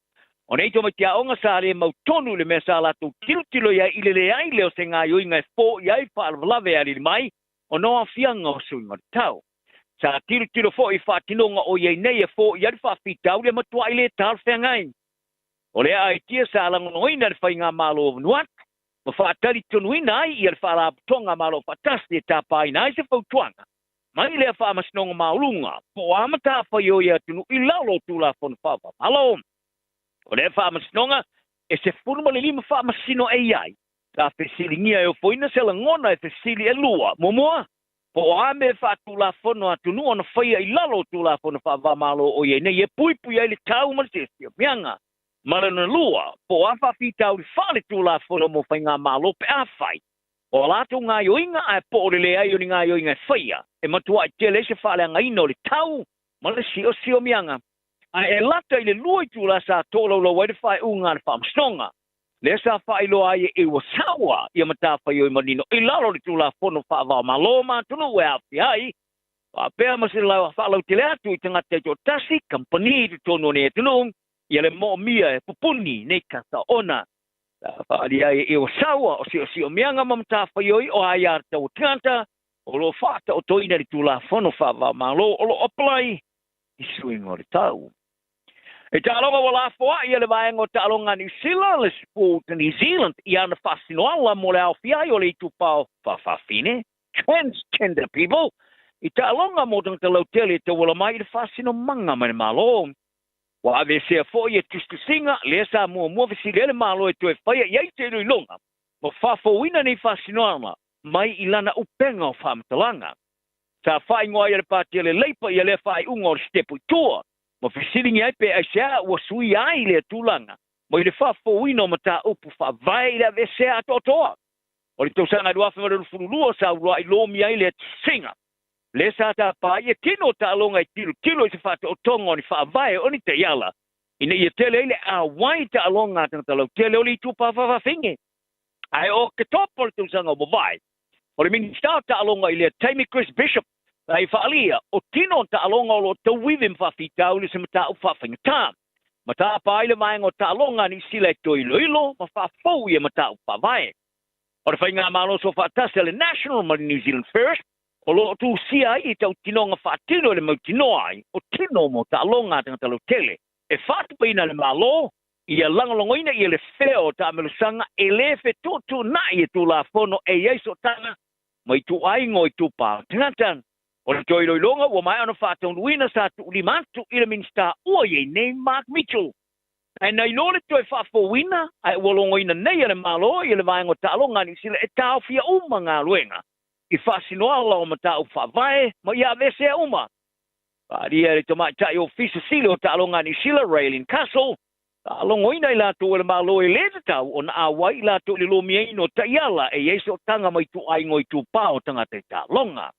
O nei tō kia onga sa re mau tonu le mea sa la tō tiltilo ia i le ai leo se ngā yoinga e fō iai whaalawalawe ali mai o noa fianga o sui ngā tau. Sa tiltilo fō i whātinonga o iei nei e fō iai whawhitau le matua i le tāl whengai. O le ai tia sa langonoina le whai ngā malo o vanuat, ma whaatari tonuina ai i le whaalaputonga malo whatasti e tāpai nai se whautuanga. Mai le whaamasnonga maulunga, po amata whai o ia tunu i laulo tūla whonu whawa. Halo! O le whaamasnonga, e se furuma le lima whaamasino e iai. Ta whesilingia e o foina se langona e whesili e lua. Momoa, po o ame whaatula whono atunu ona whaia i lalo tula whono whaavamalo o iei. Nei e puipui ai le tau marisesio. Mianga, marana lua, po o awhawhitau li whale tula whono mo whainga malo pe awhai. O lato ngā yoinga a po o le ai o ni ngā yoinga e whaia. E matua i tele se whale anga ino le tau, ma le sio mianga. Ai e lata i le lua i tūla sa tōlau lau ai le whai unga le whaamstonga. Le sa whai loa ai e Iwasawa i a mata whai o i manino. I lalo le tūla whono whaavao maloma tunu e awhi ai. Whapea masi lau whaalau te le atu i tangata i tō tasi, kampani i tōno ne e tunu. I le mo mia e pupuni nei kasa ona. Whaali ai e Iwasawa o si o mianga ma mata whai o i o ai ar tau tangata. O lo whaata o toina le tūla whono whaavao malo o lo oplai. I suingo le tau. E tālonga wala fua i le vaenga o tālonga New Zealand, le sport New Zealand, i ana fascinoala mo le awhiai o le tupao whawhawhine, transgender people, i tālonga mo tanga lautele te wala mai i le fascino manga mai malo. Wa ave se fo i e tustusinga, le sa mua visile le malo e tu e whaia i te luilonga, mo whawhawina ni fascinoala, mai i lana upenga o whamtalanga. Sa whai ngoa i le pātia le leipa i le whai unga o le stepu tua, mo fisiringi ai pe aisea ua sui ai le tūlanga. Mo i le whawhawino ma tā upu whawai le vesea atotoa. O le tausanga i wafa mara lufurulua sa ua i lomi ai le singa. Le sa tā pai e kino tā longa i tilo i se whata o tonga o ni whawai o ni te iala. Ina i tele ile a wai tā longa tanga talau tele o li tupa whawawhinge. Ai o ke topo le tausanga o mawai. O le minister tā longa i le Tammy Chris Bishop. Ai whaalia, o tino ta alonga o lo tau wivim whawhitau li se mata u whawhinga tā. Mata paile maenga o ta alonga ni sila e toi loilo, ma whawhau i e mata u whawai. O le whainga malo so whaatasa le National ma New Zealand First, o lo tu sia i tau tinonga whaatino le mau tino ai, o tino mo ta alonga tanga talo tele. E whaatupaina le malo, i a langalongoina i le wheo ta amelusanga, e le whe tūtu na i e tū la whono e iaiso tanga, mai tu aingo i tu pāo tangatan. O le toi loilonga, ua mai ana whātaunuina sa tu limantu i le minsta ua iei nei Mark Mitchell. E nei lo le toi whawhawina, ai ua longoina nei ale malo i le vaenga tālonga ni sila e tāo fia uma ngā luenga. I whasinoala o ma tāo whawai, ma ia vesea uma. Pāria le tomai tai ofisa sila o tālonga ni sila Raylene Castle. Tālongoina i lato le malo i le tau o na awai i lato le lomiaino taiala e yeso tanga mai tu aingo i tu pāo tanga te tālonga.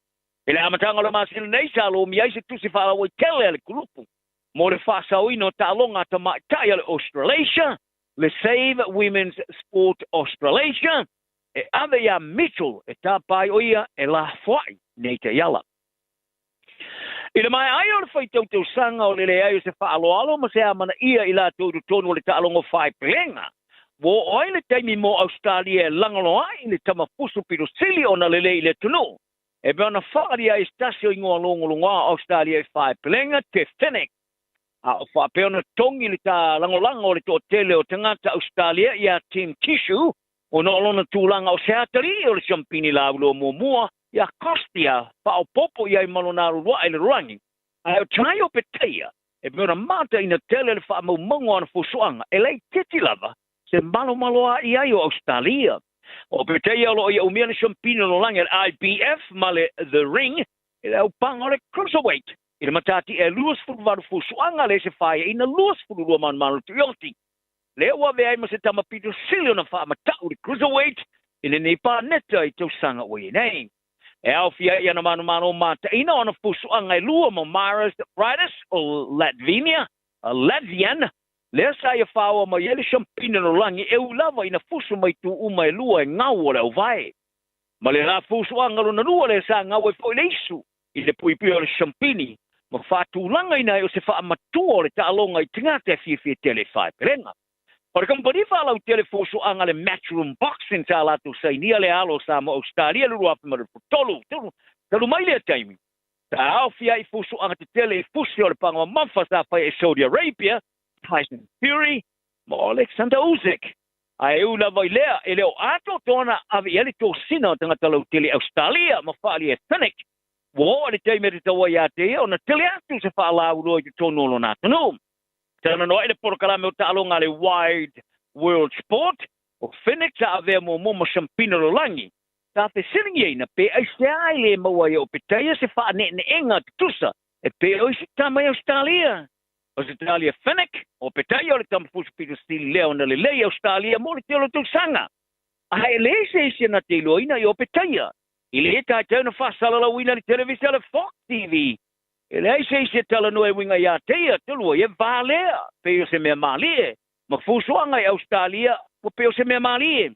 Ele amatanga le masina nei sa lo mi ai se tusi fa o tele le grupo. Mo le fa o ino ta longa ta mai tai le Australasia, le Save Women's Sport Australasia, e ave ya Mitchell e ta pai o ia e la foi nei te yala. Ila mai ai o le fai tau sanga o le ai o se whaaloalo ma se amana ia i la tōru tonu o le ta'alongo whai pelenga. Wo oi le taimi mo Australia langalo ai le tamafusu piro sili o na lele i le tunu. E bea na whaari ai stasio i ngoa longolonga Australia i whai pelenga te Fennec. A o whapeo na tongi le ta langolango le tō tele o tangata Australia i a Team Tissue o na olona tūlanga o seatari o le champini la ulo mua ia Kostia pa o popo ia i malonaru rua i le ruangi. Ai o tai o peteia e mea mata ina tele le wha maumongo ana fusuanga e lei titi lava se malo i ai o Australia. O peteia lo ia umia le champini no langa le IBF ma le The Ring e le au panga le Cruiserweight. I le matati e luas furuvaru fusuanga le se whaia ina luas fururua manu tuioti. Le ua vea ma se tamapito sili ona wha matau le Cruiserweight i le neipa neta i tau sanga ui nei. E au fia ia na manu mata ina ona fusuanga e lua mo Maris Brightus o Latvian. Le sa ia whaua ma yele champina no langi e ulava ina fusu mai tu uma e lua e ngau o le au vai. Ma le la fusuanga lo na lua le sa ngau e po le isu i le puipi o le champini. Ma whātūlanga ina o se whaamatua o le ta'alonga i tingata e fia tele whai perenga. O le kampani whalau tele fusuanga le Matchroom Boxing ta latu sainia le alo sa mo Australia le ruapi ma le putolu. Talu mai le taimi. Ta au fia i fusuanga te tele i fusi o le pangwa mamfa sa whai e Saudi Arabia, Tyson Fury, ma Alexander Usyk. Ai ula vai lea, e leo ato tona avi ele tō sina o tangata lau tele Australia, ma whaali e Fennec. Wo le teime te taua ia te o na tele atu se whaalau roi te tō nolo nā tanu. Tana no ele porokalame o ta'alonga le Wide World Sport, o Fennec sa avea mo mo champina lo langi. Ta te siringi eina pe ai se ai le maua o pe taia se wha ne enga tusa, e pe o isi tamai Australia. Australia Fennec, o pe taia o le tamafusu pito stili leo na le lei Australia mo le te olo sanga. Ai le se isi na te loina i o pe taia. I le ta te na fasala la wina le televisia le Fox TV. I le se tala no e winga ia teia tulua e valea pe o se mea malie. Ma fusuanga i Australia o pe o se mea malie.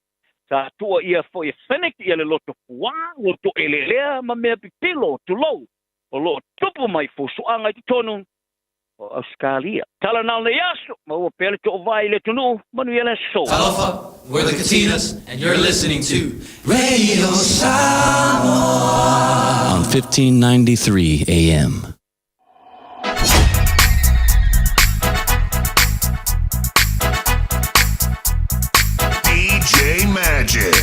Sa tua ia fo e Fennec ia le loto fua, loto elelea ma mea pipilo tulou. O lo tupu mai fusuanga i tonu o Australia. Tala nal le yaso, ma o pele to vai le tunu, manu ia le so. Talofa, we're the Katinas, and you're listening to Radio Samoa on 1593 AM. DJ Magic.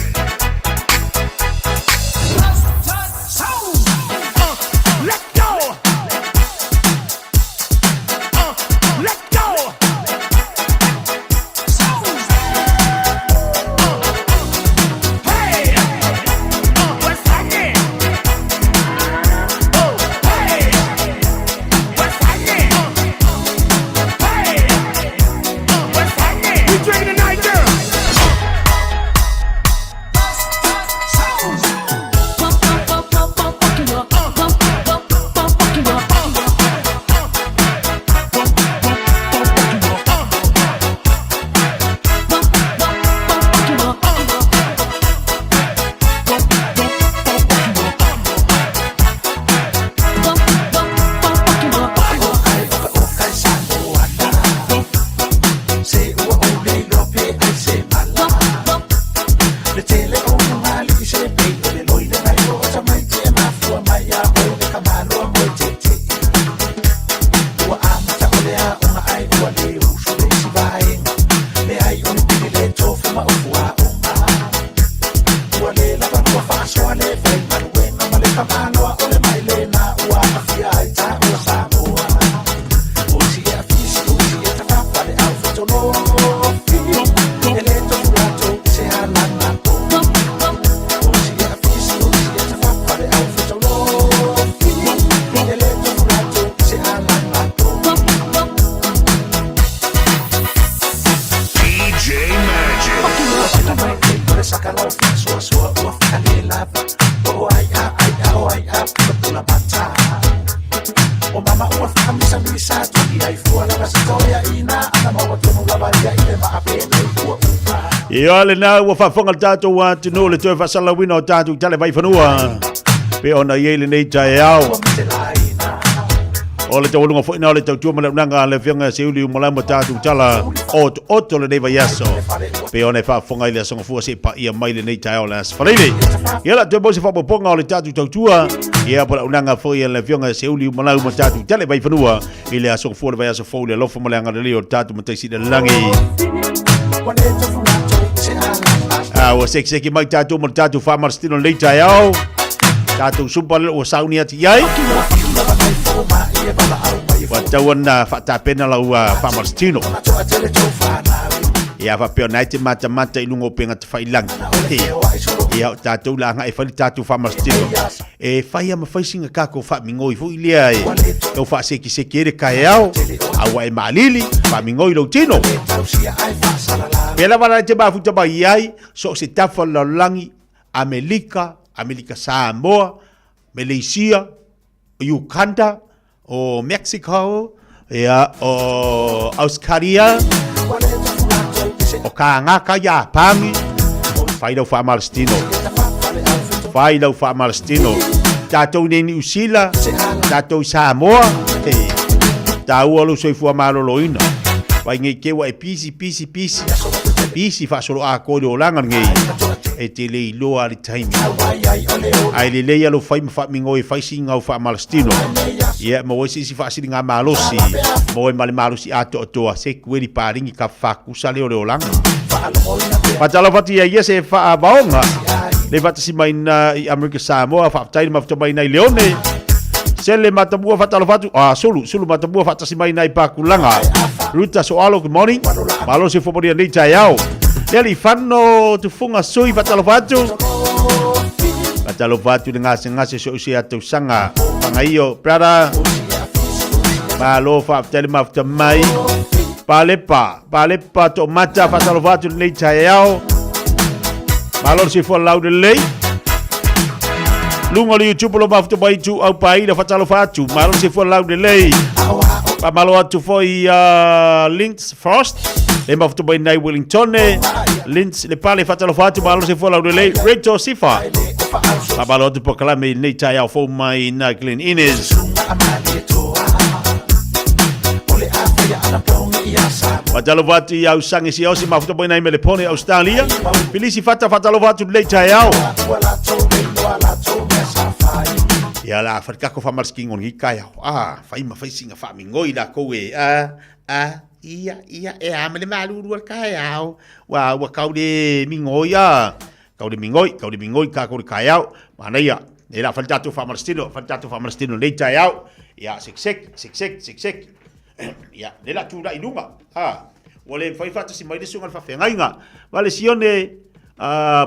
Ia le na ua whafonga tātou wa tino le tue whasala wina o tātou tale vai whanua. Pe ona iei le nei tae au. O le tawalunga fo ina o le tautua ma le unanga le whianga se uli umala ma tātu tala oto le neiva yaso. Pe one whaafonga i le asonga fua se pa ia mai le nei tae o le as whaleile. Ia la tue bosi whapoponga o le tātu tautua. Ia pa le unanga fo ia le whianga se uli umala ma tātu tale vai whanua. I le asonga fua le vai aso fo le lofa ma le anga le leo tātu ma taisi le langi. Wa seki mai tātu ma tātu whamarastino nei tae au. Tātu sumpa le o sauni ati iai. Wa tauan whaatapena lau whamarastino. Ia whapeo nai te mata ilungo penga te whailangi. Ia tātou la ngai whali tātou whamarastino. E whai ama whaisinga kako whamingoi fu ilia e. Kau whaaseki ere kai au. Awa e maalili, whamingoi lau tino. Pela wala te mafuta mai iai, so se tafa laulangi, Amerika Samoa, Malaysia, Uganda, o Mexico, o Australia, o Kangaka, Japani, fai lau whamalastino, tātou ne New Zealand, tātou Samoa, tāu alu soifua maloloina, vai ngai kewa e pisi whaasoro a kore o langa ngei, e te lei loa li taimi. Ai le lei alo whai mawhamingo e whaisi ngau whamalastino. Ia mawesi si whaasiri ngā malosi, mawe male malosi ato atoa, se kueri pāringi ka whakusa leo leo langa. Patala whati ia se whaabaonga, le watasi mai na i Amerika Samoa, whaaptaini mafuta mai na i Leone, Sele matamua whatalo whatu, sulu matamua whatasi mai nai Pakulanga. Ruta soalo, good morning. Malo se whomoria nei tai au. Leli whano tu funga sui whatalo whatu. Whatalo whatu ni ngase so usi atau sanga. Pangaio, brother. Malo whaaptele mafuta mai. Palepa to mata whatalo whatu nei tai au. Malo se whalau lei. Lunga le YouTube lo mafuta mai tu au pai da fatalo fatu malo se for lau de lei pa malo atu foi links first le mafuta mai nai Wellington links le pale fatalo fatu malo se for lau de lei Reto Sifa pa malo atu proclame nei tai au fo mai na Glen Innes Fatalo fatu au sangi si osi mafuta mai nai Melepone Australia Filisi fatalo fatu nei tai au Ya la farka ko famar sking on hikaya. Fai singa fami ngoi la ko e ia e amele malu ruar kaya. Wa kau de mingoya. Kau de mingoi ka ko kaya. Mana ya? E la falta tu famar stino le tayau. Ya sek. Ya de la tu la inunga. Wale fai fatu si mai de sungal fa fengainga. Vale sione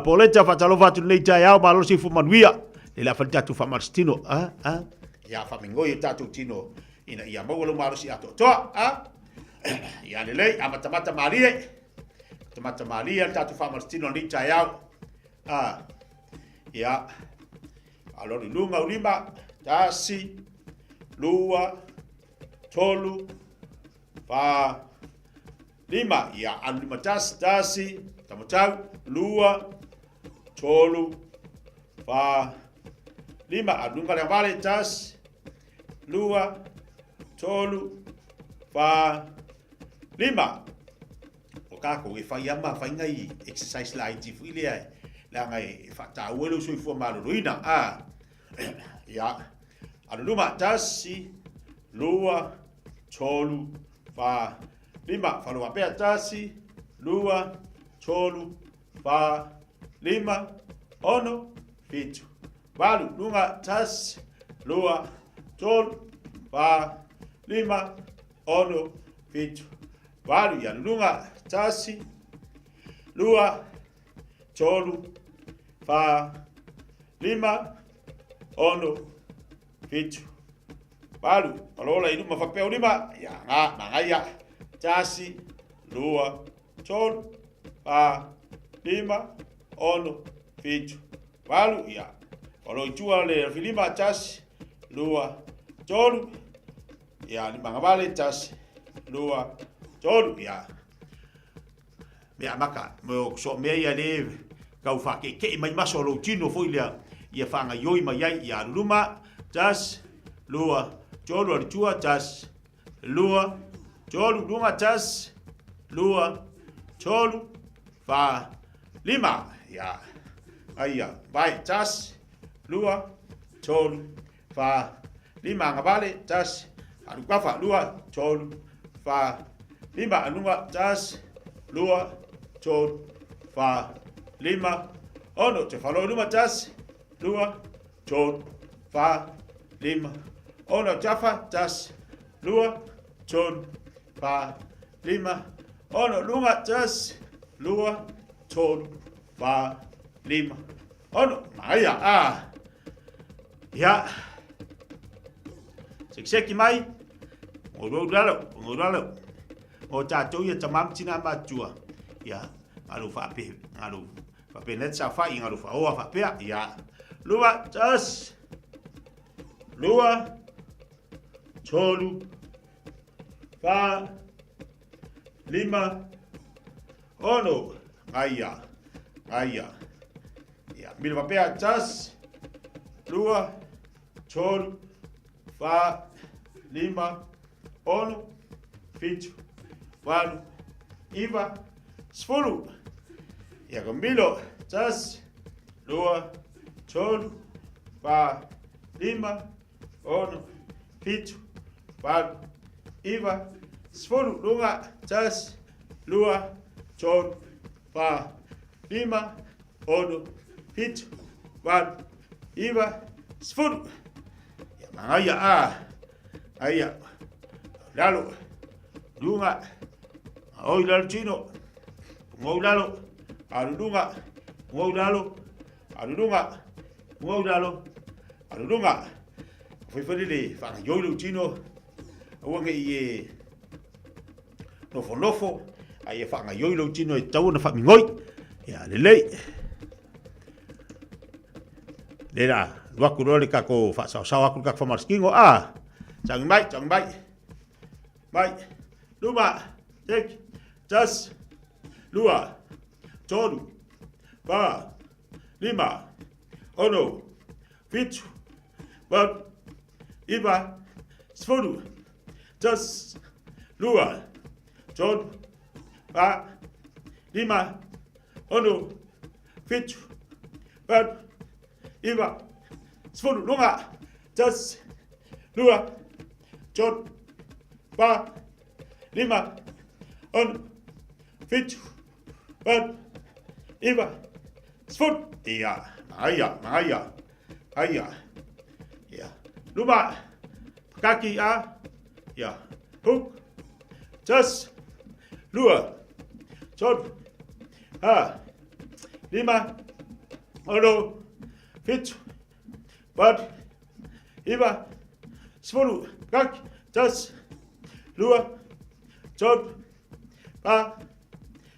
poleta fatalo fatu le tayau malo si fumanuia. E la falta tu famar stino ya famingo yo tatu tino ina ia mo lo maro si ato to ya le amata maria tatu famar stino ni tayau ya alori lunga ulima tasi lua tolu pa lima ya alima tasi tamatau lua tolu pa lima adunga le vale tas lua tolu pa lima o kako e fai ama fai ngai exercise la iti fuile ai la ngai fa ta welo so fu malo ruina ya adunga tas lua tolu pa lima fa lo apea tas lua tolu pa lima ono fitu Balu, lunga, tas, lua, tol, pa, lima, ono, fitu. Balu, ya lunga, tasi, lua, tolu, pa, lima, ono, fitu. Balu, alola inuma fapeo lima, ya ngaya, tasi, lua, tol, pa, lima, ono, fitu. Balu, ya. Olo itua le filima tas lua tolu ya ni mangabale tas lua tolu ya me amaka mo so me ya le kau fa ke mai maso lo tino foi le ia fanga yoi mai ya luma tas lua tolu ali tua tas, lua, tolu lunga tas, lua, tolu, fa, lima, ya, aia, vai tas, lua, tolu, fa, lima ngabale tas, anu kafa lua, tolu, fa, lima anunga tas, lua, tolu, fa, lima, ono te falo luma tas, lua, tolu, fa, lima, ono jafa tas, lua, tolu, fa, lima, ono lunga tas, lua, tolu, fa, lima, ono maya ya, sekseki mai, ngoralo, o tatou ia tamam tina matua, ya, ngalu fape net sa fa ngalu fa o fa pe ya, lua tas, lua, tolu, fa, lima, ono, aya, ya, mil fape tas, lua, tolu, fa, lima, ono, fitu, walu, iwa, sfulu. Ya milo, tas, lua, tolu, fa, lima, ono, fitu, walu, iwa, sfulu. Lunga, tas, lua, tolu, fa, lima, ono, fitu, walu, iwa, sfulu. Aya, lalo, lunga, oi lalo chino, ngau lalo, alunga, ngau lalo, alunga, foi le, fa yolo chino, awange ie, nofo, ai fa yolo chino e tau na fa mingoi, ya lele, lera, waku role kako fa sa waku kako fa marskingo Chang mai, luma, tek, tas, lua, tolu, fa, lima, ono, fitu, wad, iba, sfolu, tas, lua, tolu, fa, lima, ono, fitu, wad, iba, sfolu, lunga, tas, lua, tolu, fa, lima, ono, fitu, wad, iba, sfolu. Iya, aya. Ya, luma, kaki ya, hook, tas, lua, tolu, lima, ono, fitu, wad, iba, sfolu, kaki, tas, lua, tolu,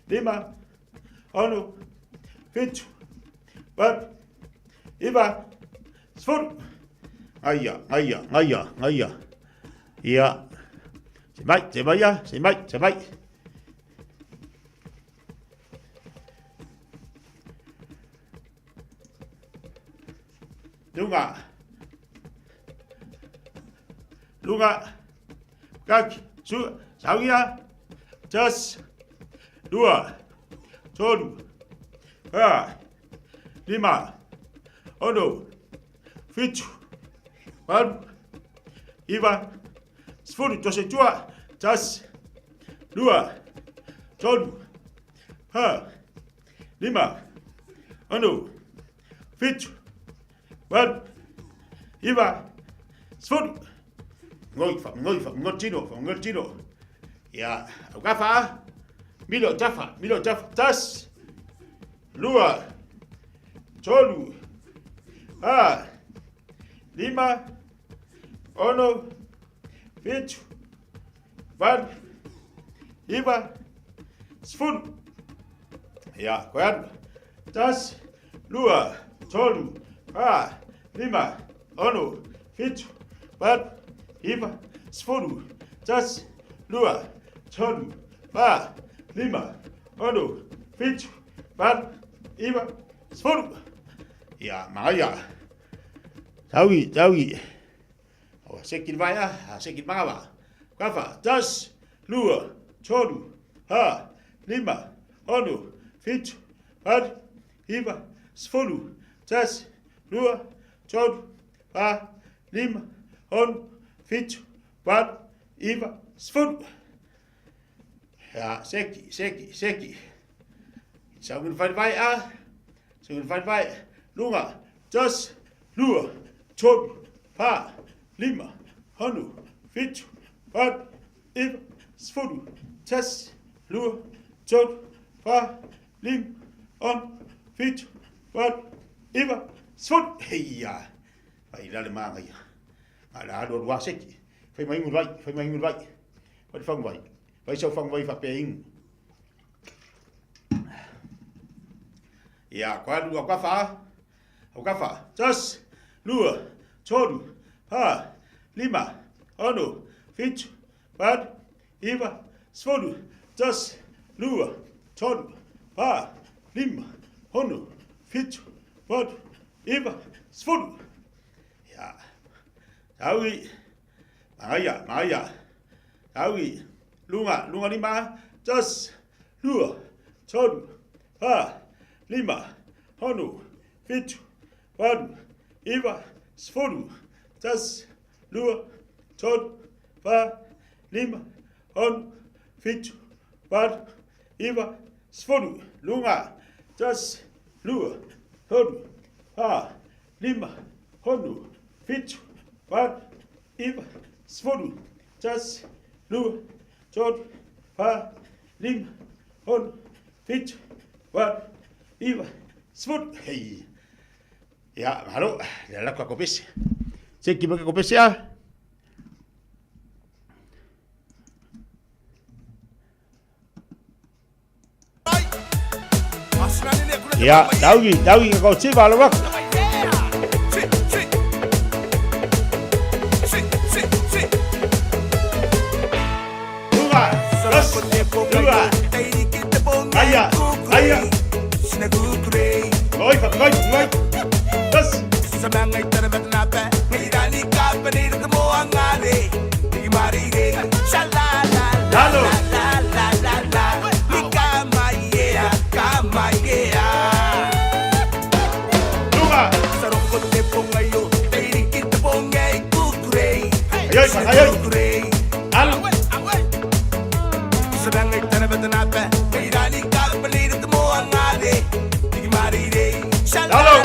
lima, ono, fitu, wad, iba, sfolu. Aya. Ya. Se mai. Lunga. Kaki, sauia, tas, lua, tolu, lima, ono, fitu, wad, iba, sfulu, tose tua, tas, lua, tolu, lima, ono, fitu, wad, iba, sfulu. Ngoi chino. Ya, gafa, milo jafa, tas, lua, tolu, lima, ono, fitu, wad, iba, sfulu. Ya, koyan, tas, lua, tolu, lima, ono, fitu, wad, iba, sfolu, tas, lua, tolu, lima, ono, fitu, wad, iba, sfolu. Ya, maya. Taui. Sekit vai sekit manga. Kafa, das, lua, tolu, ha, lima, ono, fitu, pad, iwa, sfolu, das, lua, tolu, ha, lima, ono, fitu, pad, iwa, sfolu. Ja, seki. Sangen vai Sangen vai. Lunga, das, lua, tolu, ha, lima, ono, fitu, pad, iwa, sfolu, tas, lua, tolu, pa, lim, on, fitu, pad, iwa, sfolu. Heia. Vai lale manga ia. Ala ado wa seki. Fai mai vai. Vai fang vai. Vai sau fang vai fa peing. Ja, kwadu kwa fa. Tas, lua, tolu, pa, lima, ono, fitu, pad, iwa, sfolu, tas, lua, tolu, pa, lima, ono, fitu, pad, iwa, sfolu. Ja, taui, maya, taui, lunga lima, tas, lua, tolu, pa, lima, ono, fitu, pad, iwa, sfolu, tas, lua, tolu, pa, lima, on, fitu, pad, iwa, sfolu, lunga, tas, lua, tolu, pa, lima, ono, fitu, pad, iwa, sfolu, tas, lua, tolu, pa, lima, on, fitu, pad, iwa, sfolu. Hei. Ja, hallo, la kwa kopesi. Seki baka kopesi ya. Ja, daugi ka kau ba lo wak. Aya. Oi. Das. Semangai terbat napa, ngirani kapani de moangale. Di mari de, shalala. Halo. Ayo. Halo. Semangai terbat napa, ngirani kapani de moangale. Di mari de, shalala.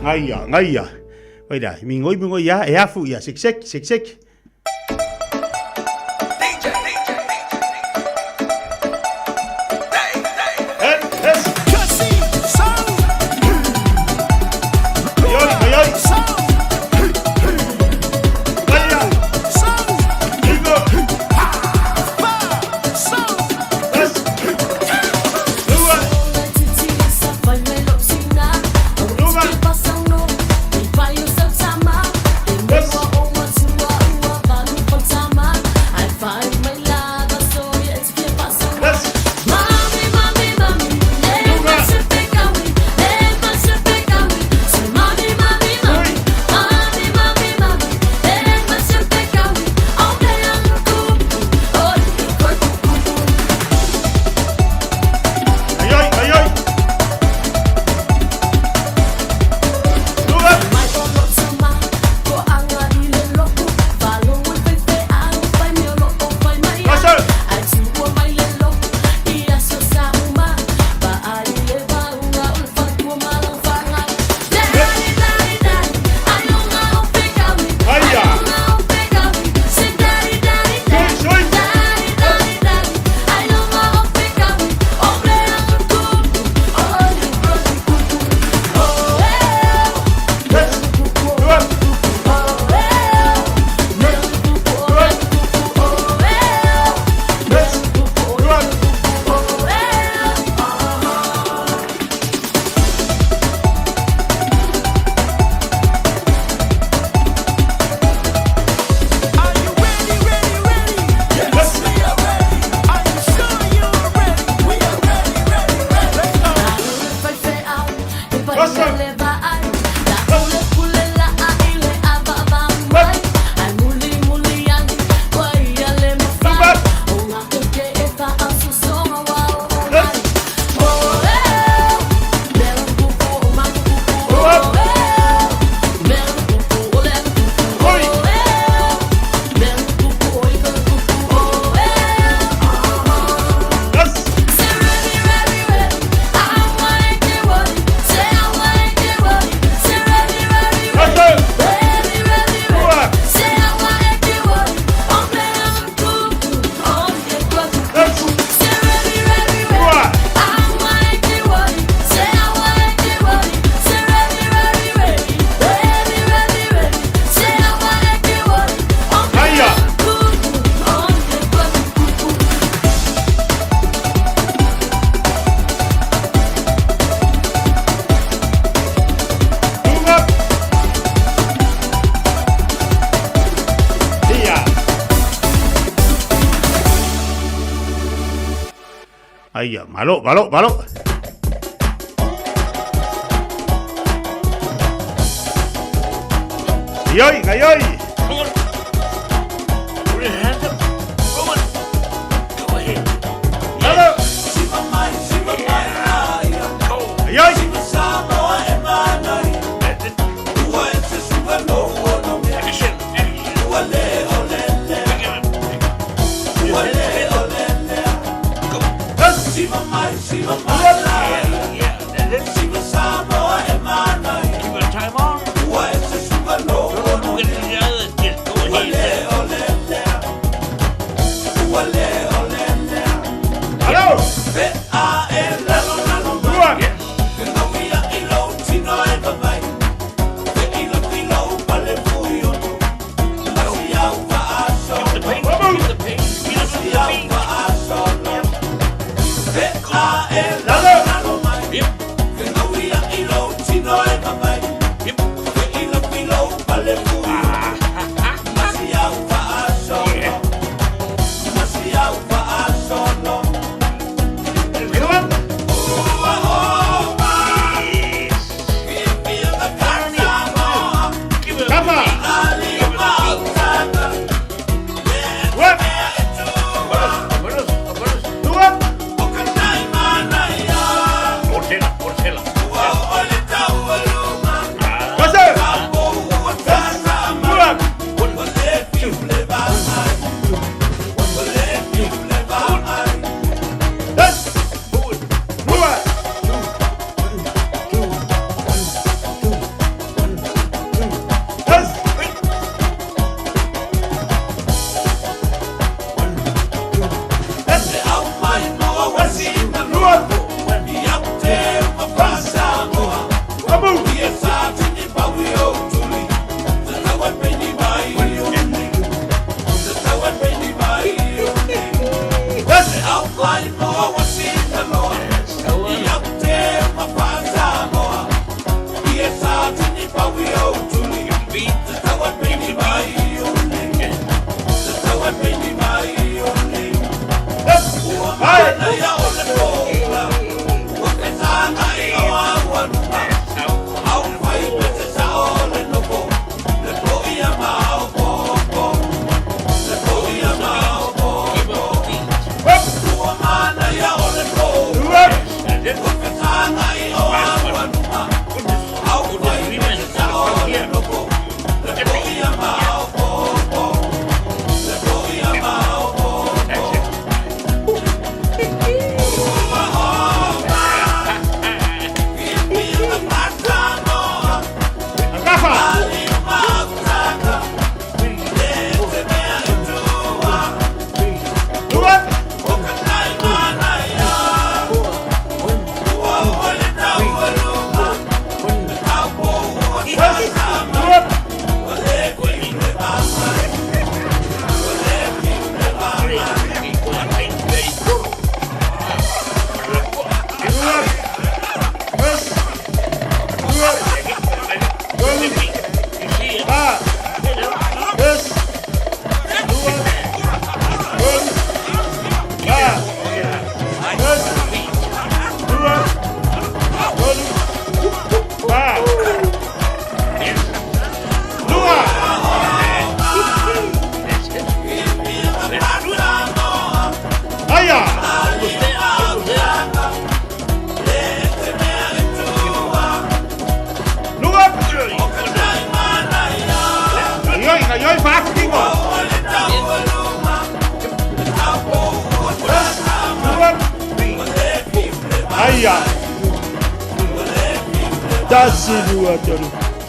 Ngaia. Waida, mingoi ya, e afu ya, sik. Aiya, malo. Ayoi.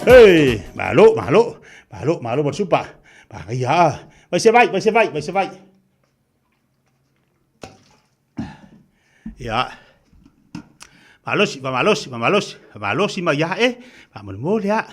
Hey, malo bersumpah. Bahaya. Masih baik. Ya. Malos si maya vamos ya.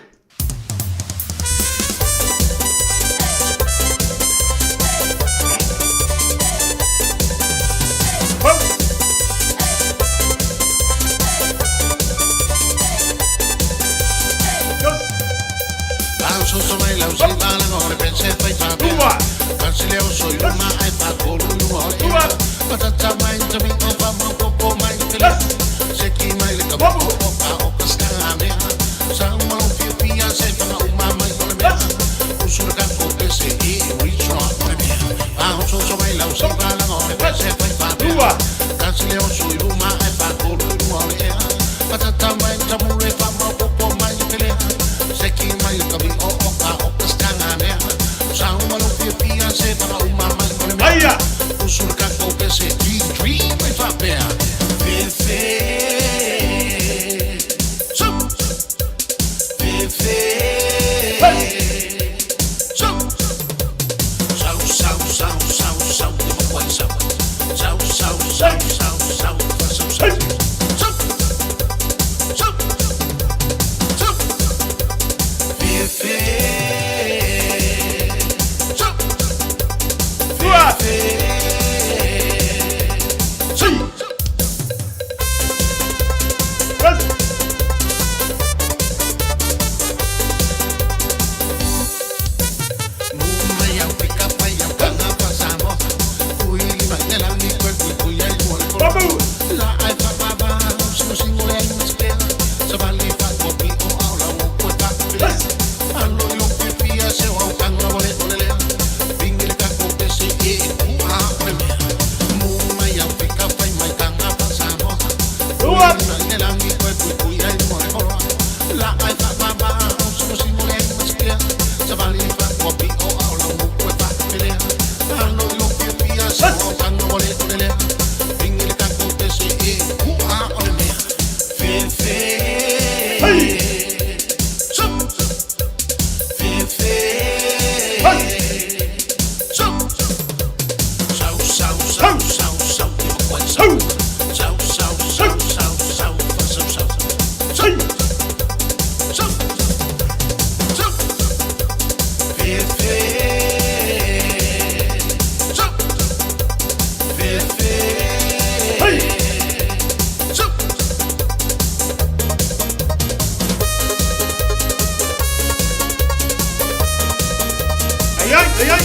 Ai ai.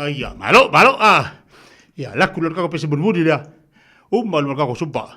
Iya, malo ah. Ya, laku lor kako pese bunbudi dia. Mal lor kako sumpa.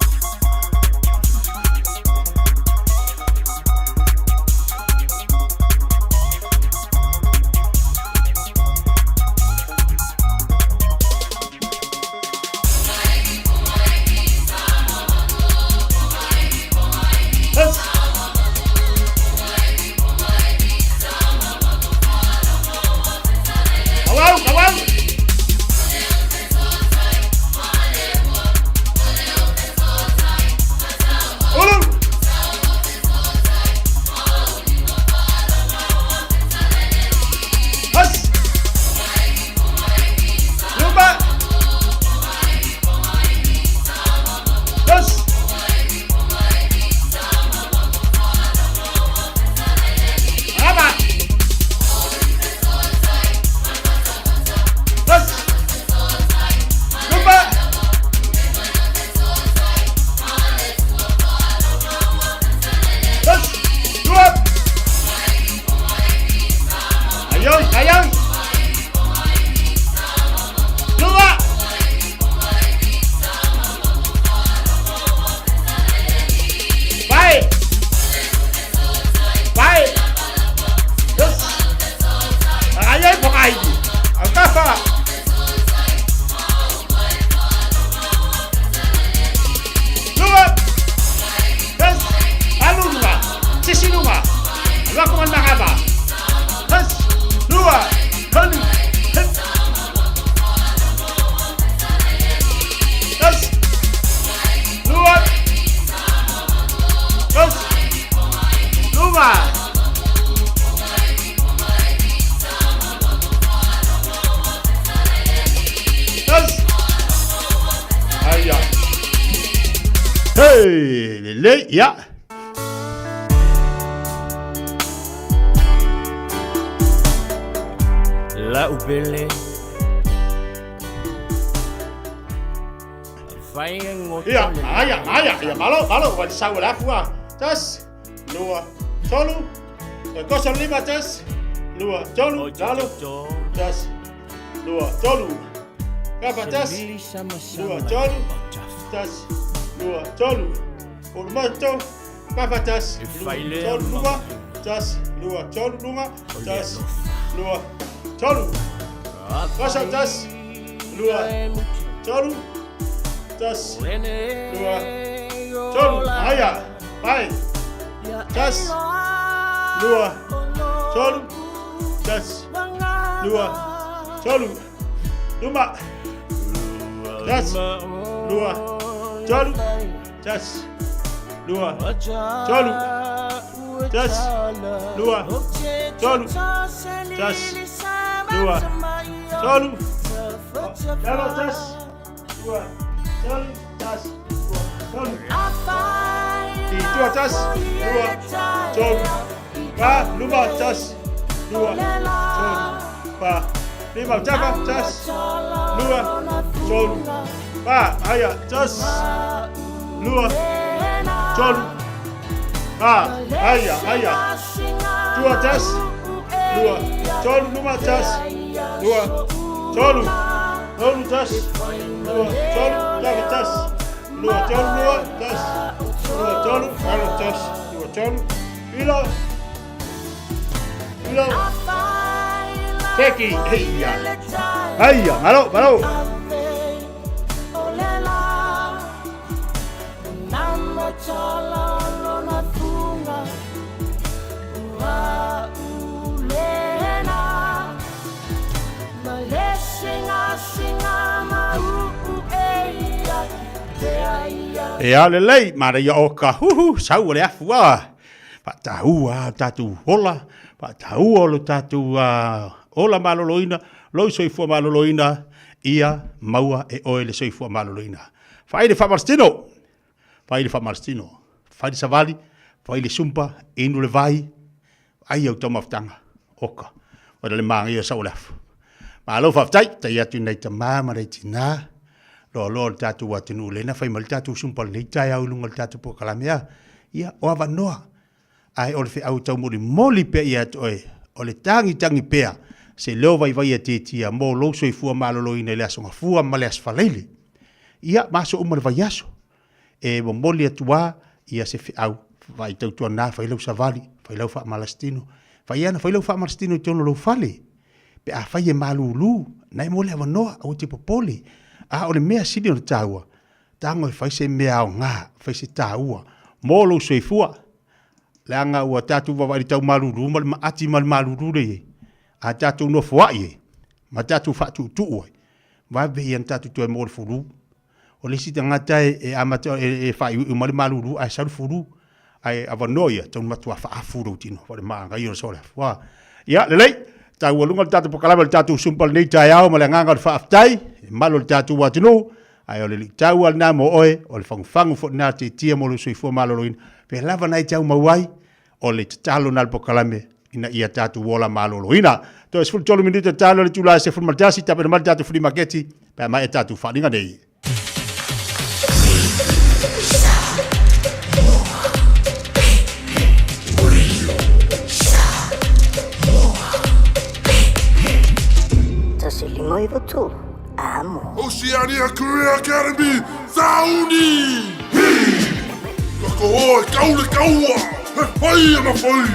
Ya. La ubele. Ya, malo, wan sawa la fua. Tas, lua, tolu, kosong lima tas, lua, tolu, lalu, tas, lua, tolu, kapa tas, lua, tolu, tas, lua, tolu. Urmanto, papatas, lua, tas, lua, tolu, lunga, tas, lua, tolu, kosong tas, lua, tolu, tas, lua, tolu, ayah, baik, tas, lua, tolu, tas, lua, tolu, luma, tas, lua, tolu, tas. Dua, tolu, tas, dua, tolu, tas, dua, tolu, lalu tas, dua, tolu, tas, dua, tolu, itu atas, dua, tolu, pa, lima tas, dua, tolu, pa, lima jaga tas, dua, tolu, pa, ayah tas, dua. Tolu, ayah, dua tas, dua, tolu, lima tas, dua, tolu, tas, dua, tolu, jaga tas, dua, tolu, tas, dua, tolu, lalu tas, dua, tolu, ilo, teki, ayah, malo, E ale lei, mara ia o ka huhu, sau le afu a. Patau a tatu hola, patau o lo tatu ola maloloina, loi soifua maloloina, ia maua e oe le soifua maloloina. Fai le famarstino, fai le famarstino, fai le savali, fai le sumpa, inu le vai, ai au tamaftanga, oka, o le maangi ia sau le afu. Ma alo faftai, tai atu nei ta mama rei tina, lo le tatu watinu lena, fai ma le tatu sumpa le tai au lunga le tatu po kalamea, ia o ava noa, ai o le fe au tau moli pe ia toe, o le tangi pea, se leo vai a titia, mo lo soi fua malolo ina le asonga fua ma le asfaleile. Ia maso umar vai aso, e mo moli atua, ia se fe au, vai tau tua na, fai lau savali, fai lau fa malastino, fai lau fa malastino tono lo fale, pe a fai e malulu, nai mo le ava noa, au te popoli, a o le mea sini o le taua, tango e fai se mea o ngā, fai se taua, mo lo soi fua, le anga ua tatu wawari tau malulu, ma le maati ma le malulu le ye, a tatu no fua ye, ma tatu fatu tuu ai, wa ve ian tatu tue mo le furu, o le sita ngata e amata e fai ma le malulu, ai saru furu, ai avanoia, tau matua fa afuru tino, wa le maanga i o le sole, wa, ia, le lei, tau alunga le tatu pakalama le tatu sumpal nei tai au, ma le nganga le faaftai, malo le tatu watinu, ai o le li tau al na mo oe, o le fangufangu fo na te tia mo le soifua maloloina, pe lava nai tau mawai, o le tatalo na le pokalame, ina ia tatu wola maloloina. To es fultolo minuto talo le tula se fulmaltasi, tape na mal tatu fuli maketi, pe mai tatu whaninga nei. Tasi lima iwa tu, amo. Oceania Career Academy, Sauni! Kako oi, kaule kaua! Hai ana fai!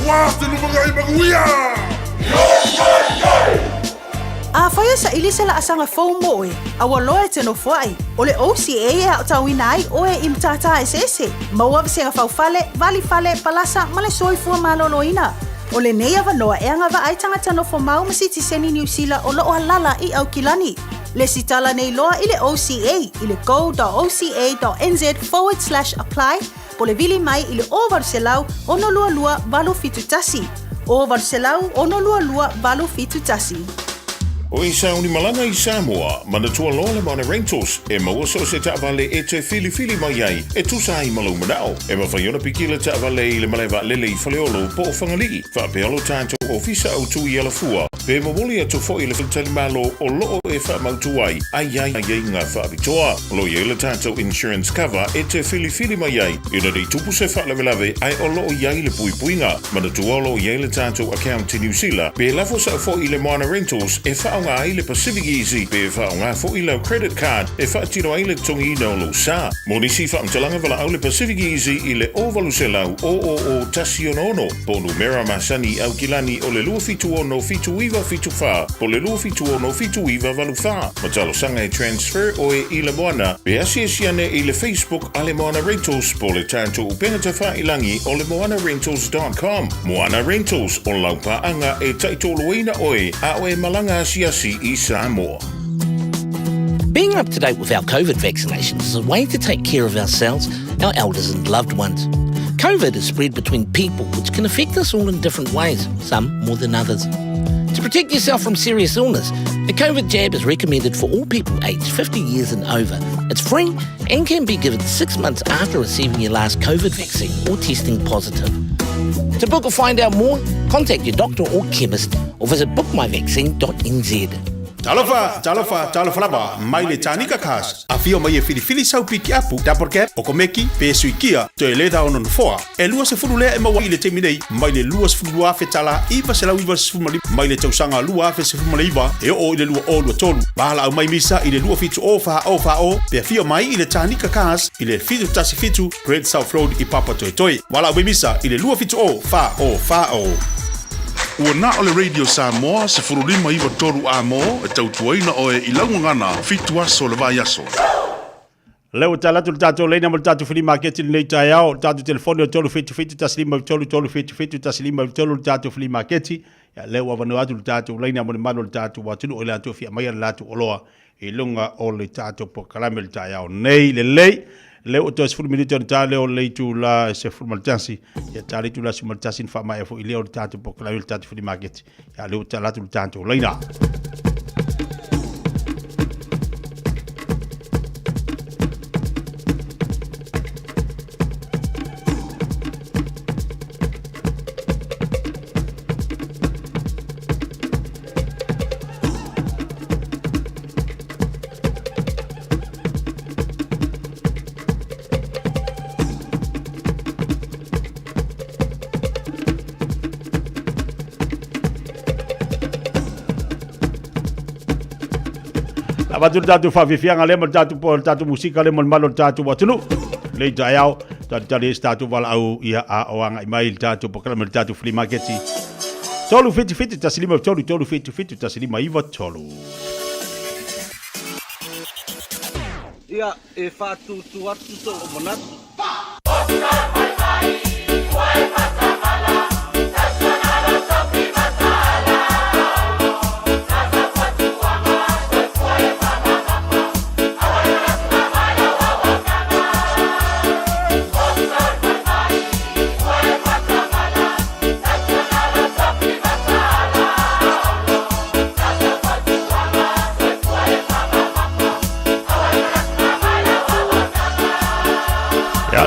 Wāste no mga imaguia! A whaia sa ili se la asanga fau moe, a waloa e teno whai. O le OCA e au tauina ai o e imtata e sese. Maua visenga fau fale, vali fale, palasa, male soifua maloloina. O le nei avanoa e anga wa aitanga tano fo mau masiti seni New Zealand o loo halala i au kilani. Le sitala nei loa i le OCA i le go.oca.nz/apply po le vili mai i le o varselau ono lua lua valo fitu tasi. O varselau ono lua lua valo fitu tasi. O i sauni malanga i Samoa, manatua loa mana rentals, e maua so se taavale e te fili mai ai, e tusa ai malu manao, e mawhaiona pikila taavale i le malewa lele i whaleolo po o whangalii, whapealo tātou ofisa au tui ala fua, pe mawoli atu fo i le whantali malo o loo e whamautu ai ngā whaabitoa, lo i le tātou insurance cover e te fili mai ai, ina rei tupu se whaalawelawe ai o loo iai le puipuinga, manatua lo i le tātou account i New Zealand, pe lafo sa fo i le mana rentals e whaonga ai le Pacific Easy, pe whaonga fo i lau credit card, e whaatino ai le tongi ina o lo sa. Monisi whaamtalanga wala au le Pacific Easy i le ovalu se lau o tasi ono, po numera masani au kilani o le lua fitu ono fitu iwa fitu wha, po le lua fitu ono fitu iwa valu wha. Matalo sanga e transfer o e i le moana, pe asiasiane i le Facebook a le Moana Rentals, po le tanto upenga te wha ilangi o le moanarentals.com. Moana Rentals o lau paanga e taitoloina oe, a oe malanga asiasi i Samoa. Being up to date with our COVID vaccinations is a way to take care of ourselves, our elders and loved ones. COVID is spread between people, which can affect us all in different ways, some more than others. To protect yourself from serious illness, a COVID jab is recommended for all people aged 50 years and over. It's free and can be given 6 months after receiving your last COVID vaccine or testing positive. To book or find out more, contact your doctor or chemist or visit bookmyvaccine.nz. Talofa lava, mai le tanika kas. A fio mai e fili sau piki apu, taporke, o komeki, pe suikia, to e leda onon foa. E lua se furu lea e mawa i le teminei, mai le lua se furu afe tala, iwa se lau iwa se furu mali, mai le tausanga lua afe se furu maliwa, e o i le lua o lua tolu. Bahala au mai misa i le lua fitu o, pe fio mai i le tanika kas, i le fitu tasi fitu, Great South Road i Papa Toi. Wala au mai misa i le lua fitu o. Ua na o le Radio Samoa se furulima iwa toru a mo e tautuaina o e ilaunga ngana fitu aso le vai aso. Leo talatu tato leina mo tatu fili market nei tai au tatu telefoni o tolu fitu taslima tolu fitu taslima tolu tatu fili market ya leo avano atu tatu leina mo mano tatu watu o la tu fi mai la tu oloa e lunga o le tatu po kalamel tai au nei le lei le o tos fulu minute on tale o le tu la se formaltasi ya tale tu la sumaltasi fa mai fo ile o tatu pokla il tatu fuli market ya le o tala tu tanto leina Abatu tatu fa fianga le tatu po tatu musika le malo tatu watunu le tayao tatu tatu val au ia a oanga email tatu po kala tatu flea market tolu fiti taslima tolu fiti taslima iva tolu ia e fa tu atu so monat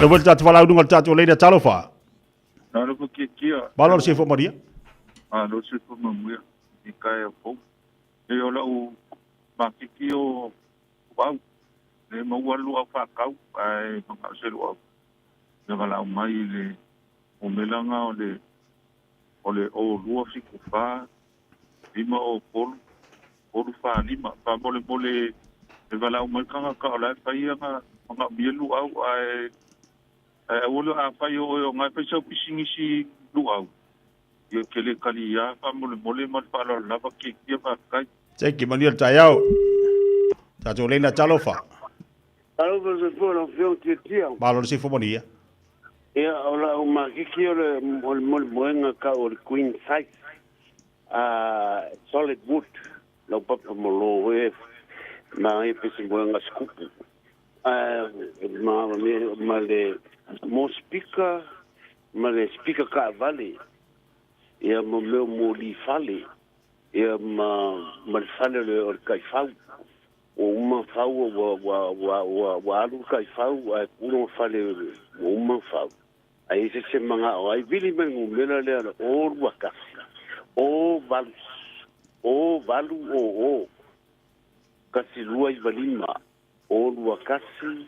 Ada boleh tatu falau dungal tatu leida talofa. Nalo ko kia. Balor se fo Maria. Lo se fo mamuia. Ikai fo. E ola u makikio wow. Le mawalu afa kau ai maka se lu. Ngala mai le o melanga ole o lua fiku fa. Lima o pol fa lima fa bole e vala mai kanga ka ola fa ia nga bielu au ai wolo a fai o ngai pesa pisingisi luau ye kele kali ya fa mole mal palo lava ki kia fa kai Teki Manuel Tayao Tato Lena Talofa Talofa se fueron fion tia Balor se fomonia ia ola o makiki o mol moenga ka o queen size solid wood lo papa molo e ma e pesi moenga skupu ma le mo speaker ka vale ia mo li fale ia ma fale le or kai fau o uma fau wa alu kai fau a uno fale o uma fau ai se manga ai vili men o mena le o wakasi o valu o kasi lua i valima o wakasi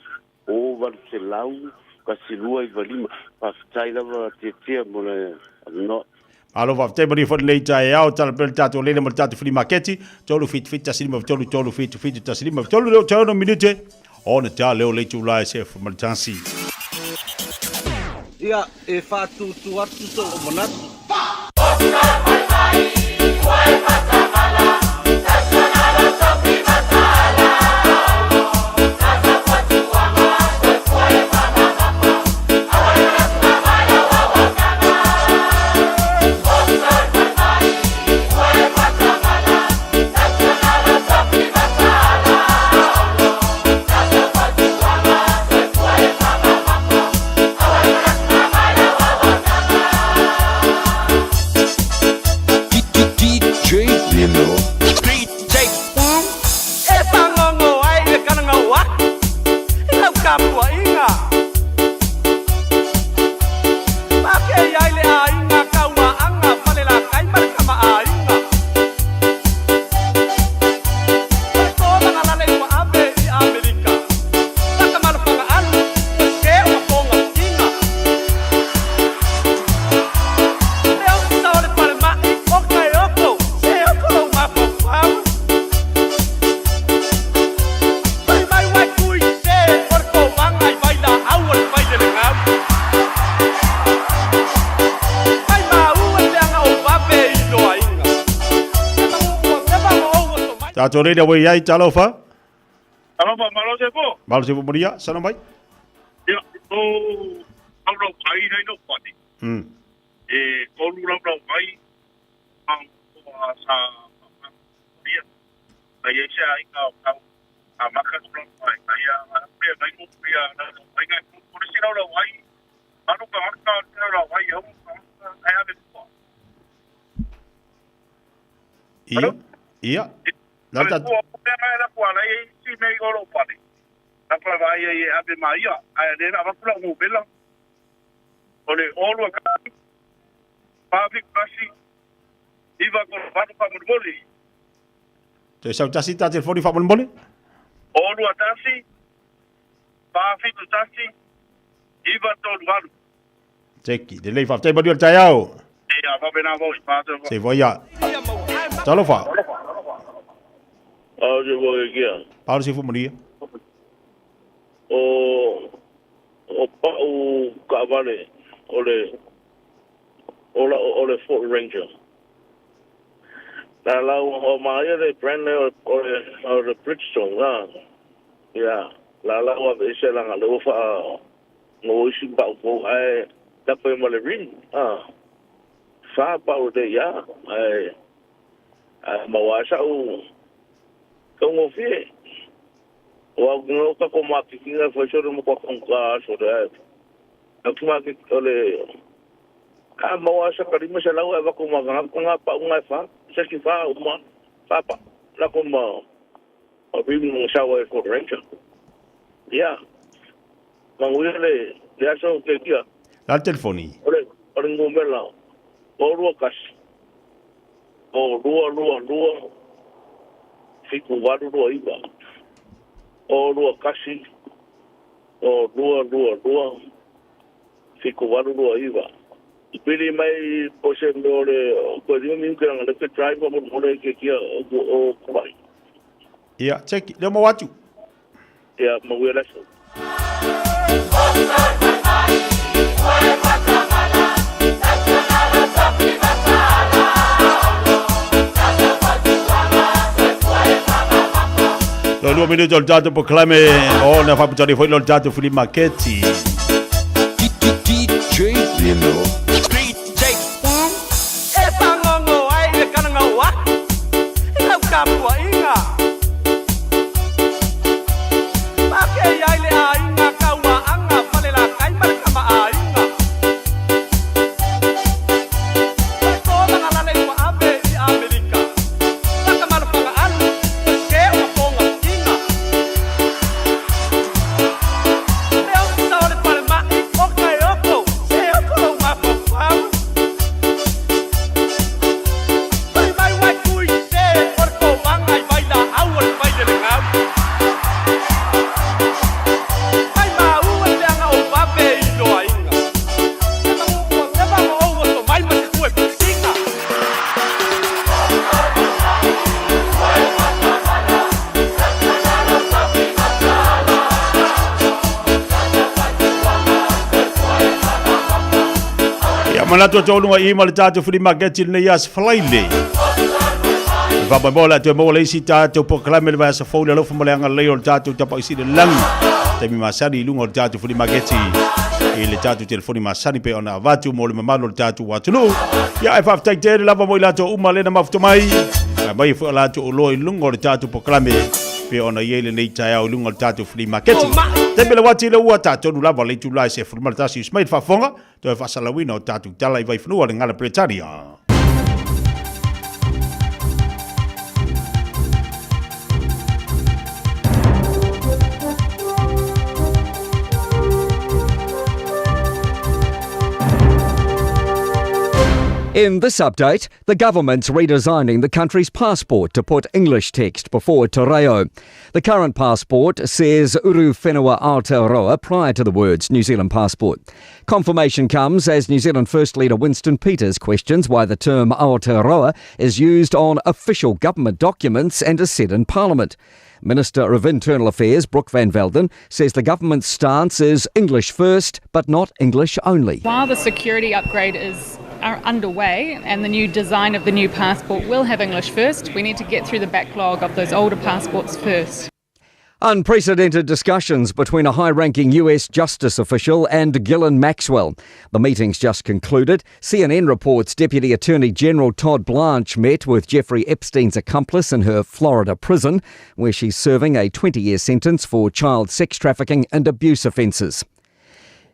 o valu se lau kasi lua i valima pastai lava te mo le no Alo va te bari fo le Tayao tal pel tatu le mo tatu flea market tolu fit taslima tolu fit taslima tolu minute on ta le le tu la se fo maltansi ia e fa tu atu so monat Tato le wa yai Talofa Talofa malo se fo Maria sana mai ia o au kai nei no pati e ko lu lau mai sa ia ai sa ai ka a maka lu mai ia pia nai mo pia na ai ngai ko si no la wai anu ka aka la wai au ai ave ko ia na ta ko mai la ko ai si nei go lo pali na pa vai ai ave mai ai de na va kula mo bela ole olu ka public basi iva ko va pa mo boli te sa tasi ta telefoni fa mo boli olu atasi pa fitu tasi iva to walu Teki, de lei fa te bodi ta yao. Ia, va bena vo pa to. Se voia. Talo fa. Au je voia kia. Paulo se fu moria. O pa o cavale ole Fort Ranger. La o maia de brand o de Bridgestone ah. Ya, la o de se la lo fa no si ba o ai da foi mo le ring ah. Fa pa o de ya ai ma wa sa o como fie o no ka ko ma ki nga foi so mo ko ka so de kuma ki ole ma wa sa ka ri mo sa la wa ko ma nga pa nga fa sa ki fa o ma pa la ko ma o bi mo sa wa ko ranger ya ma ngule ya so ke kia la telefoni ole ngomela o rua kasi o rua fiku waru rua iwa o rua kasi o rua fiku waru rua iwa pili mai po se mere ko di mi kira ngale ke drive mo ke kia o kuai ia check le mo watu ia mo wela so Lo 2 minuti al giato proclame ona fa puttare fuori il giato Fili Marchetti. DJ Dino. Malato tonu ai mal tatu Fili Marchetti ne yas flaile. Va ba bola te mo le sita te proclame le va sa foule lo fo le nga le tatu te pa isi de lang. Te mi masani lungo tatu Fili Marchetti. E le tatu telefoni masani pe ona vatu mo le mamalo tatu watulu. Ya fa ta te la va mo lato uma le na mafto mai. Mai fo lato lo lungo tatu proclame pe ona yele nei tai au lungo tatu Fili Marchetti. Te bela wati le ua tatu nu lava le tulai se Fili Marchetti smait fa fonga. Toe fa salawina o tatu tala I vai fnua le ngala Bretaria. In this update, the government's redesigning the country's passport to put English text before Te Reo. The current passport says Uru Whenua Aotearoa prior to the words New Zealand passport. Confirmation comes as New Zealand First Leader Winston Peters questions why the term Aotearoa is used on official government documents and is said in Parliament. Minister of Internal Affairs, Brooke Van Velden, says the government's stance is English first, but not English only. While the security upgrade are underway and the new design of the new passport will have English first, we need to get through the backlog of those older passports first. Unprecedented discussions between a high-ranking US justice official and Ghislaine Maxwell. The meeting's just concluded. CNN reports Deputy Attorney General Todd Blanche met with Jeffrey Epstein's accomplice in her Florida prison, where she's serving a 20-year sentence for child sex trafficking and abuse offences.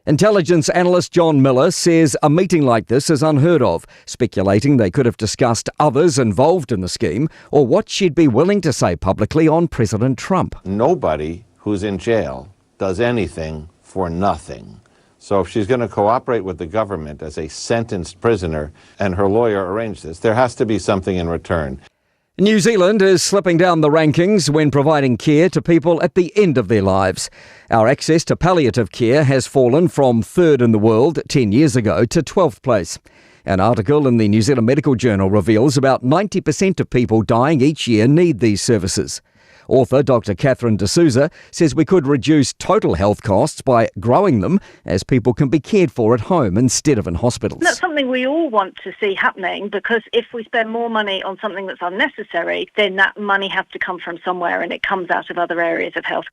Intelligence analyst John Miller says a meeting like this is unheard of, speculating they could have discussed others involved in the scheme or what she'd be willing to say publicly on President Trump. Nobody who's in jail does anything for nothing. So if she's going to cooperate with the government as a sentenced prisoner and her lawyer arranged this, there has to be something in return. New Zealand is slipping down the rankings when providing care to people at the end of their lives. Our access to palliative care has fallen from 3rd in the world 10 years ago to 12th place. An article in the New Zealand Medical Journal reveals about 90% of people dying each year need these services. Author Dr. Catherine D'Souza says we could reduce total health costs by growing them as people can be cared for at home instead of in hospitals. That's something we all want to see happening, because if we spend more money on something that's unnecessary, then that money has to come from somewhere and it comes out of other areas of health.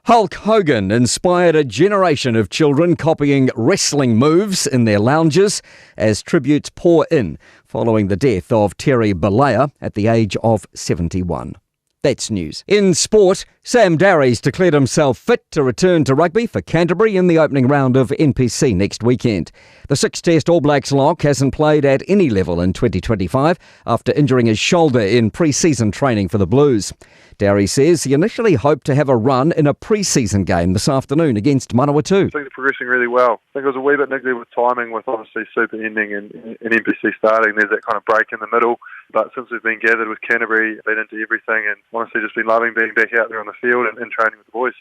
Hulk Hogan inspired a generation of children copying wrestling moves in their lounges as tributes pour in following the death of Terry Bollea at the age of 71. That's news. In sport, Sam Darry's declared himself fit to return to rugby for Canterbury in the opening round of NPC next weekend. The 6-test All Blacks lock hasn't played at any level in 2025 after injuring his shoulder in pre-season training for the Blues. Darry says he initially hoped to have a run in a pre-season game this afternoon against Manawatu. I think they're progressing really well. I think it was a wee bit niggly with timing, with obviously Super ending and NPC starting. There's that kind of break in the middle. But since we've been gathered with Canterbury, been into everything, and honestly just been loving being back out there on the field and training with the boys.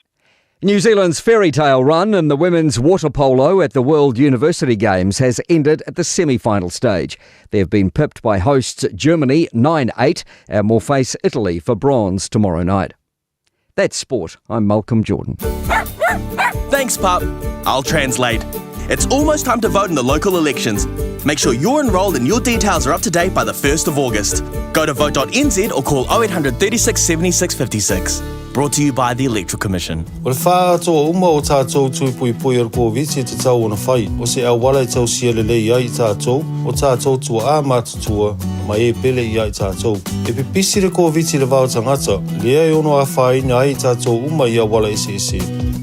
New Zealand's fairy tale run in the women's water polo at the World University Games has ended at the semi-final stage. They've been pipped by hosts Germany 9-8 and will face Italy for bronze tomorrow night. That's sport. I'm Malcolm Jordan. Thanks, Pup. I'll translate. It's almost time to vote in the local elections. Make sure you're enrolled and your details are up to date by the 1st of August. Go to vote.nz or call 0800 36 76 56. Brought to you by the Electoral Commission. O le wha atoa uma o tātou tui pui pui ar COVID e te tau ona whai. O se awala i tau sia lele i ai tātou, o tātou tua a mātutua, mai e pele i ai tātou. E pipisi le COVID le vau tangata, lea e ono a whaina ai tātou uma i awala ese ese.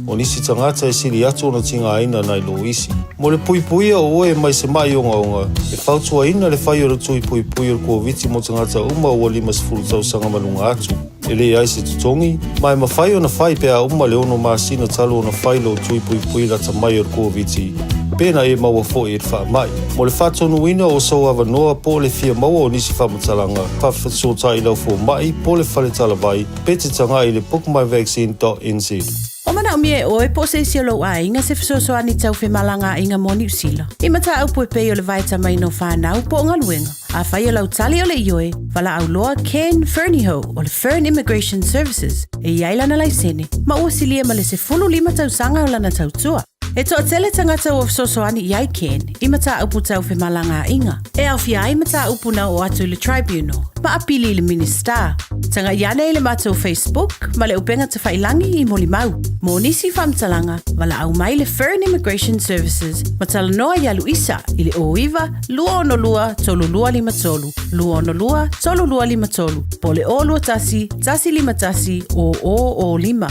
O nisi tangata e sili atu ona tinga aina nai lo isi. Mo le pui pui o oe mai se mai onga onga. E whautua ina le whai o le tui pui pui ar COVID mo tangata uma o 5 tau sanga manunga atu. E le ai se tutongi, mai ma whai o na whai pea uma le ono maasina talo o na whai lo tui pui pui rata mai ar COVID. Pena e maua fo e wha mai. Mo le whatonu ina o sau awa noa po le fia maua o nisi whamatalanga. Pawhasota i lau fo mai po le whale talavai. Pete tanga i le bookmyvaccine.nz. O mana o mie oe po se isi o lo a inga se fisoso ani tau whi malanga inga moni usila. I mata au po e pei o le vaita mai no whanau po o ngaluenga. A whai o lau tali o le ioe, wala au loa Ken Fernieho o le Fern Immigration Services. E iailana lai sene, ma ua silia ma le se 15 tau sanga o lana tau tua. E toa tele tangata o fisosoani i ai Ken, i mata upu tau whi malanga inga. E au fia ai mata upu na o atu le Tribunal, ma apili le Minister. Tanga iane i le mata o Facebook, ma le upenga te whailangi i moli mau. Mo nisi whamtalanga, wala au mai le Fern Immigration Services, ma tala noa i alu isa, i le oiwa, lua ono lua, tolu lua lima tolu. Lua ono lua, tolu lua lima tolu. Po le o lua tasi, tasi lima tasi, o lima.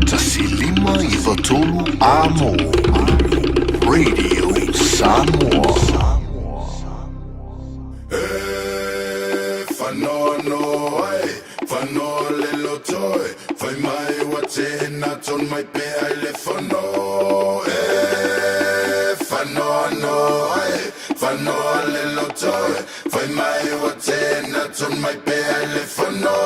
Tasi lima i watolu amo. Radio Samoa. Whanono ai, whano le lotoi. Whai mai wa te na ton mai pe ai le whano. Whanono ai, whano le lotoi. Whai mai wa te na ton mai pe ai le whano.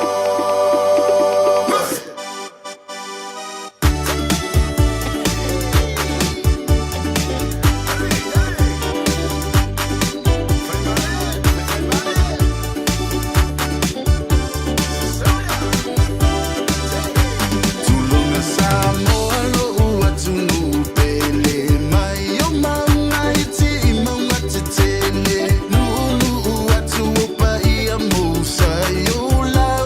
Love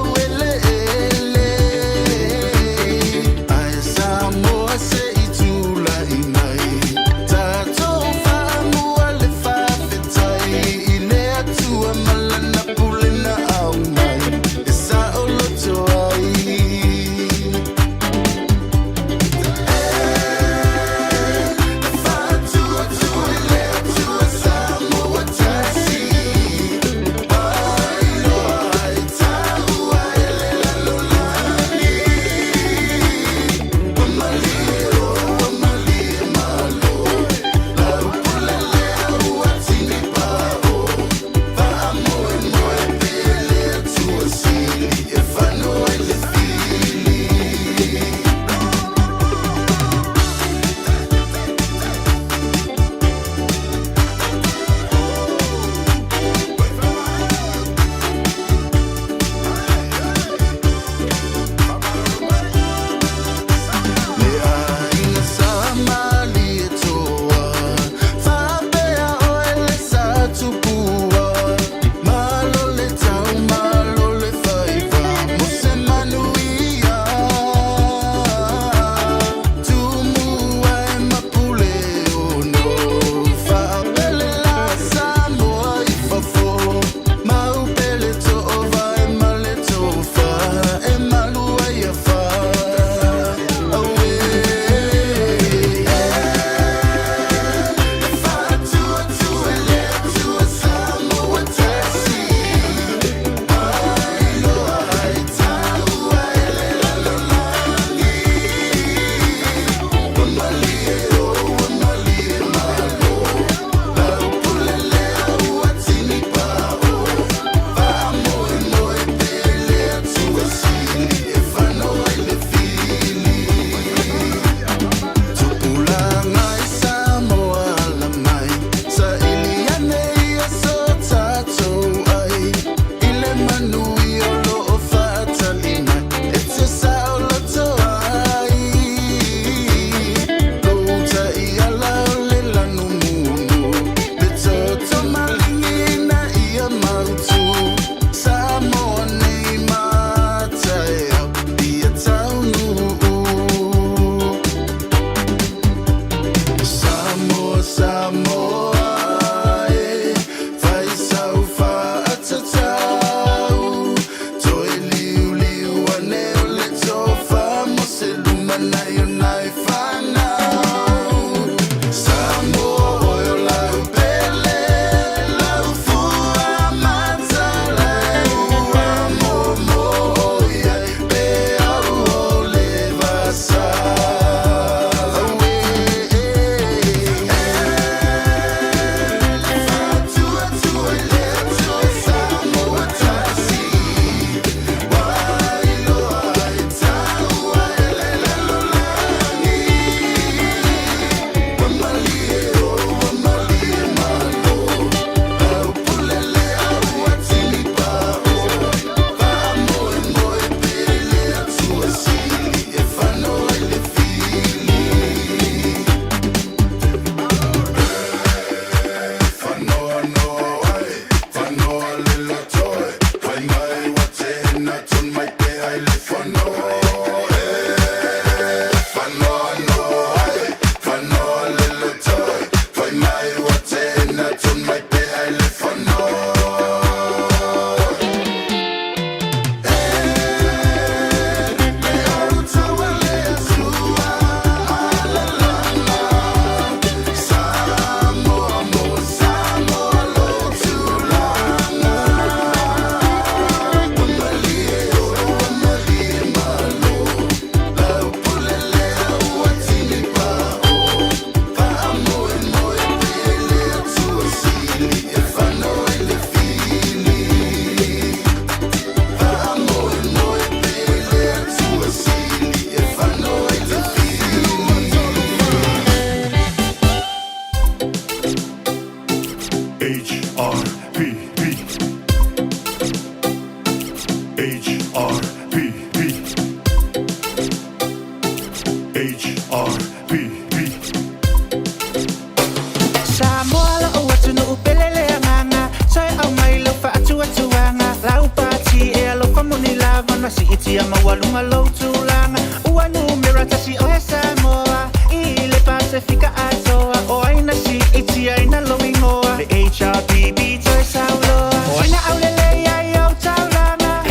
itia mawalunga loutulanga ua numera tasi o e Samoa I le Pasifika atoa o aina si itia ina loingoa le HRPB toi sauloa o aina aulele ai au taulanga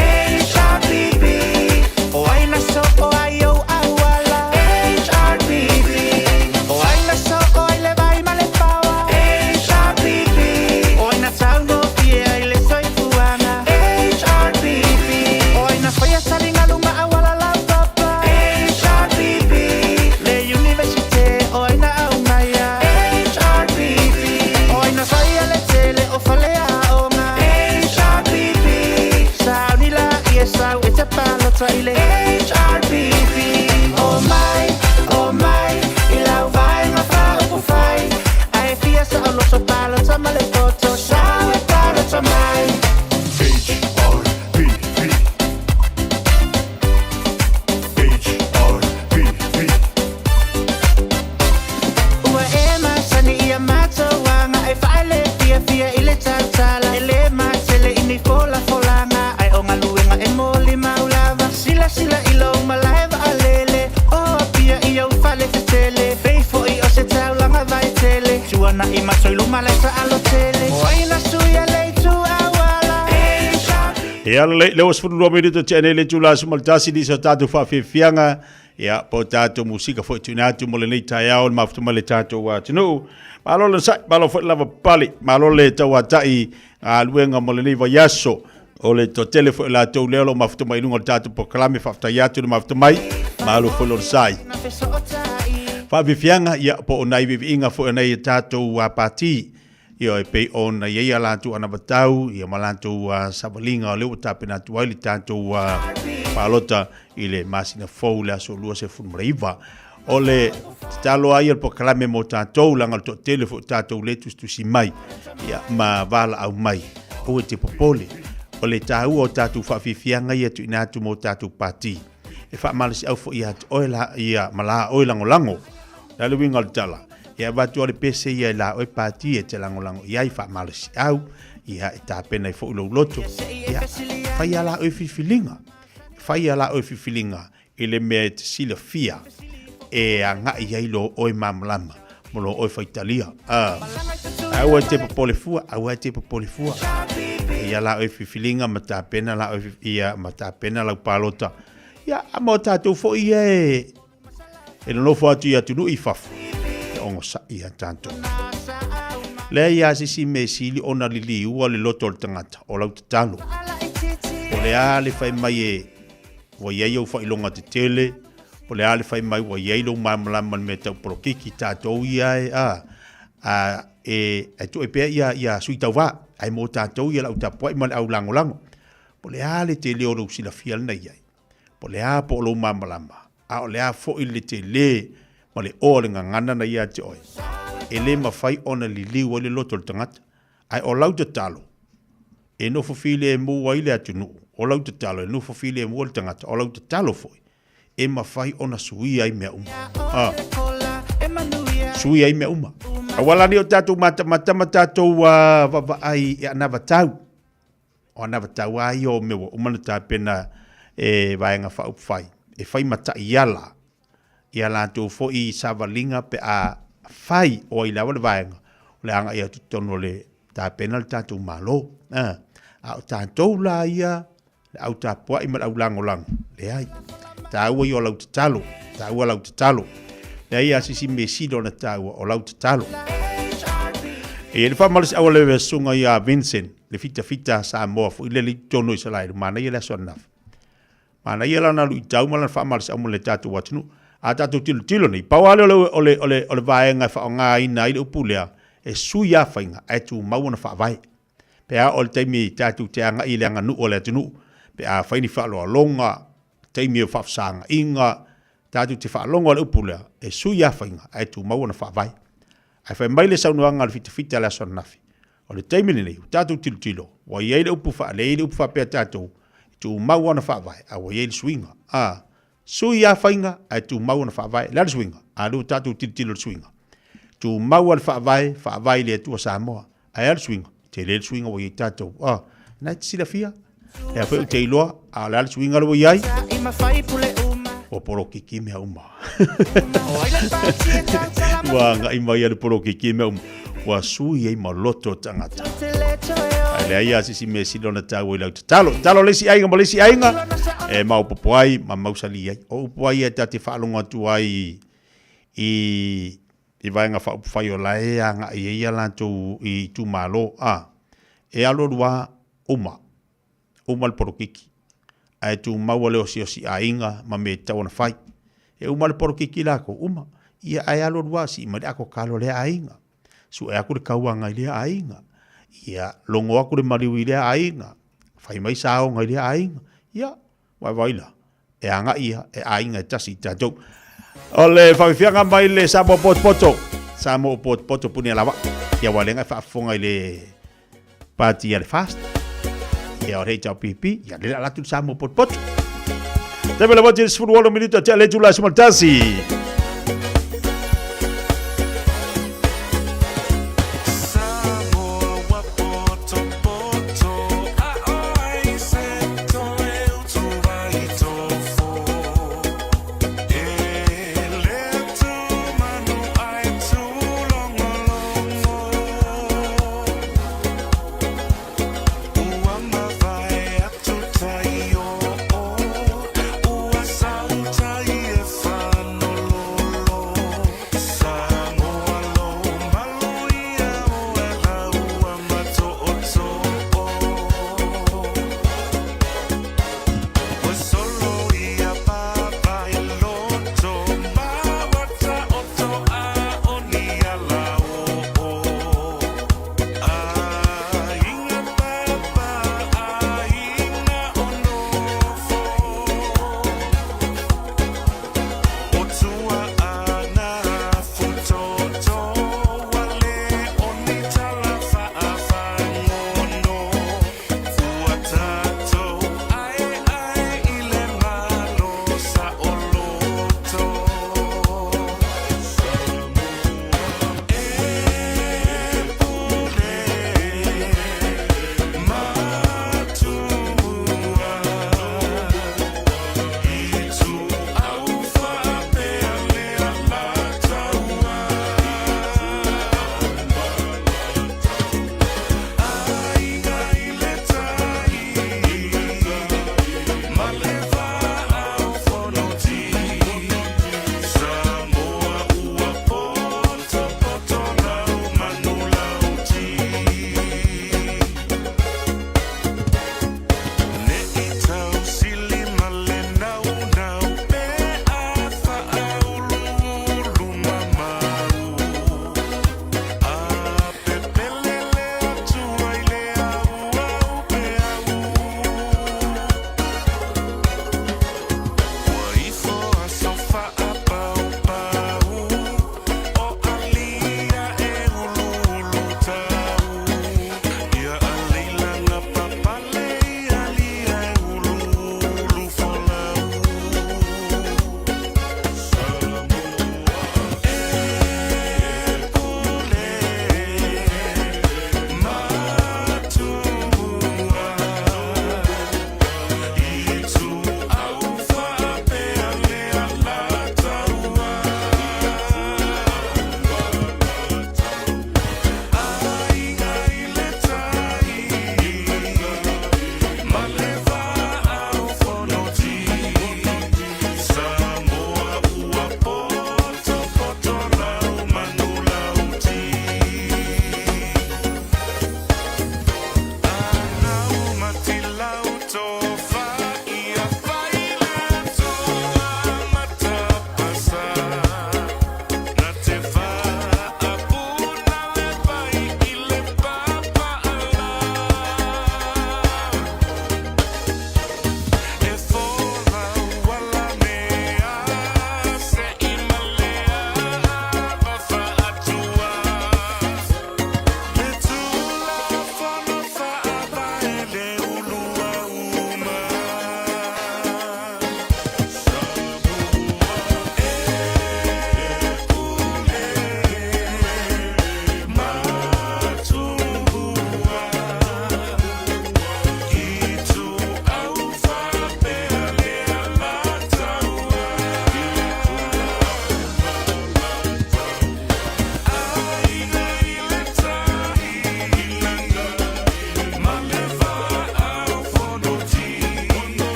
HRPB o aina so o ai au awala HRPB o aina so o ai le vai male pawa HRPB o aina tauno fie ai le soifuanga HRPB o aina faya salinga lunga awala lau papa HRPB le universite o aina au maya HRPB o aina faya le tele o falea onga HRPB saunila ia sau e te palo traile HRPB oh my I lau vai nga fa upu fai ai fia sa o loso palo tamale poto sau e palo tamai ua e masani ia matauanga ai faale fia I le tautala e le matele ini folanga ai o ngaluenga e moli maulava sila I lou malaiva alele o pia I au fale tele feifo I o se taulanga vai tele tuana I matoi luma le sa alo tele o aina suia le tu awala E ala le os fulu me to chene le tula sumal tasi di sa tatu fa fianga ya po tatu musika fo tunatu mo le nei tai au ma fu le tatu wa tunu malo le sai malo fo lava pali malo le tawa tai a luenga mo le nei va yaso o le to telefo la to le lo ma fu mai lungo tatu po klame fa ta ya tu ma fu mai malo fo lo sai fa fianga ya po nai vi inga fo nei tatu wa pati Ia e pei ona ia lantu ana batau ia malantu sabalinga le uta pena tu ali tanto palota ile masina foula so lua se funmreiva ole talo ai el proclame mo tanto langa to telefo tanto le tu si mai ia ma vala au mai o te popole ole tau o tatu fa fifianga ia tu ina tu mo tatu pati e fa malisi au fo ia oila ia mala oilango lango la le winga tala ia watu ale pese ia la oi pati e te langolango ia I fa malisi au ia e tapena I fo ulo loto ia fa ia la oi fifilinga fa ia la oi fifilinga ile me te sila fia e anga ia ilo oi mamlama molo oi fa Italia au te polifua au te polifua ia la oi fifilinga mata pena la oi ia mata pena la palota ia amo tatu fo ia e no fo atu ia tunu I fafu ongo sa ia tanto le ia sisi me sili ona lili ua le loto le tangata o lau te talo o le ale fai mai e wa iei au fai longa te tele o le ale fai mai wa iei lo mamalaman me tau prokiki tatou ia e tu e pea ia sui tau wā ai mo tatou ia lau tapua I male au lango lango o le ale te leo rau sila fial na iai o le a po lo mamalama a o le a fo I le te le ma le o le ngangana na ia te oi. E le mawhai ona li liu le loto le tangata. Ai o lau te talo. E no fofile e mua i le atunu. O lau te talo. E no fofile e mua le tangata. O lau te talo foi. E mawhai ona sui ai mea uma. Sui ai mea uma. A wala ni o tatou mata tatou vava ai e anava tau. O anava tau ai o mewa umana ta pena e vaenga wha upwhai. E whai mata I ala. Ia lantou fo I savalinga pe a fai o I lawa le vaenga o le anga ia tutono le tapena le tatou malo a o tatou la ia le au tapua I mal au langolango le ai taua I o lau te talo taua lau te talo le ai asisi mesido na taua o lau te talo e le whamalisi awa le sunga ia Vincent le fita Samoa fo I le li tono I salai mana ia le sonaf mana ia lana lu I tau malan whamalisi awa le tatou watunu a tatu tilo ni pawale ole vaenga fa nga ina I upulea e suia fainga e tu mauna fa vai pe a ol taimi tatu te anga I le anga nu ole tunu pe a faini fa lo longa taimi fa sanga inga tatu te fa longa le upulea e suia fainga e tu mauna fa vai ai fa mai le saunu anga le fita la sonafi ole taimi ni tatu tilo wa ye le upu fa le upu fa pe tatu tu mauna fa vai a wa ye swinga sui a fainga ai tu mau na whaavai la swinga a lu tatu tilo swinga tu mau al whaavai le tu Samoa ai al swinga te le swinga o I tatu na sila fia E a whai te iloa, a le ala suinga lo iai, I mawhai pule uma o poro kiki mea uma. Wa nga i mai ale poro kiki mea uma. Wa sui ei maloto tangata. Ai le ia sisi me silona tau i lau te talo lesi ainga ma lesi ainga. E mau popoai, ma mausali ai. O poai e tate whaalonga tu ai i vaenga whai o lae anga i eia lantou i tu malo. E alo rua uma le poro kiki. Ai tu mau leo si ainga ma me tau na whai. E uma le poro kiki lako, ia ai alo rua si ma le ako kalo le ainga. Su e aku le kauanga i lea ainga. Ia longo aku le mariu i lea ainga. Whai mai sao ngai lea ainga. Ia, waila. E anga ia, e ainga e tasi tatou. O le whawhianga mai le Samo Poto. Samo Poto puni alawa. Ia walenga whaafonga i le pati ale fast. Ia o rei tau pipi. Ia le alatu Samo Poto. Tepe le wati sifuru 1 minuta te le tula simaltasi.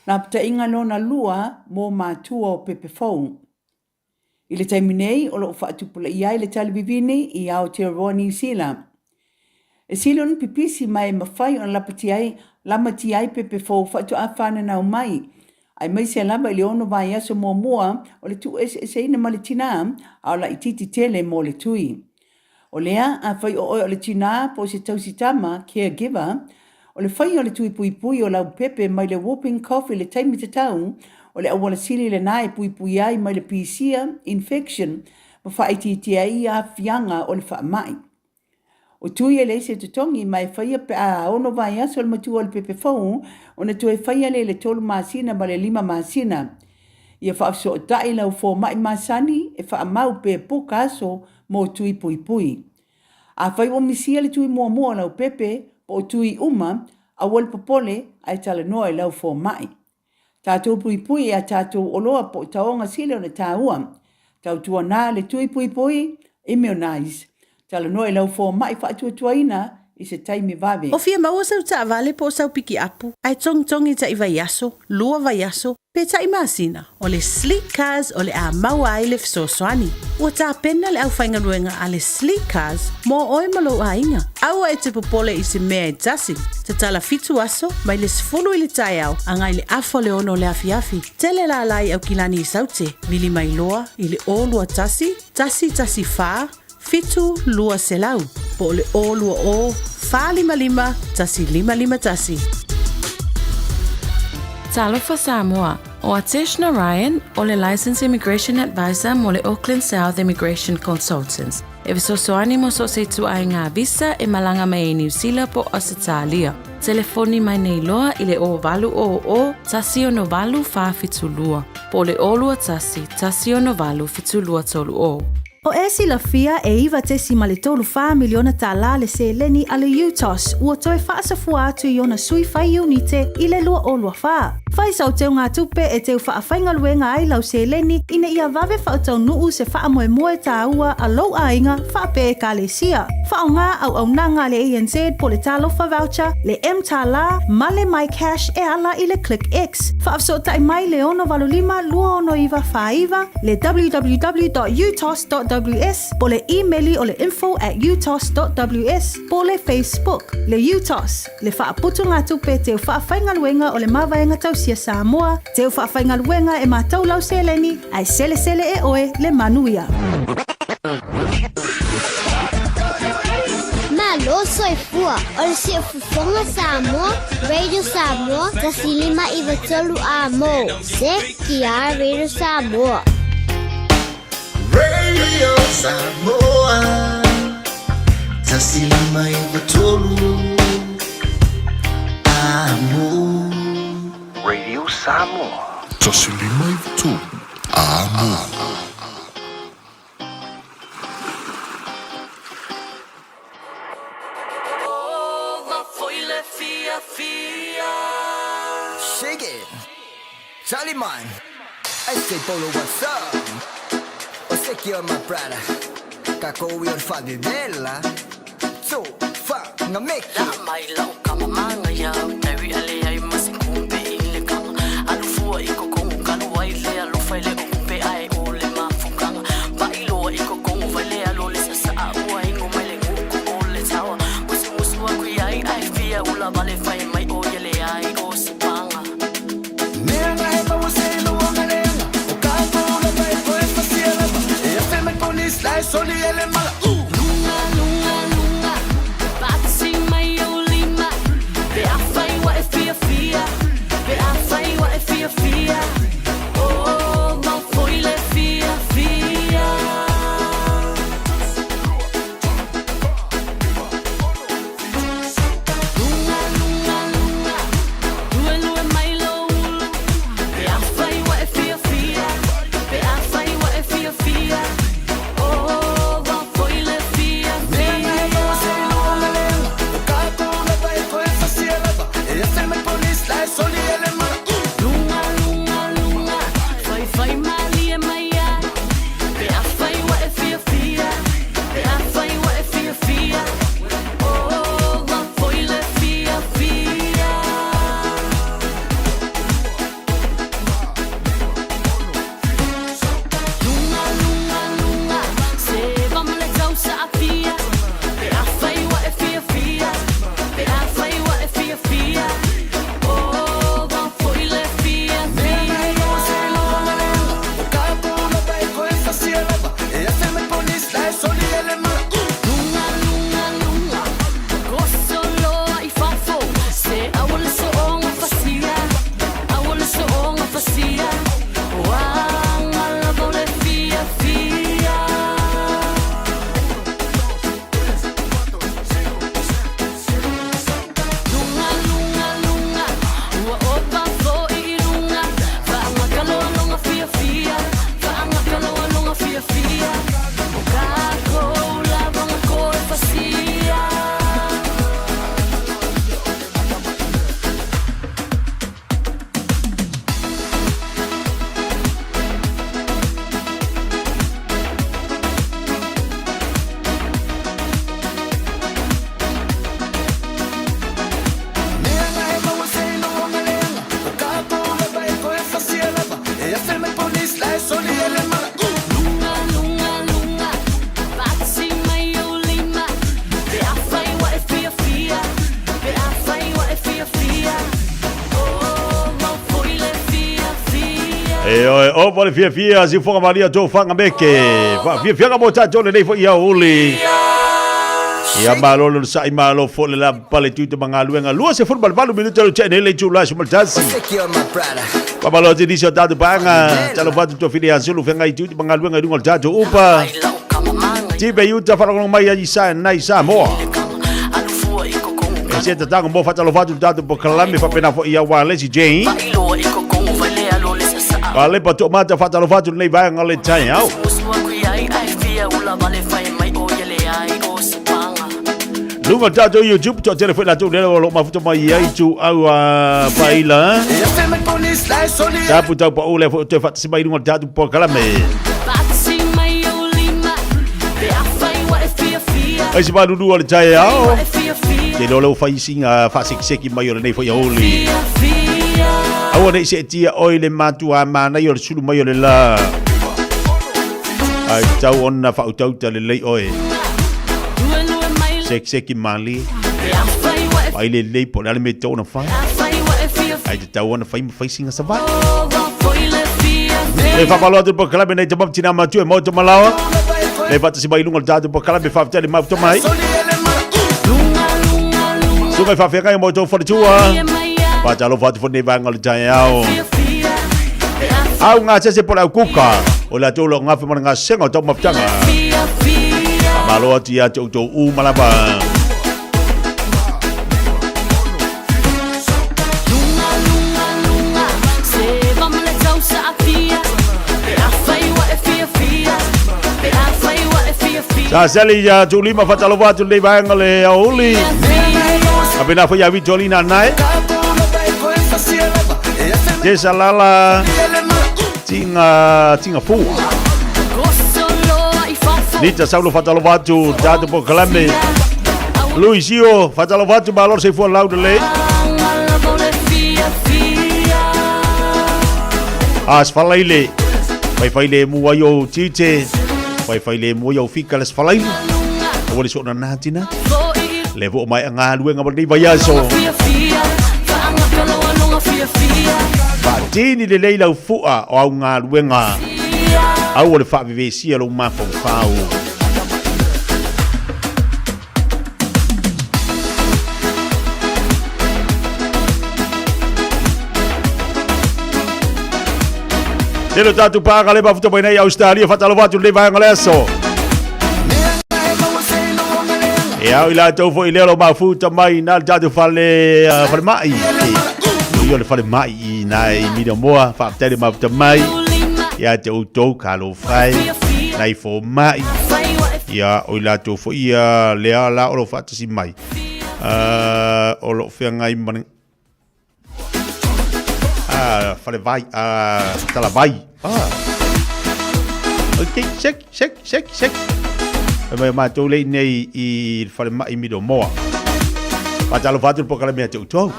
na pta inga lona lua mo mātua o pepe fau. I le taiminei o lo whaatupula iai le talibivini i Aotearoa New Zealand. E silon pipisi mai mawhai o lamati ai pepe fau whaatu awhana nau mai. Ai mai se lava i le ono vai aso mua o le tu se ina ma le tina au la ititi tele mo le tui. O lea a whai o le tina po se tausitama caregiver o le whai o le tui pui o lau pepe mai le whooping cough i le taimi te tau o le awala sili le nae pui ai mai le pisia infection ma whaiti ai a fianga o le wha mai. O tui e le se tutongi mai whaia pe a ono vai aso le matua o le pepe fau o na tue whaia le tolu masina ma le 5 masina. Ia wha so tai lau fo mai masani e wha mau pe poka aso mo tui pui. A whai o misia le tui mua lau pepe po tui uma a wal popole ai tala noa lau fo mai. Tātou pui a tātou oloa po taonga sile o na tāua. Tau tua nā le tui pui immunize. Tala noa lau fo mai wha ina i se taimi vave. O fia maua sau ta vale po sau piki apu. Ai tongi ta i vai aso, lua vai aso, pe ta i masina. O le sleek cars o le a maua ai le fisosoani. Ua ta pena le au whainga ruenga a le sleek cars mo oi malo a inga. Aua e te popole i se mea e tasi. Te tala fitu aso, mai le sifulu i le tai au, angai le afo le ono le afiafi. Tele la lai au kilani i saute, mili mai loa, i le o lua tasi faa, fitu lua selau, po le o lua o, faa 5 tasi 5 tasi. Talofa Samoa, o Ateshna Ryan, o le Licensed Immigration Advisor mo le Auckland South Immigration Consultants. E visosoani mo so se tu ai ngā visa e malanga mai e New Zealand po Australia. Telefoni mai nei loa i le o valu o tasi o no valu faa fitulua. Po le o lua tasi o no valu fitulua tolu o. O e sila fia e iwa te si ma le tolu 5 miliona ta la le se leni a le UTOS ua toe whaasafua atu i ona sui whai unite i le lua o lua wha. Whai sau teo ngā tupe e teo whaafainga luenga ai lau se leni ina ia vave whaatau nuu se wha moe ta ua a lau a inga wha pe e ka le sia. Whao ngā au nanga le ANZ po le talofa voucher, le M ta la, ma le My Cash e ala i le Click X. Whaafso tai mai le ono valulima lua ono iwa whaiva, le www.utos.ws, po le emaili o le info@utos.ws, po le Facebook, le UTOS, le whaaputu ngā tupe teo whaafainga luenga o le mawaenga tausia Samoa, teo whaafainga luenga e mātou lau seleni, ai sele e oe le manuia. Malo soifua, o le si fufonga Samoa, Radio Samoa, tasilima i vatolu a mo, se ki a Radio Samoa. Radio Samoa, tasilima i vatolu a mo. Radio Samoa, tasilima i vatolu a mo. Shake it, Charlie man. I say Polo, what's up? O sé que you're my brother. Kako we're funny della. So fa na make la mai lau kama manga ya. Tawi ale ai masikumbe ile kama. Alufua iko kongu kanu waile alufa ile kumbe ai ole mafukanga. Bailo iko kongu vale alole sasa awa ingo mele nguku ole tawa. Musu wa kuyai ai fia ula vale fai mai oyele ai o sipanga. Nenga hepa waselo wangalenga. Okapo ula bai koe fasiela. E a feme police lai soli ele mala. o pole fia si fonga maria jo fanga meke. Fia mo cha jo le nei fo ia uli. Ia malo le sai malo fo le la pale tu te manga luenga lua se football balu minuto le chene le chula se maltasi. Babalo ti diso dadu banga, talo fatu to filia sulu fenga itu te manga luenga dungo jajo upa. Ti be yuta fala no mai ai sa nai sa mo. Se te tango mo fatu dadu po kalame fa pena fo ia wale si jei. Vale pa to mata fatu nei banga le tai au. Lunga tato YouTube to telefone la tu lelo lo mafuta mai ai tu au baila. Tapu tau pa ole fo te fat sibai lunga tato po kalame. Ai sibai lu ole tai au. Ke lo fai singa fa seki mai ole nei fo ya oli. Au nei se tia oile matua mana yo sulu mai ole la. Ai tau onna fa utau tale lei oi. Seki mali. Ai le lei po le me tona fa. Ai te tau ona fai singa sa vai. Le fa palo tu po kala me nei te tina ma tu e mo to malawa. Le fa si bai lunga datu po kala me fa tele ma to mai. Tu me fa fega mo to for tua. Pa talo fa tu ne banga le tai au. Au nga se po la kuka. O la to lo nga fa nga senga to ma tanga. Malo tia to malaba. Sa sali ya tu lima fatalo watu le banga le auli. Abena foi a Vitolina nai. Desa lala tinga fu. Nita saulo fatalo watu datu po kalame. Luisio fatalo watu balor se fu laude le. As falaile. Vai faile mua yo tite. Vai faile mua yo fika les falaile. Wole so na natina. Levo mai anga luenga bali vaya so. Batini le leila ufua o nga luenga. Au ole fa vivesia lo ma fau. Telo tatu paga le bafuta boina ya Australia fatalo vatu le vai ngaleso. Ya ila to fo ile lo bafuta mai na tatu fale mai. Yo le fale mai na mi do moa fa tele bafuta mai. Ya te utou kalo fai nai fo mai ya oila to fo ia lea la o lo fata si mai o lo fe ngai man fale vai tala vai okay check mai ma to le nei I fale mai mi do moa pa talo fatu po kala me te utou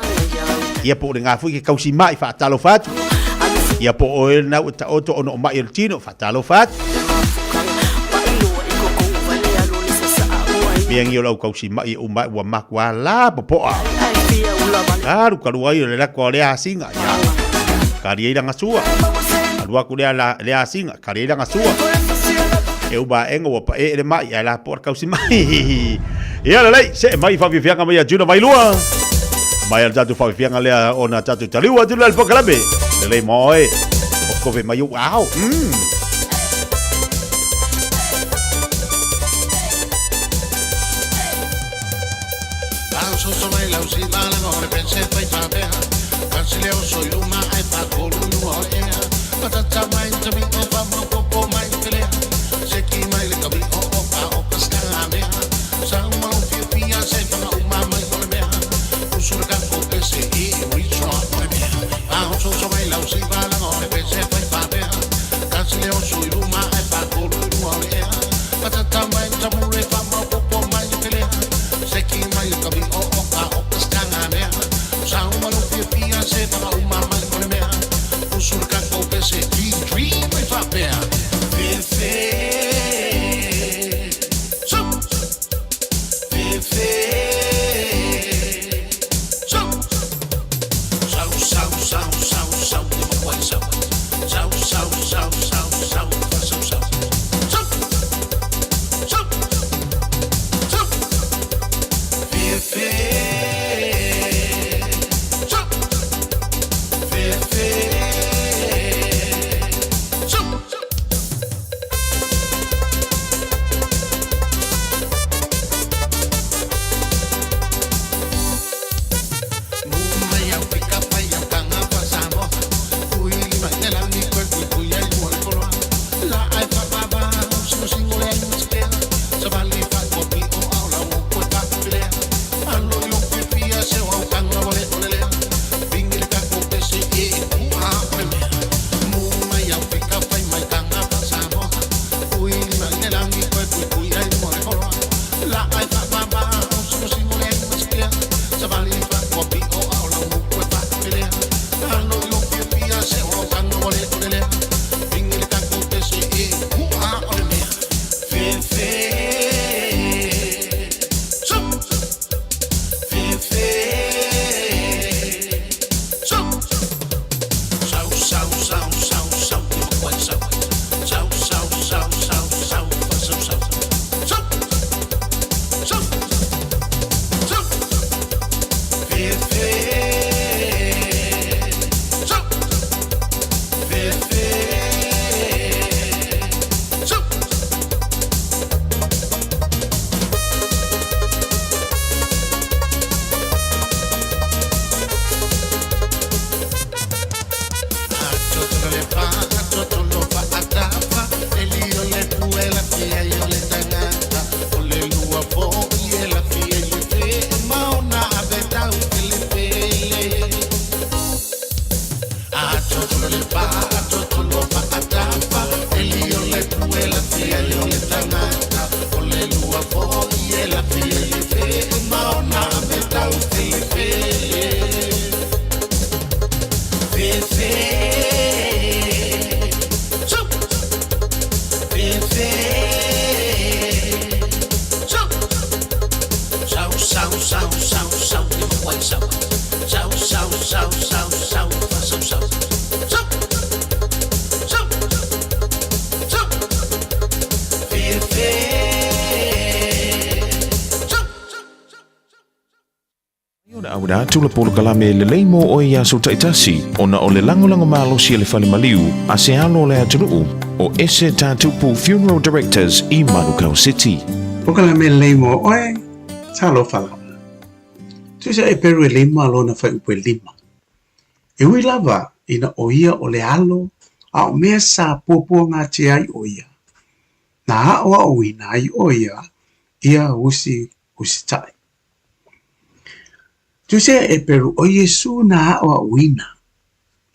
ia po nga fu ke kausi mai fa talo fatu ia po oil na uta oto ono mai el tino fatalo fat bien yo lau kausi mai o mai wa makwa la popo aru kalu ai le la korea singa ya kari ira ngasua alu aku le singa kari ira ngasua e uba engo wa pa e le mai la por kausi mai ia le se mai fa vifianga mai juna vai lua mai al tatu fa vifianga le ona tatu taliwa tu le pokalabe le moi o kove mai wow so mai lau si bala ngore pense fai fa be canceleo soy luma ai pa colu no e patata mai tami o fa mo popo mai tele se ki mai le kabi o pa sta me sa ma o pia se fa ma mai no me usur ka ko se I reach out me so mai lau si bala ngore pense fai fa be canceleo soy luma ai pa colu no e patata mai tami fa mo popo mai tele se ki mai le kabi o South Auda tula polo kalame le leimo o ia so taitasi ona o le lango malo si le fale maliu a se alo le atulu o ese tatupu Funeral Directors i Manukau City. O kalame le leimo oe talo fala. Tusa e peru e leimo alona fai upe lima. E ui lava ina o ia o le alo a o mea sa pōpua ngā te ai o ia. Na haoa o ina ai o ia usi tai. Tusa e peru o Yesu na haoa o ina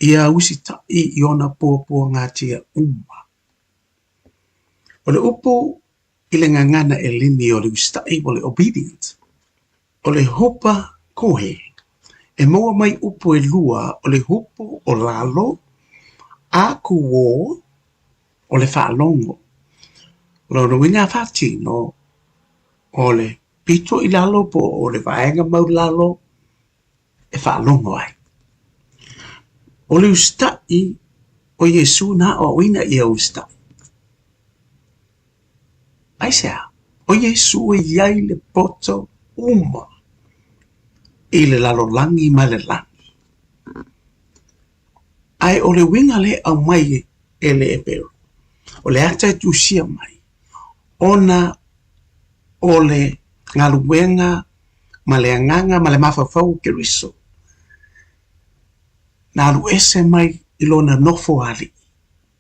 ia usi tai i ona pōpua ngā te umma. O le upo i le ngangana e lini o le usi tai o le obedient. O le hopa kohe. E moa mai upo e lua o le hupo o lalo a kuo o le whaalongo. Lo winga whatino o le pito i lalo po o le vaenga mau lalo e whaalongo ai. O le ustai o Yesu na o wina i a ustai. Ai sea, o Yesu e iai le poto uma i le lalo langi ma le langi. Ai o le winga le au mai e le eperu. O le ata e tusia mai. Ona o le ngaluenga ma le anganga ma le mawhawhau ke riso. Nā alu ese mai i lona nofo ali.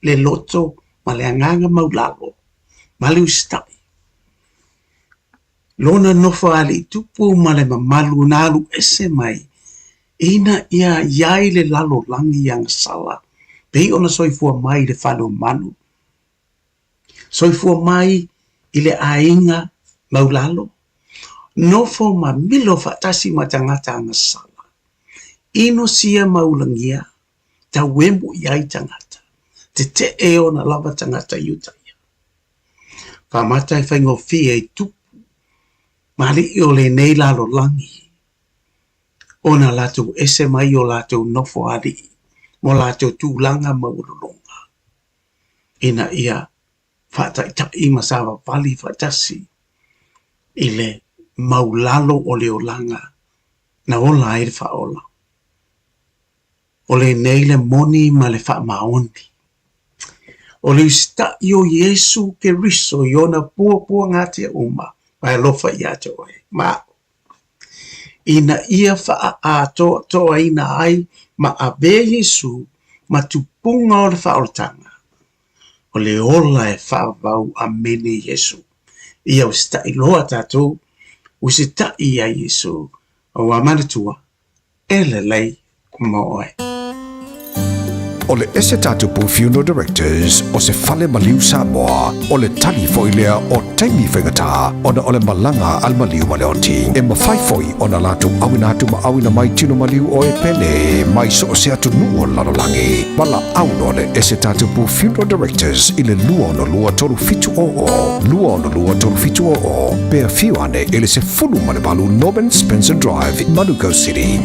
Le loto ma le anganga maulalo. Ma le ustai. Lona nofo ali tupu ma le mamalu nā alu ese mai. Ina ia iai le lalo langi yang sala. Pei ona soifua mai le whano manu. Soifua mai i le ainga maulalo. Nofo ma milo fatasi ma tangata anga sala. Ino sia maulangia. Ta wembu iai tangata. Te e ona lava tangata yutaya. Whamata i whaingo fia i tupu. Mali i o le nei lalo langi. Ona lātou ese mai o lātou nofo ari, mo lātou tūlanga maurulonga. Ina ia whataitai masawa wali whatasi i le maulalo o le olanga na ola e whaola. O le nei le moni ma le whaamaoni. O le usta i o Yesu ke riso i ona pua ngā te uma, mai lofa i ate oe. Ina ia faa a toa ina ai ma a be Yesu ma tupunga o le whaorotanga. O le ola e whaavau a mene Yesu. Ia usita i loa tātou, usita i a Yesu. O a manatua, e le lei kumoe. O le ese tatupu Funeral Directors o se fale maliu Samoa o le tali foilea o taimi whengata ona o le malanga al maliu ma le oti e mawhaifoi ona latu awinatu ma awina mai tino maliu o e pene mai so o se atu nuo lalolangi wala auno le ese tatupu Funeral Directors i le lua ono lua tolu fitu o pea fiuane ele se fulu ma le balu Norman Spencer Drive in Manukau City.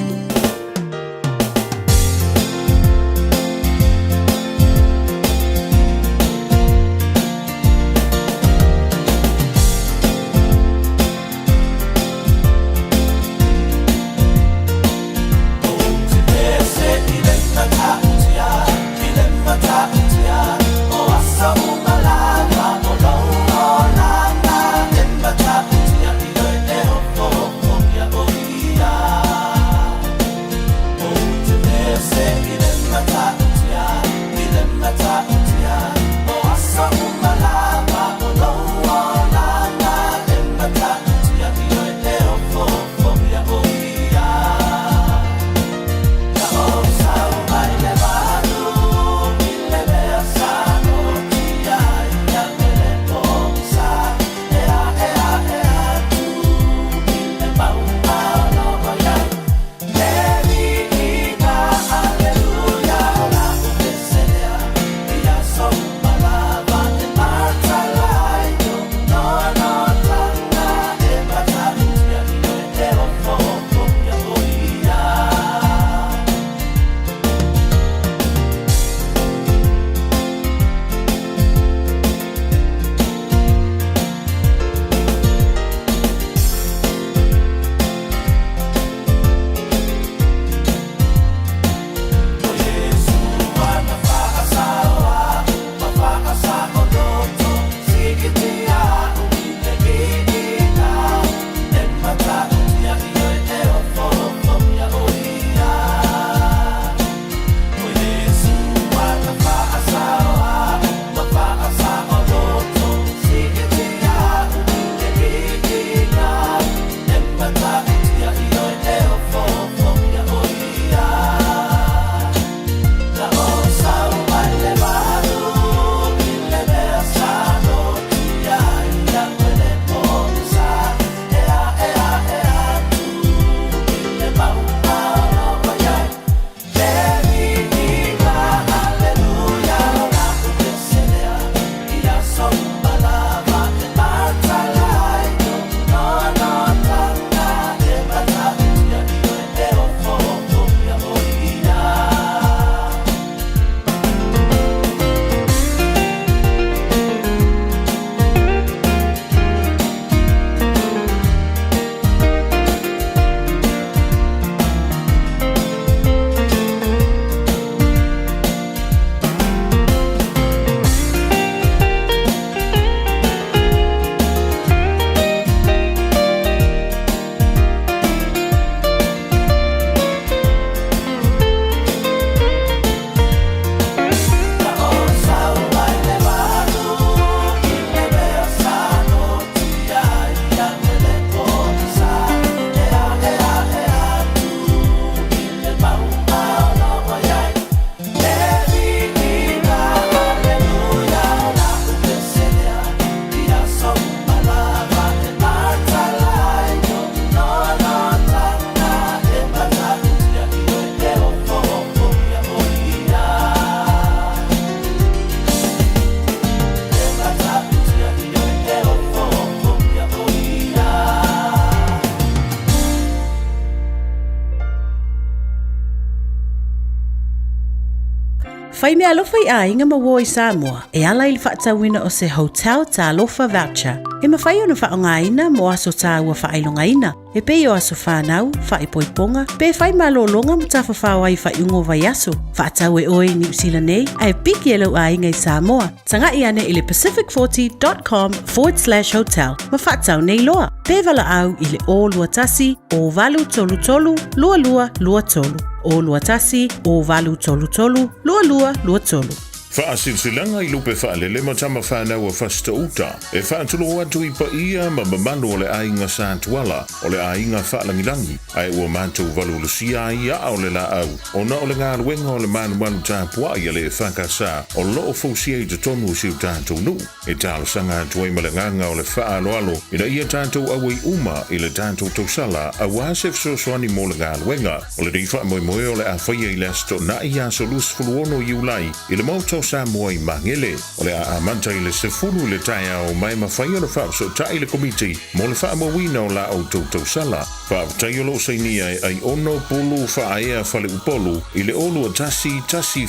whai mea alofa I a inga mawo I Samoa, e ala ili whaatawina o se hotel ta alofa voucher. E mawhai o na whaongaina mo aso ta ua whailongaina. E pei o aso whanau, whaipoiponga, pe whai malolonga mo ta whawhawai whaiungo vai aso. Whaatau e oi New Zealand nei, ai piki e lau a inga I Samoa. Tanga I ane ili pacific40.com/hotel. Ma whaatau nei loa. Pe vala au ili o lua tasi, o valu tolu tolu, lua lua lua tolu. O lua tasi, o valu tolu tolu, lua lua lua tolu. Faasilsilanga I lupe faalele ma tama whanau a whastauta. E whaatulu atu I pa ia ma mamanu o le ainga sātuala, o le ainga whaalangilangi. Ai ua mātou valulusia I a o le la au. O na o le ngā ruenga o le manuanu tāpua I a le whakasa, o loo fausia te tonu siu tātou nu. E tālo sanga atu ai malanganga o le whaaloalo, ina ia tātou awai uma I le tātou tausala, a wāsef sosoani mo le ngā ruenga. O le rifa moe moe o le a whaia I le asto na I a solus fuluono I ulai, I le mautau Samoa I mangele o le a manta I le sefulu le taia o mai mawhai o le whaapso tai le komiti mo le whaamawina o la au tautau sala. Whaaptai o lo sainia ai ono pulu whaaea whale upolu I le olu a tasi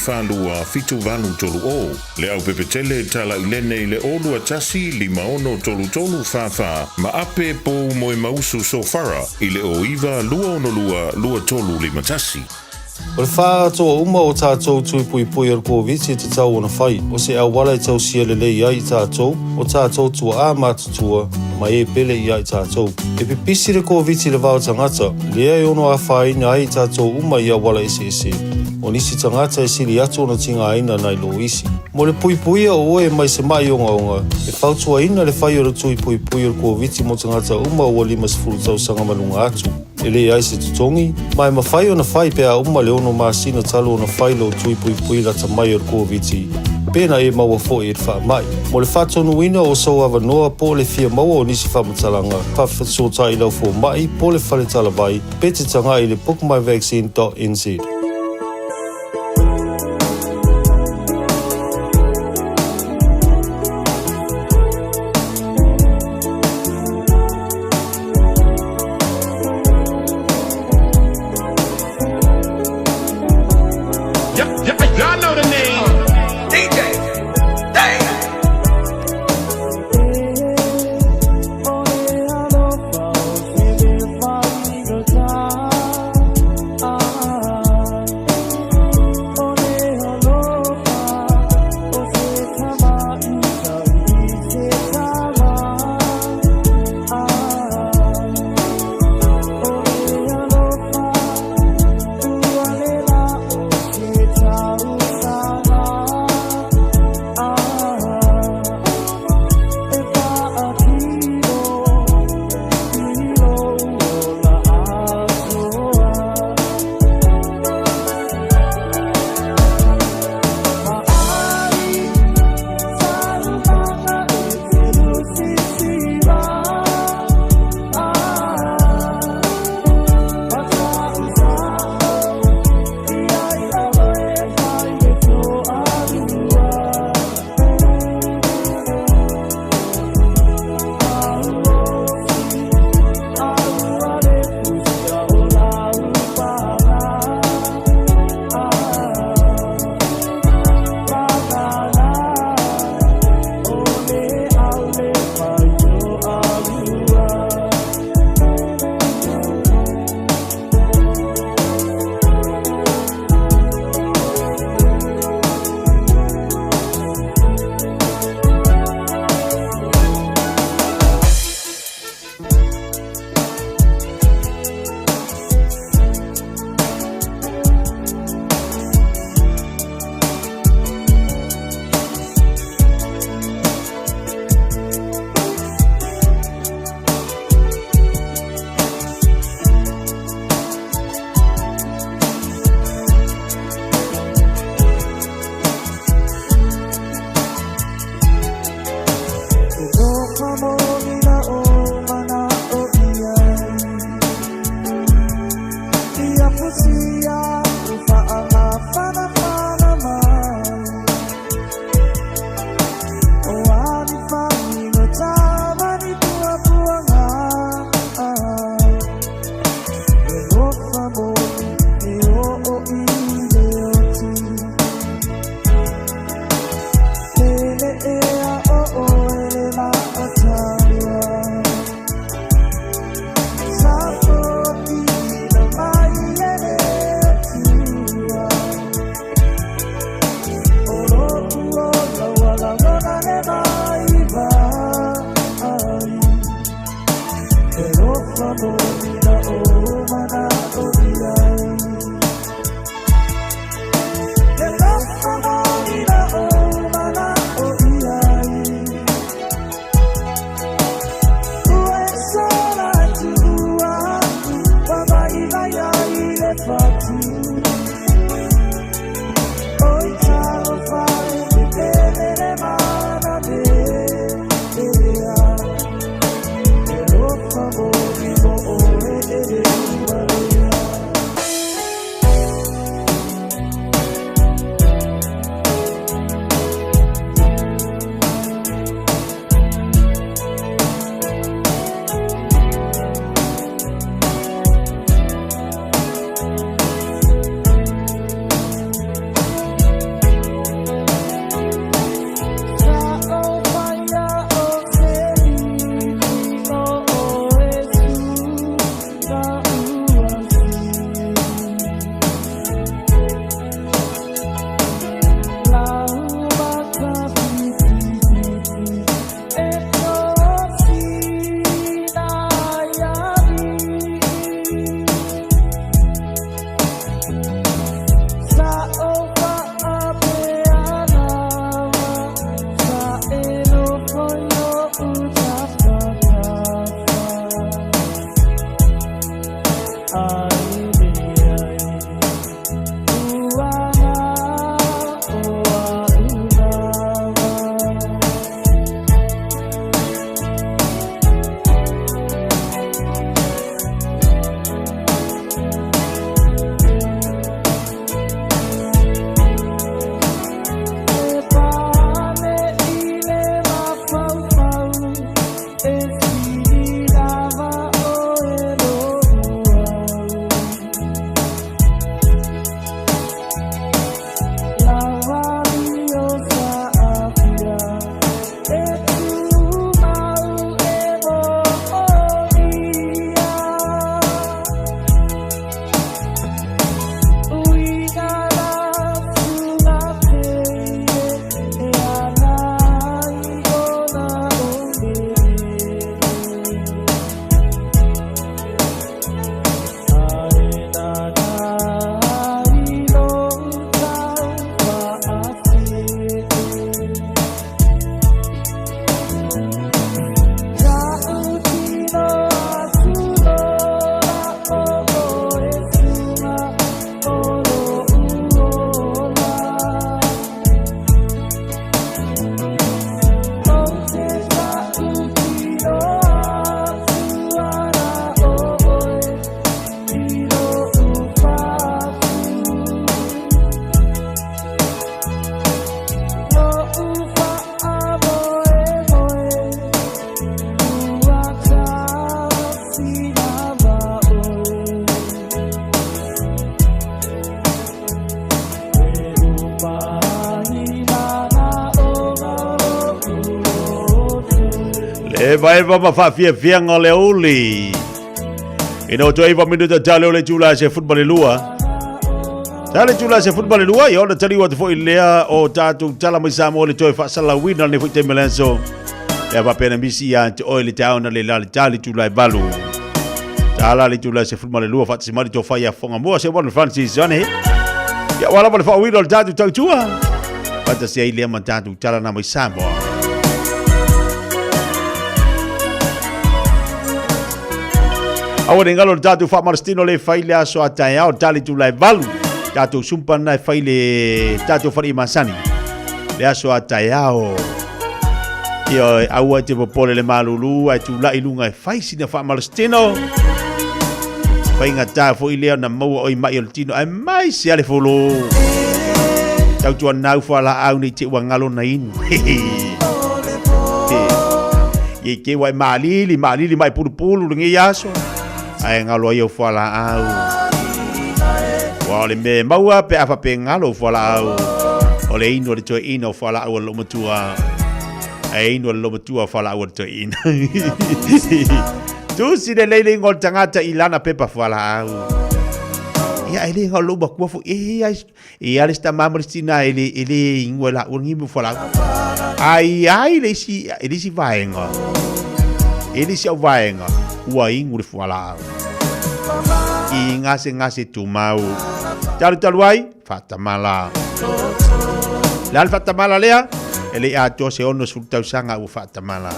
whalua fitu valu tolu o. Le au pepetele tala I lene I le olu a tasi 5 tolu whawha ma ape po moe mausu so whara I le o iwa lua tolu 5 tasi. O le wha toa uma o tātou tui pui pui ar COVID te tau ona whai. O se au wala I tau sia lele I ai tātou, o tātou tua a mātutua, ma e pele I ai tātou. E pipisi le COVID le vau tangata, lea e ono a whai na ai tātou uma I a wala ese. O nisi tangata e sili atu ona tinga aina nai lo isi. Mo le pui pui o oe mai se mai onga, e whautua ina le whai o le tui pui pui ar COVID mo tangata uma o 5 tau sanga manunga atu. E le ai se tutongi, mai mawhai o na whai pea uma le ono masina talo o na whai lo tui pui pui lata mai o COVID. Pena e maua fo e wha mai. Mo le whatonu ina o sau awa noa po le fia maua o nisi whamatalanga. Pawhasota I lau fo mai po le whale talavai, pete tanga I le bookmyvaccine.nz. Y'all know the name. DJ. E vai va fa fia ngole uli. Ino to iva minuta talo le chula se football lua. Tale chula se football lua yo na tali wa fo ilea o tatu tala mai samo le to fa sala wina ne fo te melenso. E va pena misi ya o le town le la tali chula balu. Tala le chula se football lua fa simali to fa ya fonga mo se bon Francis Johnny. Ya wala fa wina tatu chua. Pata se ilea man tatu tala na mai samo. Awa ngalo tatu fa Marstino le faile aso ataya o tali tu lai valu tatu sumpa na faile tatu fa imasani le aso ataya o yo awa te popole le malulu ai tu la ilunga fai sina fa Marstino fai ngata fo ile na mo o mai el tino ai mai se ale folo tau tu na fa la au ni te wangalo na in ye ke wai malili mai pulu ngi yaso ai ngalo yo fala au wale me maua pe afa pe ngalo fala au ole ino le to ino fala au lo matua ai ino lo matua fala au to ino tu si de lele ngol tangata ilana pepa fala au ya ele ngalo ba ku fu ai ale sta mamristina ele ngola ungi bu fala ai le si vaenga ele si vaenga ua ingu le fuala i ngase tu mau talu ai fatamala lal fatamala lea ele ato se ono sultau sanga u fatamala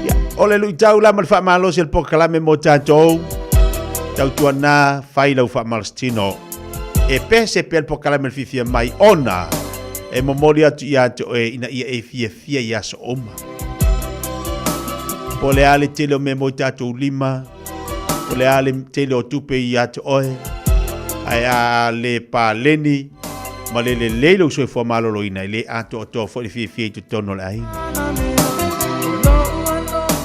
ya ole lu tau la mal famalo se el pokalame motato tau tuana faila u famalstino e pese pel pokalame fifia mai ona e momolia tu ya to ina e fia ya so oma Ole ale tele o me mo tatu lima. Ole ale tele o tupe i atu oe. Ai ale pa leni. Ma le lo so fo malolo ina. Le atu o to fo le fie tu tono le ai.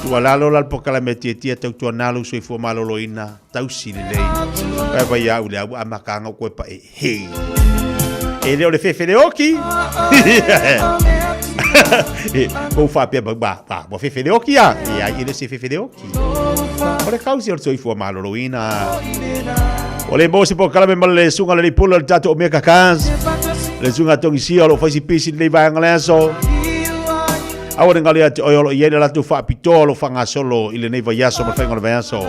Tu alalo lal pokala me tia tau tu analo so fo malolo ina. Tau si le lei. Pai pai au le au amakanga koe pa e he. E le o le fefe le oki. Ko fa pe ba bo fefe de okia e ai ele se fefe de oki ore causi o soi fu maloloina ole bo se po kala me male sunga le pulo el tato o me kakas le sunga tongi si o lo fa si pisi le va ngaleso awore ngali at o lo yele la tu fa pitolo fa ngasolo ile nei va yaso ma fa ngol vaso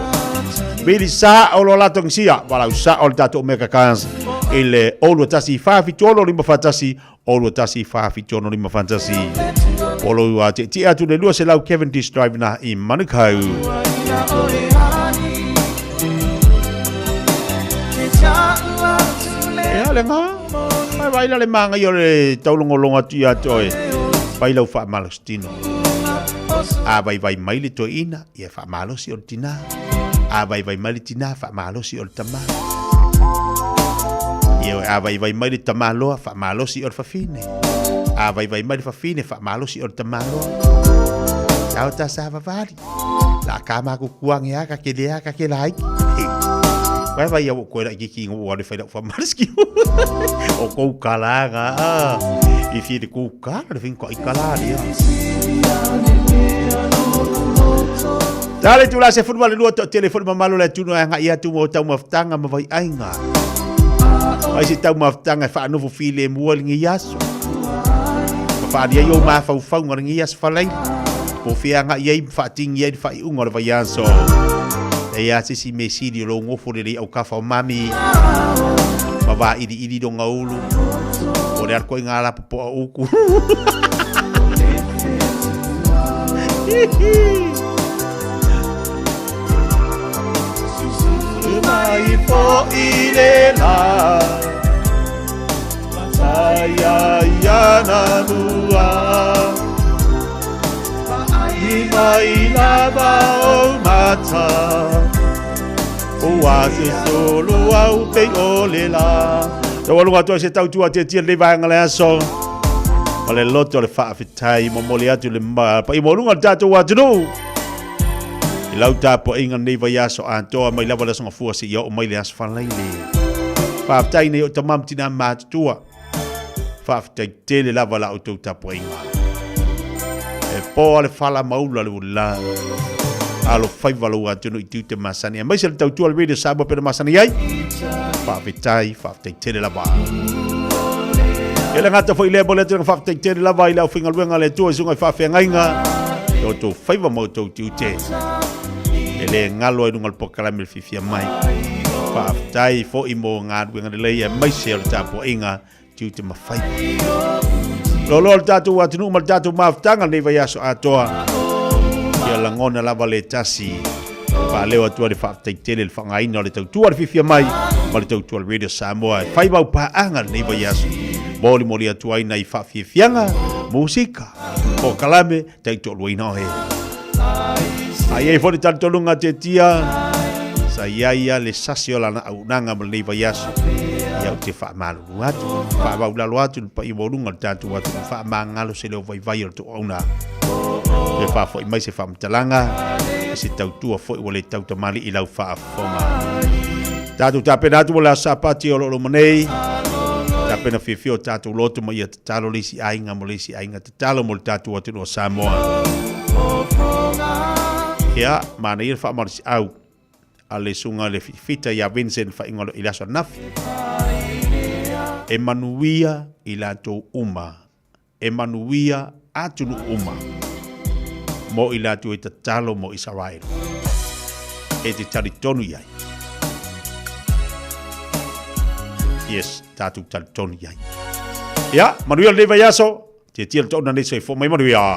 bili sa o lo la tongi si wala usa o tato o me kakas ile o lo tasi fa pitolo limba fatasi o lo tasi fa pitolo limba fantasi Olo ate ti atu le lua se lau Cavendish Drive na I Manukau. E ale ngā, mai waila le manga i o le taulongolonga ti atu oe, waila u wha malostino. A vai mai le to ina, i e wha malosi o tina. A vai mai le tina, wha malosi o tama. I e a vai mai le tamaloa, wha malosi o fafine. A vai mai fa fine fa malo si o tamalo. Tau ta sa va vali. La kama ku kuang ya ka ke dia ka ke lai. Vai ya ko la ki ki ngo wa fa fa marski. O ko kala ga. I fi de ku kala de fin ko I kala dia. Dale tu la se football lu to telefon mamalo la tu no nga ia tu mo tau maftanga ma vai ainga. Vai si tau maftanga fa no file mo ngi yaso. Dia yo ma fa ngi as falai o fia nga ye fating ye fa unga va yaso e ya si mesi di lo ngofo le au ka fa mami ma va idi do ngaulu o le ko ngala po uku mai po ile la ya na lua mai lava o mata o ase solo au pe ole la to walunga to se tau tua te le vai ngala so ole loto le fa fitai mo mole atu le pa I molunga tatu wa tunu I lau tapo inga nei vai aso antoa mai lava la songa fua se yo mai le as fa leile pa fitai nei o tamam tina mat tua fa fitai tele lava la o tau tapo inga po ale fala maula le ula alo fai valu atu no itu te masani mai se tau tu radio Samoa pe masani ai fa vitai fa te la ba ele ngata foi le bole te fa te la ba ila finga luenga le tu sunga fa fengainga yo tu fai va mo tu te ele ngalo i ngal pokala mil fifia mai fa tai fo imo ngad wenga le mai se ta po inga tu te mafai lolo tatu watinu mal tatu maftanga ni vai aso atoa ia langona lava le tasi pa leo atua le whaaftaitele le whangaina le tautua le fifia mai ma le tautua le Radio Samoa whai mau paanga nei vai asu moli moli atua ina i whaafiafianga musika o kalame teitua luina o he ai ei fori tantolunga te tia sa iaia le sasi o lana aunanga ma nei vai asu ia o te whaamalu atu whaamaulalo atu pa i morunga le tatu atu whaamangalo se leo vai vai o tu auna le fa foi mai se fa mtalanga se tautua foi wale tauta mali i lau fa fonga tatu tapena tu la sapati o lo monei tapena fifio tatu lotu mai talo lisi ainga molisi ainga talo mol tatu atu no Samoa ya mana ir fa marsi au ale sunga le fita ya Vincent fa ingolo ilaso nafi Emanuia ilato uma Emanuia atunu uma mo ila tu ita talo mo Israel e te tali tonu iai yes tatu tali tonu iai ya Manuel leva yaso te tiel tonu nane se fo mai Manuel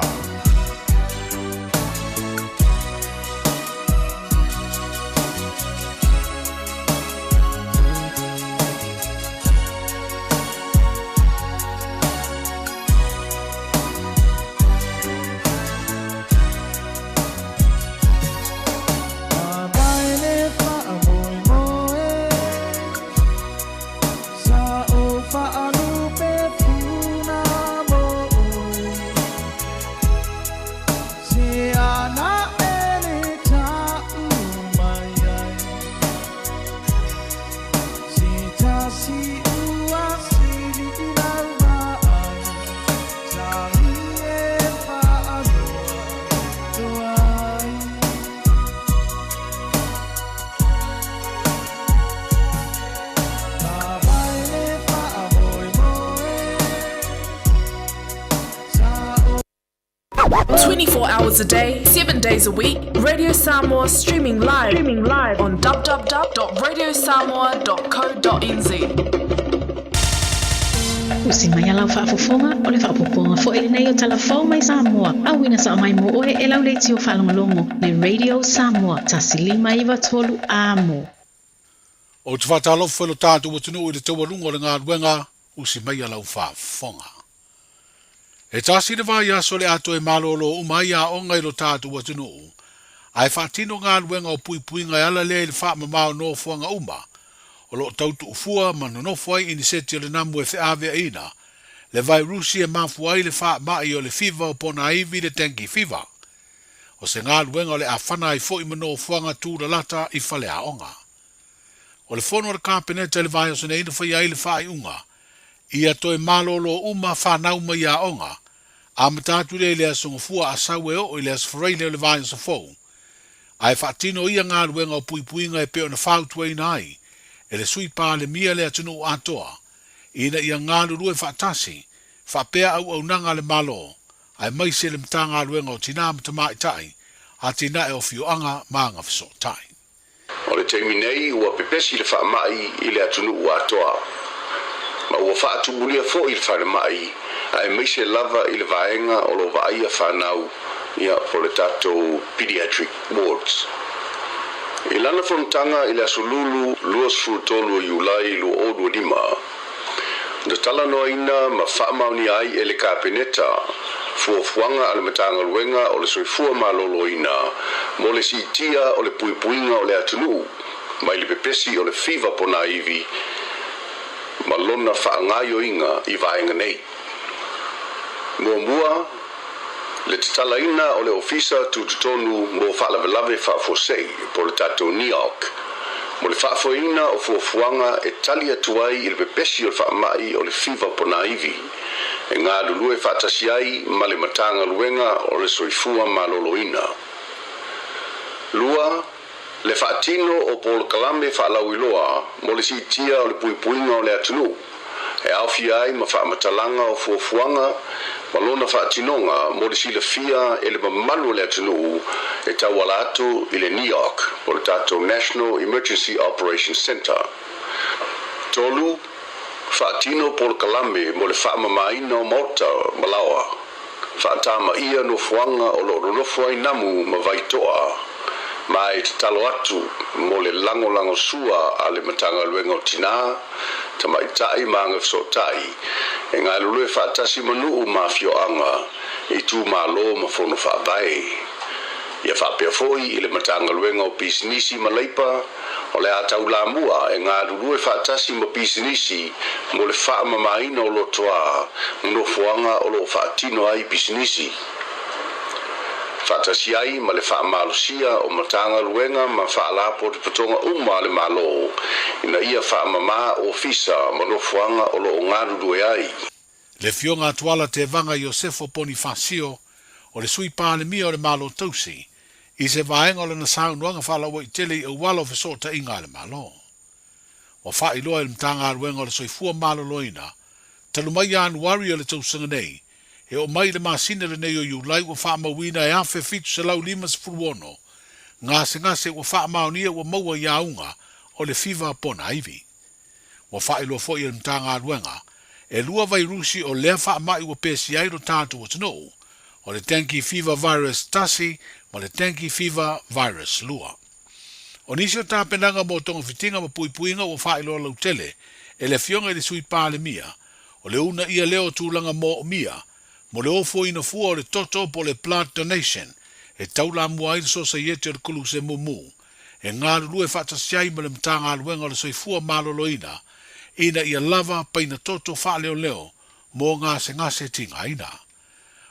A day, 7 days a week. Radio Samoa streaming live on www.radiosamoa.co.nz. Usimaya lau whaafofonga o le whaapoponga fo ele nei o talafau mai Samoa. Awina sa mai mo oe e lau leiti o whalongolongo le Radio Samoa tasilima iwa tolu amo. O te whatalofu elo tātu o tunu i le tauarunga o le ngā ruenga usimaya lau whaafonga. E tasi le vai aso le ato e malolo umai a onga i lo tātu wa tunu. Ai whaatino ngā luenga o pui pui ngai ala le wha mamao no fuanga uma. O lo tautu ufua manu no fuai ini seti le namu e whiawea ina. Le vai rusi e mafuai le wha mai o le fiva o pona iwi le tenki fiva. O se ngā luenga o le awhana i fo i mano fuanga tūra lata i whale a onga. O le fono le kāpeneta le vai aso ne ina whai ai le wha i unga. Ia toi malolo uma whanau mai a onga, a matatu le lea songofua a sawe o i lea sforei leo le vai sa fau. Ai whaatino ia ngā ruenga o pui puinga e peo na whautua ina ai, e le sui pā le mia lea tunu atoa, ina ia ngā rurue whaatasi, whapea au nanga le malo, ai mai se le mta ngā ruenga o tina mtamai tai, a tina e o fioanga maanga fiso tai. O le teimi nei ua pepesi le whaamai i lea tunu atoa, ma ua whaatumulia fo i le whare mai, ai meise lava i le vaenga o lo vaia whanau ia po le tatou pediatric wards. I lana whanutanga i le asolulu luas frutolu o Iulai lu odu lima. Na tala noa ina ma whaamauni ai e le kāpeneta, fuafuanga ale matanga luenga o le soifua malolo ina, mo le sitia o le puipuinga o le atunu, mai le pepesi o le fiva pona iwi, malona whaangaio inga i vaenga nei. Mua le tatalaina o le ofisa tututonu mo whaalawelawe whaafosei po le tatou New York. mo le whaafoina o fuafuanga e tali atu ai i le pepesi o le whaamai o le fiva pona iwi. E ngā lulu e whaatasi ai ma le matanga luenga o le soifua maloloina. Lua, le whaatino o Paul Kalame whaalau iloa mo le sitia o le puipuinga o le atunu. E awhi ai ma whaamatalanga o fuafuanga ma lona whaatinonga mo le sila fia e le mamalu o le atunu e tawala atu i le New York o le tato National Emergency Operations Center. Tolu, whaatino Paul Kalame mo le whaamamaina o Malta Malawa. Whaatama ia no fuanga o lo ronofo ai namu ma vaitoa. Mai te talo atu mo le lango sua a le matanga luenga o tina, tamai tai maanga fsotai, e ngā lulu e whaatasi manu ma fioanga, i tū malo ma fono whaabai. Ia whapea foi i le matanga luenga o pisinisi ma leipa, o le atau la mua, e ngā lulu e whaatasi ma pisinisi, mo le whaamamaina o lotoa, no fuanga o lo whaatino ai pisinisi. Whaatasi ai ma le whaamalusia o matanga luenga ma whaalapo te patonga uma le malo. Ina ia whaamama o fisa ma no fuanga o lo ngaru e ai. Le fionga tuala te vanga Iosefo Bonifacio o le sui pāle mia o le malo tausi. I se vaenga o le nasau nuanga whaalawa i tele i awalo fesota inga le malo. O whailoa le mtanga luenga o le soifua malo loina. Talumai anu wari o le tausanga nei. E o mai le masina le nei o iulai ua whaamawina e awhe fitu se lau 5 ngase ua whaamaunia ua maua iaunga o le fiva pona iwi. Ua whailua fo i le mtanga aluenga, e lua vairusi o lea whaamai ua pesi ai ro tātu o tano, o le dengue fever virus tasi ma le dengue fever virus lua. O nisi o tāpenanga mo tonga fitinga ma puipuinga ua whailua lau tele, e le fionga i le sui pāle mia, o le una ia leo tūlanga mo o mia, mo le ofo ina fua o le toto po le blood donation, e taula mua i le society o le kulu se mumu, e ngā lulu e whaatasiai ma le mtanga aluenga o le soifua maloloina, ina ia lava pa ina toto wha leo leo, mo ngase tinga ina.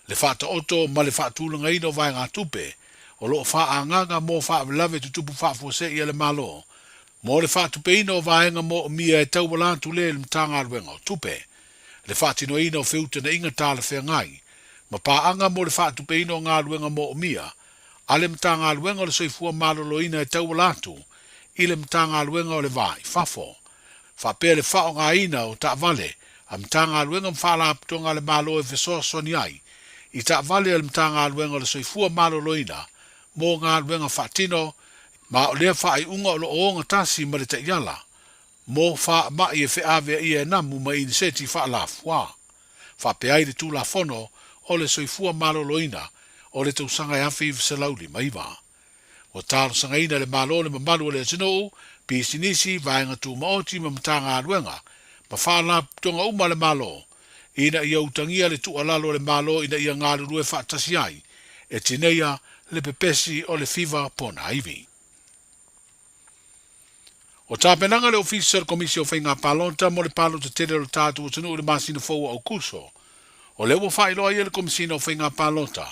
Le whaata oto ma le whaatulanga ina o vai ngā tupe, o lo wha anganga mo wha lave tutupu wha fuose i le malo, mo le whaatupe ina o vaenga mo o mia e tau walantu le mtanga aluenga o tupe, le whaatino ina o whiuta na inga tāle whea ngai, ma pāanga mo le whaatupe ina o ngā luenga mo o mia, a le mtanga luenga o le soifua malolo ina e tau walatu, i le mtanga luenga o le vai, fafo. Whapea le whao ngā ina o ta vale, a mtanga luenga mwhala aptonga le malo e vesoa soni ai, i ta vale le mtanga luenga o le soifua malolo ina, mo ngā luenga whaatino, ma o lea whaai unga o lo oonga tasi ma le te iala, mo wha mai e whiawea i e namu ma i seti wha la fua. Wha pe aire tū la fono o le soifua maloloina o le tausanga e awhi se lauli maiwa. O tālo sanga ina le malole ma malu o le atino, pi sinisi vaenga tū maoti ma matanga aluenga, ma wha la tonga uma le malo, ina ia utangia le tū alalo le malo ina ia ngā lurue wha tasi ai, e tineia le pepesi o le fiva pona iwi. O tāpenanga le officer komisio whainga palonta mo le palonta tere o tātu o tunu le masina fōua au kuso. O le ua whailoa ia le komisina o whainga palonta.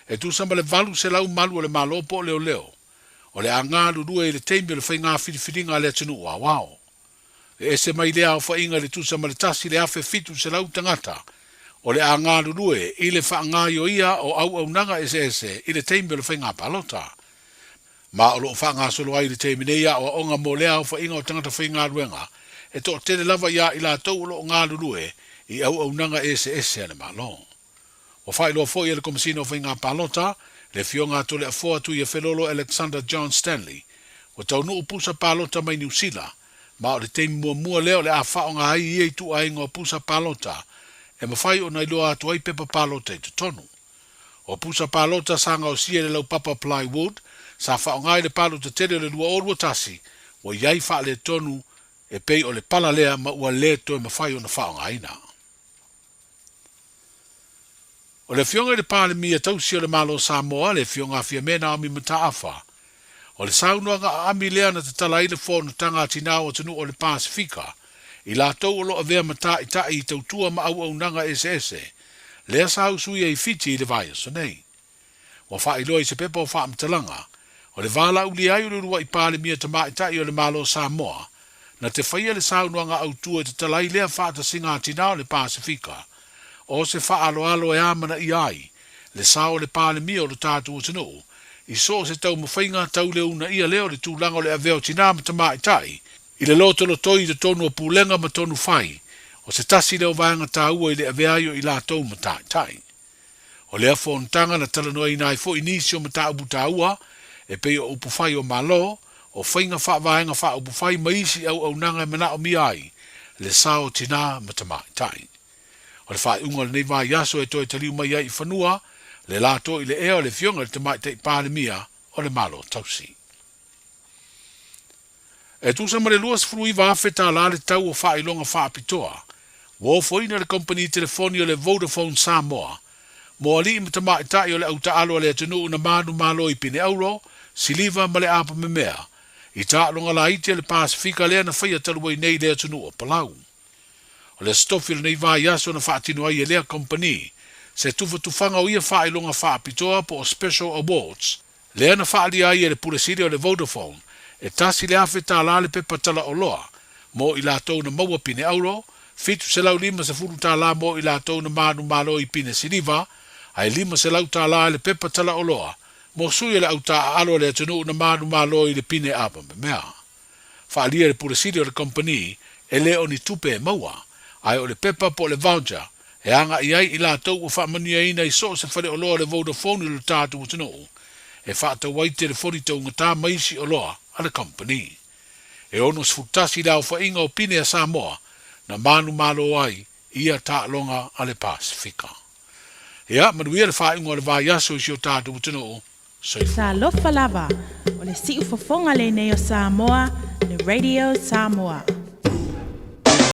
E tūsamba le valu se lau malu o le malopo o leo leo. O le anga lurua i le teimi o le whainga whiriwhiringa le tunu ua wao. E ese mai lea o whainga le tūsamba le tasi le awhe fitu se lau tangata. O le anga lurua i le whaanga i o ia o au nanga ese i le teimi o le whainga palonta. Ma o lo whanga solo ai le te minea o onga mo lea o whainga o tangata whainga ruenga, e to tele lava ia i la tau lo ngā lulue i au nanga ese ane malo. O whailo fo i le komisina o whainga palota, le fionga to le afoa tu i a whelolo Alexander John Stanley, o tau nuu pusa palota mai New Zealand, ma o le te mua leo le a whaonga ai i tu ai ngā pusa palota, e ma whai o nai loa atu ai pepa palota i te tonu. O pusa palota sanga o sia le lau papa plywood, sa whaongai le palo te tere le lua orua tasi, o iai wha le tonu e pei o le pala lea ma ua le to e mawhai o na whaongai na. O le fionga le pale mia tausi o le malo Samoa, le fionga fia mena o mi mata afa. O le saunuanga ami lea na te tala i le whonu tanga tina o tenu o le Pasifika, i la tau o lo a vea mata i tai i tautua ma au nanga ese, lea sa hausui e i fiti i le vai o sonei. Wa wha i loa i se pepa o wha amtalanga, O le vala uli ai o le rua I pāle mia te maitai o le malo Samoa, na te whaia le saunuanga au tua te talai lea whaata singa atina o le Pasifika, o se whaalo alo e amana I ai, le sao le pāle mia o le tātu o tino, I so se tau mawhainga tau le una ia leo le tūlanga o le aveo tina ma te maitai, I le loto lo toi te tonu o pūlenga ma tonu whai, o se tasi leo vāanga tā ua I le aveaio I la tau ma tai. O lea whontanga na talanoa I nai fo inisio ma tā upu tā ua, e pei o upu whai o malo, o whainga wha vāenga wha upu whai maisi au nanga mana o mi ai, le sao tina ma te tai. O le whai unga le nei vā yaso e toi taliu mai ai I whanua, le lato I le ea o le fionga le te maitai pāle mia o le malo tausi. E tu sama le luas frui va feta la le tau o wha ilonga wha apitoa. Wo foina le company telefoni o le Vodafone Samoa. Mo ali ima ta maitai o le auta alo le atunu na manu malo I pine euro, siliva ma le apa me mea. I ta longa la iti le Pasifika lea na whaia talua I nei le atunu o Palau. O le stofi le nei va yaso na wha atinu ai e lea company, se tufa tufanga o ia wha ilonga wha apitoa po o Special Awards, lea na wha ali ai e le puresiri o le Vodafone, e tasi le afe tā la le pepa tala o loa, mo I lātou na maua pine euro, fitu se lau lima se furu tā la mo I lātou na manu malo I pine siliva, ai lima se lau tā la le pepa tala o loa, mo sui le au tā alo le atunu na manu malo I le pine apa me mea. Wha alia le puresiri o le company, e le o ni tupe e maua, ai o le pepa po le voucher, e anga I ai I lātou o wha mania ina I so se whare o loa le Vodafone I le tātu o tino, e wha ta wai telefoni tau ngatā maisi o loa, a le company. E ono sfutasi lau wha inga o pine a Samoa na manu malo ai ia tā longa a le Pasifika. Ia, manuia le wha inga o le vāiaso I si o tātu utino Sa lofa lava o le si'u fofonga le nei o Samoa, le Radio Samoa.